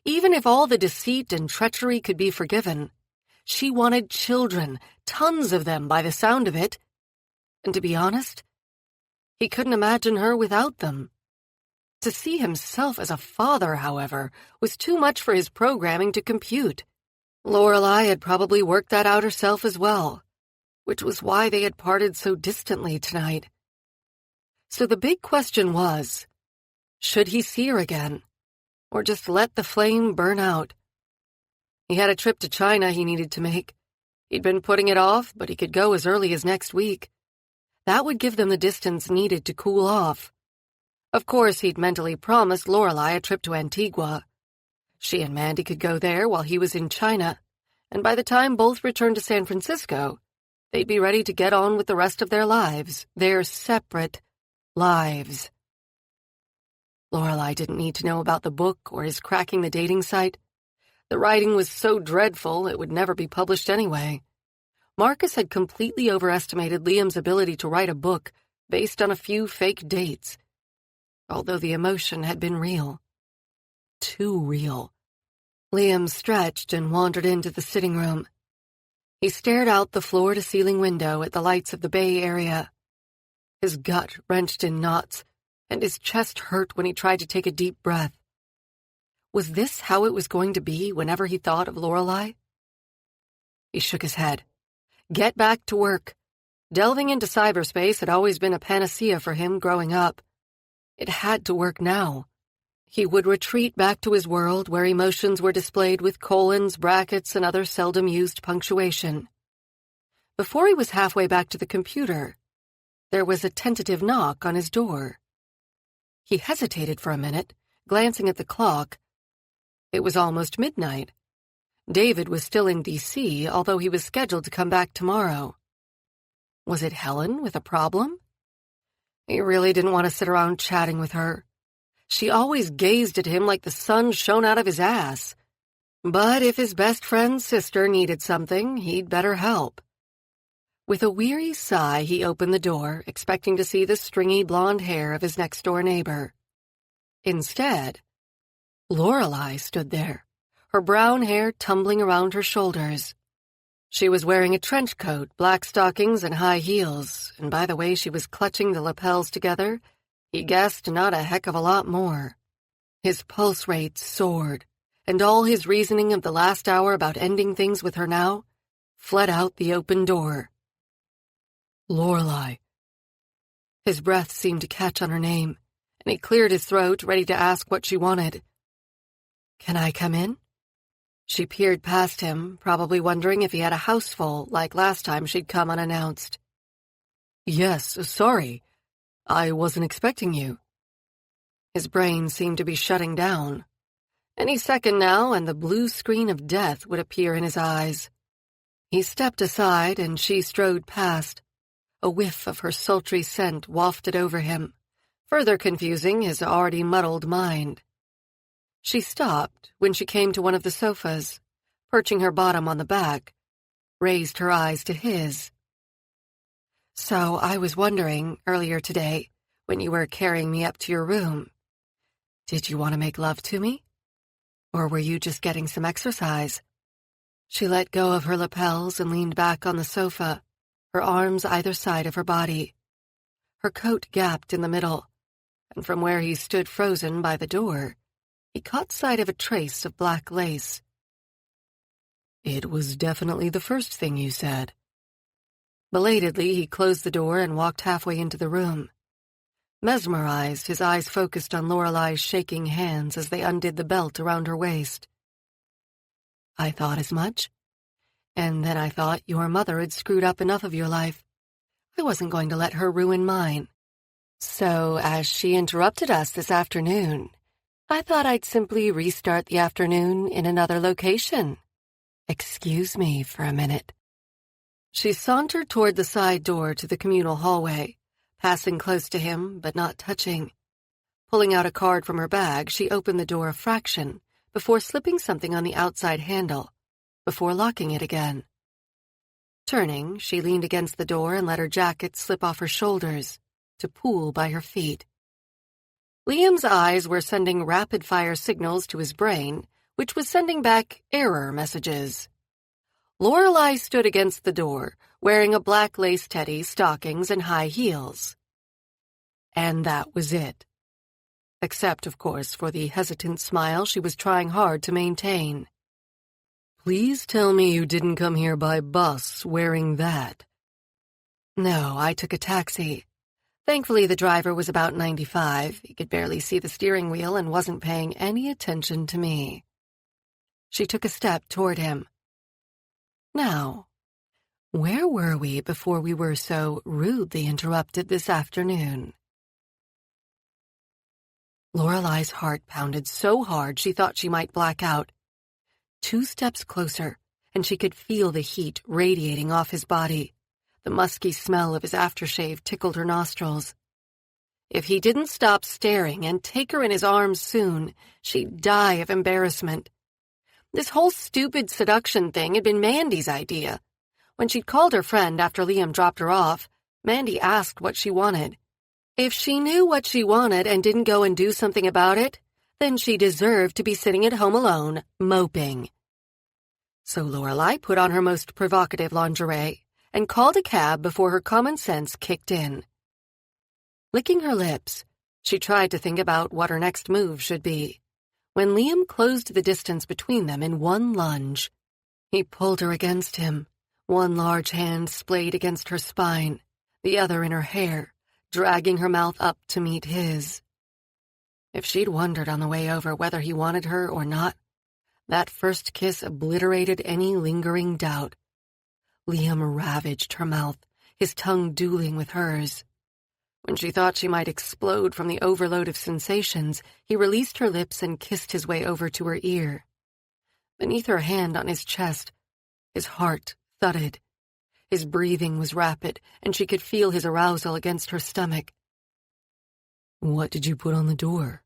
Even if all the deceit and treachery could be forgiven, she wanted children, tons of them by the sound of it. And to be honest, he couldn't imagine her without them. To see himself as a father, however, was too much for his programming to compute. Lorelei had probably worked that out herself as well, which was why they had parted so distantly tonight. So the big question was, should he see her again, or just let the flame burn out? He had a trip to China he needed to make. He'd been putting it off, but he could go as early as next week. That would give them the distance needed to cool off. Of course, he'd mentally promised Lorelei a trip to Antigua. She and Mandy could go there while he was in China, and by the time both returned to San Francisco, they'd be ready to get on with the rest of their lives, their separate lives. Lorelei didn't need to know about the book or his cracking the dating site. The writing was so dreadful it would never be published anyway. Marcus had completely overestimated Liam's ability to write a book based on a few fake dates, although the emotion had been real. Too real. Liam stretched and wandered into the sitting room. He stared out the floor-to-ceiling window at the lights of the Bay Area. His gut wrenched in knots, and his chest hurt when he tried to take a deep breath. Was this how it was going to be whenever he thought of Lorelei? He shook his head. Get back to work. Delving into cyberspace had always been a panacea for him growing up. It had to work now. He would retreat back to his world where emotions were displayed with colons, brackets, and other seldom-used punctuation. Before he was halfway back to the computer, there was a tentative knock on his door. He hesitated for a minute, glancing at the clock. It was almost midnight. David was still in D.C., although he was scheduled to come back tomorrow. Was it Helen with a problem? He really didn't want to sit around chatting with her. She always gazed at him like the sun shone out of his ass. But if his best friend's sister needed something, he'd better help. With a weary sigh, he opened the door, expecting to see the stringy blonde hair of his next-door neighbor. Instead, Lorelei stood there, her brown hair tumbling around her shoulders. She was wearing a trench coat, black stockings, and high heels, and by the way she was clutching the lapels together, he guessed not a heck of a lot more. His pulse rate soared, and all his reasoning of the last hour about ending things with her now fled out the open door. Lorelei. His breath seemed to catch on her name, and he cleared his throat, ready to ask what she wanted. Can I come in? She peered past him, probably wondering if he had a house full, like last time she'd come unannounced. Yes, sorry. I wasn't expecting you. His brain seemed to be shutting down. Any second now, and the blue screen of death would appear in his eyes. He stepped aside, and she strode past. A whiff of her sultry scent wafted over him, further confusing his already muddled mind. She stopped when she came to one of the sofas, perching her bottom on the back, raised her eyes to his. So I was wondering, earlier today, when you were carrying me up to your room, did you want to make love to me? Or were you just getting some exercise? She let go of her lapels and leaned back on the sofa, her arms either side of her body. Her coat gapped in the middle, and from where he stood frozen by the door, he caught sight of a trace of black lace. It was definitely the first thing you said. Belatedly, he closed the door and walked halfway into the room. Mesmerized, his eyes focused on Lorelei's shaking hands as they undid the belt around her waist. I thought as much. And then I thought your mother had screwed up enough of your life. I wasn't going to let her ruin mine. So, as she interrupted us this afternoon, I thought I'd simply restart the afternoon in another location. Excuse me for a minute. She sauntered toward the side door to the communal hallway, passing close to him but not touching. Pulling out a card from her bag, she opened the door a fraction before slipping something on the outside handle, before locking it again. Turning, she leaned against the door and let her jacket slip off her shoulders, to pool by her feet. Liam's eyes were sending rapid-fire signals to his brain, which was sending back error messages. Lorelei stood against the door, wearing a black lace teddy, stockings, and high heels. And that was it. Except, of course, for the hesitant smile she was trying hard to maintain. Please tell me you didn't come here by bus wearing that. No, I took a taxi. Thankfully, the driver was about 95. He could barely see the steering wheel and wasn't paying any attention to me. She took a step toward him. Now, where were we before we were so rudely interrupted this afternoon? Lorelei's heart pounded so hard she thought she might black out. 2 steps closer, and she could feel the heat radiating off his body. The musky smell of his aftershave tickled her nostrils. If he didn't stop staring and take her in his arms soon, she'd die of embarrassment. This whole stupid seduction thing had been Mandy's idea. When she'd called her friend after Liam dropped her off, Mandy asked what she wanted. If she knew what she wanted and didn't go and do something about it, then she deserved to be sitting at home alone, moping. So Lorelei put on her most provocative lingerie and called a cab before her common sense kicked in. Licking her lips, she tried to think about what her next move should be, when Liam closed the distance between them in one lunge. He pulled her against him, one large hand splayed against her spine, the other in her hair, dragging her mouth up to meet his. If she'd wondered on the way over whether he wanted her or not, that first kiss obliterated any lingering doubt. Liam ravaged her mouth, his tongue dueling with hers. When she thought she might explode from the overload of sensations, he released her lips and kissed his way over to her ear. Beneath her hand on his chest, his heart thudded. His breathing was rapid, and she could feel his arousal against her stomach. What did you put on the door?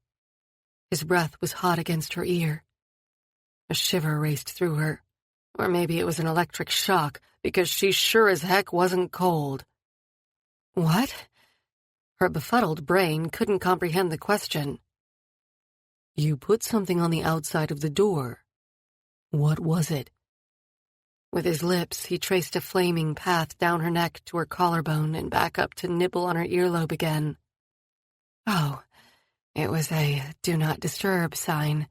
His breath was hot against her ear. A shiver raced through her. Or maybe it was an electric shock, because she sure as heck wasn't cold. What? Her befuddled brain couldn't comprehend the question. You put something on the outside of the door. What was it? With his lips, he traced a flaming path down her neck to her collarbone and back up to nibble on her earlobe again. Oh, it was a do not disturb sign.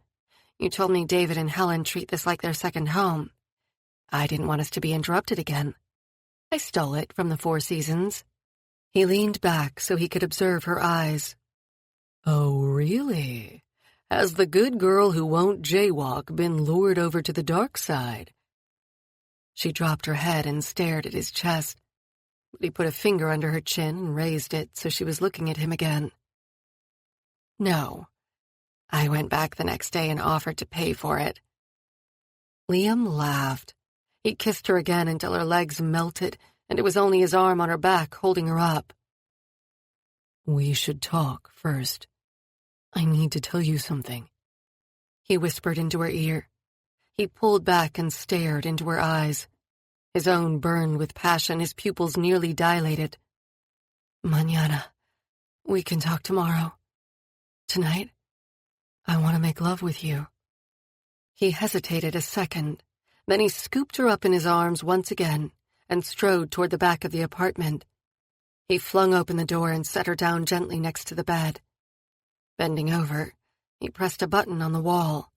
You told me David and Helen treat this like their second home. I didn't want us to be interrupted again. I stole it from the Four Seasons. He leaned back so he could observe her eyes. Oh, really? Has the good girl who won't jaywalk been lured over to the dark side? She dropped her head and stared at his chest, but he put a finger under her chin and raised it so she was looking at him again. No. I went back the next day and offered to pay for it. Liam laughed. He kissed her again until her legs melted, and it was only his arm on her back holding her up. We should talk first. I need to tell you something. He whispered into her ear. He pulled back and stared into her eyes. His own burned with passion, his pupils nearly dilated. Mañana. We can talk tomorrow. Tonight, I want to make love with you. He hesitated a second. Then he scooped her up in his arms once again and strode toward the back of the apartment. He flung open the door and set her down gently next to the bed. Bending over, he pressed a button on the wall.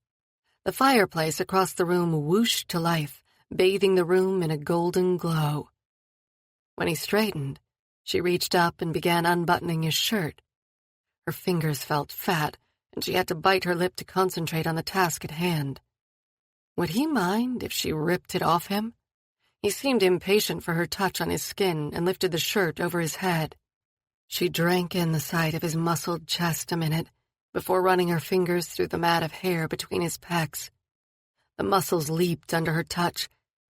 The fireplace across the room whooshed to life, bathing the room in a golden glow. When he straightened, she reached up and began unbuttoning his shirt. Her fingers felt fat, and she had to bite her lip to concentrate on the task at hand. Would he mind if she ripped it off him? He seemed impatient for her touch on his skin and lifted the shirt over his head. She drank in the sight of his muscled chest a minute, before running her fingers through the mat of hair between his pecs. The muscles leaped under her touch,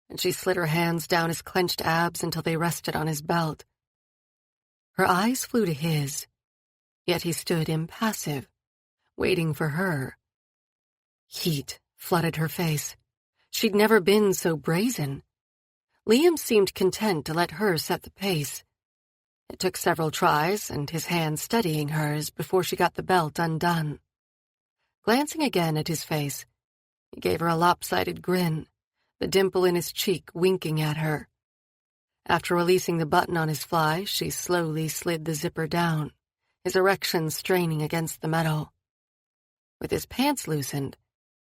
and she slid her hands down his clenched abs until they rested on his belt. Her eyes flew to his, yet he stood impassive, waiting for her. Heat flooded her face. She'd never been so brazen. Liam seemed content to let her set the pace. It took several tries and his hand steadying hers before she got the belt undone. Glancing again at his face, he gave her a lopsided grin, the dimple in his cheek winking at her. After releasing the button on his fly, she slowly slid the zipper down, his erection straining against the metal. With his pants loosened,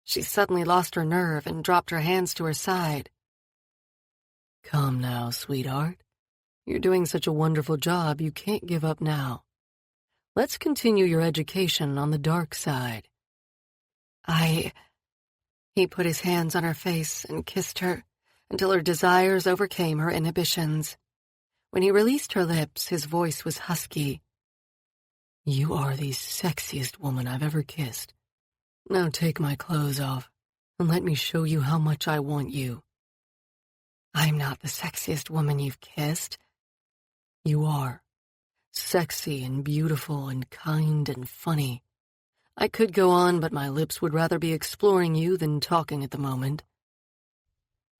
she suddenly lost her nerve and dropped her hands to her side. "Come now, sweetheart. You're doing such a wonderful job, you can't give up now. Let's continue your education on the dark side." He put his hands on her face and kissed her until her desires overcame her inhibitions. When he released her lips, his voice was husky. "You are the sexiest woman I've ever kissed. Now take my clothes off and let me show you how much I want you." "I'm not the sexiest woman you've kissed." "You are. Sexy and beautiful and kind and funny. I could go on, but my lips would rather be exploring you than talking at the moment."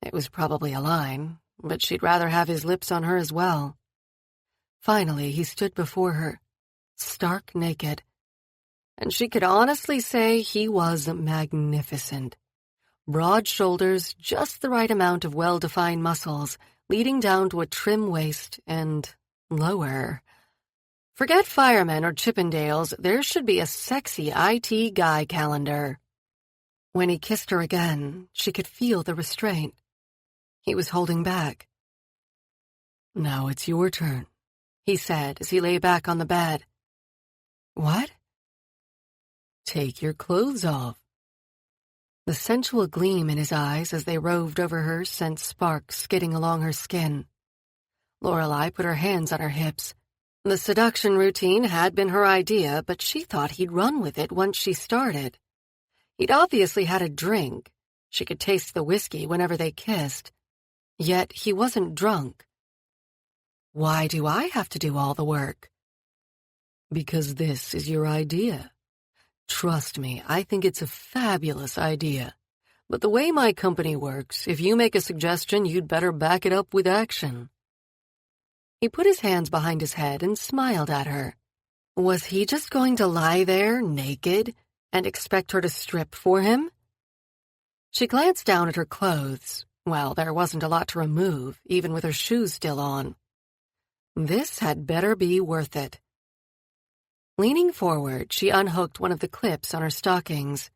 It was probably a line, but she'd rather have his lips on her as well. Finally, he stood before her, stark naked, and she could honestly say he was magnificent. Broad shoulders, just the right amount of well-defined muscles, leading down to a trim waist and lower. Forget firemen or Chippendales, there should be a sexy IT guy calendar. When he kissed her again, she could feel the restraint. He was holding back. "Now it's your turn," he said as he lay back on the bed. "What?" "Take your clothes off." The sensual gleam in his eyes as they roved over her sent sparks skidding along her skin. Lorelei put her hands on her hips. The seduction routine had been her idea, but she thought he'd run with it once she started. He'd obviously had a drink. She could taste the whiskey whenever they kissed. Yet he wasn't drunk. "Why do I have to do all the work?" "Because this is your idea. Trust me, I think it's a fabulous idea. But the way my company works, if you make a suggestion, you'd better back it up with action." He put his hands behind his head and smiled at her. Was he just going to lie there, naked, and expect her to strip for him? She glanced down at her clothes. Well, there wasn't a lot to remove, even with her shoes still on. This had better be worth it. Leaning forward, she unhooked one of the clips on her stockings.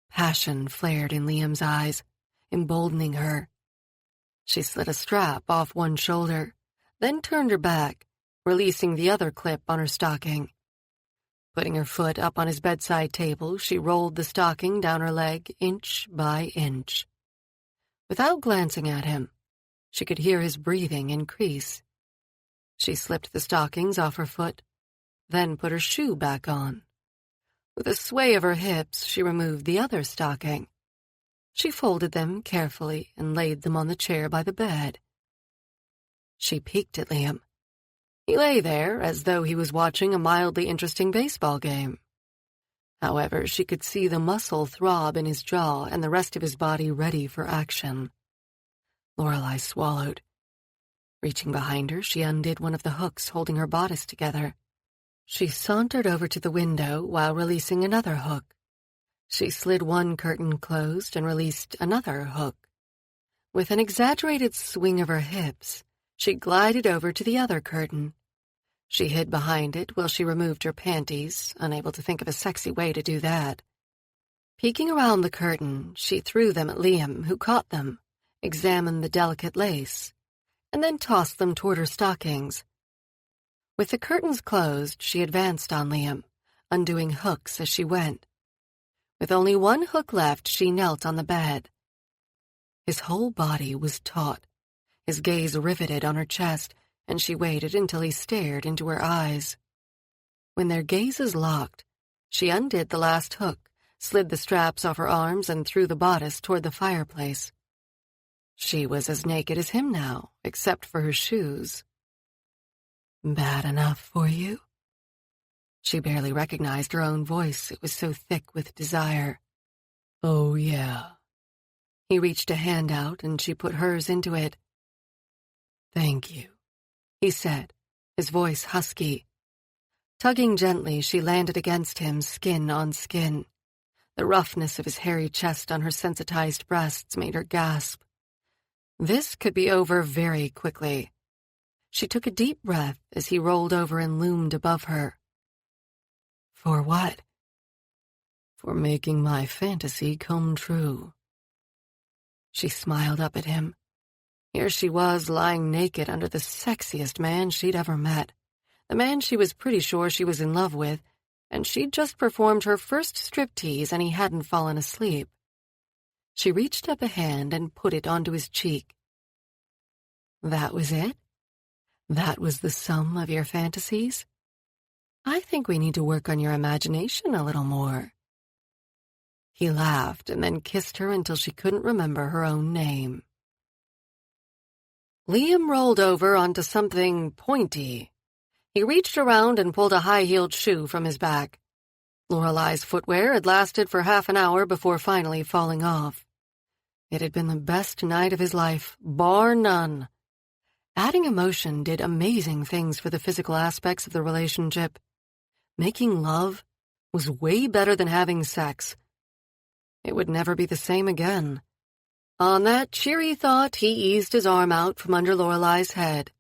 Passion flared in Liam's eyes, emboldening her. She slid a strap off one shoulder, then turned her back, releasing the other clip on her stocking. Putting her foot up on his bedside table, she rolled the stocking down her leg inch by inch. Without glancing at him, she could hear his breathing increase. She slipped the stockings off her foot, then put her shoe back on. With a sway of her hips, she removed the other stocking. She folded them carefully and laid them on the chair by the bed. She peeked at Liam. He lay there as though he was watching a mildly interesting baseball game. However, she could see the muscle throb in his jaw and the rest of his body ready for action. Lorelei swallowed. Reaching behind her, she undid one of the hooks holding her bodice together. She sauntered over to the window while releasing another hook. She slid one curtain closed and released another hook. With an exaggerated swing of her hips, she glided over to the other curtain. She hid behind it while she removed her panties, unable to think of a sexy way to do that. Peeking around the curtain, she threw them at Liam, who caught them, examined the delicate lace, and then tossed them toward her stockings. With the curtains closed, she advanced on Liam, undoing hooks as she went. With only one hook left, she knelt on the bed. His whole body was taut, his gaze riveted on her chest, and she waited until he stared into her eyes. When their gazes locked, She undid the last hook, slid the straps off her arms, and threw the bodice toward the fireplace. She was as naked as him now, except for her shoes. "Bad enough for you?" She barely recognized her own voice. It was so thick with desire. "Oh, yeah." He reached a hand out, and she put hers into it. "Thank you," he said, his voice husky. Tugging gently, she landed against him, skin on skin. The roughness of his hairy chest on her sensitized breasts made her gasp. This could be over very quickly. She took a deep breath as he rolled over and loomed above her. "For what?" "For making my fantasy come true." She smiled up at him. Here she was, lying naked under the sexiest man she'd ever met, the man she was pretty sure she was in love with, and she'd just performed her first striptease and he hadn't fallen asleep. She reached up a hand and put it onto his cheek. "That was it? That was the sum of your fantasies? I think we need to work on your imagination a little more." He laughed and then kissed her until she couldn't remember her own name. Liam rolled over onto something pointy. He reached around and pulled a high-heeled shoe from his back. Lorelei's footwear had lasted for half an hour before finally falling off. It had been the best night of his life, bar none. Adding emotion did amazing things for the physical aspects of the relationship. Making love was way better than having sex. It would never be the same again. On that cheery thought, he eased his arm out from under Lorelei's head.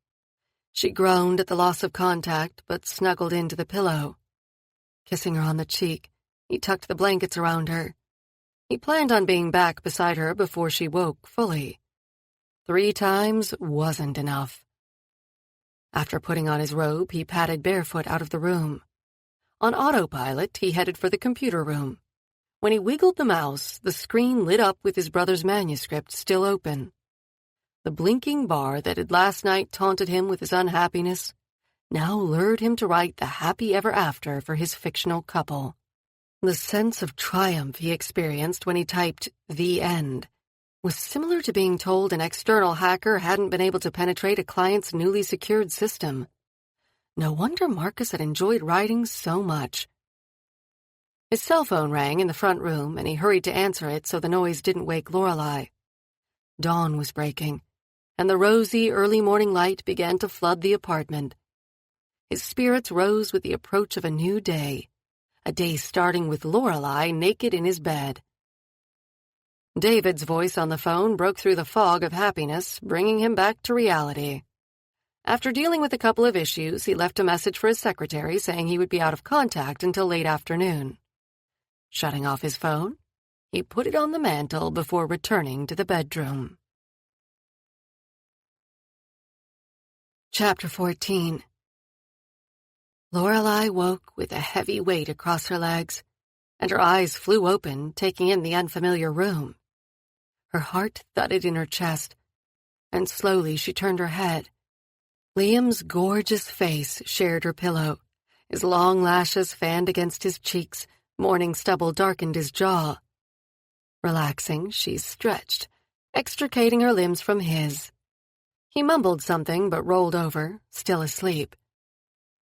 She groaned at the loss of contact, but snuggled into the pillow. Kissing her on the cheek, he tucked the blankets around her. He planned on being back beside her before she woke fully. 3 times wasn't enough. After putting on his robe, he padded barefoot out of the room. On autopilot, he headed for the computer room. When he wiggled the mouse, the screen lit up with his brother's manuscript still open. The blinking bar that had last night taunted him with his unhappiness now lured him to write the happy ever after for his fictional couple. The sense of triumph he experienced when he typed "the end" was similar to being told an external hacker hadn't been able to penetrate a client's newly secured system. No wonder Marcus had enjoyed writing so much. His cell phone rang in the front room, and he hurried to answer it so the noise didn't wake Lorelei. Dawn was breaking, and the rosy early morning light began to flood the apartment. His spirits rose with the approach of a new day, a day starting with Lorelei naked in his bed. David's voice on the phone broke through the fog of happiness, bringing him back to reality. After dealing with a couple of issues, he left a message for his secretary saying he would be out of contact until late afternoon. Shutting off his phone, he put it on the mantel before returning to the bedroom. Chapter 14. Lorelei woke with a heavy weight across her legs, and her eyes flew open, taking in the unfamiliar room. Her heart thudded in her chest, and slowly she turned her head. Liam's gorgeous face shared her pillow. His long lashes fanned against his cheeks, morning stubble darkened his jaw. Relaxing, she stretched, extricating her limbs from his. He mumbled something but rolled over, still asleep.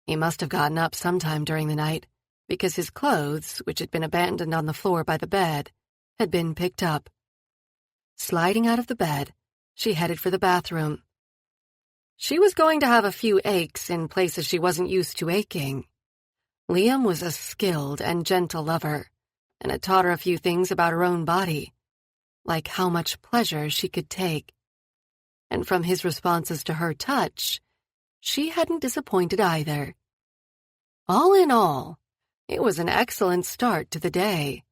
He must have gotten up sometime during the night, because his clothes, which had been abandoned on the floor by the bed, had been picked up. Sliding out of the bed, she headed for the bathroom. She was going to have a few aches in places she wasn't used to aching. Liam was a skilled and gentle lover, and had taught her a few things about her own body, like how much pleasure she could take. And from his responses to her touch, she hadn't disappointed either. All in all, it was an excellent start to the day.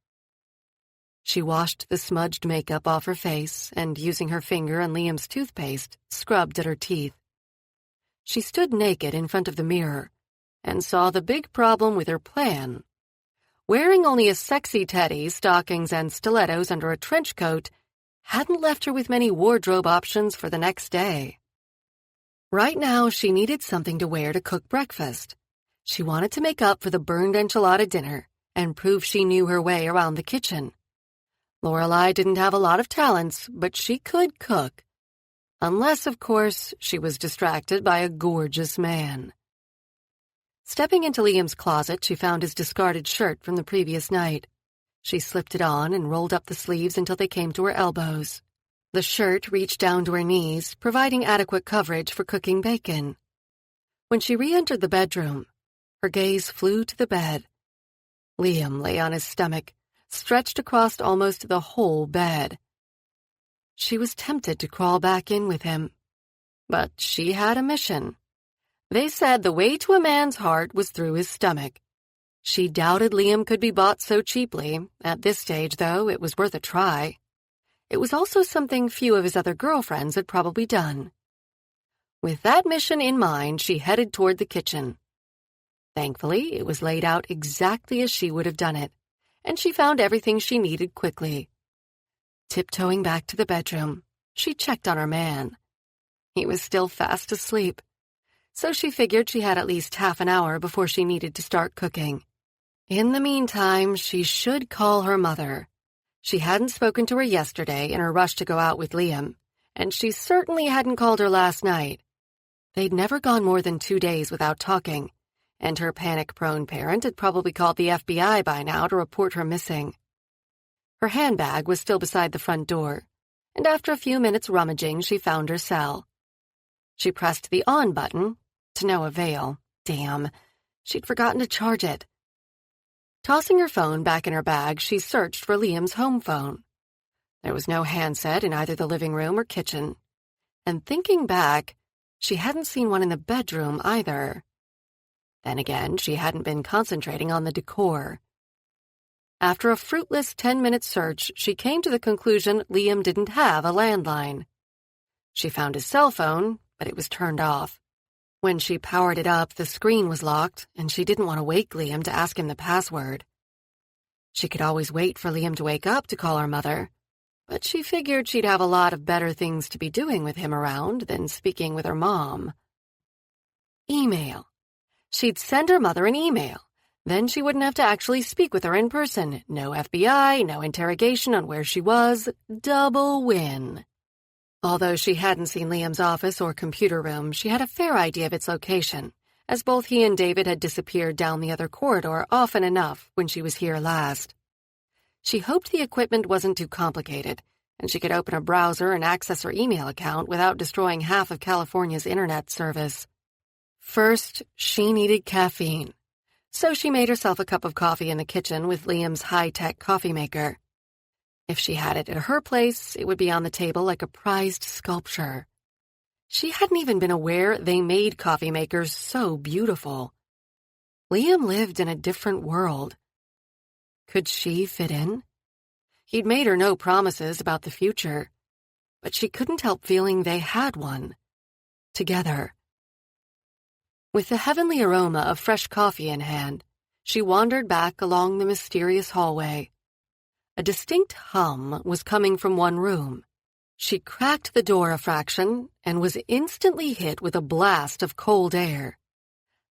She washed the smudged makeup off her face and, using her finger and Liam's toothpaste, scrubbed at her teeth. She stood naked in front of the mirror and saw the big problem with her plan. Wearing only a sexy teddy, stockings, and stilettos under a trench coat hadn't left her with many wardrobe options for the next day. Right now, she needed something to wear to cook breakfast. She wanted to make up for the burned enchilada dinner and prove she knew her way around the kitchen. Lorelei didn't have a lot of talents, but she could cook. Unless, of course, she was distracted by a gorgeous man. Stepping into Liam's closet, she found his discarded shirt from the previous night. She slipped it on and rolled up the sleeves until they came to her elbows. The shirt reached down to her knees, providing adequate coverage for cooking bacon. When she re-entered the bedroom, her gaze flew to the bed. Liam lay on his stomach, stretched across almost the whole bed. She was tempted to crawl back in with him, but she had a mission. They said the way to a man's heart was through his stomach. She doubted Liam could be bought so cheaply. At this stage, though, it was worth a try. It was also something few of his other girlfriends had probably done. With that mission in mind, she headed toward the kitchen. Thankfully, it was laid out exactly as she would have done it, and she found everything she needed quickly. Tiptoeing back to the bedroom, she checked on her man. He was still fast asleep, so she figured she had at least half an hour before she needed to start cooking. In the meantime, she should call her mother. She hadn't spoken to her yesterday in her rush to go out with Liam, and she certainly hadn't called her last night. They'd never gone more than 2 days without talking, and her panic-prone parent had probably called the FBI by now to report her missing. Her handbag was still beside the front door, and after a few minutes rummaging, she found her cell. She pressed the on button, to no avail. Damn, she'd forgotten to charge it. Tossing her phone back in her bag, she searched for Liam's home phone. There was no handset in either the living room or kitchen, and thinking back, she hadn't seen one in the bedroom either. Then again, she hadn't been concentrating on the decor. After a fruitless 10-minute search, she came to the conclusion Liam didn't have a landline. She found his cell phone, but it was turned off. When she powered it up, the screen was locked, and she didn't want to wake Liam to ask him the password. She could always wait for Liam to wake up to call her mother, but she figured she'd have a lot of better things to be doing with him around than speaking with her mom. Email. She'd send her mother an email. Then she wouldn't have to actually speak with her in person. No FBI, no interrogation on where she was. Double win. Although she hadn't seen Liam's office or computer room, she had a fair idea of its location, as both he and David had disappeared down the other corridor often enough when she was here last. She hoped the equipment wasn't too complicated, and she could open a browser and access her email account without destroying half of California's internet service. First, she needed caffeine, so she made herself a cup of coffee in the kitchen with Liam's high-tech coffee maker. If she had it at her place, it would be on the table like a prized sculpture. She hadn't even been aware they made coffee makers so beautiful. Liam lived in a different world. Could she fit in? He'd made her no promises about the future, but she couldn't help feeling they had one. Together. With the heavenly aroma of fresh coffee in hand, she wandered back along the mysterious hallway. A distinct hum was coming from one room. She cracked the door a fraction and was instantly hit with a blast of cold air.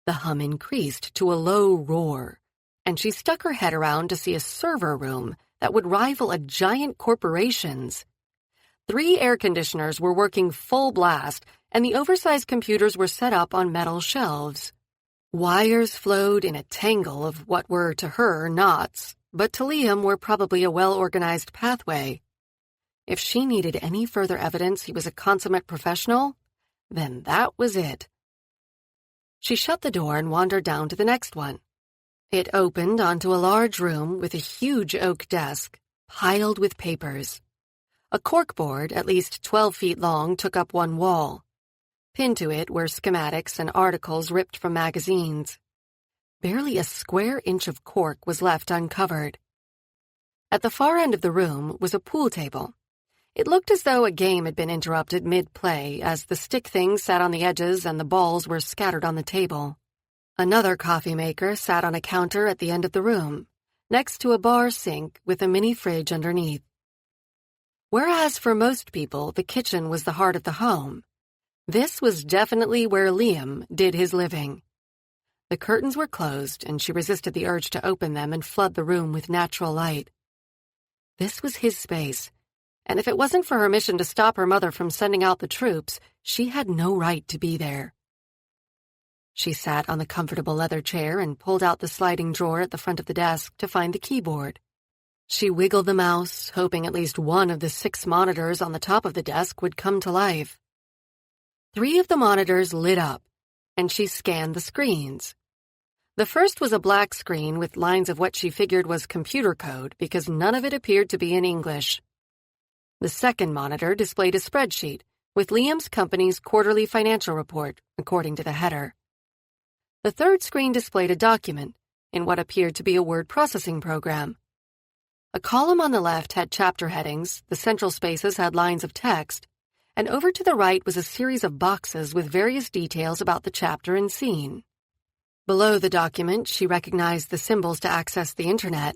The hum increased to a low roar, and she stuck her head around to see a server room that would rival a giant corporation's. 3 air conditioners were working full blast, and the oversized computers were set up on metal shelves. Wires flowed in a tangle of what were to her knots, but to Liam were probably a well-organized pathway. If she needed any further evidence he was a consummate professional, then that was it. She shut the door and wandered down to the next one. It opened onto a large room with a huge oak desk, piled with papers. A corkboard, at least 12 feet long, took up one wall. Pinned to it were schematics and articles ripped from magazines. Barely a square inch of cork was left uncovered. At the far end of the room was a pool table. It looked as though a game had been interrupted mid-play as the stick things sat on the edges and the balls were scattered on the table. Another coffee maker sat on a counter at the end of the room, next to a bar sink with a mini fridge underneath. Whereas for most people the kitchen was the heart of the home, this was definitely where Liam did his living. The curtains were closed, and she resisted the urge to open them and flood the room with natural light. This was his space, and if it wasn't for her mission to stop her mother from sending out the troops, she had no right to be there. She sat on the comfortable leather chair and pulled out the sliding drawer at the front of the desk to find the keyboard. She wiggled the mouse, hoping at least one of the 6 monitors on the top of the desk would come to life. 3 of the monitors lit up, and she scanned the screens. The first was a black screen with lines of what she figured was computer code because none of it appeared to be in English. The second monitor displayed a spreadsheet with Liam's company's quarterly financial report, according to the header. The third screen displayed a document in what appeared to be a word processing program. A column on the left had chapter headings, the central spaces had lines of text, and over to the right was a series of boxes with various details about the chapter and scene. Below the document, she recognized the symbols to access the internet.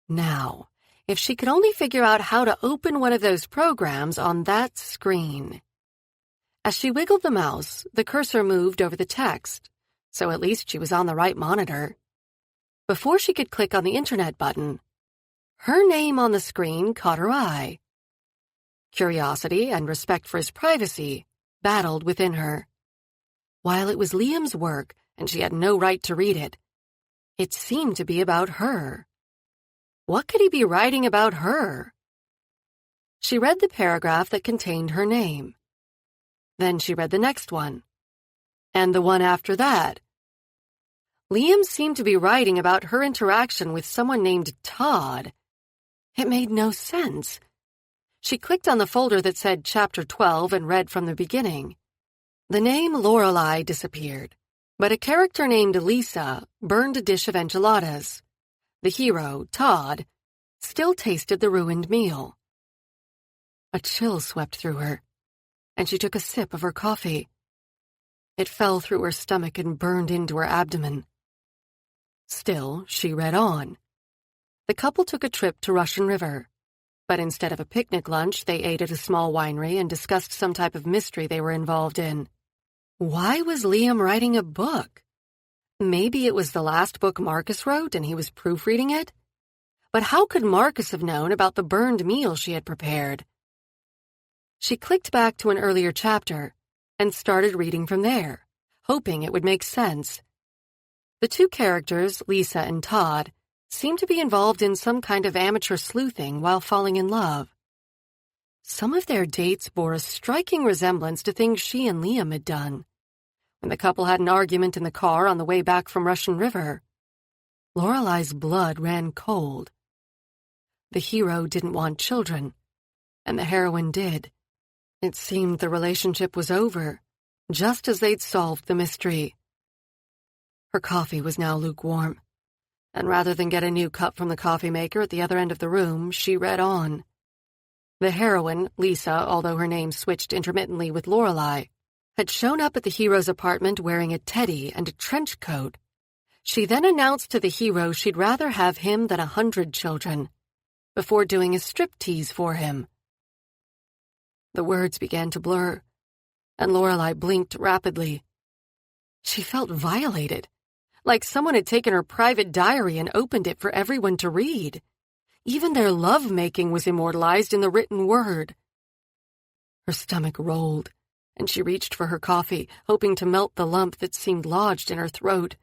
Now, if she could only figure out how to open one of those programs on that screen. As she wiggled the mouse, the cursor moved over the text, so at least she was on the right monitor. Before she could click on the internet button, her name on the screen caught her eye. Curiosity and respect for his privacy battled within her. While it was Liam's work and she had no right to read it, it seemed to be about her. What could he be writing about her? She read the paragraph that contained her name. Then she read the next one. And the one after that. Liam seemed to be writing about her interaction with someone named Todd. It made no sense. She clicked on the folder that said Chapter 12 and read from the beginning. The name Lorelei disappeared, but a character named Lisa burned a dish of enchiladas. The hero, Todd, still tasted the ruined meal. A chill swept through her, and she took a sip of her coffee. It fell through her stomach and burned into her abdomen. Still, she read on. The couple took a trip to Russian River, but instead of a picnic lunch, they ate at a small winery and discussed some type of mystery they were involved in. Why was Liam writing a book? Maybe it was the last book Marcus wrote and he was proofreading it? But how could Marcus have known about the burned meal she had prepared? She clicked back to an earlier chapter and started reading from there, hoping it would make sense. The 2 characters, Lisa and Todd, seemed to be involved in some kind of amateur sleuthing while falling in love. Some of their dates bore a striking resemblance to things she and Liam had done. When the couple had an argument in the car on the way back from Russian River, Lorelei's blood ran cold. The hero didn't want children, and the heroine did. It seemed the relationship was over, just as they'd solved the mystery. Her coffee was now lukewarm, and rather than get a new cup from the coffee maker at the other end of the room, she read on. The heroine, Lisa, although her name switched intermittently with Lorelei, had shown up at the hero's apartment wearing a teddy and a trench coat. She then announced to the hero she'd rather have him than 100 children, before doing a striptease for him. The words began to blur, and Lorelei blinked rapidly. She felt violated, like someone had taken her private diary and opened it for everyone to read. Even their love-making was immortalized in the written word. Her stomach rolled, and she reached for her coffee, hoping to melt the lump that seemed lodged in her throat.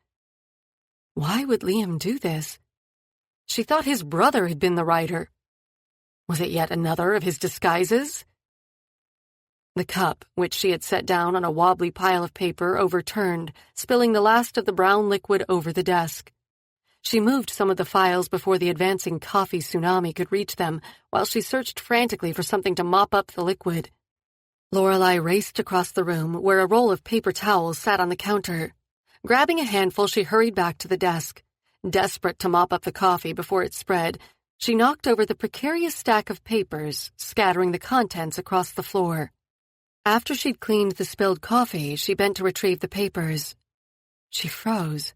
Why would Liam do this? She thought his brother had been the writer. Was it yet another of his disguises? The cup, which she had set down on a wobbly pile of paper, overturned, spilling the last of the brown liquid over the desk. She moved some of the files before the advancing coffee tsunami could reach them, while she searched frantically for something to mop up the liquid. Lorelei raced across the room, where a roll of paper towels sat on the counter. Grabbing a handful, she hurried back to the desk. Desperate to mop up the coffee before it spread, she knocked over the precarious stack of papers, scattering the contents across the floor. After she'd cleaned the spilled coffee, she bent to retrieve the papers. She froze,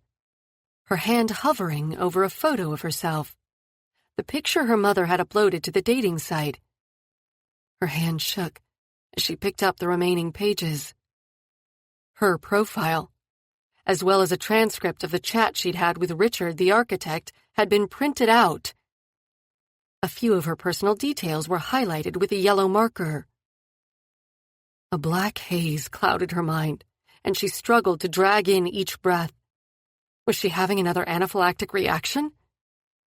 her hand hovering over a photo of herself, the picture her mother had uploaded to the dating site. Her hand shook as she picked up the remaining pages. Her profile, as well as a transcript of the chat she'd had with Richard, the architect, had been printed out. A few of her personal details were highlighted with a yellow marker. A black haze clouded her mind, and she struggled to drag in each breath. Was she having another anaphylactic reaction?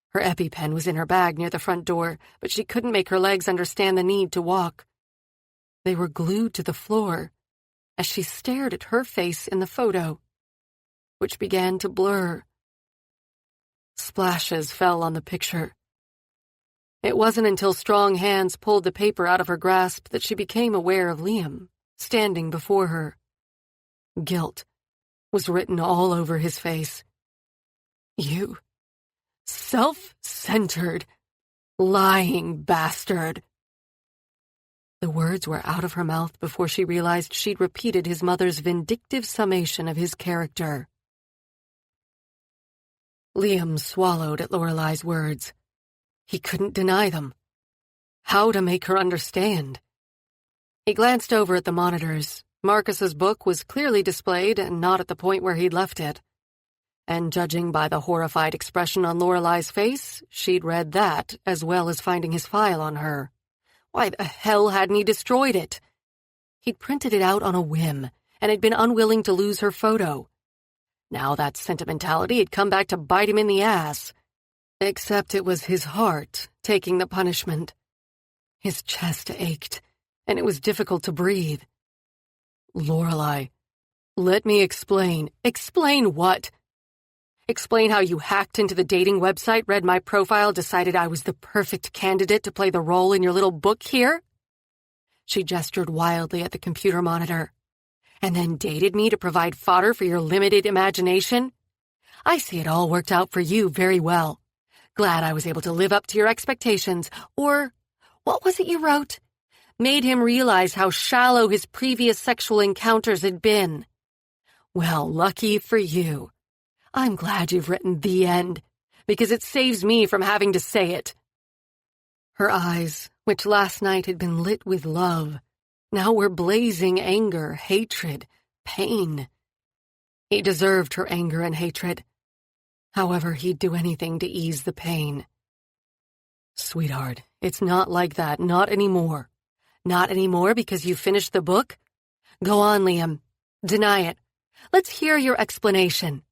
Her EpiPen was in her bag near the front door, but she couldn't make her legs understand the need to walk. They were glued to the floor as she stared at her face in the photo, which began to blur. Splashes fell on the picture. It wasn't until strong hands pulled the paper out of her grasp that she became aware of Liam, standing before her. Guilt was written all over his face. You self-centered, lying bastard. The words were out of her mouth before she realized she'd repeated his mother's vindictive summation of his character. Liam swallowed at Lorelei's words. He couldn't deny them. How to make her understand? He glanced over at the monitors. Marcus's book was clearly displayed and not at the point where he'd left it. And judging by the horrified expression on Lorelei's face, she'd read that as well as finding his file on her. Why the hell hadn't he destroyed it? He'd printed it out on a whim and had been unwilling to lose her photo. Now that sentimentality had come back to bite him in the ass. Except it was his heart taking the punishment. His chest ached, and it was difficult to breathe. Lorelei, let me explain. Explain what? Explain how you hacked into the dating website, read my profile, decided I was the perfect candidate to play the role in your little book here? She gestured wildly at the computer monitor. And then dated me to provide fodder for your limited imagination? I see it all worked out for you very well. Glad I was able to live up to your expectations. Or, what was it you wrote? Made him realize how shallow his previous sexual encounters had been. Well, lucky for you. I'm glad you've written the end, because it saves me from having to say it. Her eyes, which last night had been lit with love, now were blazing anger, hatred, pain. He deserved her anger and hatred. However, he'd do anything to ease the pain. Sweetheart, it's not like that, not anymore. Not anymore because you finished the book? Go on, Liam. Deny it. Let's hear your explanation.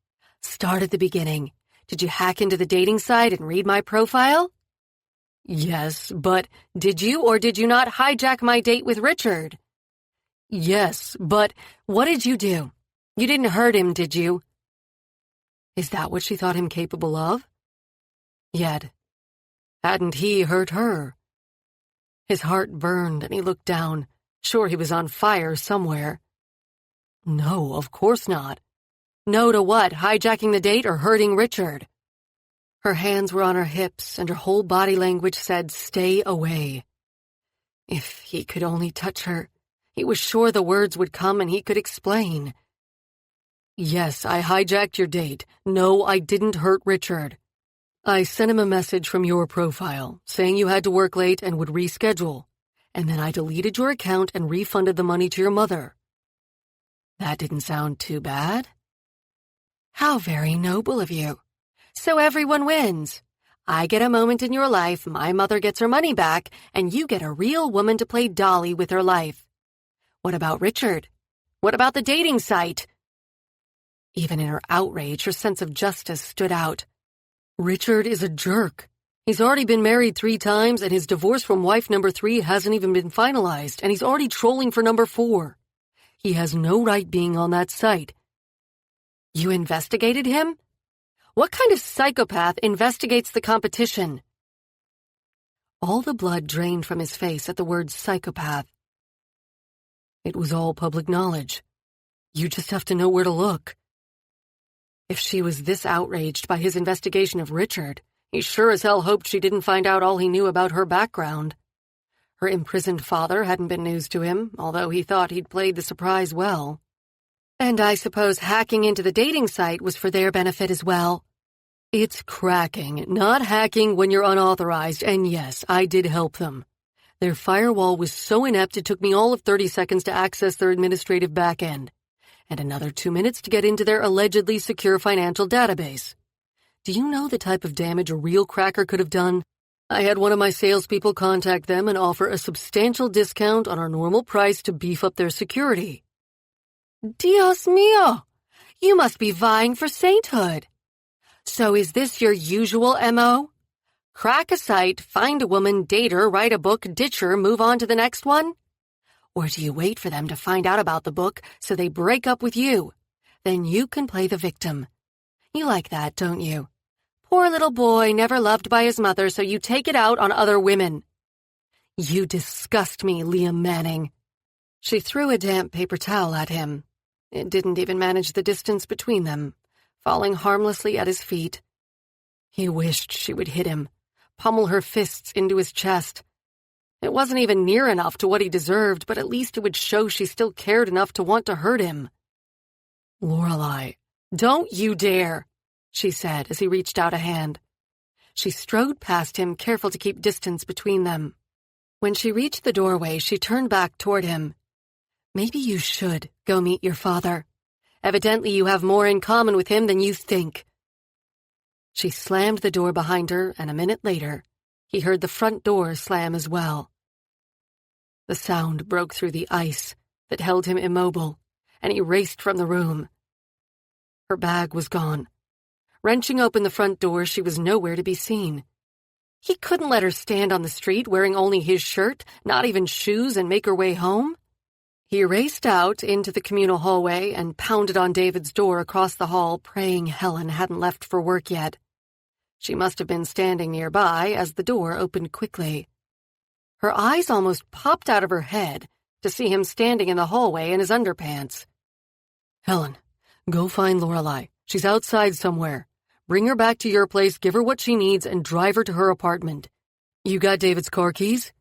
Start at the beginning. Did you hack into the dating site and read my profile? Yes, but did you or did you not hijack my date with Richard? Yes, but what did you do? You didn't hurt him, did you? Is that what she thought him capable of? Yet, hadn't he hurt her? His heart burned and he looked down, sure he was on fire somewhere. No, of course not. No to what, hijacking the date or hurting Richard? Her hands were on her hips and her whole body language said, stay away. If he could only touch her, he was sure the words would come and he could explain. Yes, I hijacked your date. No, I didn't hurt Richard. I sent him a message from your profile, saying you had to work late and would reschedule, and then I deleted your account and refunded the money to your mother. That didn't sound too bad. How very noble of you. So everyone wins. I get a moment in your life, my mother gets her money back, and you get a real woman to play Dolly with her life. What about Richard? What about the dating site? Even in her outrage, her sense of justice stood out. Richard is a jerk. He's already been married 3 times, and his divorce from wife number 3 hasn't even been finalized, and he's already trolling for number 4. He has no right being on that site. You investigated him? What kind of psychopath investigates the competition? All the blood drained from his face at the word psychopath. It was all public knowledge. You just have to know where to look. If she was this outraged by his investigation of Richard, he sure as hell hoped she didn't find out all he knew about her background. Her imprisoned father hadn't been news to him, although he thought he'd played the surprise well. And I suppose hacking into the dating site was for their benefit as well. It's cracking, not hacking when you're unauthorized, and yes, I did help them. Their firewall was so inept it took me all of 30 seconds to access their administrative backend. and another 2 minutes to get into their allegedly secure financial database. Do you know the type of damage a real cracker could have done? I had one of my salespeople contact them and offer a substantial discount on our normal price to beef up their security. Dios mío! You must be vying for sainthood. So is this your usual M.O.? Crack a site, find a woman, date her, write a book, ditch her, move on to the next one? Or do you wait for them to find out about the book so they break up with you? Then you can play the victim. You like that, don't you? Poor little boy, never loved by his mother, so you take it out on other women. You disgust me, Liam Manning. She threw a damp paper towel at him. It didn't even manage the distance between them, falling harmlessly at his feet. He wished she would hit him, pummel her fists into his chest. It wasn't even near enough to what he deserved, but at least it would show she still cared enough to want to hurt him. Lorelei, don't you dare, she said as he reached out a hand. She strode past him, careful to keep distance between them. When she reached the doorway, she turned back toward him. Maybe you should go meet your father. Evidently you have more in common with him than you think. She slammed the door behind her, and a minute later, he heard the front door slam as well. The sound broke through the ice that held him immobile, and he raced from the room. Her bag was gone. Wrenching open the front door, she was nowhere to be seen. He couldn't let her stand on the street wearing only his shirt, not even shoes, and make her way home. He raced out into the communal hallway and pounded on David's door across the hall, praying Helen hadn't left for work yet. She must have been standing nearby as the door opened quickly. Her eyes almost popped out of her head to see him standing in the hallway in his underpants. Helen, go find Lorelei. She's outside somewhere. Bring her back to your place, give her what she needs, and drive her to her apartment. You got David's car keys?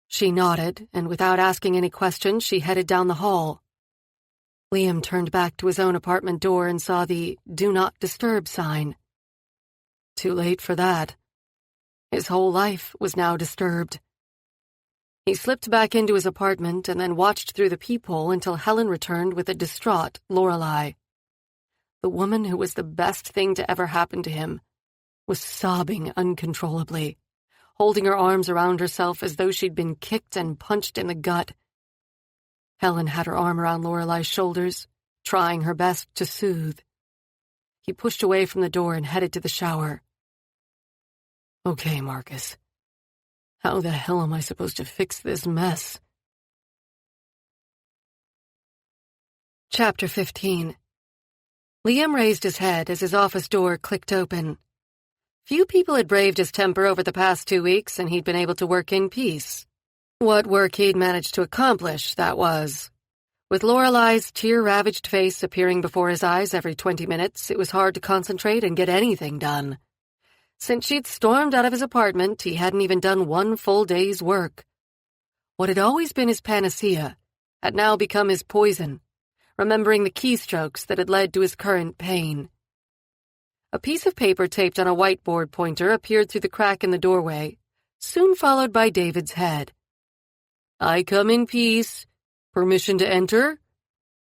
She nodded, and without asking any questions, she headed down the hall. Liam turned back to his own apartment door and saw the "Do Not Disturb" sign. Too late for that. His whole life was now disturbed. He slipped back into his apartment and then watched through the peephole until Helen returned with a distraught Lorelei. The woman who was the best thing to ever happen to him was sobbing uncontrollably, holding her arms around herself as though she'd been kicked and punched in the gut. Helen had her arm around Lorelei's shoulders, trying her best to soothe. He pushed away from the door and headed to the shower. Okay, Marcus. How the hell am I supposed to fix this mess? Chapter 15. Liam raised his head as his office door clicked open. Few people had braved his temper over the past 2 weeks, and he'd been able to work in peace. What work he'd managed to accomplish, that was. With Lorelei's tear-ravaged face appearing before his eyes every 20 minutes, it was hard to concentrate and get anything done. Since she'd stormed out of his apartment, he hadn't even done one full day's work. What had always been his panacea had now become his poison, remembering the keystrokes that had led to his current pain. A piece of paper taped on a whiteboard pointer appeared through the crack in the doorway, soon followed by David's head. I come in peace. Permission to enter?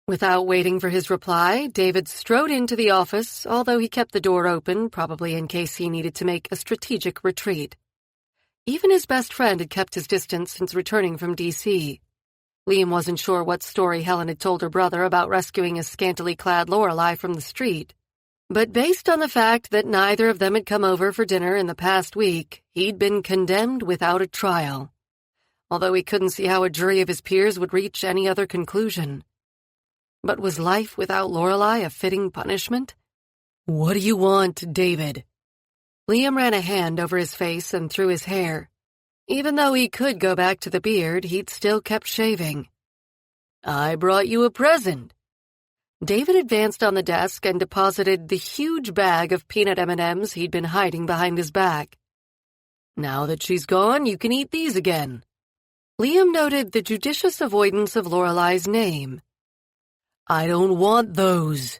Without waiting for his reply, David strode into the office, although he kept the door open, probably in case he needed to make a strategic retreat. Even his best friend had kept his distance since returning from D.C. Liam wasn't sure what story Helen had told her brother about rescuing a scantily clad Lorelei from the street. But based on the fact that neither of them had come over for dinner in the past week, he'd been condemned without a trial. Although he couldn't see how a jury of his peers would reach any other conclusion. But was life without Lorelei a fitting punishment? What do you want, David? Liam ran a hand over his face and through his hair. Even though he could go back to the beard, he'd still kept shaving. I brought you a present. David advanced on the desk and deposited the huge bag of peanut M&Ms he'd been hiding behind his back. Now that she's gone, you can eat these again. Liam noted the judicious avoidance of Lorelei's name. I don't want those.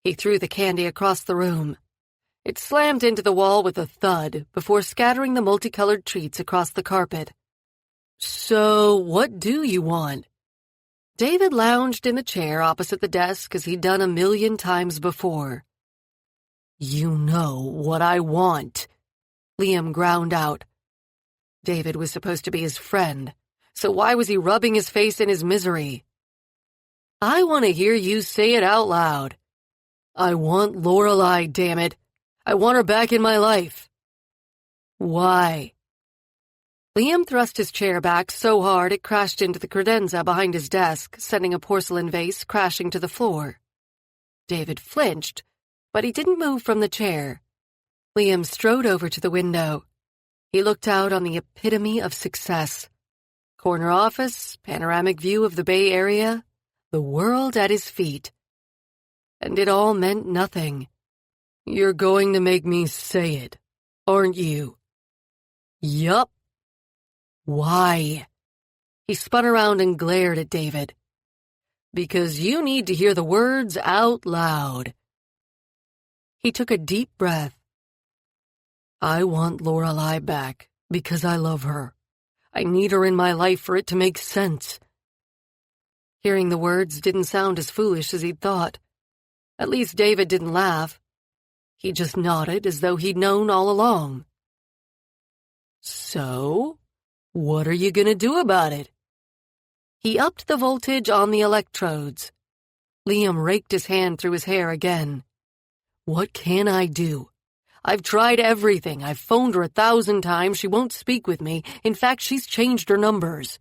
He threw the candy across the room. It slammed into the wall with a thud before scattering the multicolored treats across the carpet. So, what do you want? David lounged in the chair opposite the desk as he'd done 1,000,000 times before. "You know what I want," Liam ground out. David was supposed to be his friend, so why was he rubbing his face in his misery? "I want to hear you say it out loud. I want Lorelei, damn it. I want her back in my life." "Why?" Liam thrust his chair back so hard it crashed into the credenza behind his desk, sending a porcelain vase crashing to the floor. David flinched, but he didn't move from the chair. Liam strode over to the window. He looked out on the epitome of success. Corner office, panoramic view of the Bay Area, the world at his feet. And it all meant nothing. "You're going to make me say it, aren't you?" "Yup." "Why?" He spun around and glared at David. "Because you need to hear the words out loud." He took a deep breath. "I want Lorelei back because I love her. I need her in my life for it to make sense." Hearing the words didn't sound as foolish as he'd thought. At least David didn't laugh. He just nodded as though he'd known all along. "So, what are you going to do about it?" He upped the voltage on the electrodes. Liam raked his hand through his hair again. "What can I do? I've tried everything. I've phoned her 1,000 times. She won't speak with me. In fact, she's changed her numbers.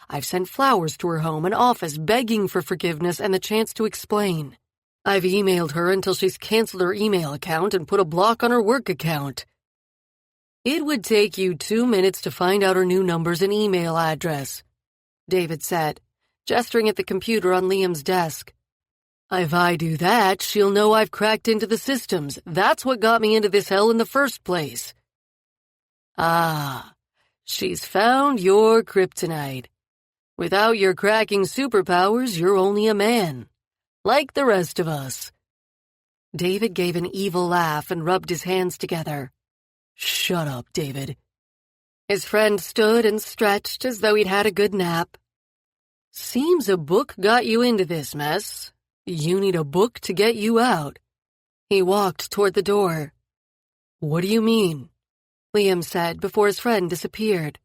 I've sent flowers to her home and office begging for forgiveness and the chance to explain. I've emailed her until she's canceled her email account and put a block on her work account. It would take you 2 minutes to find out her new numbers and email address," David said, gesturing at the computer on Liam's desk. "If I do that, she'll know I've cracked into the systems. That's what got me into this hell in the first place." "Ah, she's found your kryptonite. Without your cracking superpowers, you're only a man. Like the rest of us." David gave an evil laugh and rubbed his hands together. "Shut up, David." His friend stood and stretched as though he'd had a good nap. "Seems a book got you into this mess. You need a book to get you out." He walked toward the door. "What do you mean?" Liam said before his friend disappeared.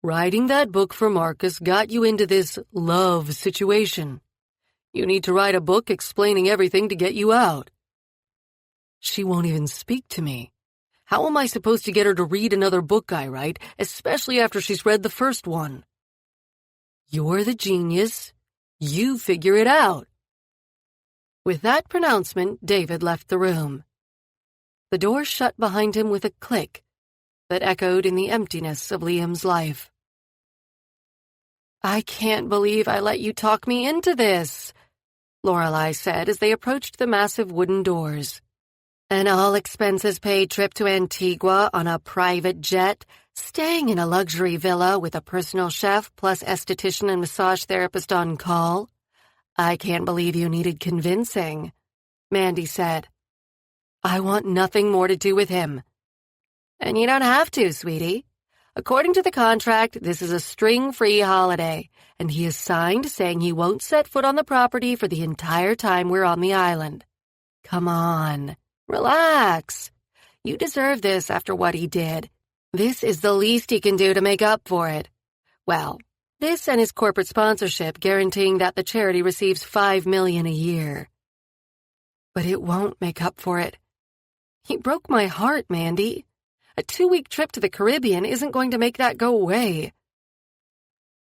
"Writing that book for Marcus got you into this love situation. You need to write a book explaining everything to get you out." "She won't even speak to me. How am I supposed to get her to read another book I write, especially after she's read the first one?" "You're the genius. You figure it out." With that pronouncement, David left the room. The door shut behind him with a click that echoed in the emptiness of Liam's life. "I can't believe I let you talk me into this," Lorelei said as they approached the massive wooden doors. "An all-expenses-paid trip to Antigua on a private jet, staying in a luxury villa with a personal chef plus esthetician and massage therapist on call. I can't believe you needed convincing," Mandy said. "I want nothing more to do with him." "And you don't have to, sweetie. According to the contract, this is a string-free holiday, and he is signed saying he won't set foot on the property for the entire time we're on the island. Come on, relax. You deserve this after what he did. This is the least he can do to make up for it. Well, this and his corporate sponsorship guaranteeing that the charity receives $5 million a year. But it won't make up for it. He broke my heart, Mandy. A 2-week trip to the Caribbean isn't going to make that go away."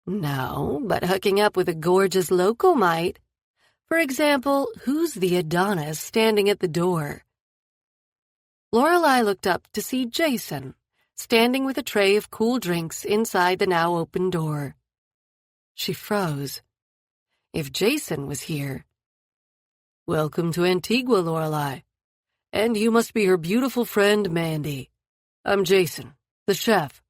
"No, but hooking up with a gorgeous local might. For example, who's the Adonis standing at the door?" Lorelei looked up to see Jason, standing with a tray of cool drinks inside the now open door. She froze. If Jason was here. "Welcome to Antigua, Lorelei. And you must be her beautiful friend, Mandy. I'm Jason, the chef.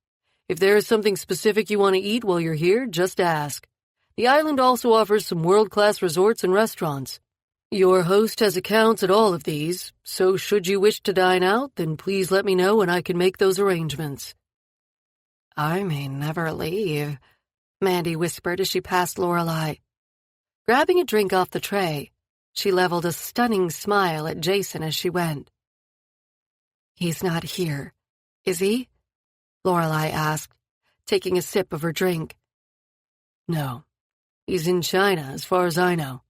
If there is something specific you want to eat while you're here, just ask. The island also offers some world-class resorts and restaurants. Your host has accounts at all of these, so should you wish to dine out, then please let me know and I can make those arrangements." "I may never leave," Mandy whispered as she passed Lorelei. Grabbing a drink off the tray, she leveled a stunning smile at Jason as she went. "He's not here, is he?" Lorelei asked, taking a sip of her drink. "No, he's in China as far as I know,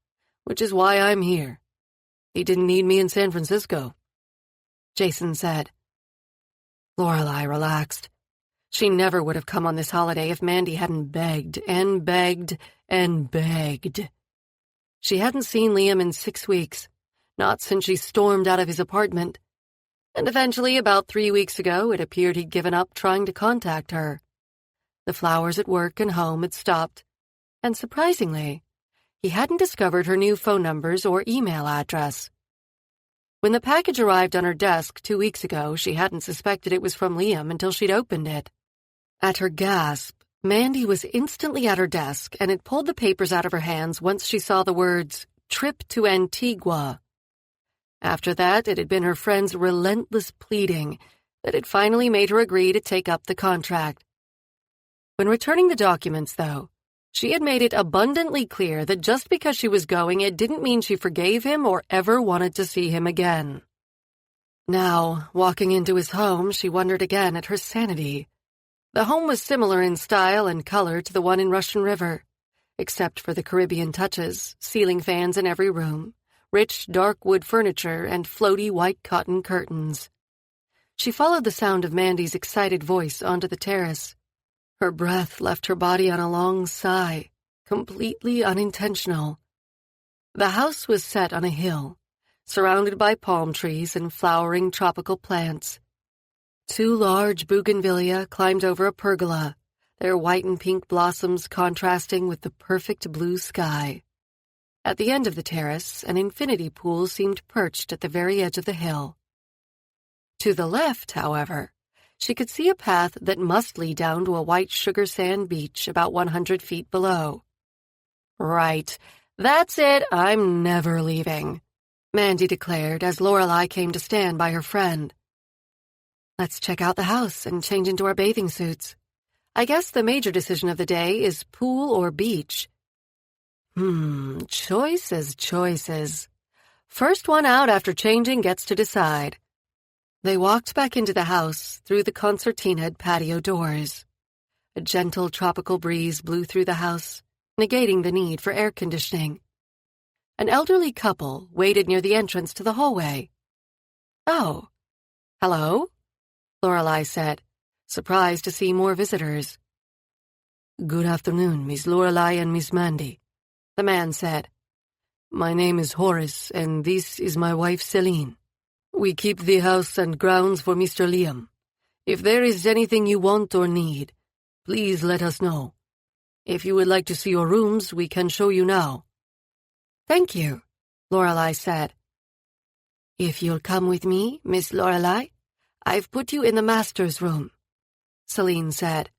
which is why I'm here. He didn't need me in San Francisco," Jason said. Lorelei relaxed. She never would have come on this holiday if Mandy hadn't begged and begged and begged. She hadn't seen Liam in 6 weeks, not since she stormed out of his apartment. And eventually, about 3 weeks ago, it appeared he'd given up trying to contact her. The flowers at work and home had stopped, and surprisingly, he hadn't discovered her new phone numbers or email address. When the package arrived on her desk 2 weeks ago, she hadn't suspected it was from Liam until she'd opened it. At her gasp, Mandy was instantly at her desk and had pulled the papers out of her hands once she saw the words, "Trip to Antigua." After that, it had been her friend's relentless pleading that had finally made her agree to take up the contract. When returning the documents, though, she had made it abundantly clear that just because she was going, it didn't mean she forgave him or ever wanted to see him again. Now, walking into his home, she wondered again at her sanity. The home was similar in style and color to the one in Russian River, except for the Caribbean touches, ceiling fans in every room, rich dark wood furniture, and floaty white cotton curtains. She followed the sound of Mandy's excited voice onto the terrace. Her breath left her body on a long sigh, completely unintentional. The house was set on a hill, surrounded by palm trees and flowering tropical plants. 2 large bougainvillea climbed over a pergola, their white and pink blossoms contrasting with the perfect blue sky. At the end of the terrace, an infinity pool seemed perched at the very edge of the hill. To the left, however, she could see a path that must lead down to a white sugar sand beach about 100 feet below. "Right, that's it, I'm never leaving," Mandy declared as Lorelei came to stand by her friend. "Let's check out the house and change into our bathing suits. I guess the major decision of the day is pool or beach." Choices. First one out after changing gets to decide." They walked back into the house through the concertinaed patio doors. A gentle tropical breeze blew through the house, negating the need for air conditioning. An elderly couple waited near the entrance to the hallway. "Oh, hello?" Lorelei said, surprised to see more visitors. "Good afternoon, Miss Lorelei and Miss Mandy," the man said. "My name is Horace, and this is my wife Celine. We keep the house and grounds for Mr. Liam. If there is anything you want or need, please let us know. If you would like to see your rooms, we can show you now." "Thank you," Lorelei said. "If you'll come with me, Miss Lorelei, I've put you in the master's room," Celine said.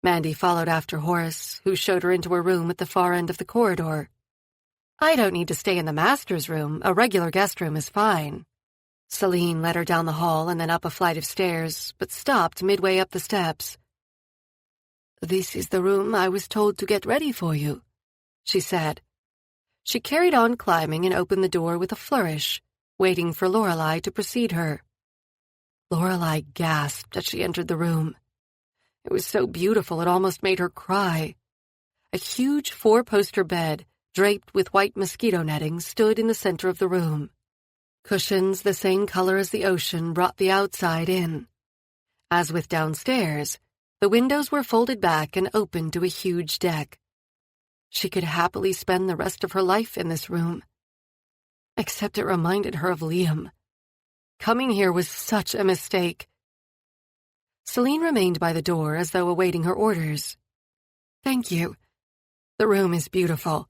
Mandy followed after Horace, who showed her into a room at the far end of the corridor. "I don't need to stay in the master's room. A regular guest room is fine." Celine led her down the hall and then up a flight of stairs, but stopped midway up the steps. "This is the room I was told to get ready for you," she said. She carried on climbing and opened the door with a flourish, waiting for Lorelei to precede her. Lorelei gasped as she entered the room. It was so beautiful it almost made her cry. A huge 4-poster bed, draped with white mosquito netting, stood in the center of the room. Cushions the same color as the ocean brought the outside in. As with downstairs, the windows were folded back and open to a huge deck. She could happily spend the rest of her life in this room. Except it reminded her of Liam. Coming here was such a mistake. Celine remained by the door as though awaiting her orders. "Thank you. The room is beautiful."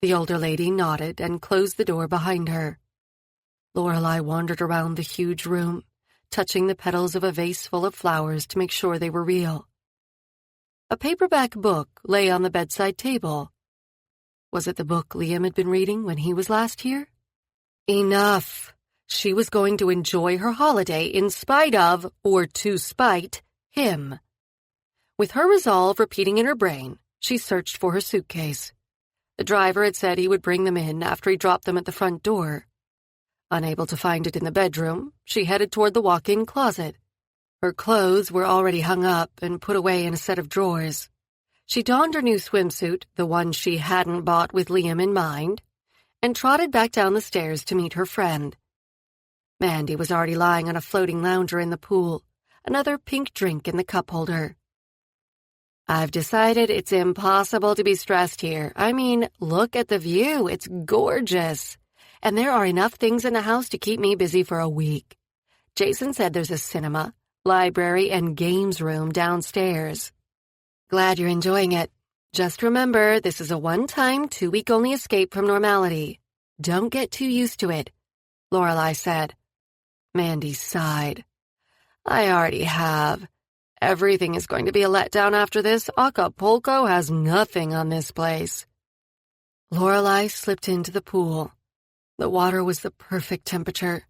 The older lady nodded and closed the door behind her. Lorelei wandered around the huge room, touching the petals of a vase full of flowers to make sure they were real. A paperback book lay on the bedside table. Was it the book Liam had been reading when he was last here? Enough! She was going to enjoy her holiday in spite of, or to spite, him. With her resolve repeating in her brain, she searched for her suitcase. The driver had said he would bring them in after he dropped them at the front door. Unable to find it in the bedroom, she headed toward the walk-in closet. Her clothes were already hung up and put away in a set of drawers. She donned her new swimsuit, the one she hadn't bought with Liam in mind, and trotted back down the stairs to meet her friend. Mandy was already lying on a floating lounger in the pool, another pink drink in the cup holder. "I've decided it's impossible to be stressed here. I mean, look at the view. It's gorgeous. And there are enough things in the house to keep me busy for a week. Jason said there's a cinema, library, and games room downstairs. Glad you're enjoying it. Just remember, this is a one-time, 2-week-only escape from normality. Don't get too used to it," Lorelai said. Mandy sighed. "I already have. Everything is going to be a letdown after this. Acapulco has nothing on this place." Lorelai slipped into the pool. The water was the perfect temperature,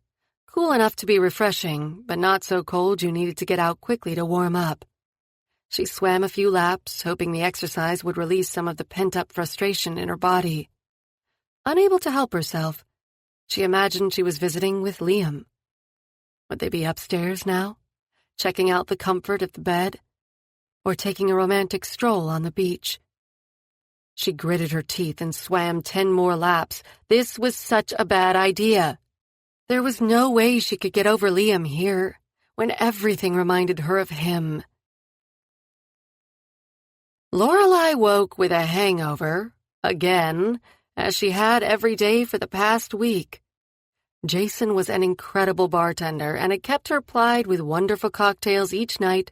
cool enough to be refreshing, but not so cold you needed to get out quickly to warm up. She swam a few laps, hoping the exercise would release some of the pent-up frustration in her body. Unable to help herself, she imagined she was visiting with Liam. Would they be upstairs now, checking out the comfort of the bed, or taking a romantic stroll on the beach? She gritted her teeth and swam 10 more laps. This was such a bad idea. There was no way she could get over Liam here, when everything reminded her of him. Lorelai woke with a hangover, again, as she had every day for the past week. Jason was an incredible bartender and had kept her plied with wonderful cocktails each night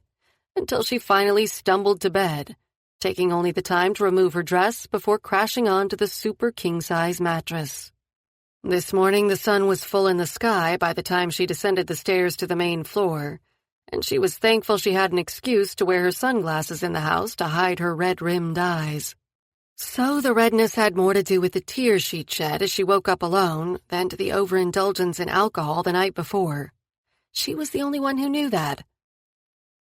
until she finally stumbled to bed, taking only the time to remove her dress before crashing onto the super king-size mattress. This morning the sun was full in the sky by the time she descended the stairs to the main floor, and she was thankful she had an excuse to wear her sunglasses in the house to hide her red-rimmed eyes. So the redness had more to do with the tears she'd shed as she woke up alone than to the overindulgence in alcohol the night before. She was the only one who knew that.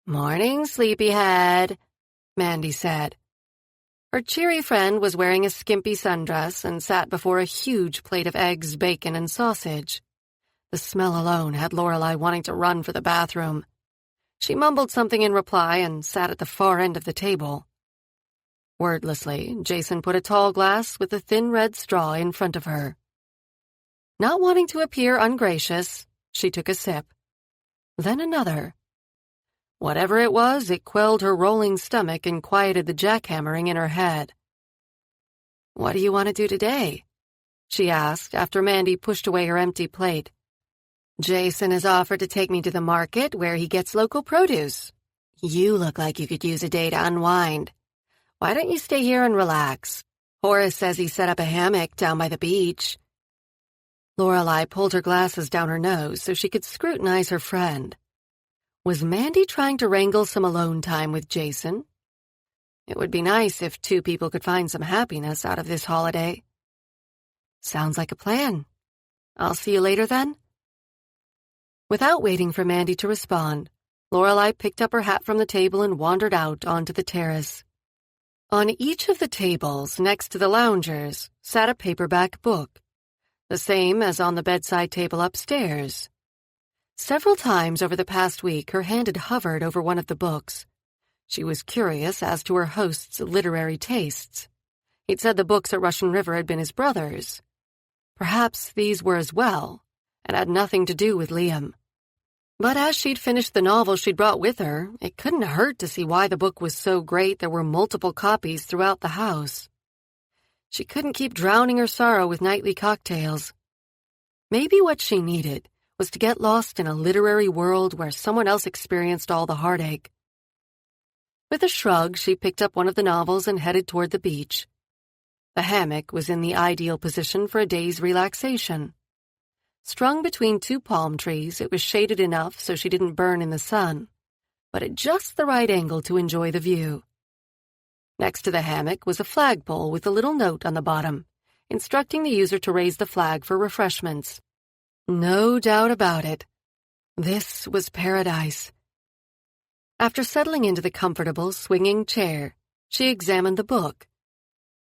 "Morning, sleepyhead," Mandy said. Her cheery friend was wearing a skimpy sundress and sat before a huge plate of eggs, bacon, and sausage. The smell alone had Lorelai wanting to run for the bathroom. She mumbled something in reply and sat at the far end of the table. Wordlessly, Jason put a tall glass with a thin red straw in front of her. Not wanting to appear ungracious, she took a sip. Then another. Whatever it was, it quelled her rolling stomach and quieted the jackhammering in her head. "What do you want to do today?" she asked after Mandy pushed away her empty plate. "Jason has offered to take me to the market where he gets local produce. You look like you could use a day to unwind. Why don't you stay here and relax? Horace says he set up a hammock down by the beach." Lorelai pulled her glasses down her nose so she could scrutinize her friend. Was Mandy trying to wrangle some alone time with Jason? It would be nice if 2 people could find some happiness out of this holiday. "Sounds like a plan. I'll see you later then." Without waiting for Mandy to respond, Lorelai picked up her hat from the table and wandered out onto the terrace. On each of the tables next to the loungers sat a paperback book, the same as on the bedside table upstairs. Several times over the past week, her hand had hovered over one of the books. She was curious as to her host's literary tastes. He'd said the books at Russian River had been his brother's. Perhaps these were as well, and had nothing to do with Liam. But as she'd finished the novel she'd brought with her, it couldn't hurt to see why the book was so great there were multiple copies throughout the house. She couldn't keep drowning her sorrow with nightly cocktails. Maybe what she needed was to get lost in a literary world where someone else experienced all the heartache. With a shrug, she picked up one of the novels and headed toward the beach. The hammock was in the ideal position for a day's relaxation. Strung between 2 palm trees, it was shaded enough so she didn't burn in the sun, but at just the right angle to enjoy the view. Next to the hammock was a flagpole with a little note on the bottom, instructing the user to raise the flag for refreshments. No doubt about it. This was paradise. After settling into the comfortable, swinging chair, she examined the book.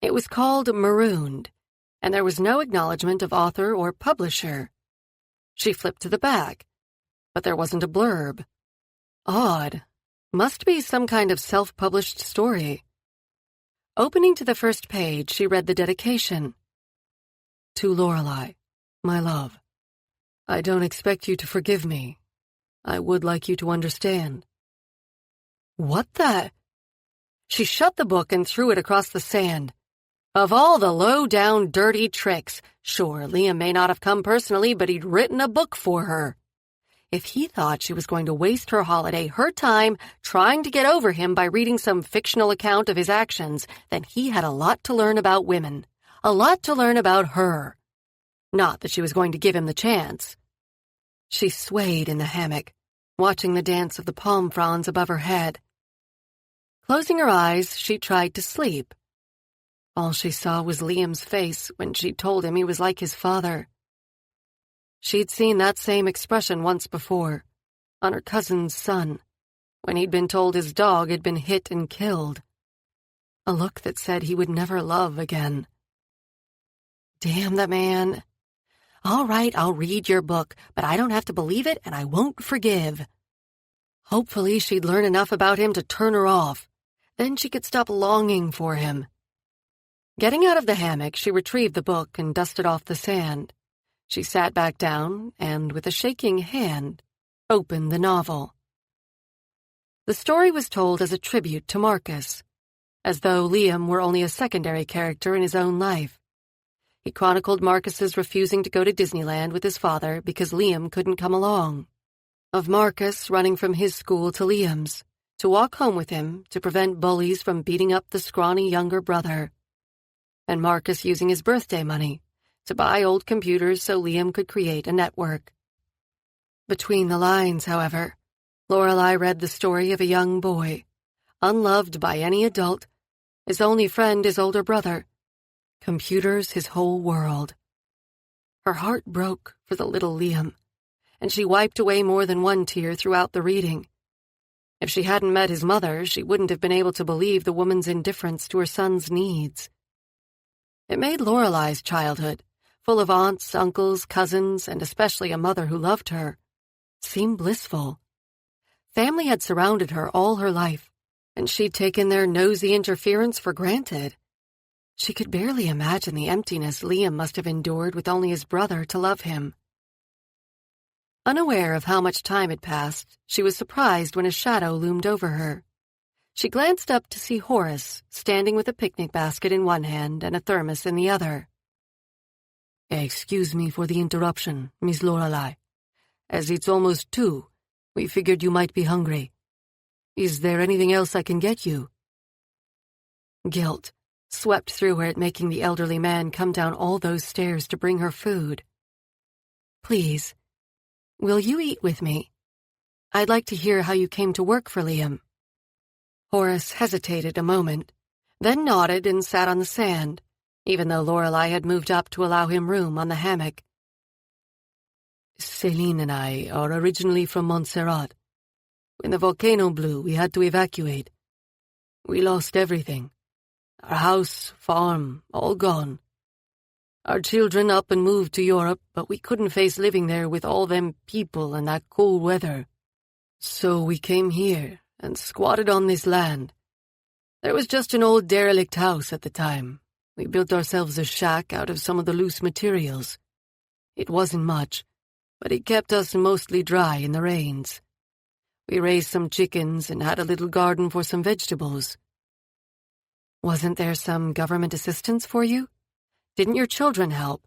It was called Marooned, and there was no acknowledgement of author or publisher. She flipped to the back, but there wasn't a blurb. Odd. Must be some kind of self-published story. Opening to the first page, she read the dedication. To Lorelei, my love. I don't expect you to forgive me. I would like you to understand. What the? She shut the book and threw it across the sand. Of all the low-down, dirty tricks, sure, Liam may not have come personally, but he'd written a book for her. If he thought she was going to waste her holiday, her time, trying to get over him by reading some fictional account of his actions, then he had a lot to learn about women. A lot to learn about her. Not that she was going to give him the chance. She swayed in the hammock, watching the dance of the palm fronds above her head. Closing her eyes, she tried to sleep. All she saw was Liam's face when she told him he was like his father. She'd seen that same expression once before, on her cousin's son, when he'd been told his dog had been hit and killed. A look that said he would never love again. Damn that man. All right, I'll read your book, but I don't have to believe it and I won't forgive. Hopefully she'd learn enough about him to turn her off. Then she could stop longing for him. Getting out of the hammock, she retrieved the book and dusted off the sand. She sat back down and, with a shaking hand, opened the novel. The story was told as a tribute to Marcus, as though Liam were only a secondary character in his own life. He chronicled Marcus's refusing to go to Disneyland with his father because Liam couldn't come along. Of Marcus running from his school to Liam's, to walk home with him to prevent bullies from beating up the scrawny younger brother. And Marcus using his birthday money to buy old computers so Liam could create a network. Between the lines, however, Lorelei read the story of a young boy, unloved by any adult, his only friend his older brother, computers his whole world. Her heart broke for the little Liam, and she wiped away more than one tear throughout the reading. If she hadn't met his mother, she wouldn't have been able to believe the woman's indifference to her son's needs. It made Lorelei's childhood, full of aunts, uncles, cousins, and especially a mother who loved her, seem blissful. Family had surrounded her all her life, and she'd taken their nosy interference for granted. She could barely imagine the emptiness Liam must have endured with only his brother to love him. Unaware of how much time had passed, she was surprised when a shadow loomed over her. She glanced up to see Horace standing with a picnic basket in one hand and a thermos in the other. Excuse me for the interruption, Miss Lorelei. As it's almost 2, we figured you might be hungry. Is there anything else I can get you? Guilt swept through her at making the elderly man come down all those stairs to bring her food. Please, will you eat with me? I'd like to hear how you came to work for Liam. Horace hesitated a moment, then nodded and sat on the sand, even though Lorelei had moved up to allow him room on the hammock. Céline and I are originally from Montserrat. When the volcano blew, we had to evacuate. We lost everything. Our house, farm, all gone. Our children up and moved to Europe, but we couldn't face living there with all them people and that cold weather. So we came here and squatted on this land. There was just an old derelict house at the time. We built ourselves a shack out of some of the loose materials. It wasn't much, but it kept us mostly dry in the rains. We raised some chickens and had a little garden for some vegetables. Wasn't there some government assistance for you? Didn't your children help?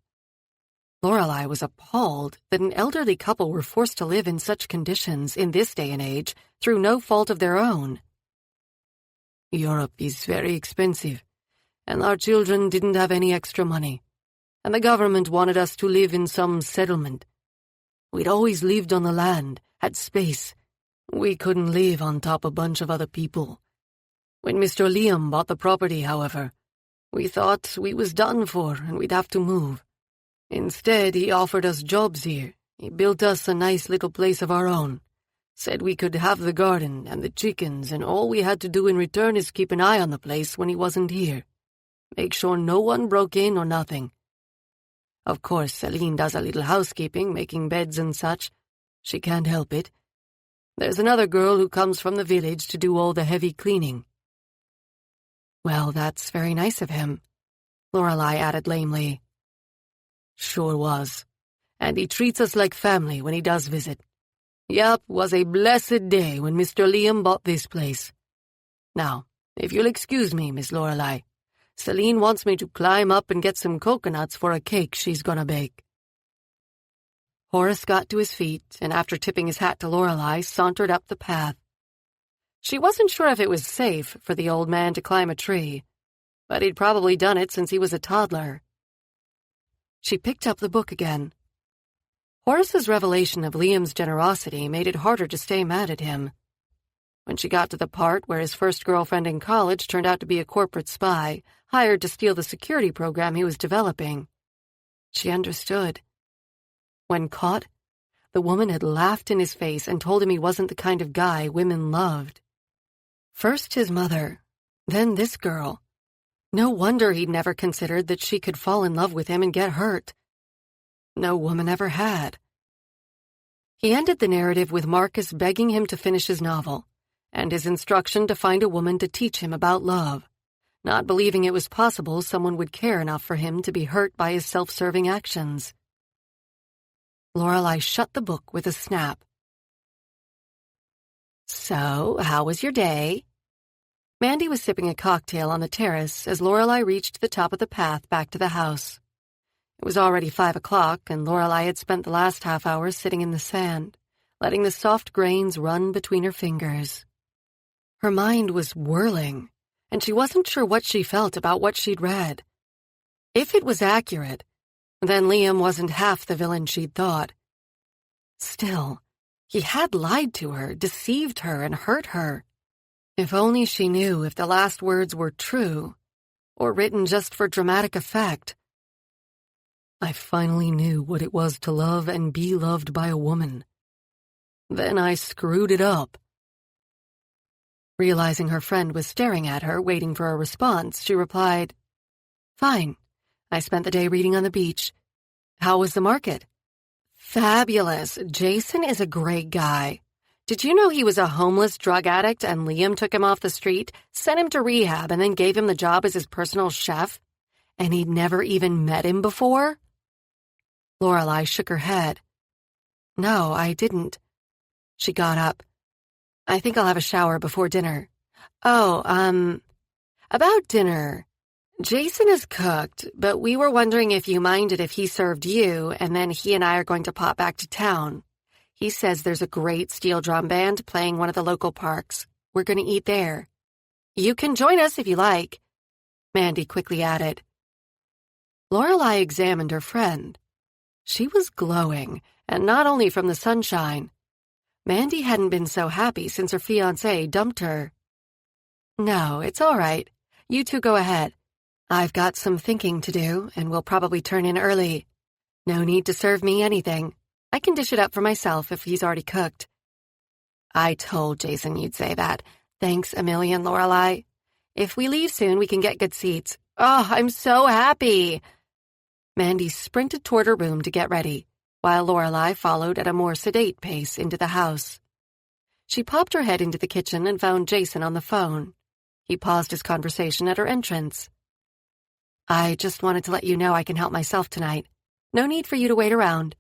Lorelei was appalled that an elderly couple were forced to live in such conditions in this day and age through no fault of their own. Europe is very expensive, and our children didn't have any extra money, and the government wanted us to live in some settlement. We'd always lived on the land, had space. We couldn't live on top a bunch of other people. When Mr. Liam bought the property, however, we thought we was done for and we'd have to move. Instead, he offered us jobs here. He built us a nice little place of our own, Said we could have the garden and the chickens, and all we had to do in return is keep an eye on the place when he wasn't here. Make sure no one broke in or nothing. Of course, Celine does a little housekeeping, making beds and such. She can't help it. There's another girl who comes from the village to do all the heavy cleaning." "Well, that's very nice of him," Lorelei added lamely. "Sure was. And he treats us like family when he does visit. Yup, was a blessed day when Mr. Liam bought this place. Now, if you'll excuse me, Miss Lorelei, Celine wants me to climb up and get some coconuts for a cake she's gonna bake." Horace got to his feet and, after tipping his hat to Lorelei, sauntered up the path. She wasn't sure if it was safe for the old man to climb a tree, but he'd probably done it since he was a toddler. She picked up the book again. Horace's revelation of Liam's generosity made it harder to stay mad at him. When she got to the part where his first girlfriend in college turned out to be a corporate spy, hired to steal the security program he was developing, she understood. When caught, the woman had laughed in his face and told him he wasn't the kind of guy women loved. First his mother, then this girl. No wonder he'd never considered that she could fall in love with him and get hurt. No woman ever had. He ended the narrative with Marcus begging him to finish his novel, and his instruction to find a woman to teach him about love, not believing it was possible someone would care enough for him to be hurt by his self-serving actions. Lorelei shut the book with a snap. "So, how was your day?" Mandy was sipping a cocktail on the terrace as Lorelei reached the top of the path back to the house. It was already 5 o'clock, and Lorelei had spent the last half hour sitting in the sand, letting the soft grains run between her fingers. Her mind was whirling, and she wasn't sure what she felt about what she'd read. If it was accurate, then Liam wasn't half the villain she'd thought. Still, he had lied to her, deceived her, and hurt her. If only she knew if the last words were true, or written just for dramatic effect. "I finally knew what it was to love and be loved by a woman. Then I screwed it up." Realizing her friend was staring at her, waiting for a response, she replied, "Fine. I spent the day reading on the beach. How was the market?" "Fabulous. Jason is a great guy. Did you know he was a homeless drug addict and Liam took him off the street, sent him to rehab, and then gave him the job as his personal chef? And he'd never even met him before?" Lorelei shook her head. "No, I didn't." She got up. "I think I'll have a shower before dinner." "Oh, about dinner. Jason is cooked, but we were wondering if you minded if he served you, and then he and I are going to pop back to town. He says there's a great steel drum band playing one of the local parks. We're going to eat there. You can join us if you like," Mandy quickly added. Lorelei examined her friend. She was glowing, and not only from the sunshine. Mandy hadn't been so happy since her fiancé dumped her. "No, it's all right. You two go ahead. I've got some thinking to do, and we'll probably turn in early. No need to serve me anything. I can dish it up for myself if he's already cooked." "I told Jason you'd say that. Thanks a million, Lorelei. If we leave soon, we can get good seats. Oh, I'm so happy." Mandy sprinted toward her room to get ready, while Lorelei followed at a more sedate pace into the house. She popped her head into the kitchen and found Jason on the phone. He paused his conversation at her entrance. "I just wanted to let you know I can help myself tonight. No need for you to wait around.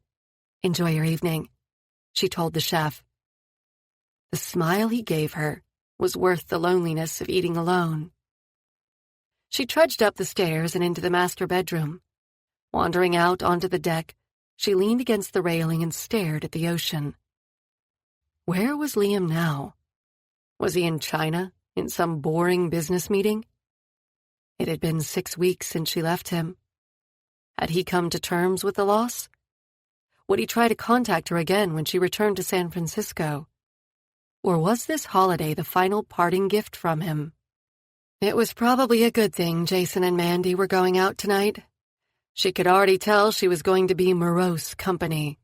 Enjoy your evening," she told the chef. The smile he gave her was worth the loneliness of eating alone. She trudged up the stairs and into the master bedroom. Wandering out onto the deck, she leaned against the railing and stared at the ocean. Where was Liam now? Was he in China, in some boring business meeting? It had been 6 weeks since she left him. Had he come to terms with the loss? Would he try to contact her again when she returned to San Francisco? Or was this holiday the final parting gift from him? It was probably a good thing Jason and Mandy were going out tonight. She could already tell she was going to be morose company.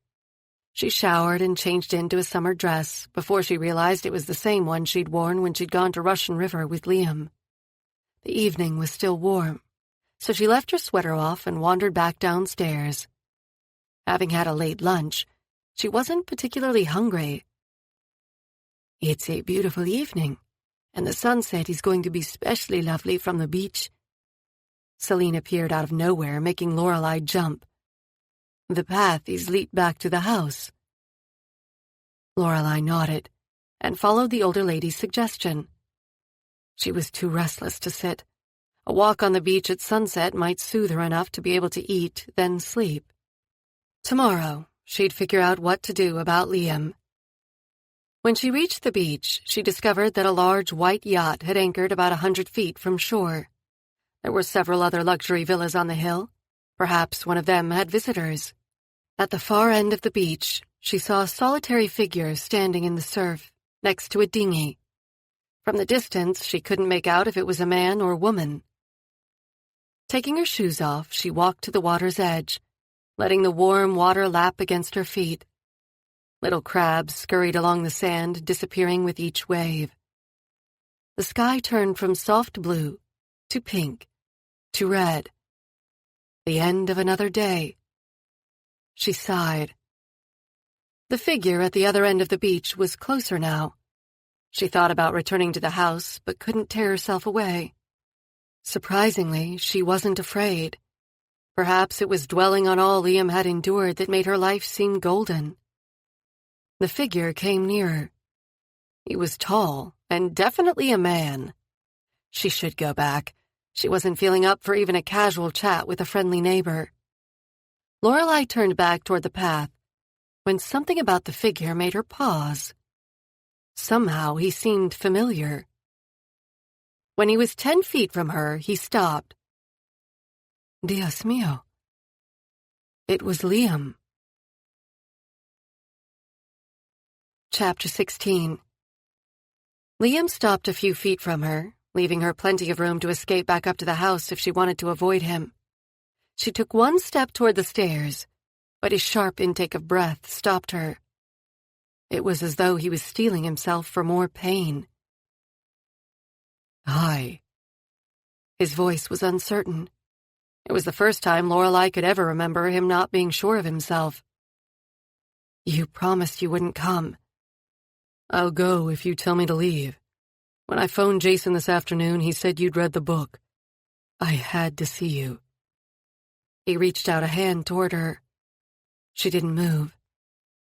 She showered and changed into a summer dress before she realized it was the same one she'd worn when she'd gone to Russian River with Liam. The evening was still warm, so she left her sweater off and wandered back downstairs. Having had a late lunch, she wasn't particularly hungry. "It's a beautiful evening, and the sunset is going to be specially lovely from the beach." Celine appeared out of nowhere, making Lorelei jump. "The path is lead back to the house." Lorelei nodded and followed the older lady's suggestion. She was too restless to sit. A walk on the beach at sunset might soothe her enough to be able to eat, then sleep. Tomorrow, she'd figure out what to do about Liam. When she reached the beach, she discovered that a large white yacht had anchored about 100 feet from shore. There were several other luxury villas on the hill. Perhaps one of them had visitors. At the far end of the beach, she saw a solitary figure standing in the surf, next to a dinghy. From the distance, she couldn't make out if it was a man or woman. Taking her shoes off, she walked to the water's edge, letting the warm water lap against her feet. Little crabs scurried along the sand, disappearing with each wave. The sky turned from soft blue to pink to red. The end of another day. She sighed. The figure at the other end of the beach was closer now. She thought about returning to the house, but couldn't tear herself away. Surprisingly, she wasn't afraid. Perhaps it was dwelling on all Liam had endured that made her life seem golden. The figure came nearer. He was tall and definitely a man. She should go back. She wasn't feeling up for even a casual chat with a friendly neighbor. Lorelei turned back toward the path when something about the figure made her pause. Somehow he seemed familiar. When he was 10 feet from her, he stopped. Dios mío. It was Liam. Chapter 16. Liam stopped a few feet from her, leaving her plenty of room to escape back up to the house if she wanted to avoid him. She took one step toward the stairs, but his sharp intake of breath stopped her. It was as though he was steeling himself for more pain. "Hi." His voice was uncertain. It was the first time Lorelei could ever remember him not being sure of himself. "You promised you wouldn't come." "I'll go if you tell me to leave. When I phoned Jason this afternoon, he said you'd read the book. I had to see you." He reached out a hand toward her. She didn't move.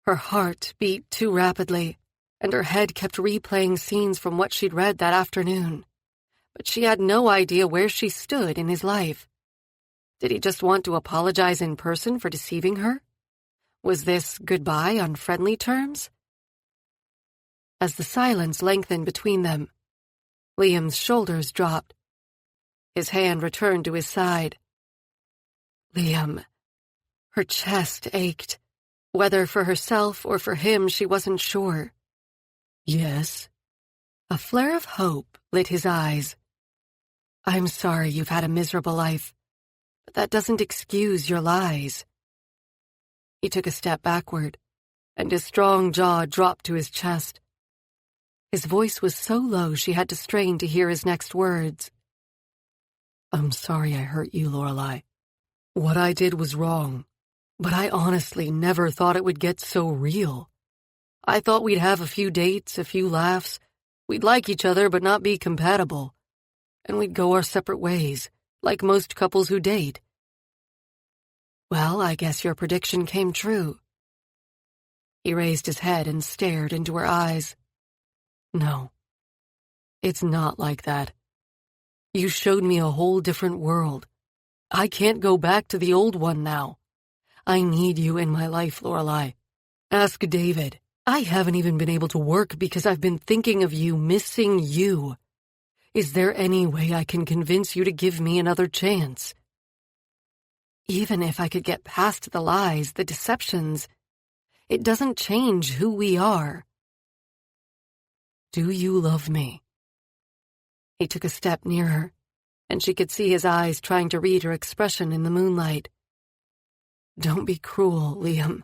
Her heart beat too rapidly, and her head kept replaying scenes from what she'd read that afternoon. But she had no idea where she stood in his life. Did he just want to apologize in person for deceiving her? Was this goodbye on friendly terms? As the silence lengthened between them, Liam's shoulders dropped. His hand returned to his side. Liam. Her chest ached. Whether for herself or for him, she wasn't sure. "Yes." A flare of hope lit his eyes. "I'm sorry you've had a miserable life, but that doesn't excuse your lies." He took a step backward, and his strong jaw dropped to his chest. His voice was so low she had to strain to hear his next words. "I'm sorry I hurt you, Lorelei. What I did was wrong, but I honestly never thought it would get so real. I thought we'd have a few dates, a few laughs, we'd like each other but not be compatible, and we'd go our separate ways, like most couples who date." "Well, I guess your prediction came true." He raised his head and stared into her eyes. "No, it's not like that. You showed me a whole different world. I can't go back to the old one now. I need you in my life, Lorelei. Ask David. I haven't even been able to work because I've been thinking of you, missing you. Is there any way I can convince you to give me another chance? Even if I could get past the lies, the deceptions, it doesn't change who we are. Do you love me?" He took a step near her, and she could see his eyes trying to read her expression in the moonlight. "Don't be cruel, Liam.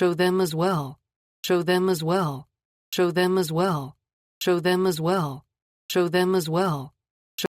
show them as well, show them as well, show them as well, show them as well, show them as well.